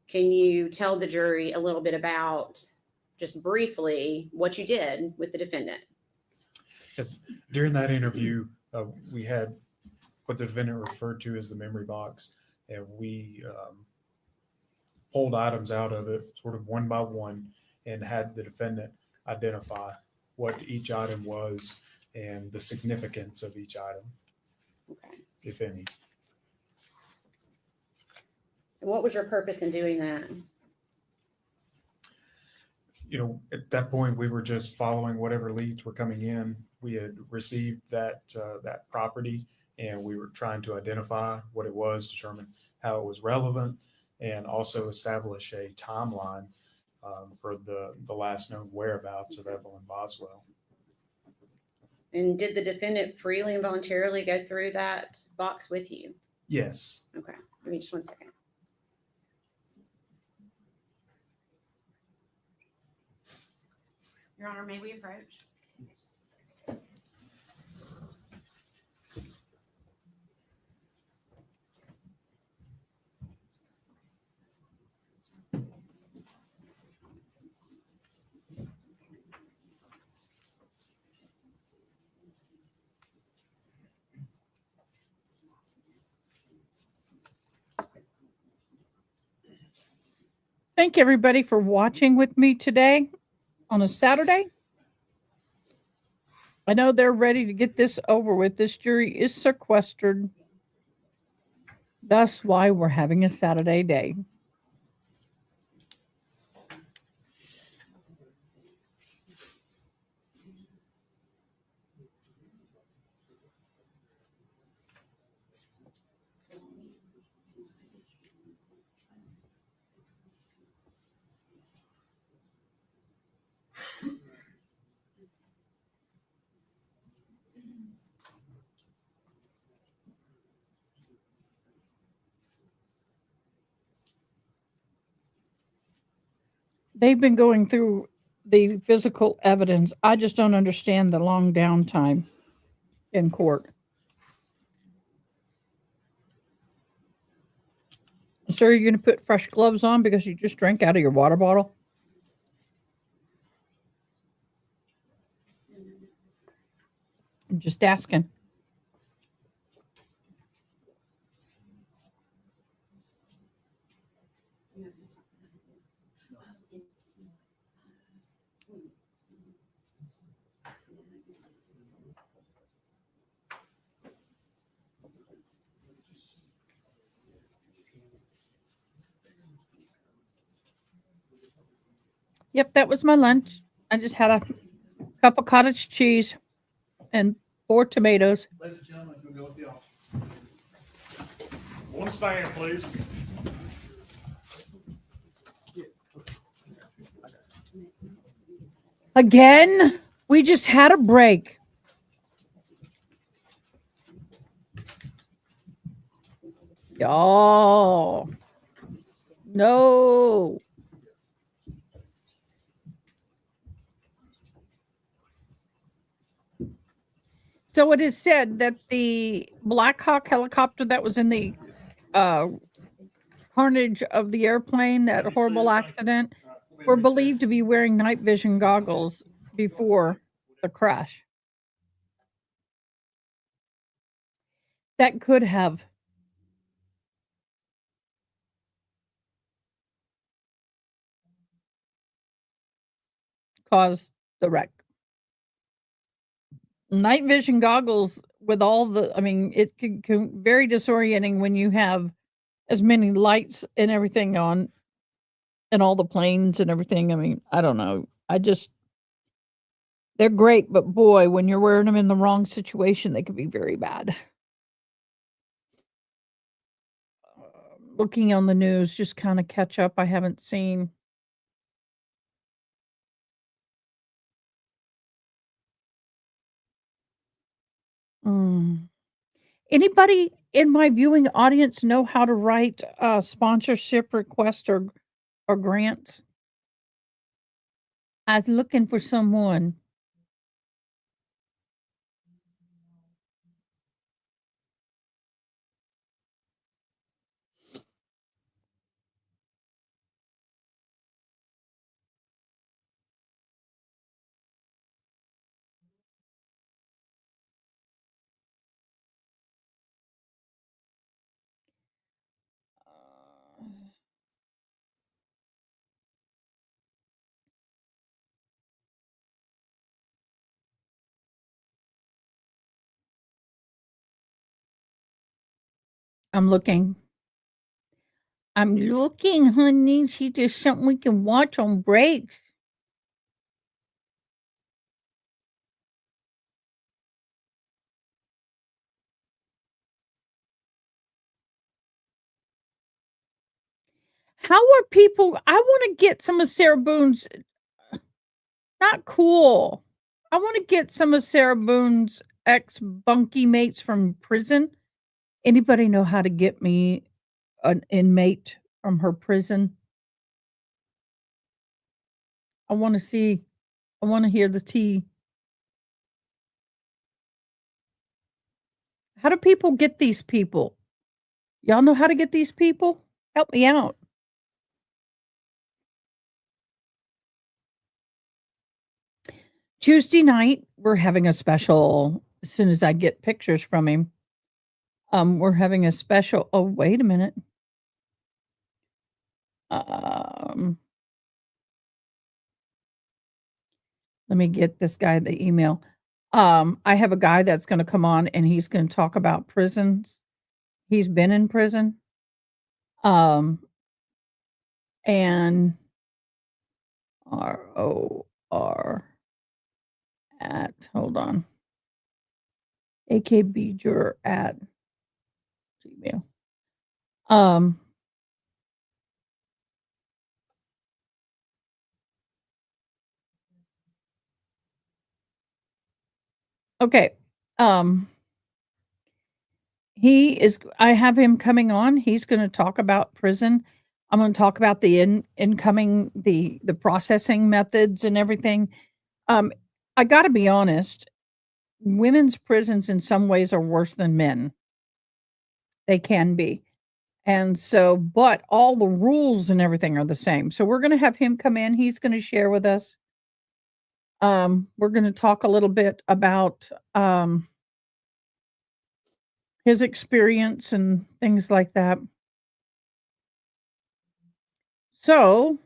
Can you tell the jury a little bit about, just briefly, what you did with the defendant? During that interview, we had what the defendant referred to as the memory box, and we pulled items out of it sort of one by one and had the defendant identify what each item was and the significance of each item, Okay. if any. And what was your purpose in doing that? You know, at that point, we were just following whatever leads were coming in. We had received that property, and we were trying to identify what it was, determine how it was relevant, and also establish a timeline for the last known whereabouts of Evelyn Boswell. And did the defendant freely and voluntarily go through that box with you? Yes. Okay. Give me just 1 second. Your Honor, may we approach? Thank everybody for watching with me today on a Saturday. I know they're ready to get this over with. This jury is sequestered. That's why we're having a Saturday day. They've been going through the physical evidence. I just don't understand the long downtime in court. Sir, you're going to put fresh gloves on because you just drank out of your water bottle? I'm just asking. Yep, that was my lunch. I just had a cup of cottage cheese and 4 tomatoes. Ladies and gentlemen, if we go with the officer. One stand, please. Again, we just had a break. Oh, no. So it is said that the Black Hawk helicopter that was in the carnage of the airplane, that horrible accident, were believed to be wearing night vision goggles before the crash. That could have caused the wreck. Night vision goggles with all the, I mean, it can very disorienting when you have as many lights and everything on and all the planes and everything. I mean, I don't know. They're great, but boy, when you're wearing them in the wrong situation, they could be very bad. Looking on the news, just kind of catch up. I haven't seen. Anybody in my viewing audience know how to write sponsorship requests or grants? I was looking for someone. I'm looking. I'm looking, honey. See, there's something we can watch on breaks. How are people? I want to get some of Sarah Boone's. Not cool. I want to get some of Sarah Boone's ex bunkie mates from prison. Anybody know how to get me an inmate from her prison? I want to see. I want to hear the tea. How do people get these people? Y'all know how to get these people? Help me out. Tuesday night, we're having a special. As soon as I get pictures from him, we're having a special. Oh, wait a minute. Let me get this guy the email. I have a guy that's going to come on and he's going to talk about prisons. He's been in prison. And ROR at, hold on. AKBjur at Gmail. Okay. I have him coming on. He's going to talk about prison. I'm going to talk about the incoming, the processing methods and everything. I got to be honest, women's prisons in some ways are worse than men. They can be. And so, but all the rules and everything are the same. So we're going to have him come in. He's going to share with us. We're going to talk a little bit about his experience and things like that. So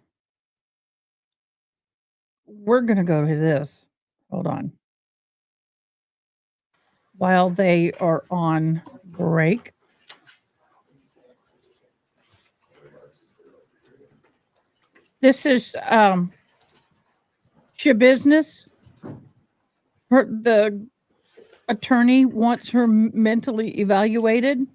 we're going to go to this. Hold on. While they are on break. This is your business. The attorney wants her mentally evaluated.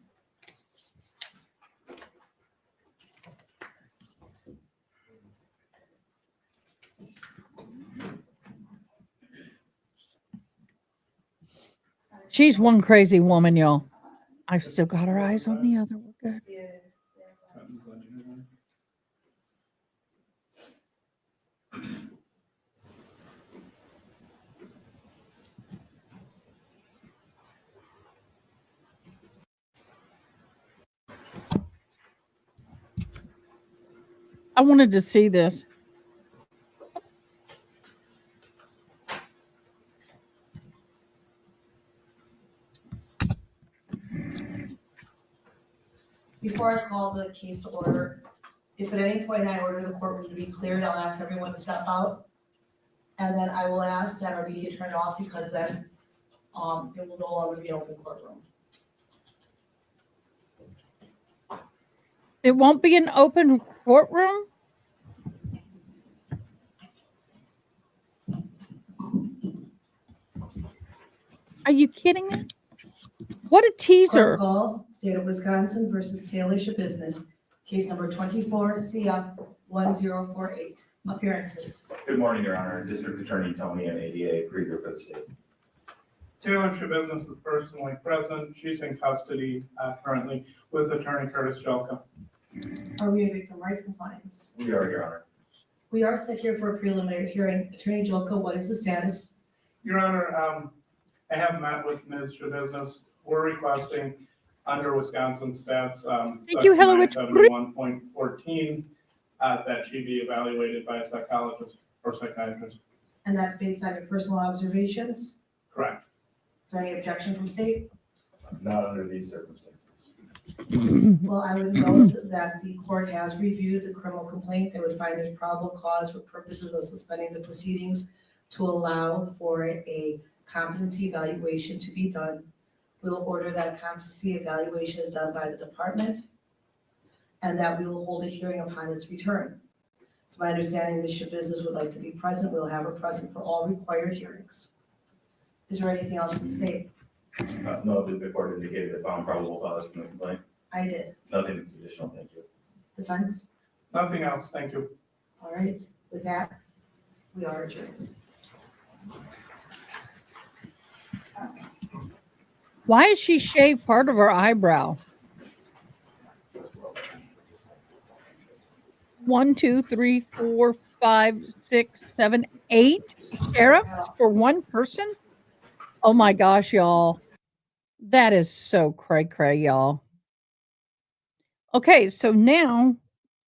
She's one crazy woman, y'all. I've still got her eyes on the other. We're good. I wanted to see this. Before I call the case to order, if at any point I order the courtroom to be cleared, I'll ask everyone to step out. And then I will ask that our media turn it off, because then it will no longer be an open courtroom. It won't be an open courtroom? Are you kidding me? What a teaser. Court calls, State of Wisconsin versus Taylor Business, case number 24 CF 1048. Appearances. Good morning, Your Honor. District Attorney Tony and ADA Krieger for the state. Taylor Business is personally present. She's in custody currently with Attorney Curtis Jelka. Are we in victim rights compliance? We are, Your Honor. We are set here for a preliminary hearing. Attorney Jelka, what is the status? Your Honor, I have met with Ms. Business. We're requesting under Wisconsin stats, Thank you, Heather. 971.14, that she be evaluated by a psychologist or psychiatrist. And that's based on your personal observations? Correct. Is there any objection from state? Not under these circumstances. Well, I would note that the court has reviewed the criminal complaint. They would find there's probable cause for purposes of suspending the proceedings to allow for a competency evaluation to be done. We will order that a competency evaluation is done by the department, and that we will hold a hearing upon its return. It's my understanding Ms. Business would like to be present. We'll have her present for all required hearings. Is there anything else from the state? No, the court indicated it found probable cause from the complaint. I did. Nothing additional, thank you. Defense? Nothing else, thank you. All right, with that, we are adjourned. Why has she shaved part of her eyebrow? 1, 2, 3, 4, 5, 6, 7, 8 sheriffs for one person? Oh my gosh, y'all. That is so cray, y'all. Okay, so now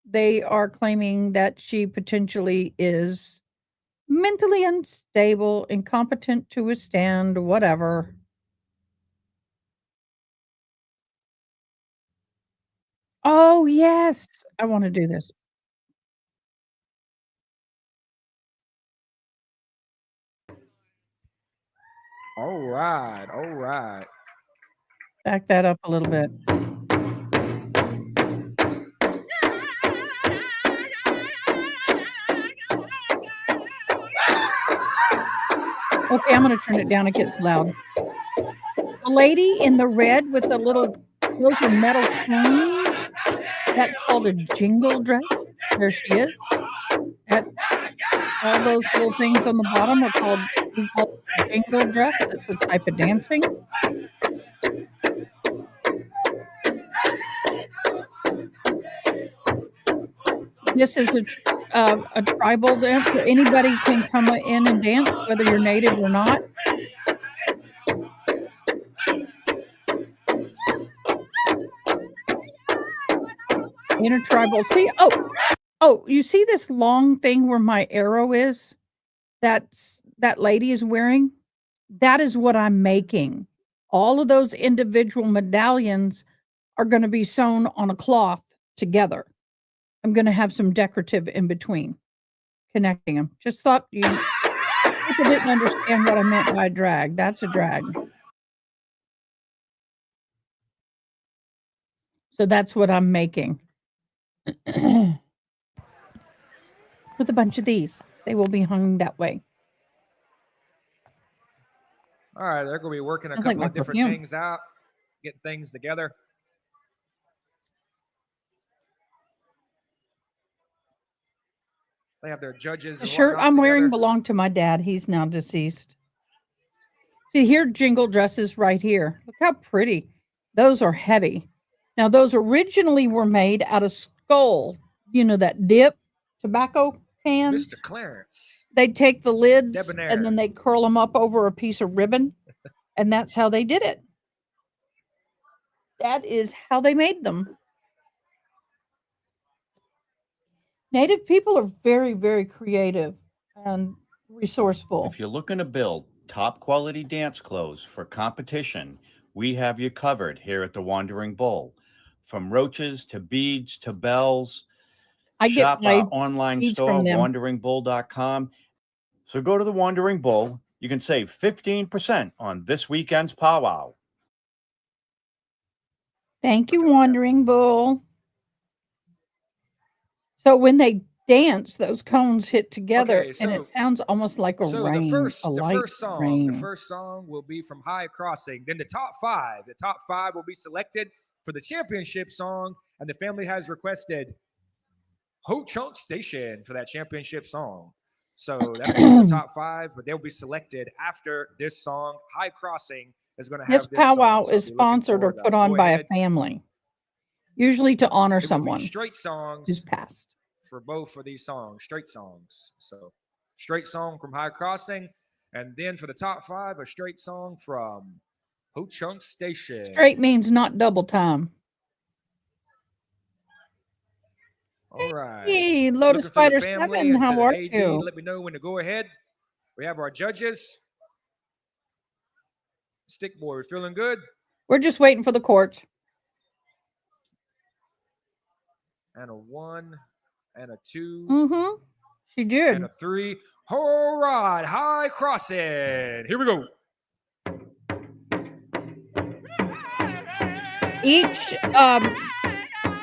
they are claiming that she potentially is mentally unstable, incompetent to withstand, whatever. Oh, yes. I want to do this. All right. All right. Back that up a little bit. Okay, I'm going to turn it down. It gets loud. The lady in the red with the little, those are metal cones. That's called a jingle dress. There she is. All those little things on the bottom are called, we call it a jingle dress. That's a type of dancing. This is a tribal dance where anybody can come in and dance, whether you're native or not. Intertribal. See, oh, you see this long thing where my arrow is? That lady is wearing? That is what I'm making. All of those individual medallions are going to be sewn on a cloth together. I'm going to have some decorative in between, connecting them. Just thought people didn't understand what I meant by drag. That's a drag. So that's what I'm making. With a bunch of these. They will be hung that way. All right, they're going to be working a Sounds couple like of my different perfume. things out, getting things together. They have their judges. The and shirt whatnot I'm wearing together. belonged to my dad. He's now deceased. See here, jingle dresses right here. Look how pretty. Those are heavy. Now, those originally were made out of skull. You know, that dip tobacco cans. Mr. Clarence. They'd take the lids Debonair. and then they'd curl them up over a piece of ribbon. And that's how they did it. That is how they made them. Native people are very, very creative and resourceful. If you're looking to build top quality dance clothes for competition, we have you covered here at the Wandering Bull. From roaches to beads to bells, I get shop my our online beads store, from them. wanderingbull.com. So go to the Wandering Bull. You can save 15% on this weekend's powwow. Thank you, Wandering Bull. So when they dance, those cones hit together, Okay, and it sounds almost like a So rain, the light first song, rain. the first song will be from High Crossing. Then the top five will be selected for the championship song, and the family has requested Ho Chunk Station for that championship song. So that's the top five, but they'll be selected after this song. High Crossing is going to have This this powwow song. So is if you're looking sponsored or forward, put on go by a ahead. family, usually to honor It will be someone straight songs who's passed. for both of these songs, straight songs. So straight song from High Crossing, and then for the top five, a straight song from Ho Chunk Station. Straight means not double time. All right. Hey, Lotus Looking for the Spider family 7, and how to the are AD, you? let me know when to go ahead. We have our judges. Stick boy, feeling good? We're just waiting for the courts. And a 1, and a 2, Mm-hmm. She did. and a 3. All right, High Crossing. Here we go. Each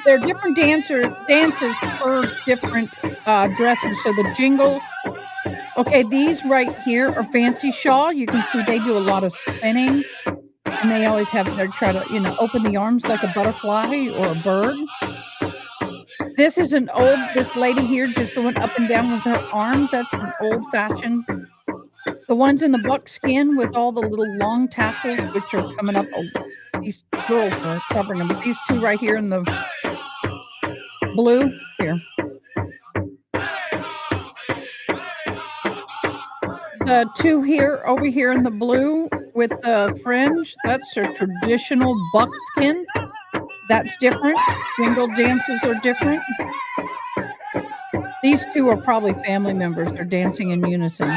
there are different dances per different dresses. So the jingles. Okay, these right here are fancy shawl. You can see they do a lot of spinning, and they always have their try to open the arms like a butterfly or a bird. This is this lady here just going up and down with her arms. That's an old fashioned. The ones in the buckskin with all the little long tassels, which are coming up. Oh, these girls are covering them. But these two right here in the blue here. The two here over here in the blue with the fringe, that's a traditional buckskin. That's different. Jingle dances are different. These two are probably family members. They're dancing in unison.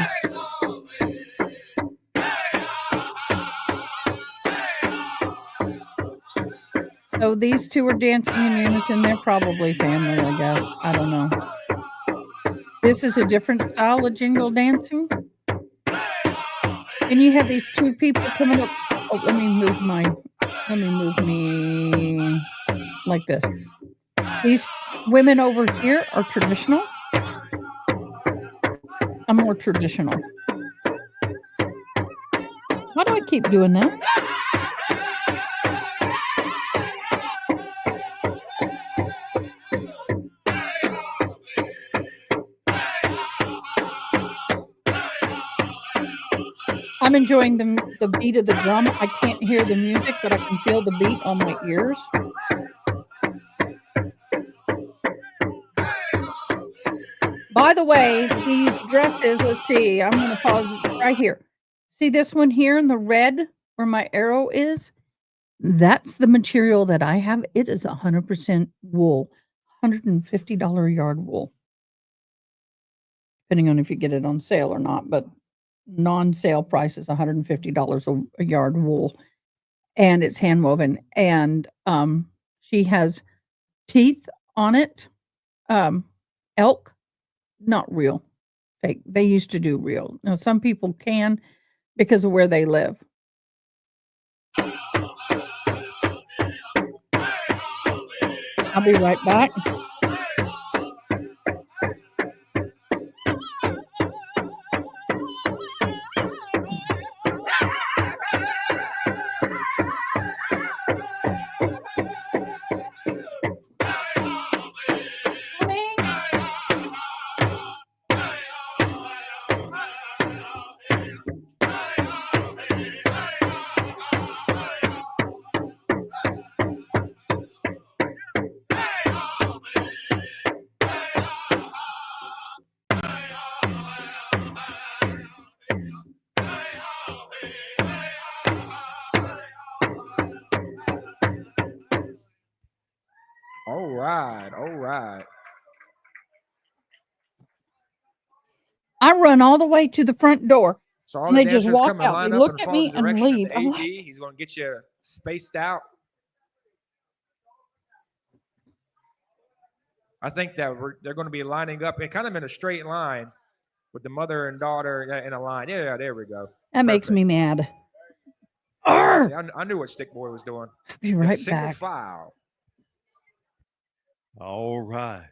So these two are dancing in unison. They're probably family, I guess. I don't know. This is a different style of jingle dancing. And you have these two people coming up. Oh, let me move me like this. These women over here are traditional. I'm more traditional. Why do I keep doing that? I'm enjoying the beat of the drum. I can't hear the music, but I can feel the beat on my ears. By the way, these dresses, let's see, I'm going to pause right here. See this one here in the red where my arrow is? That's the material that I have. It is 100% wool, $150 a yard wool. Depending on if you get it on sale or not, but non-sale price is $150 a yard wool, and it's hand woven. And she has teeth on it, elk, not real, fake. They used to do real. Now some people can because of where they live. I'll be right back. All right, all right. I run all the way to the front door. So all And the they just dancers walk come and out. They line up look and at follow me the and direction leave. of I'm the like, AD. He's going to get you spaced out. I think that they're going to be lining up and kind of in a straight line with the mother and daughter in a line. Yeah, there we go. that makes Perfect. me mad. See, Arr! I knew what Stick Boy was doing. I'll be right Single back. file. All right.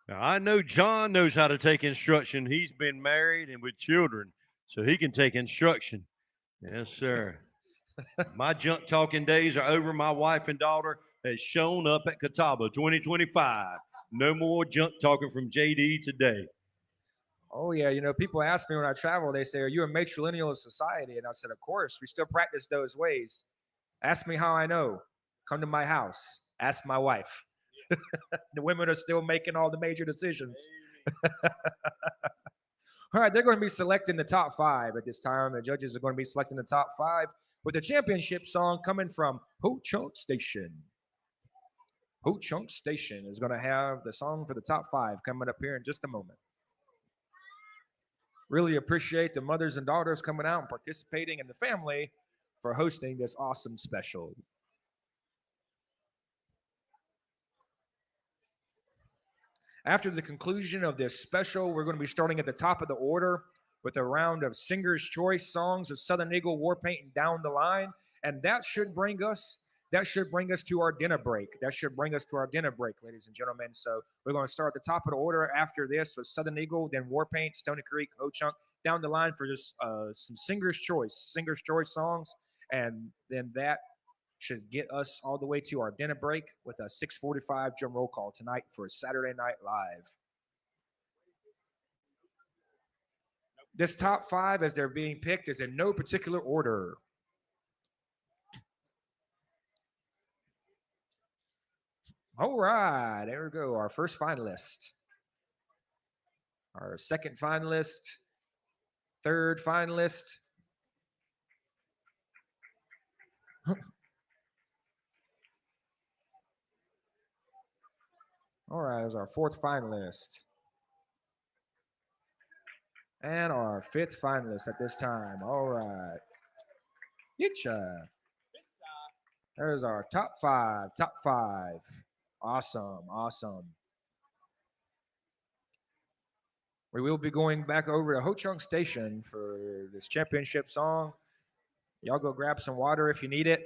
Now, I know John knows how to take instruction. He's been married and with children, so he can take instruction. Yes, sir. My junk talking days are over. My wife and daughter has shown up at Catawba 2025. No more junk talking from JD today. Oh, yeah. You know, people ask me when I travel, they say, are you a matrilineal of society? And I said, of course. We still practice those ways. Ask me how I know. Come to my house. Ask my wife. The women are still making all the major decisions. All right, they're going to be selecting the top 5 at this time. The judges are going to be selecting the top 5 with the championship song coming from Ho Chunk Station. Ho Chunk Station is going to have the song for the top 5 coming up here in just a moment. Really appreciate the mothers and daughters coming out and participating, and the family for hosting this awesome special. After the conclusion of this special, we're going to be starting at the top of the order with a round of Singer's Choice songs of Southern Eagle, War Paint, and Down the Line. And that should bring us to our dinner break. That should bring us to our dinner break, ladies and gentlemen. So we're going to start at the top of the order after this with Southern Eagle, then War Paint, Stony Creek, Ho Chunk, Down the Line for just some Singer's Choice songs. And then that should get us all the way to our dinner break with a 6:45 drum roll call tonight for Saturday Night Live. This top 5, as they're being picked, is in no particular order. All right, there we go. Our first finalist. Our second finalist. Third finalist. All right, there's our fourth finalist. And our fifth finalist at this time. All right. Getcha. There's our top 5. Awesome. We will be going back over to Ho Chunk Station for this championship song. Y'all go grab some water if you need it.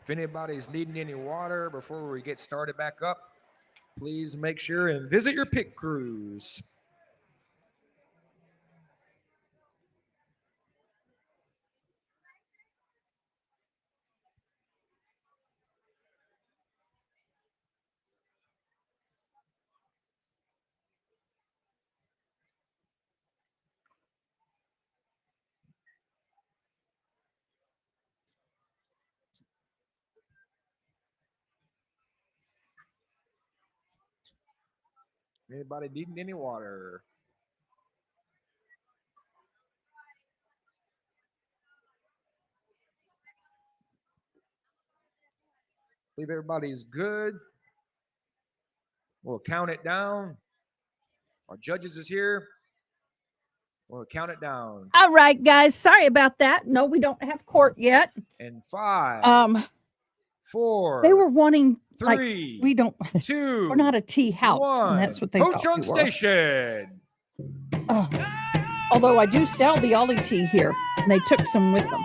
If anybody's needing any water before we get started back up, please make sure and visit your pit crews. Anybody needing any water? Believe everybody's good. We'll count it down. Our judges is here. We'll count it down. All right, guys. Sorry about that. No, we don't have court yet. And 5, 4. They were wanting 3. Like, we don't. 2. We're not a tea house, 1. and that's what they Coach thought on we were. station. Although I do sell the Ollie tea here, and they took some with them.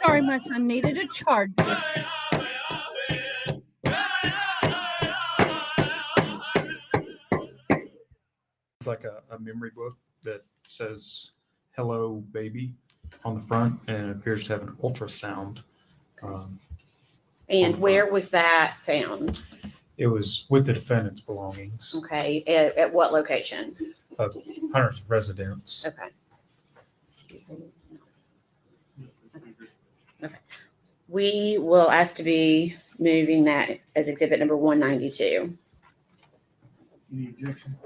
Sorry, my son needed a charger. It's like a memory book that says "Hello, baby" on the front, and it appears to have an ultrasound. And where was that found? It was with the defendant's belongings. Okay, at what location? Hunter's residence. Okay. Okay. We will ask to be moving that as exhibit number 192. Any objection?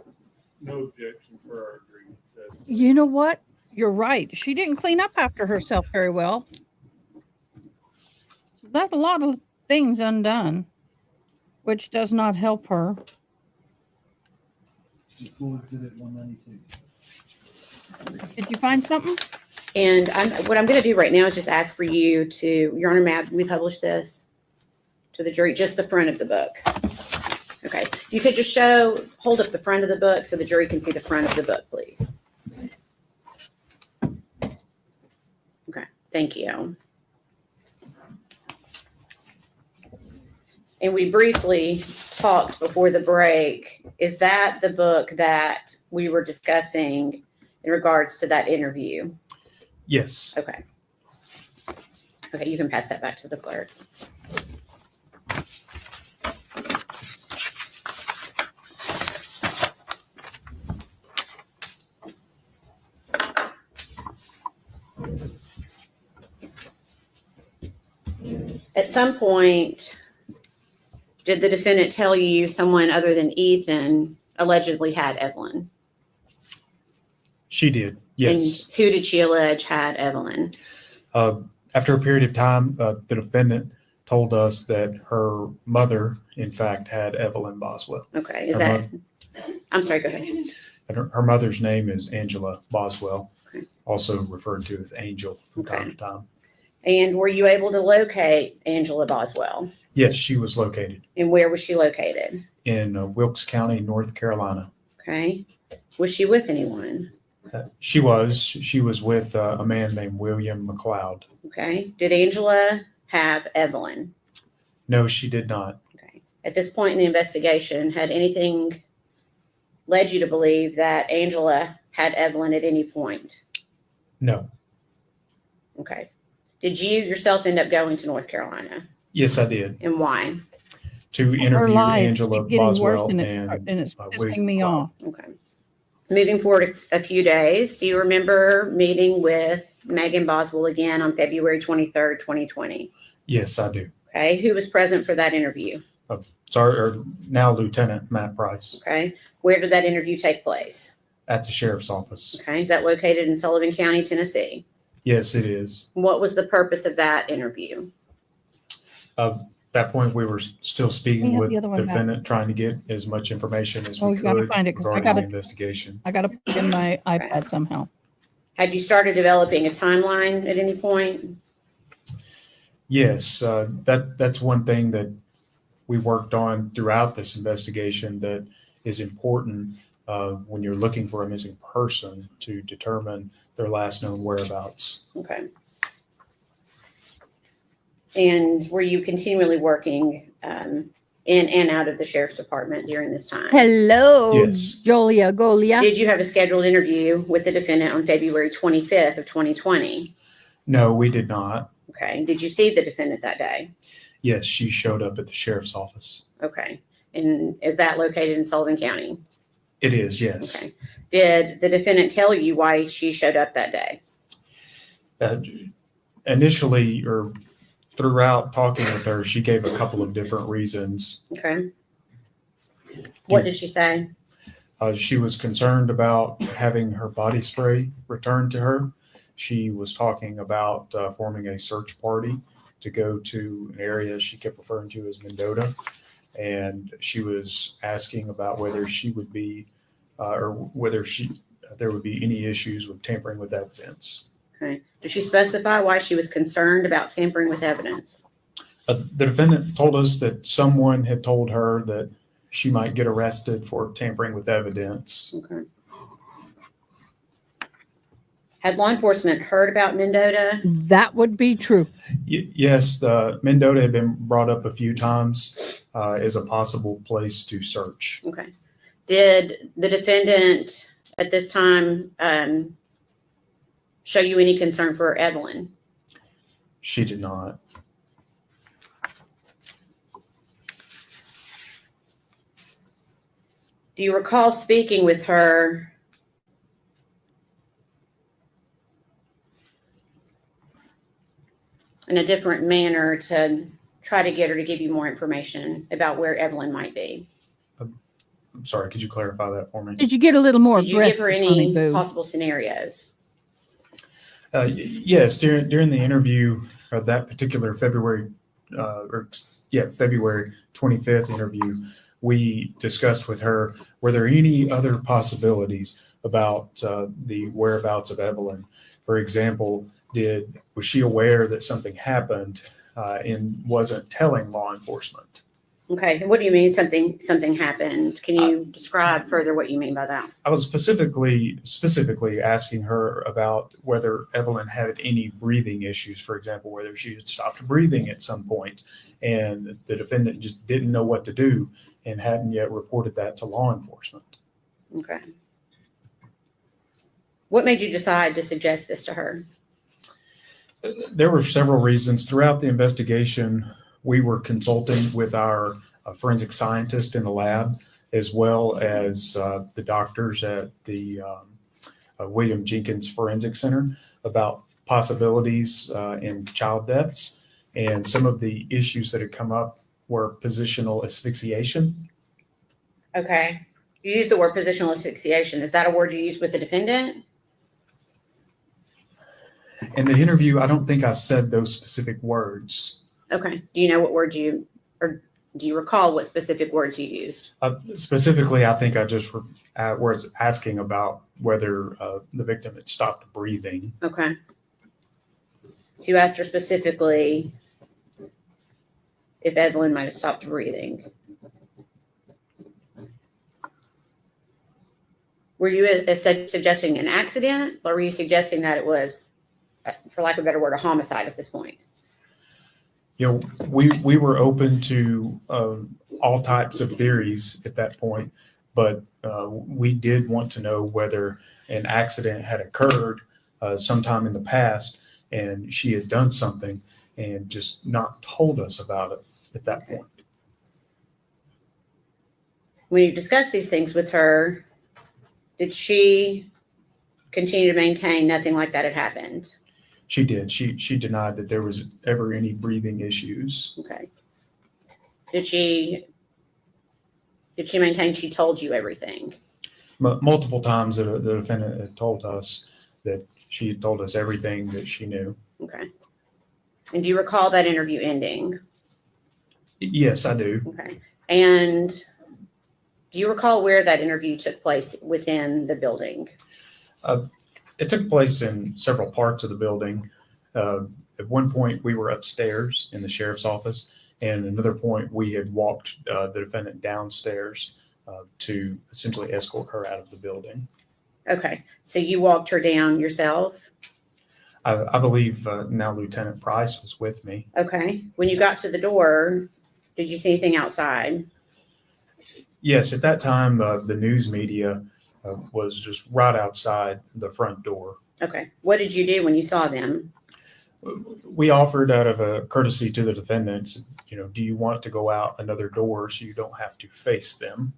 No objection for our agreement. You know what? You're right. She didn't clean up after herself very well. She left a lot of things undone, which does not help her. Full exhibit 192. Did you find something? And what I'm going to do right now is just ask for you to, Your Honor, may we publish this to the jury, just the front of the book? Okay. You could just hold up the front of the book so the jury can see the front of the book, please. Okay. Thank you. And we briefly talked before the break. Is that the book that we were discussing in regards to that interview? Yes. Okay. Okay, you can pass that back to the clerk. At some point, did the defendant tell you someone other than Ethan allegedly had Evelyn? She did, yes. And who did she allege had Evelyn? After a period of time, the defendant told us that her mother, in fact, had Evelyn Boswell. Okay, is that? I'm sorry, go ahead. And her mother's name is Angela Boswell, also referred to as Angel from time to time. And were you able to locate Angela Boswell? Yes, she was located And where was she located? in Wilkes County, North Carolina. Okay. Was she with anyone? She was with a man named William McLeod. Okay. Did Angela have Evelyn? No, she did not. Okay. At this point in the investigation, had anything led you to believe that Angela had Evelyn at any point? No. Okay. Did you yourself end up going to North Carolina? Yes, I did. And why? To Her interview lies Angela keep getting worse, Boswell and and it's pissing William me McLeod. off. Okay. Moving forward a few days, do you remember meeting with Megan Boswell again on February 23rd, 2020? Yes, I do. Okay. Who was present for that interview? Sorry, or now Lieutenant Matt Price Okay. Where did that interview take place? at the sheriff's office. Okay. Is that located in Sullivan County, Tennessee? Yes, it is. What was the purpose of that interview? At that point, we were still Can speaking you have with the other one the back? defendant, trying to get as much information as Oh, we you gotta could find it, 'cause I regarding gotta- the investigation. I got to put in my iPad somehow. Had you started developing a timeline at any point? Yes, that's one thing that we worked on throughout this investigation that is important when you're looking for a missing person to determine their last known whereabouts. Okay. And were you continually working in and out of the sheriff's department during this time? Hello, Yes. Jolia Golia. Did you have a scheduled interview with the defendant on February 25th of 2020? No, we did not. Okay. Did you see the defendant that day? Yes, she showed up at the sheriff's office. Okay. And is that located in Sullivan County? It is, yes. Okay. Did the defendant tell you why she showed up that day? Initially, or throughout talking with her, she gave a couple of different reasons. Okay. What did she say? She was concerned about having her body spray returned to her. She was talking about forming a search party to go to an area she kept referring to as Mendota. And she was asking about whether she would be, or whether there would be any issues with tampering with evidence. Okay. Did she specify why she was concerned about tampering with evidence? The defendant told us that someone had told her that she might get arrested for tampering with evidence. Okay. Had law enforcement heard about Mendota? That would be true. Yes, the Mendota had been brought up a few times as a possible place to search. Okay. Did the defendant at this time show you any concern for Evelyn? She did not. Do you recall speaking with her in a different manner to try to get her to give you more information about where Evelyn might be? I'm sorry, could you clarify that for me? Did you get a little more Did you give her breath, honey any boo? possible scenarios? Yes, during the interview, that particular February 25th interview, we discussed with her, were there any other possibilities about the whereabouts of Evelyn? For example, was she aware that something happened and wasn't telling law enforcement? Okay. What do you mean something happened? Can you describe further what you mean by that? I was specifically asking her about whether Evelyn had any breathing issues, for example, whether she had stopped breathing at some point, and the defendant just didn't know what to do and hadn't yet reported that to law enforcement. Okay. What made you decide to suggest this to her? There were several reasons. Throughout the investigation, we were consulting with our forensic scientist in the lab, as well as the doctors at the William Jenkins Forensic Center about possibilities in child deaths. And some of the issues that had come up were positional asphyxiation. Okay. You used the word positional asphyxiation. Is that a word you used with the defendant? In the interview, I don't think I said those specific words. Okay. Do you know what words or do you recall what specific words you used? Specifically, I think I just was asking about whether the victim had stopped breathing. Okay. So you asked her specifically if Evelyn might have stopped breathing. Were you suggesting an accident, or were you suggesting that it was, for lack of a better word, a homicide at this point? You know, we were open to all types of theories at that point, but we did want to know whether an accident had occurred sometime in the past and she had done something and just not told us about it at that point. When you discussed these things with her, did she continue to maintain nothing like that had happened? She did. She denied that there was ever any breathing issues. Okay. Did she maintain she told you everything? Multiple times the defendant had told us that she had told us everything that she knew. Okay. And do you recall that interview ending? Yes, I do. Okay. And do you recall where that interview took place within the building? It took place in several parts of the building. At one point, we were upstairs in the sheriff's office, and another point, we had walked the defendant downstairs to essentially escort her out of the building. Okay. So you walked her down yourself? I believe now Lieutenant Price was with me. Okay. When you got to the door, did you see anything outside? Yes, at that time, the news media was just right outside the front door. Okay. What did you do when you saw them? We offered out of a courtesy to the defendants, you know, do you want to go out another door so you don't have to face them?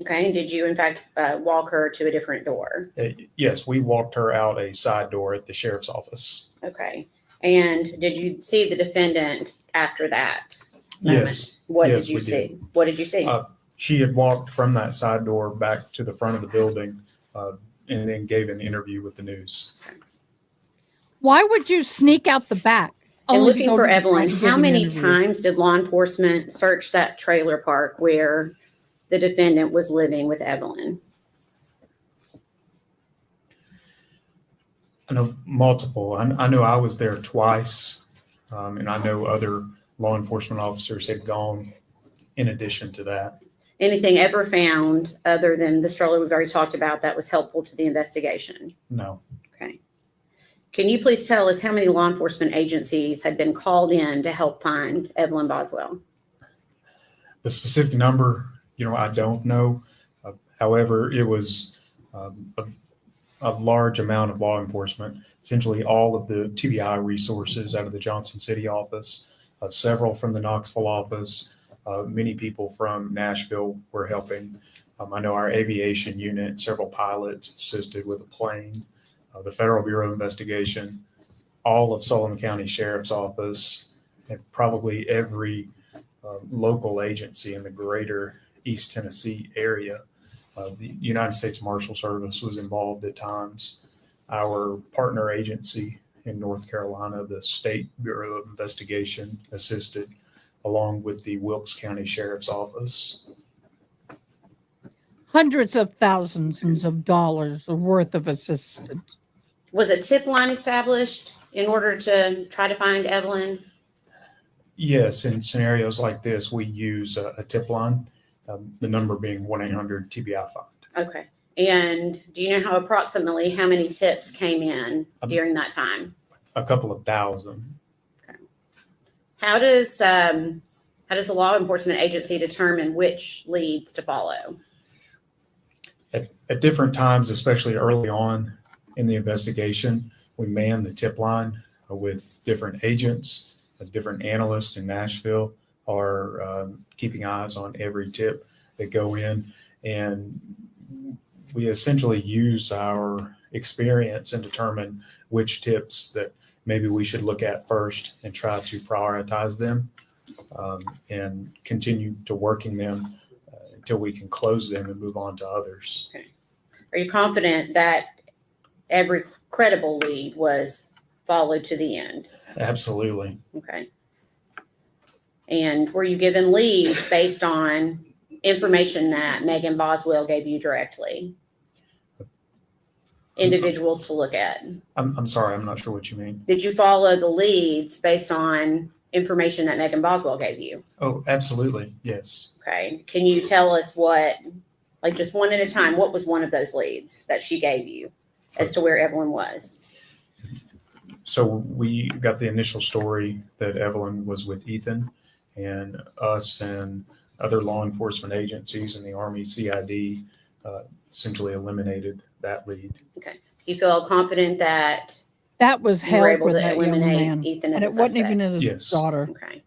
Okay. And did you, in fact, walk her to a different door? Yes, we walked her out a side door at the sheriff's office. Okay. And did you see the defendant after that moment? Yes. What Yes, did you we see? did. What did you see? She had walked from that side door back to the front of the building and then gave an interview with the news. Why would you sneak out the back? And Only to looking go for to the front Evelyn, to give how an many interview? times did law enforcement search that trailer park where the defendant was living with Evelyn? I know multiple. I know I was there twice, and I know other law enforcement officers had gone in addition to that. Anything ever found other than the stroller we've already talked about that was helpful to the investigation? No. Okay. Can you please tell us how many law enforcement agencies had been called in to help find Evelyn Boswell? The specific number, you know, I don't know. However, it was a large amount of law enforcement, essentially all of the TBI resources out of the Johnson City office, several from the Knoxville office. Many people from Nashville were helping. I know our aviation unit, several pilots assisted with a plane, the Federal Bureau of Investigation, all of Sullivan County Sheriff's Office, and probably every local agency in the greater East Tennessee area. The United States Marshal Service was involved at times. Our partner agency in North Carolina, the State Bureau of Investigation, assisted, along with the Wilkes County Sheriff's Office. Hundreds of thousands of dollars worth of assistance. Was a tip line established in order to try to find Evelyn? Yes, in scenarios like this, we use a tip line, the number being 1-800-TBI-FIND. Okay. And do you know approximately how many tips came in during that time? A couple of thousand. How does a law enforcement agency determine which leads to follow? At different times, especially early on in the investigation, we man the tip line with different agents. Different analysts in Nashville are keeping eyes on every tip that go in, and we essentially use our experience and determine which tips that maybe we should look at first and try to prioritize them and continue to working them until we can close them and move on to others. Okay. Are you confident that every credible lead was followed to the end? Absolutely. Okay. And were you given leads based on information that Megan Boswell gave you directly? individuals to look at? I'm sorry, I'm not sure what you mean. Did you follow the leads based on information that Megan Boswell gave you? Oh, absolutely. Yes. Okay. Can you tell us what, like just one at a time, what was one of those leads that she gave you as to where Evelyn was? So we got the initial story that Evelyn was with Ethan, and us and other law enforcement agencies and the Army CID essentially eliminated that lead. Okay. Do you feel confident that That was you were held able with to that young eliminate man. Ethan And as it a wasn't even suspect? his Yes. daughter. Okay.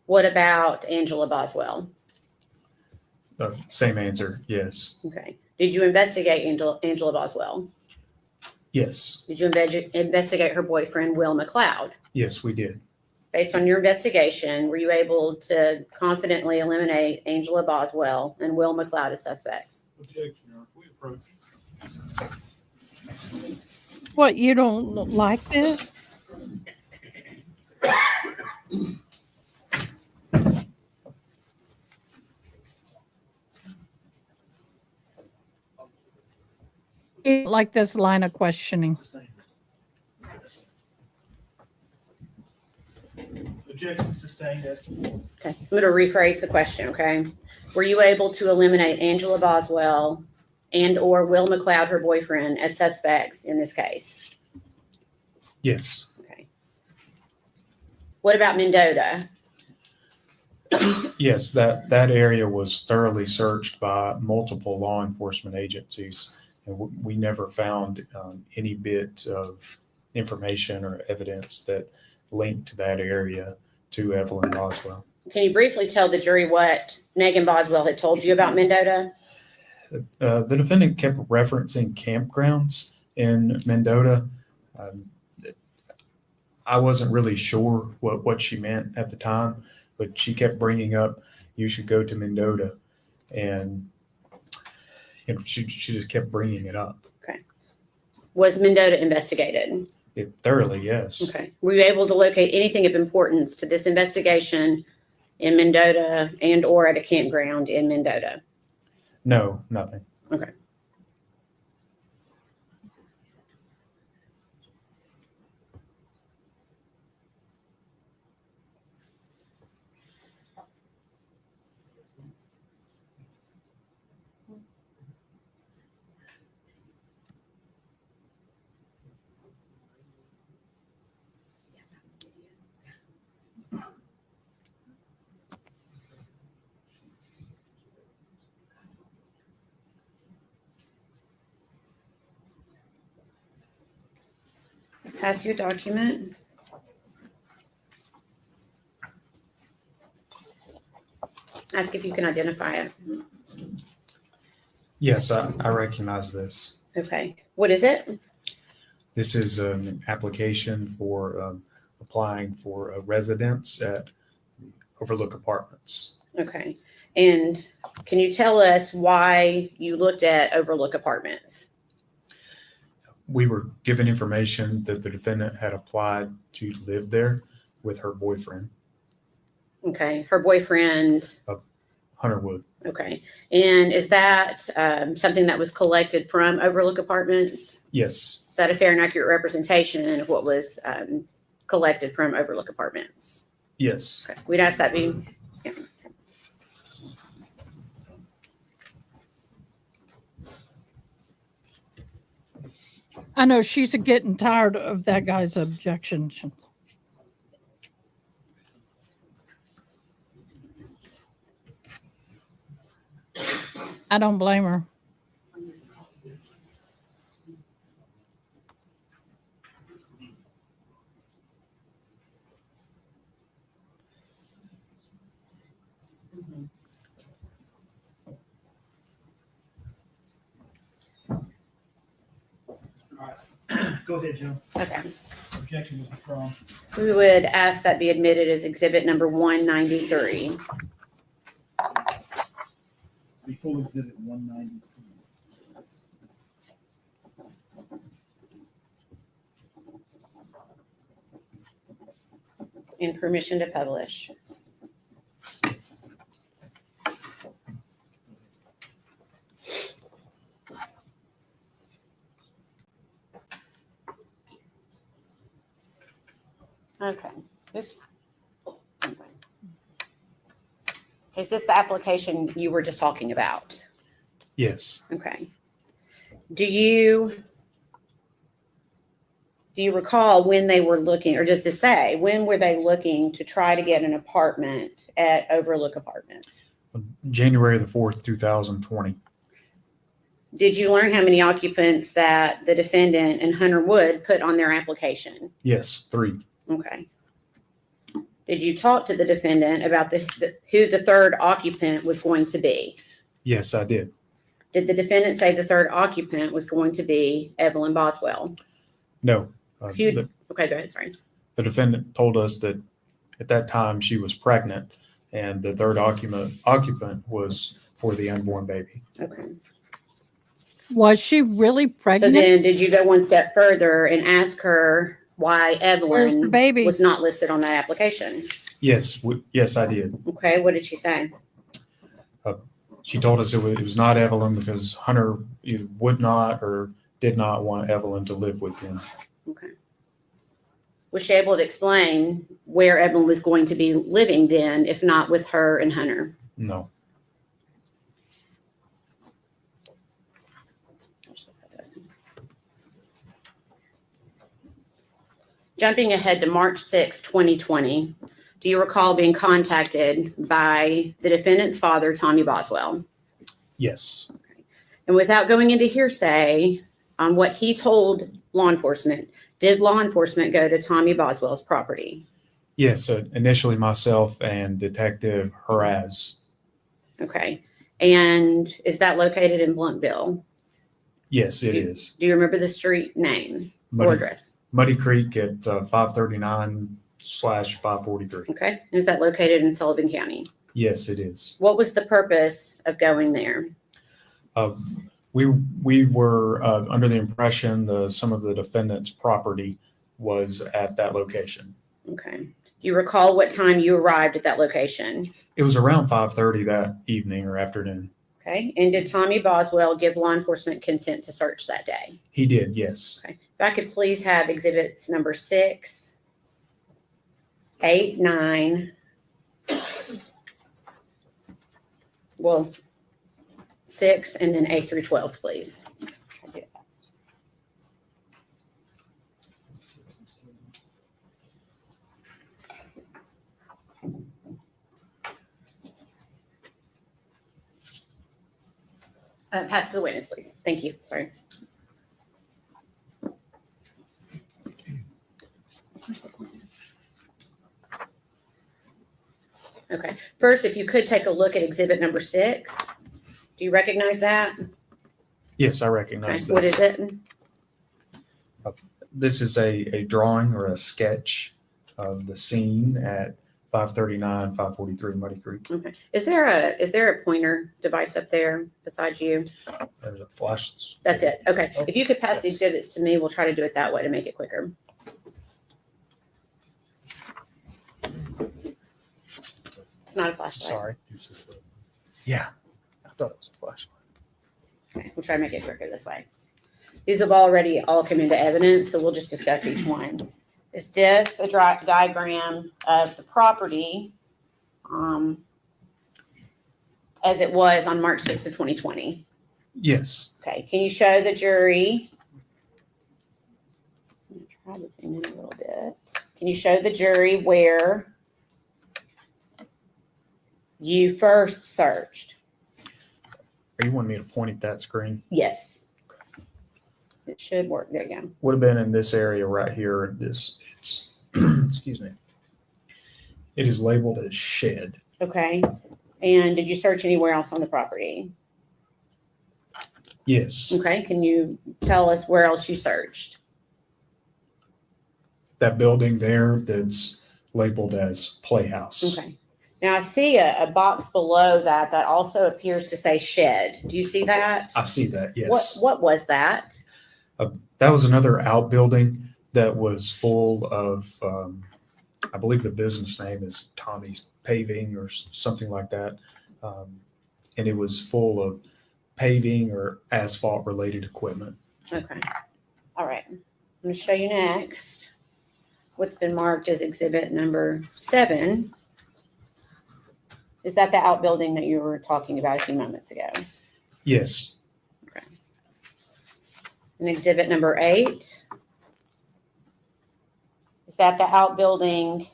What about Angela Boswell? Same answer. Yes. Okay. Did you investigate Angela Boswell? Yes. Did you investigate her boyfriend, Will McLeod? Yes, we did. Based on your investigation, were you able to confidently eliminate Angela Boswell and Will McLeod as suspects? Objection, Your Honor. We approach. What, you don't like this? You don't like this line of questioning. Objection sustained as before. Okay. I'm going to rephrase the question, okay? Were you able to eliminate Angela Boswell and or Will McLeod, her boyfriend, as suspects in this case? Yes. Okay. What about Mendota? Yes, that area was thoroughly searched by multiple law enforcement agencies, and we never found any bit of information or evidence that linked that area to Evelyn Boswell. Can you briefly tell the jury what Megan Boswell had told you about Mendota? The defendant kept referencing campgrounds in Mendota. I wasn't really sure what she meant at the time, but she kept bringing up, you should go to Mendota. And she just kept bringing it up. Okay. Was Mendota investigated? Thoroughly, yes. Okay. Were you able to locate anything of importance to this investigation in Mendota and or at a campground in Mendota? No, nothing. Okay. Pass your document. Ask if you can identify it. Yes, I recognize this. Okay. What is it? This is an application for applying for a residence at Overlook Apartments. Okay. And can you tell us why you looked at Overlook Apartments? We were given information that the defendant had applied to live there with her boyfriend. Okay. Her boyfriend. Hunter Wood. Okay. And is that something that was collected from Overlook Apartments? Yes. Is that a fair and accurate representation of what was collected from Overlook Apartments? Yes. Okay. We'd ask that be. Yeah. I know she's getting tired of that guy's objections. I don't blame her. Go ahead, Joe. Okay. Objection is withdrawn. We would ask that be admitted as exhibit number 193. Be full exhibit 193. And permission to publish. Okay. Oops. Okay, is this the application you were just talking about? Yes. Okay. Do you recall when they were looking, or does this say, when were they looking to try to get an apartment at Overlook Apartments? January the 4th, 2020. Did you learn how many occupants that the defendant and Hunter Wood put on their application? Yes, 3. Okay. Did you talk to the defendant about who the third occupant was going to be? Yes, I did. Did the defendant say the third occupant was going to be Evelyn Boswell? No. Okay, go ahead, sorry. The defendant told us that at that time she was pregnant and the third occupant was for the unborn baby. Okay. Was she really pregnant? So then did you go one step further and ask her why Where's the Evelyn baby? was not listed on that application? Yes, yes, I did. Okay, what did she say? She told us it was not Evelyn because Hunter either would not or did not want Evelyn to live with him. Okay. Was she able to explain where Evelyn was going to be living then, if not with her and Hunter? No. Jumping ahead to March 6, 2020, do you recall being contacted by the defendant's father, Tommy Boswell? Yes. And without going into hearsay on what he told law enforcement, did law enforcement go to Tommy Boswell's property? Yes, initially myself and Detective Haraz. Okay. And is that located in Bluntville? Yes, it is. Do you remember the street name or address? Muddy Creek at 539/543. Okay. And is that located in Sullivan County? Yes, it is. What was the purpose of going there? We were under the impression some of the defendant's property was at that location. Okay. Do you recall what time you arrived at that location? It was around 5:30 that evening or afternoon. Okay. And did Tommy Boswell give law enforcement consent to search that day? He did, yes. Okay. If I could please have exhibits number 6, 8, 9. Well, 6 and then 8 through 12, please. Pass to the witness, please. Thank you. Sorry. Okay. First, if you could take a look at exhibit number 6. Do you recognize that? Yes, I recognize Okay. What is it? This is a drawing or a sketch of the scene at 539/543 Muddy Creek. Okay. Is there a pointer device up there besides you? There's a flash. That's it. Okay. If you could pass the exhibits to me, we'll try to do it that way to make it quicker. It's not a flashlight. Sorry. Yeah, I thought it was a flashlight. Okay. We'll try to make it quicker this way. These have already all come into evidence, so we'll just discuss each one. Is this a diagram of the property as it was on March 6th of 2020? Yes. Okay. Can you show the jury? I'm going to try to zoom in a little bit. Can you show the jury where you first searched? Are you wanting me to point at that screen? Yes. It should work. There you go. Would have been in this area right here. It's excuse me. It is labeled as shed. Okay. And did you search anywhere else on the property? Yes. Okay. Can you tell us where else you searched? That building there that's labeled as Playhouse. Okay. Now I see a box below that also appears to say shed. Do you see that? I see that, yes. What was that? That was another outbuilding that was full of, I believe the business name is Tommy's Paving or something like that. And it was full of paving or asphalt related equipment. Okay. All right. I'm going to show you next. what's been marked as exhibit number 7. Is that the outbuilding that you were talking about a few moments ago? Yes, And exhibit number 8, is that the outbuilding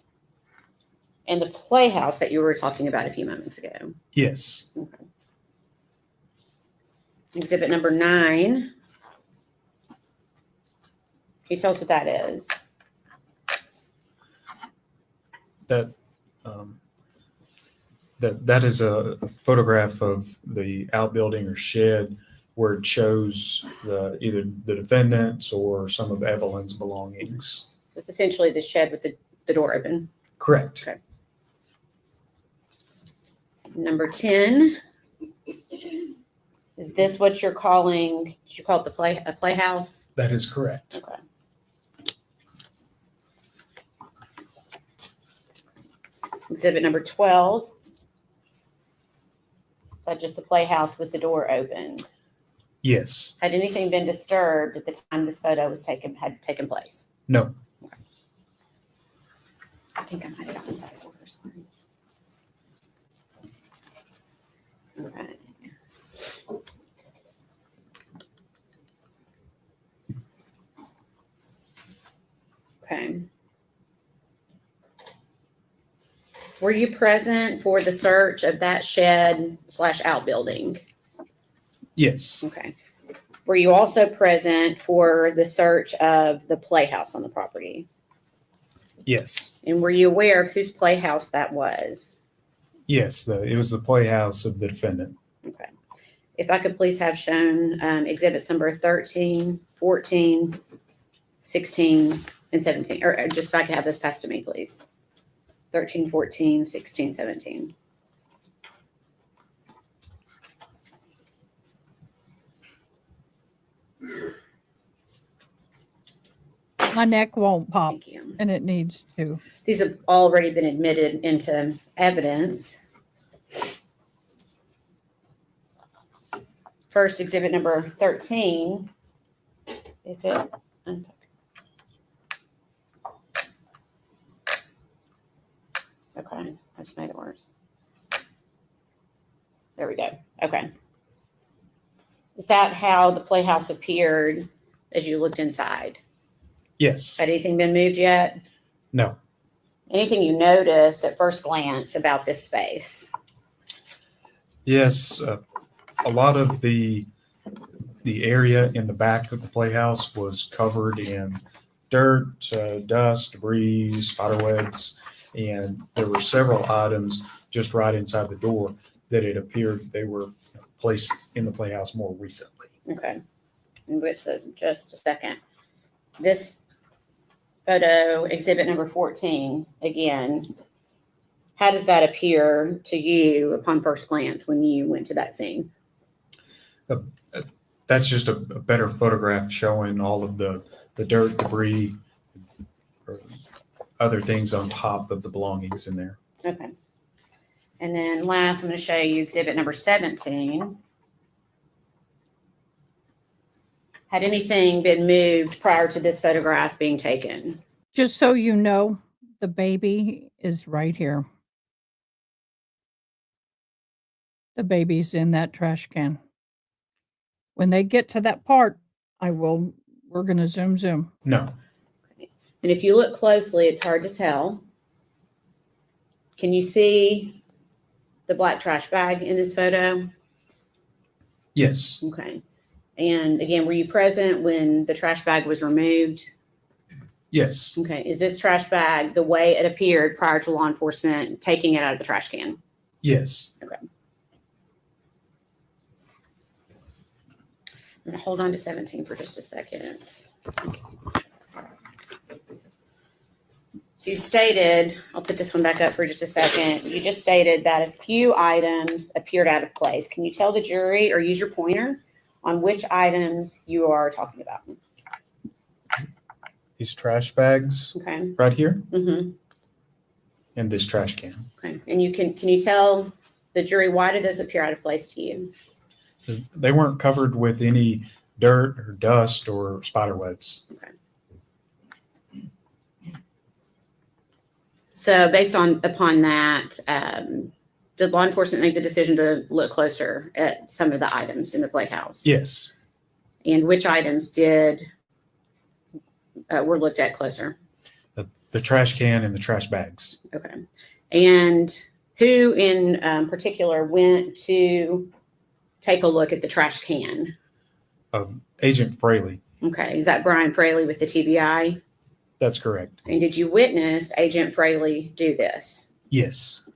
and the playhouse that you were talking about a few moments ago? yes. Okay. Exhibit number 9, can you tell us what that is? That is a photograph of the outbuilding or shed where it shows either the defendant's or some of Evelyn's belongings. It's essentially the shed with the door open. Correct. Okay. Number 10, is this what you're calling, did you call it a playhouse? That is correct. Okay. Exhibit number 12. Is that just the playhouse with the door open? Yes. Had anything been disturbed at the time this photo was had taken place? No. Okay. I think I might have gotten side orders. Okay. Okay. Were you present for the search of that shed / outbuilding? Yes. Okay. Were you also present for the search of the playhouse on the property? Yes. And were you aware of whose playhouse that was? Yes. It was the playhouse of the defendant. Okay. If I could please have shown exhibits number 13, 14, 16, and 17, or just if I could have this passed to me, please. 13, 14, 16, 17. My neck won't pop, Thank you. and it needs to. These have already been admitted into evidence. First, exhibit number 13. If it, okay, I just made it worse. There we go. Okay. Is that how the playhouse appeared as you looked inside? Yes. Had anything been moved yet? No. Anything you noticed at first glance about this space? Yes. A lot of the area in the back of the playhouse was covered in dirt, dust, debris, spiderwebs, and there were several items just right inside the door that it appeared they were placed in the playhouse more recently. Okay. And which those in just a second. This photo, exhibit number 14, again, how does that appear to you upon first glance when you went to that scene? That's just a better photograph showing all of the dirt, debris, or other things on top of the belongings in there. Okay. And then last, I'm going to show you exhibit number 17. Had anything been moved prior to this photograph being taken? Just so you know, the baby is right here. The baby's in that trash can. When they get to that part, we're going to zoom. No. And if you look closely, it's hard to tell. Can you see the black trash bag in this photo? Yes. Okay. And again, were you present when the trash bag was removed? Yes. Okay. Is this trash bag the way it appeared prior to law enforcement taking it out of the trash can? Yes. Okay. I'm going to hold on to 17 for just a second. So you stated, I'll put this one back up for just a second. You just stated that a few items appeared out of place. Can you tell the jury or use your pointer on which items you are talking about? These trash bags Okay. right here Mm-hmm. and this trash can. Okay. And can you tell the jury why did those appear out of place to you? 'Cause they weren't covered with any dirt or dust or spider webs. Okay. So based upon that, did law enforcement make the decision to look closer at some of the items in the playhouse? Yes. And which items were looked at closer? The trash can and the trash bags. Okay. And who in particular went to take a look at the trash can? Agent Fraley. Okay. Is that Brian Fraley with the TBI? That's correct. And did you witness Agent Fraley do this? Yes.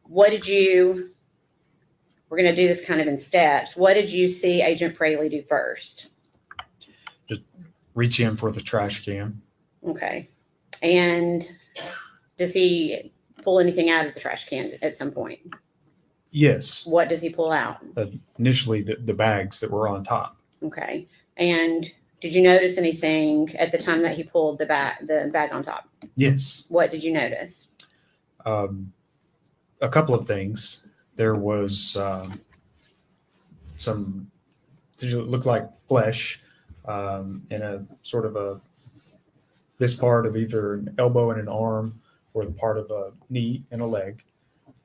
We're going to do this kind of in steps. What did you see Agent Fraley do first? Just reach in for the trash can. Okay. And does he pull anything out of the trash can at some point? Yes. What does he pull out? Initially, the bags that were on top. Okay. And did you notice anything at the time that he pulled the bag on top? Yes. What did you notice? A couple of things. There was some, it looked like flesh in a sort of this part of either an elbow and an arm or the part of a knee and a leg,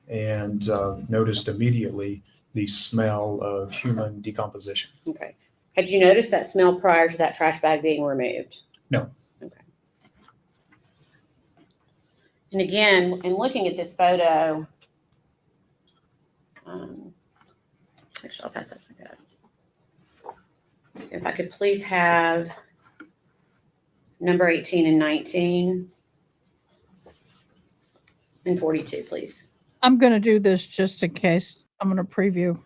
and noticed immediately the smell of human decomposition. Okay. Had you noticed that smell prior to that trash bag being removed? No. Okay. And again, in looking at this photo, actually, I'll pass that back up. If I could please have number 18 and 19 and 42, please. I'm going to do this just in case. I'm going to preview.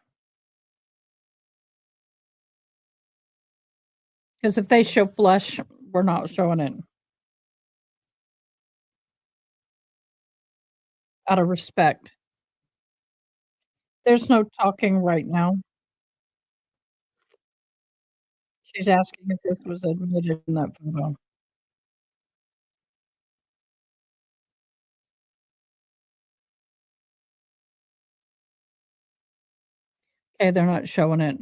Because if they show flesh, we're not showing it. Out of respect. There's no talking right now. She's asking if this was admitted in that photo. Okay, they're not showing it.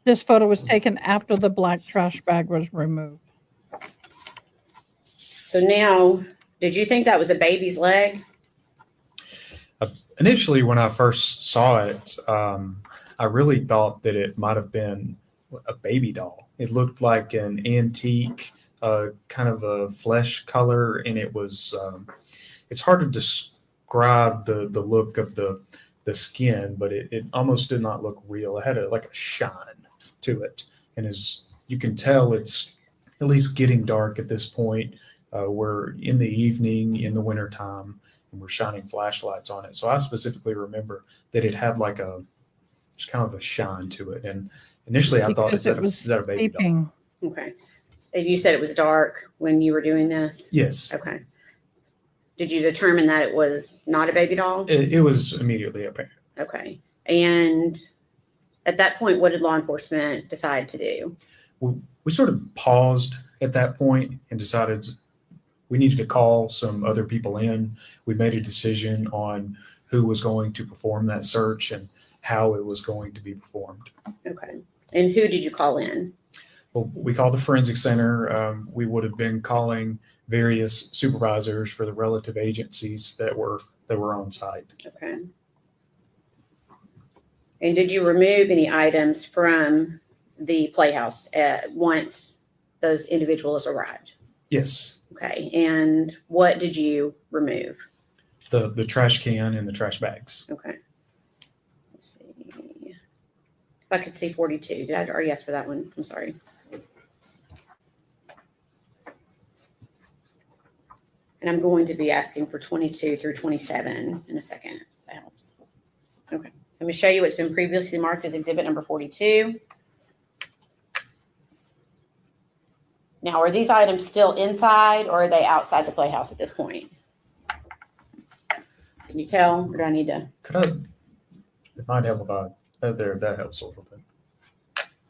This photo was taken after the black trash bag was removed. So now, did you think that was a baby's leg? Initially, when I first saw it, I really thought that it might have been a baby doll. It looked like an antique, kind of a flesh color, and it was, it's hard to describe the look of the skin, but it almost did not look real. It had like a shine to it. And as you can tell, it's at least getting dark at this point. We're in the evening, in the wintertime, and we're shining flashlights on it. So I specifically remember that it had like just kind of a shine to it. And initially I thought, is that a baby doll? Okay. You said it was dark when you were doing this? Yes. Okay. Did you determine that it was not a baby doll? It was immediately apparent. Okay. And at that point, what did law enforcement decide to do? We sort of paused at that point and decided we needed to call some other people in. We made a decision on who was going to perform that search and how it was going to be performed. Okay. And who did you call in? Well, we called the forensic center. We would have been calling various supervisors for the relative agencies that were on site. Okay. And did you remove any items from the playhouse once those individuals arrived? Yes. Okay. And what did you remove? The trash can and the trash bags. Okay. Let's see. If I could see 42. Did I already ask for that one? I'm sorry. And I'm going to be asking for 22 through 27 in a second. If that helps. Okay. So I'm going to show you what's been previously marked as exhibit number 42. Now, are these items still inside or are they outside the playhouse at this point? Can you tell, or do I need to? It might help about there. That helps a little bit.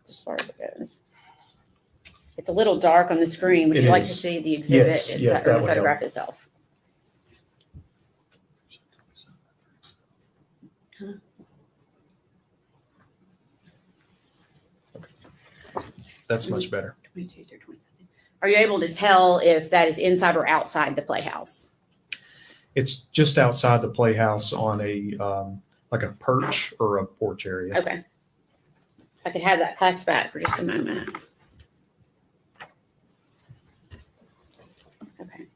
Sorry, guys. It's a little dark on the screen. Would you like to see the exhibit Yes, or that the would photograph help. itself? Huh? That's much better. 22 through 27. Are you able to tell if that is inside or outside the playhouse? It's just outside the playhouse on a like a perch or a porch area. Okay. If I could have that pass back for just a moment. Okay.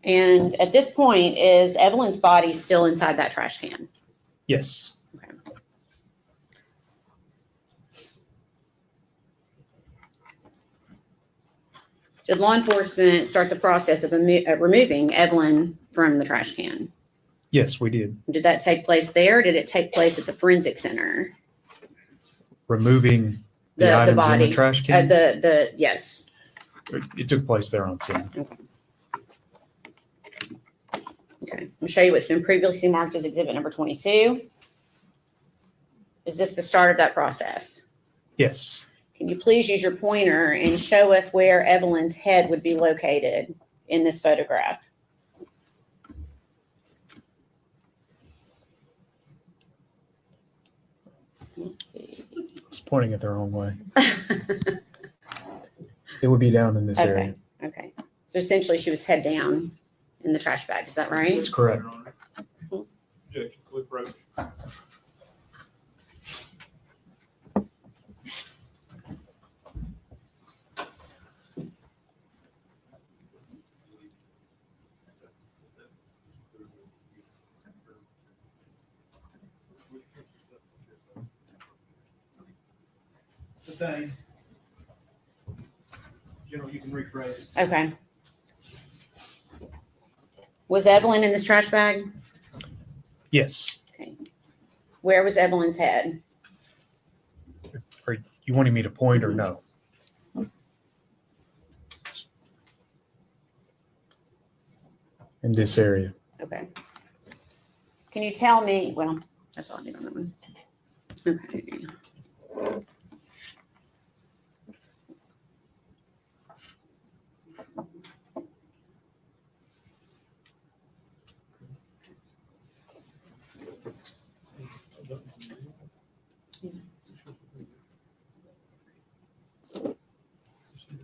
And at this point, is Evelyn's body still inside that trash can? Yes. Okay. Did law enforcement start the process of removing Evelyn from the trash can? Yes, we did. Did that take place there? Or did it take place at the forensic center? Removing the items in the trash can. Yes. It took place there on scene. Okay. I'll show you what's been previously marked as exhibit number 22. Is this the start of that process? Yes. Can you please use your pointer and show us where Evelyn's head would be located in this photograph? I was pointing it the wrong way. It would be down in this area. Okay. So essentially she was head down in the trash bag. Is that right? That's correct. Objection, Cliff Roach. Sustained. General, you can rephrase. Okay. Was Evelyn in this trash bag? Yes. Okay. Where was Evelyn's head? Are you wanting me to point or no? In this area. Okay. Can you tell me, well, that's all I need on that one. Okay.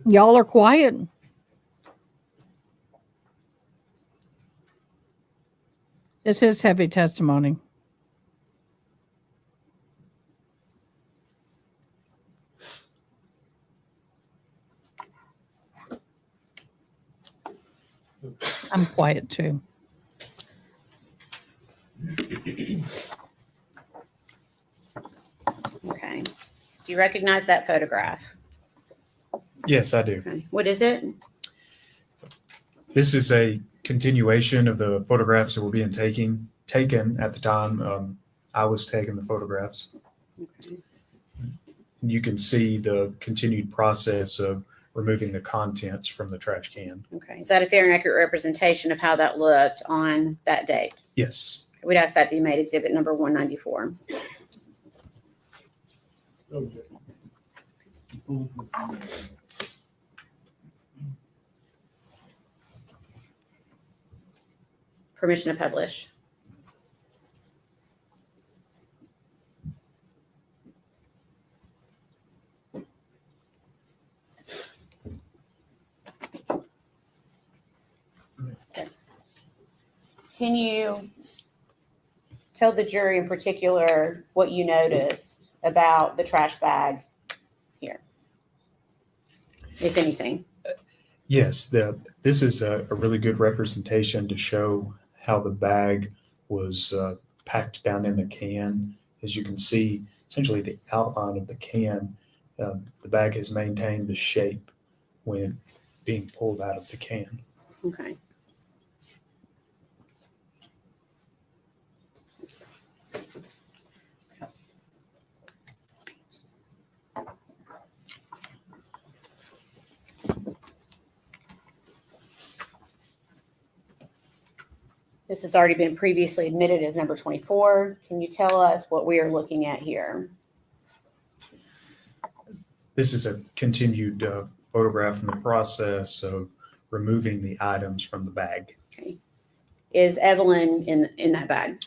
Y'all are quiet. This is heavy testimony. I'm quiet too. Okay. Do you recognize that photograph? Yes, I do. Okay. What is it? This is a continuation of the photographs that were being taken at the time I was taking the photographs. Okay. You can see the continued process of removing the contents from the trash can. Okay. Is that a fair and accurate representation of how that looked on that date? Yes. We'd ask that be made exhibit number 194. Permission to publish. Okay. Can you tell the jury in particular what you noticed about the trash bag here, if anything? Yes, this is a really good representation to show how the bag was packed down in the can. As you can see, essentially the outline of the can, the bag has maintained the shape when being pulled out of the can. Okay. This has already been previously admitted as number 24. Can you tell us what we are looking at here? This is a continued photograph in the process of removing the items from the bag. Okay. Is Evelyn in that bag?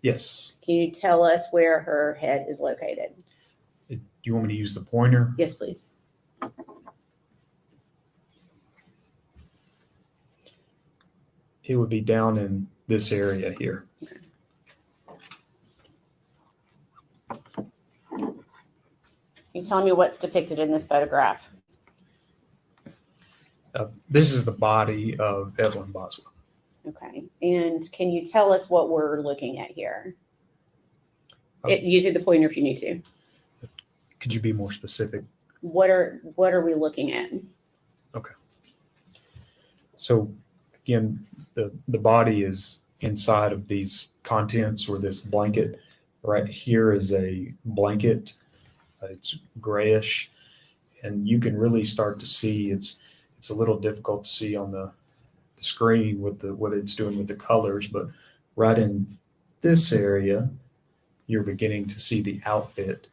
Yes. Can you tell us where her head is located? Do you want me to use the pointer? Yes, please. It would be down in this area here. Can you tell me what's depicted in this photograph? This is the body of Evelyn Boswell. Okay. And can you tell us what we're looking at here? Using the pointer if you need to. Could you be more specific? What are we looking at? Okay. So again, the body is inside of these contents or this blanket. Right here is a blanket. It's grayish, and you can really start to see it's a little difficult to see on the screen with what it's doing with the colors, but right in this area, you're beginning to see the outfit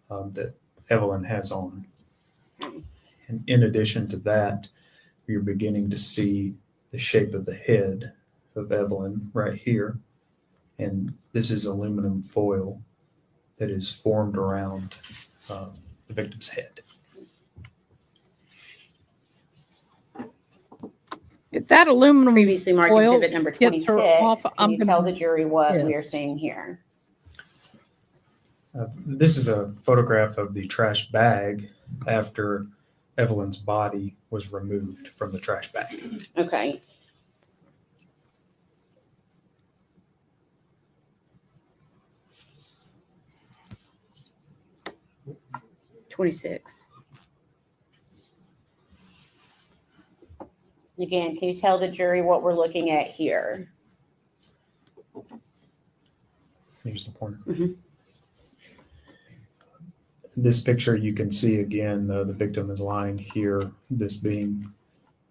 that Evelyn has on. And in addition to that, you're beginning to see the shape of the head of Evelyn right here. And this is aluminum foil that is formed around the victim's head. If that aluminum Previously marked foil exhibit number gets 26. her off, Can I'm you gonna- tell the jury what we Yes. are seeing here? This is a photograph of the trash bag after Evelyn's body was removed from the trash bag. Okay. $26. Again, can you tell the jury what we're looking at here? Here's the pointer. Mhm. This picture, you can see again, the victim is lying here, this being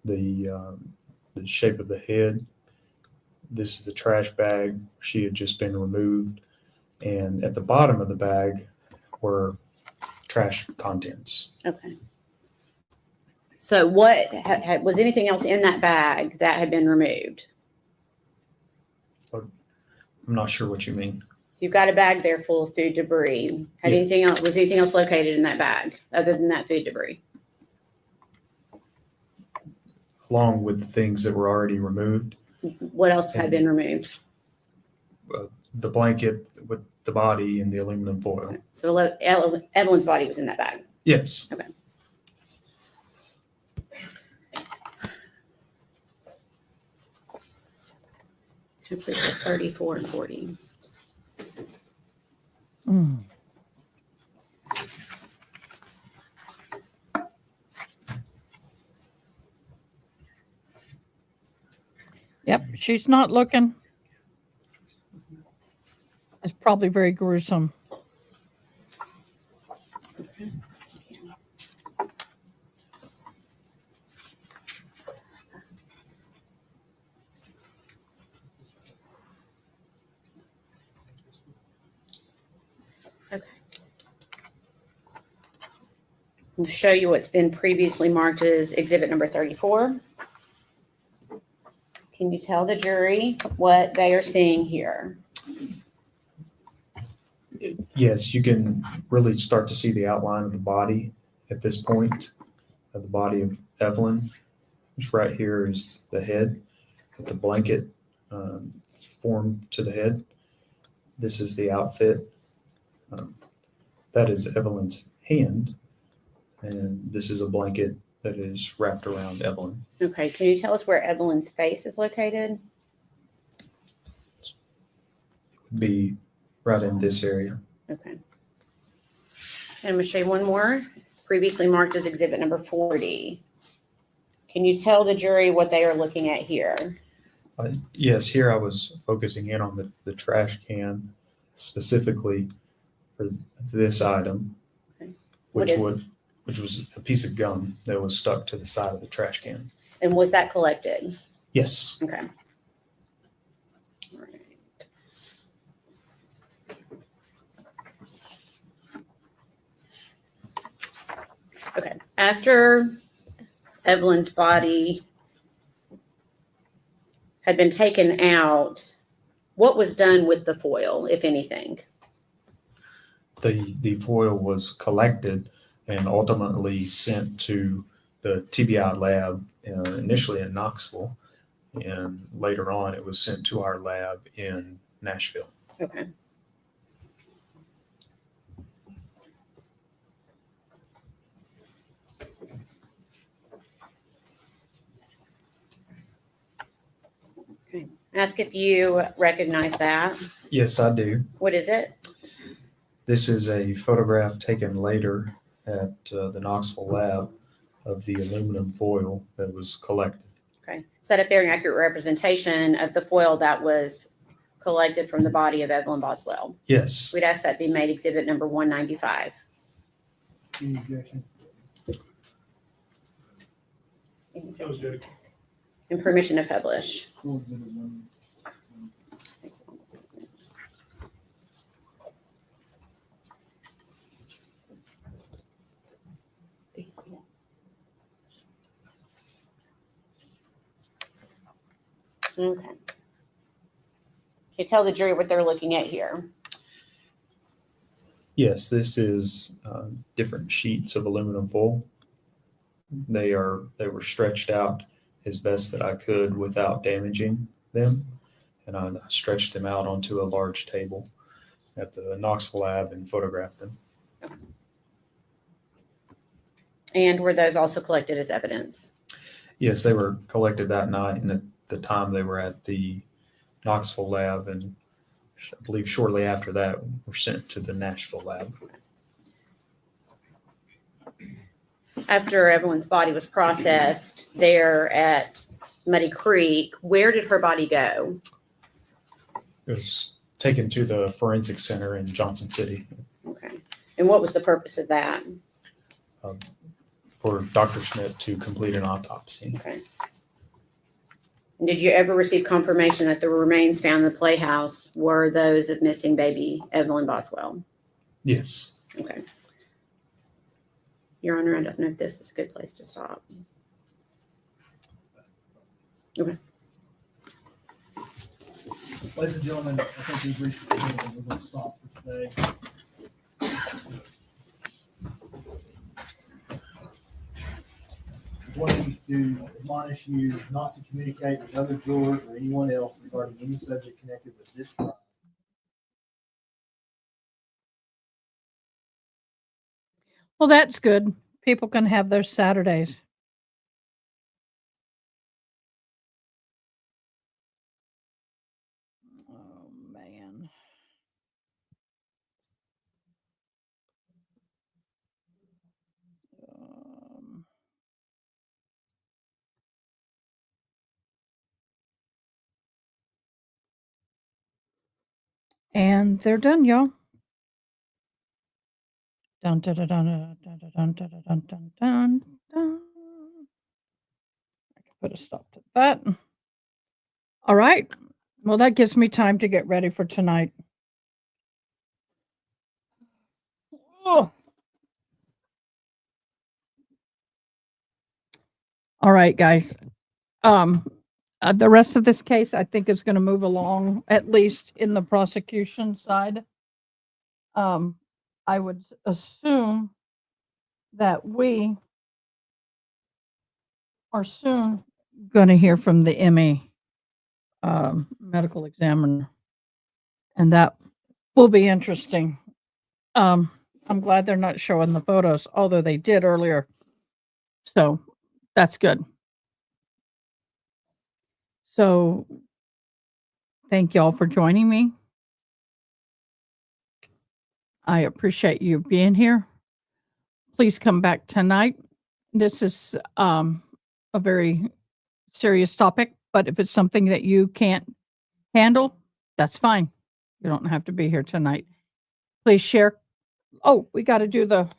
the shape of the head. This is the trash bag. She had just been removed. And at the bottom of the bag were trash contents. Okay. So what was anything else in that bag that had been removed? I'm not sure what you mean. You've got a bag there full of food debris. Yeah. Was anything else located in that bag other than that food debris? Along with the things that were already removed, What else had been removed? the blanket with the body and the aluminum foil. So Evelyn's body was in that bag. Yes. Okay. Please, 34 and 40. Mm. Yep, she's not looking. It's probably very gruesome. We'll show you what's been previously marked as exhibit number 34. Can you tell the jury what they are seeing here? Yes, you can really start to see the outline of the body at this point, of the body of Evelyn, which right here is the head with the blanket formed to the head. This is the outfit. That is Evelyn's hand, and this is a blanket that is wrapped around Evelyn. Okay, can you tell us where Evelyn's face is located? It would be right in this area. Okay. And I'm going to show you one more, previously marked as exhibit number 40. Can you tell the jury what they are looking at here? Yes, here I was focusing in on the trash can specifically for this item, Okay. which was a piece of gum that was stuck to the side of the trash can. And was that collected? Yes. Okay. All right. Okay. After Evelyn's body had been taken out, what was done with the foil, if anything? The foil was collected and ultimately sent to the TBI lab initially in Knoxville, And later on, it was sent to our lab in Nashville. Okay. Okay. Ask if you recognize that. Yes, I do. What is it? This is a photograph taken later at the Knoxville lab of the aluminum foil that was collected. Okay. Is that a fair and accurate representation of the foil that was collected from the body of Evelyn Boswell? Yes. We'd ask that be made exhibit number 195. Any objection? And permission to publish. Full exhibit one. Okay. Can you tell the jury what they're looking at here? Yes, this is different sheets of aluminum foil. They were stretched out as best that I could without damaging them. And I stretched them out onto a large table at the Knoxville lab and photographed them. And were those also collected as evidence? Yes, they were collected that night, and at the time they were at the Knoxville lab, and I believe shortly after that were sent to the Nashville lab. After Evelyn's body was processed there at Muddy Creek, where did her body go? It was taken to the forensic center in Johnson City. Okay. And what was the purpose of that? For Dr. Schmidt to complete an autopsy. Okay. And did you ever receive confirmation that the remains found in the playhouse were those of missing baby Evelyn Boswell? Yes. Okay. Your Honor, I don't know if this is a good place to stop. Okay. Ladies and gentlemen, I think we've reached the end and we're going to stop for today. Wanting to admonish you not to communicate with other jurors or anyone else regarding any subject connected with this trial. Well, that's good. People can have their Saturdays. Oh, man. And they're done, y'all. Dun, dun, dun, dun, dun, dun, dun, dun, dun, dun, dun, dun. I can put a stop to that. All right. Well, that gives me time to get ready for tonight. Oh. All right, guys. The rest of this case, I think, is going to move along, at least in the prosecution side. I would assume that we are soon going to hear from the ME medical examiner, and that will be interesting. I'm glad they're not showing the photos, although they did earlier. So that's good. So thank y'all for joining me. I appreciate you being here. Please come back tonight. This is a very serious topic, but if it's something that you can't handle, that's fine. You don't have to be here tonight. Please share. Oh, we got to give the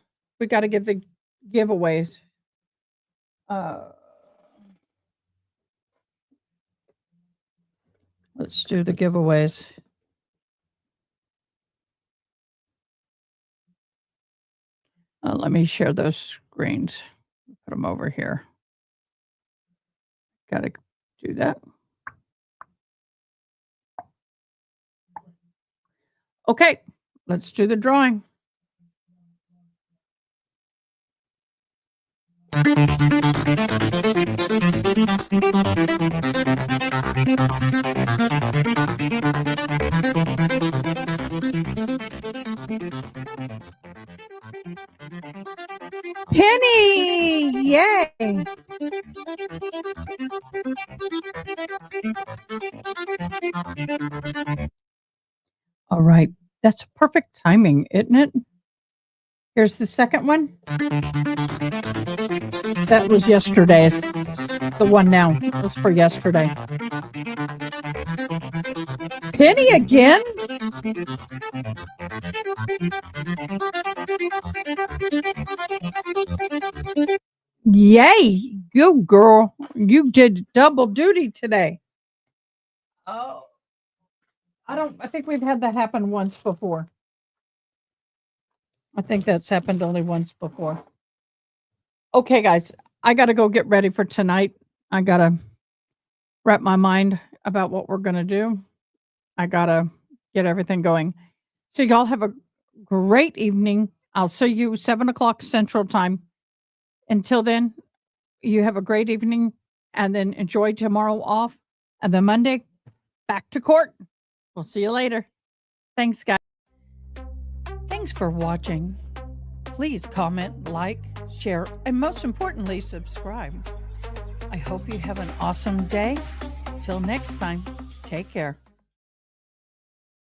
giveaways. Let's do the giveaways. Let me share those screens. Put them over here. Got to do that. Okay, let's do the drawing. Penny! Yay! All right. That's perfect timing, isn't it? Here's the second one. That was yesterday's. The one now. That's for yesterday. Penny again? Yay! You girl. You did double duty today. Oh. I think we've had that happen once before. I think that's happened only once before. Okay, guys, I got to go get ready for tonight. I got to wrap my mind about what we're going to do. I got to get everything going. So y'all have a great evening. I'll see you 7:00 Central Time. Until then, you have a great evening and then enjoy tomorrow off. And then Monday, back to court. We'll see you later. Thanks, guys. Thanks for watching. Please comment, like, share, and most importantly, subscribe. I hope you have an awesome day. Till next time, take care.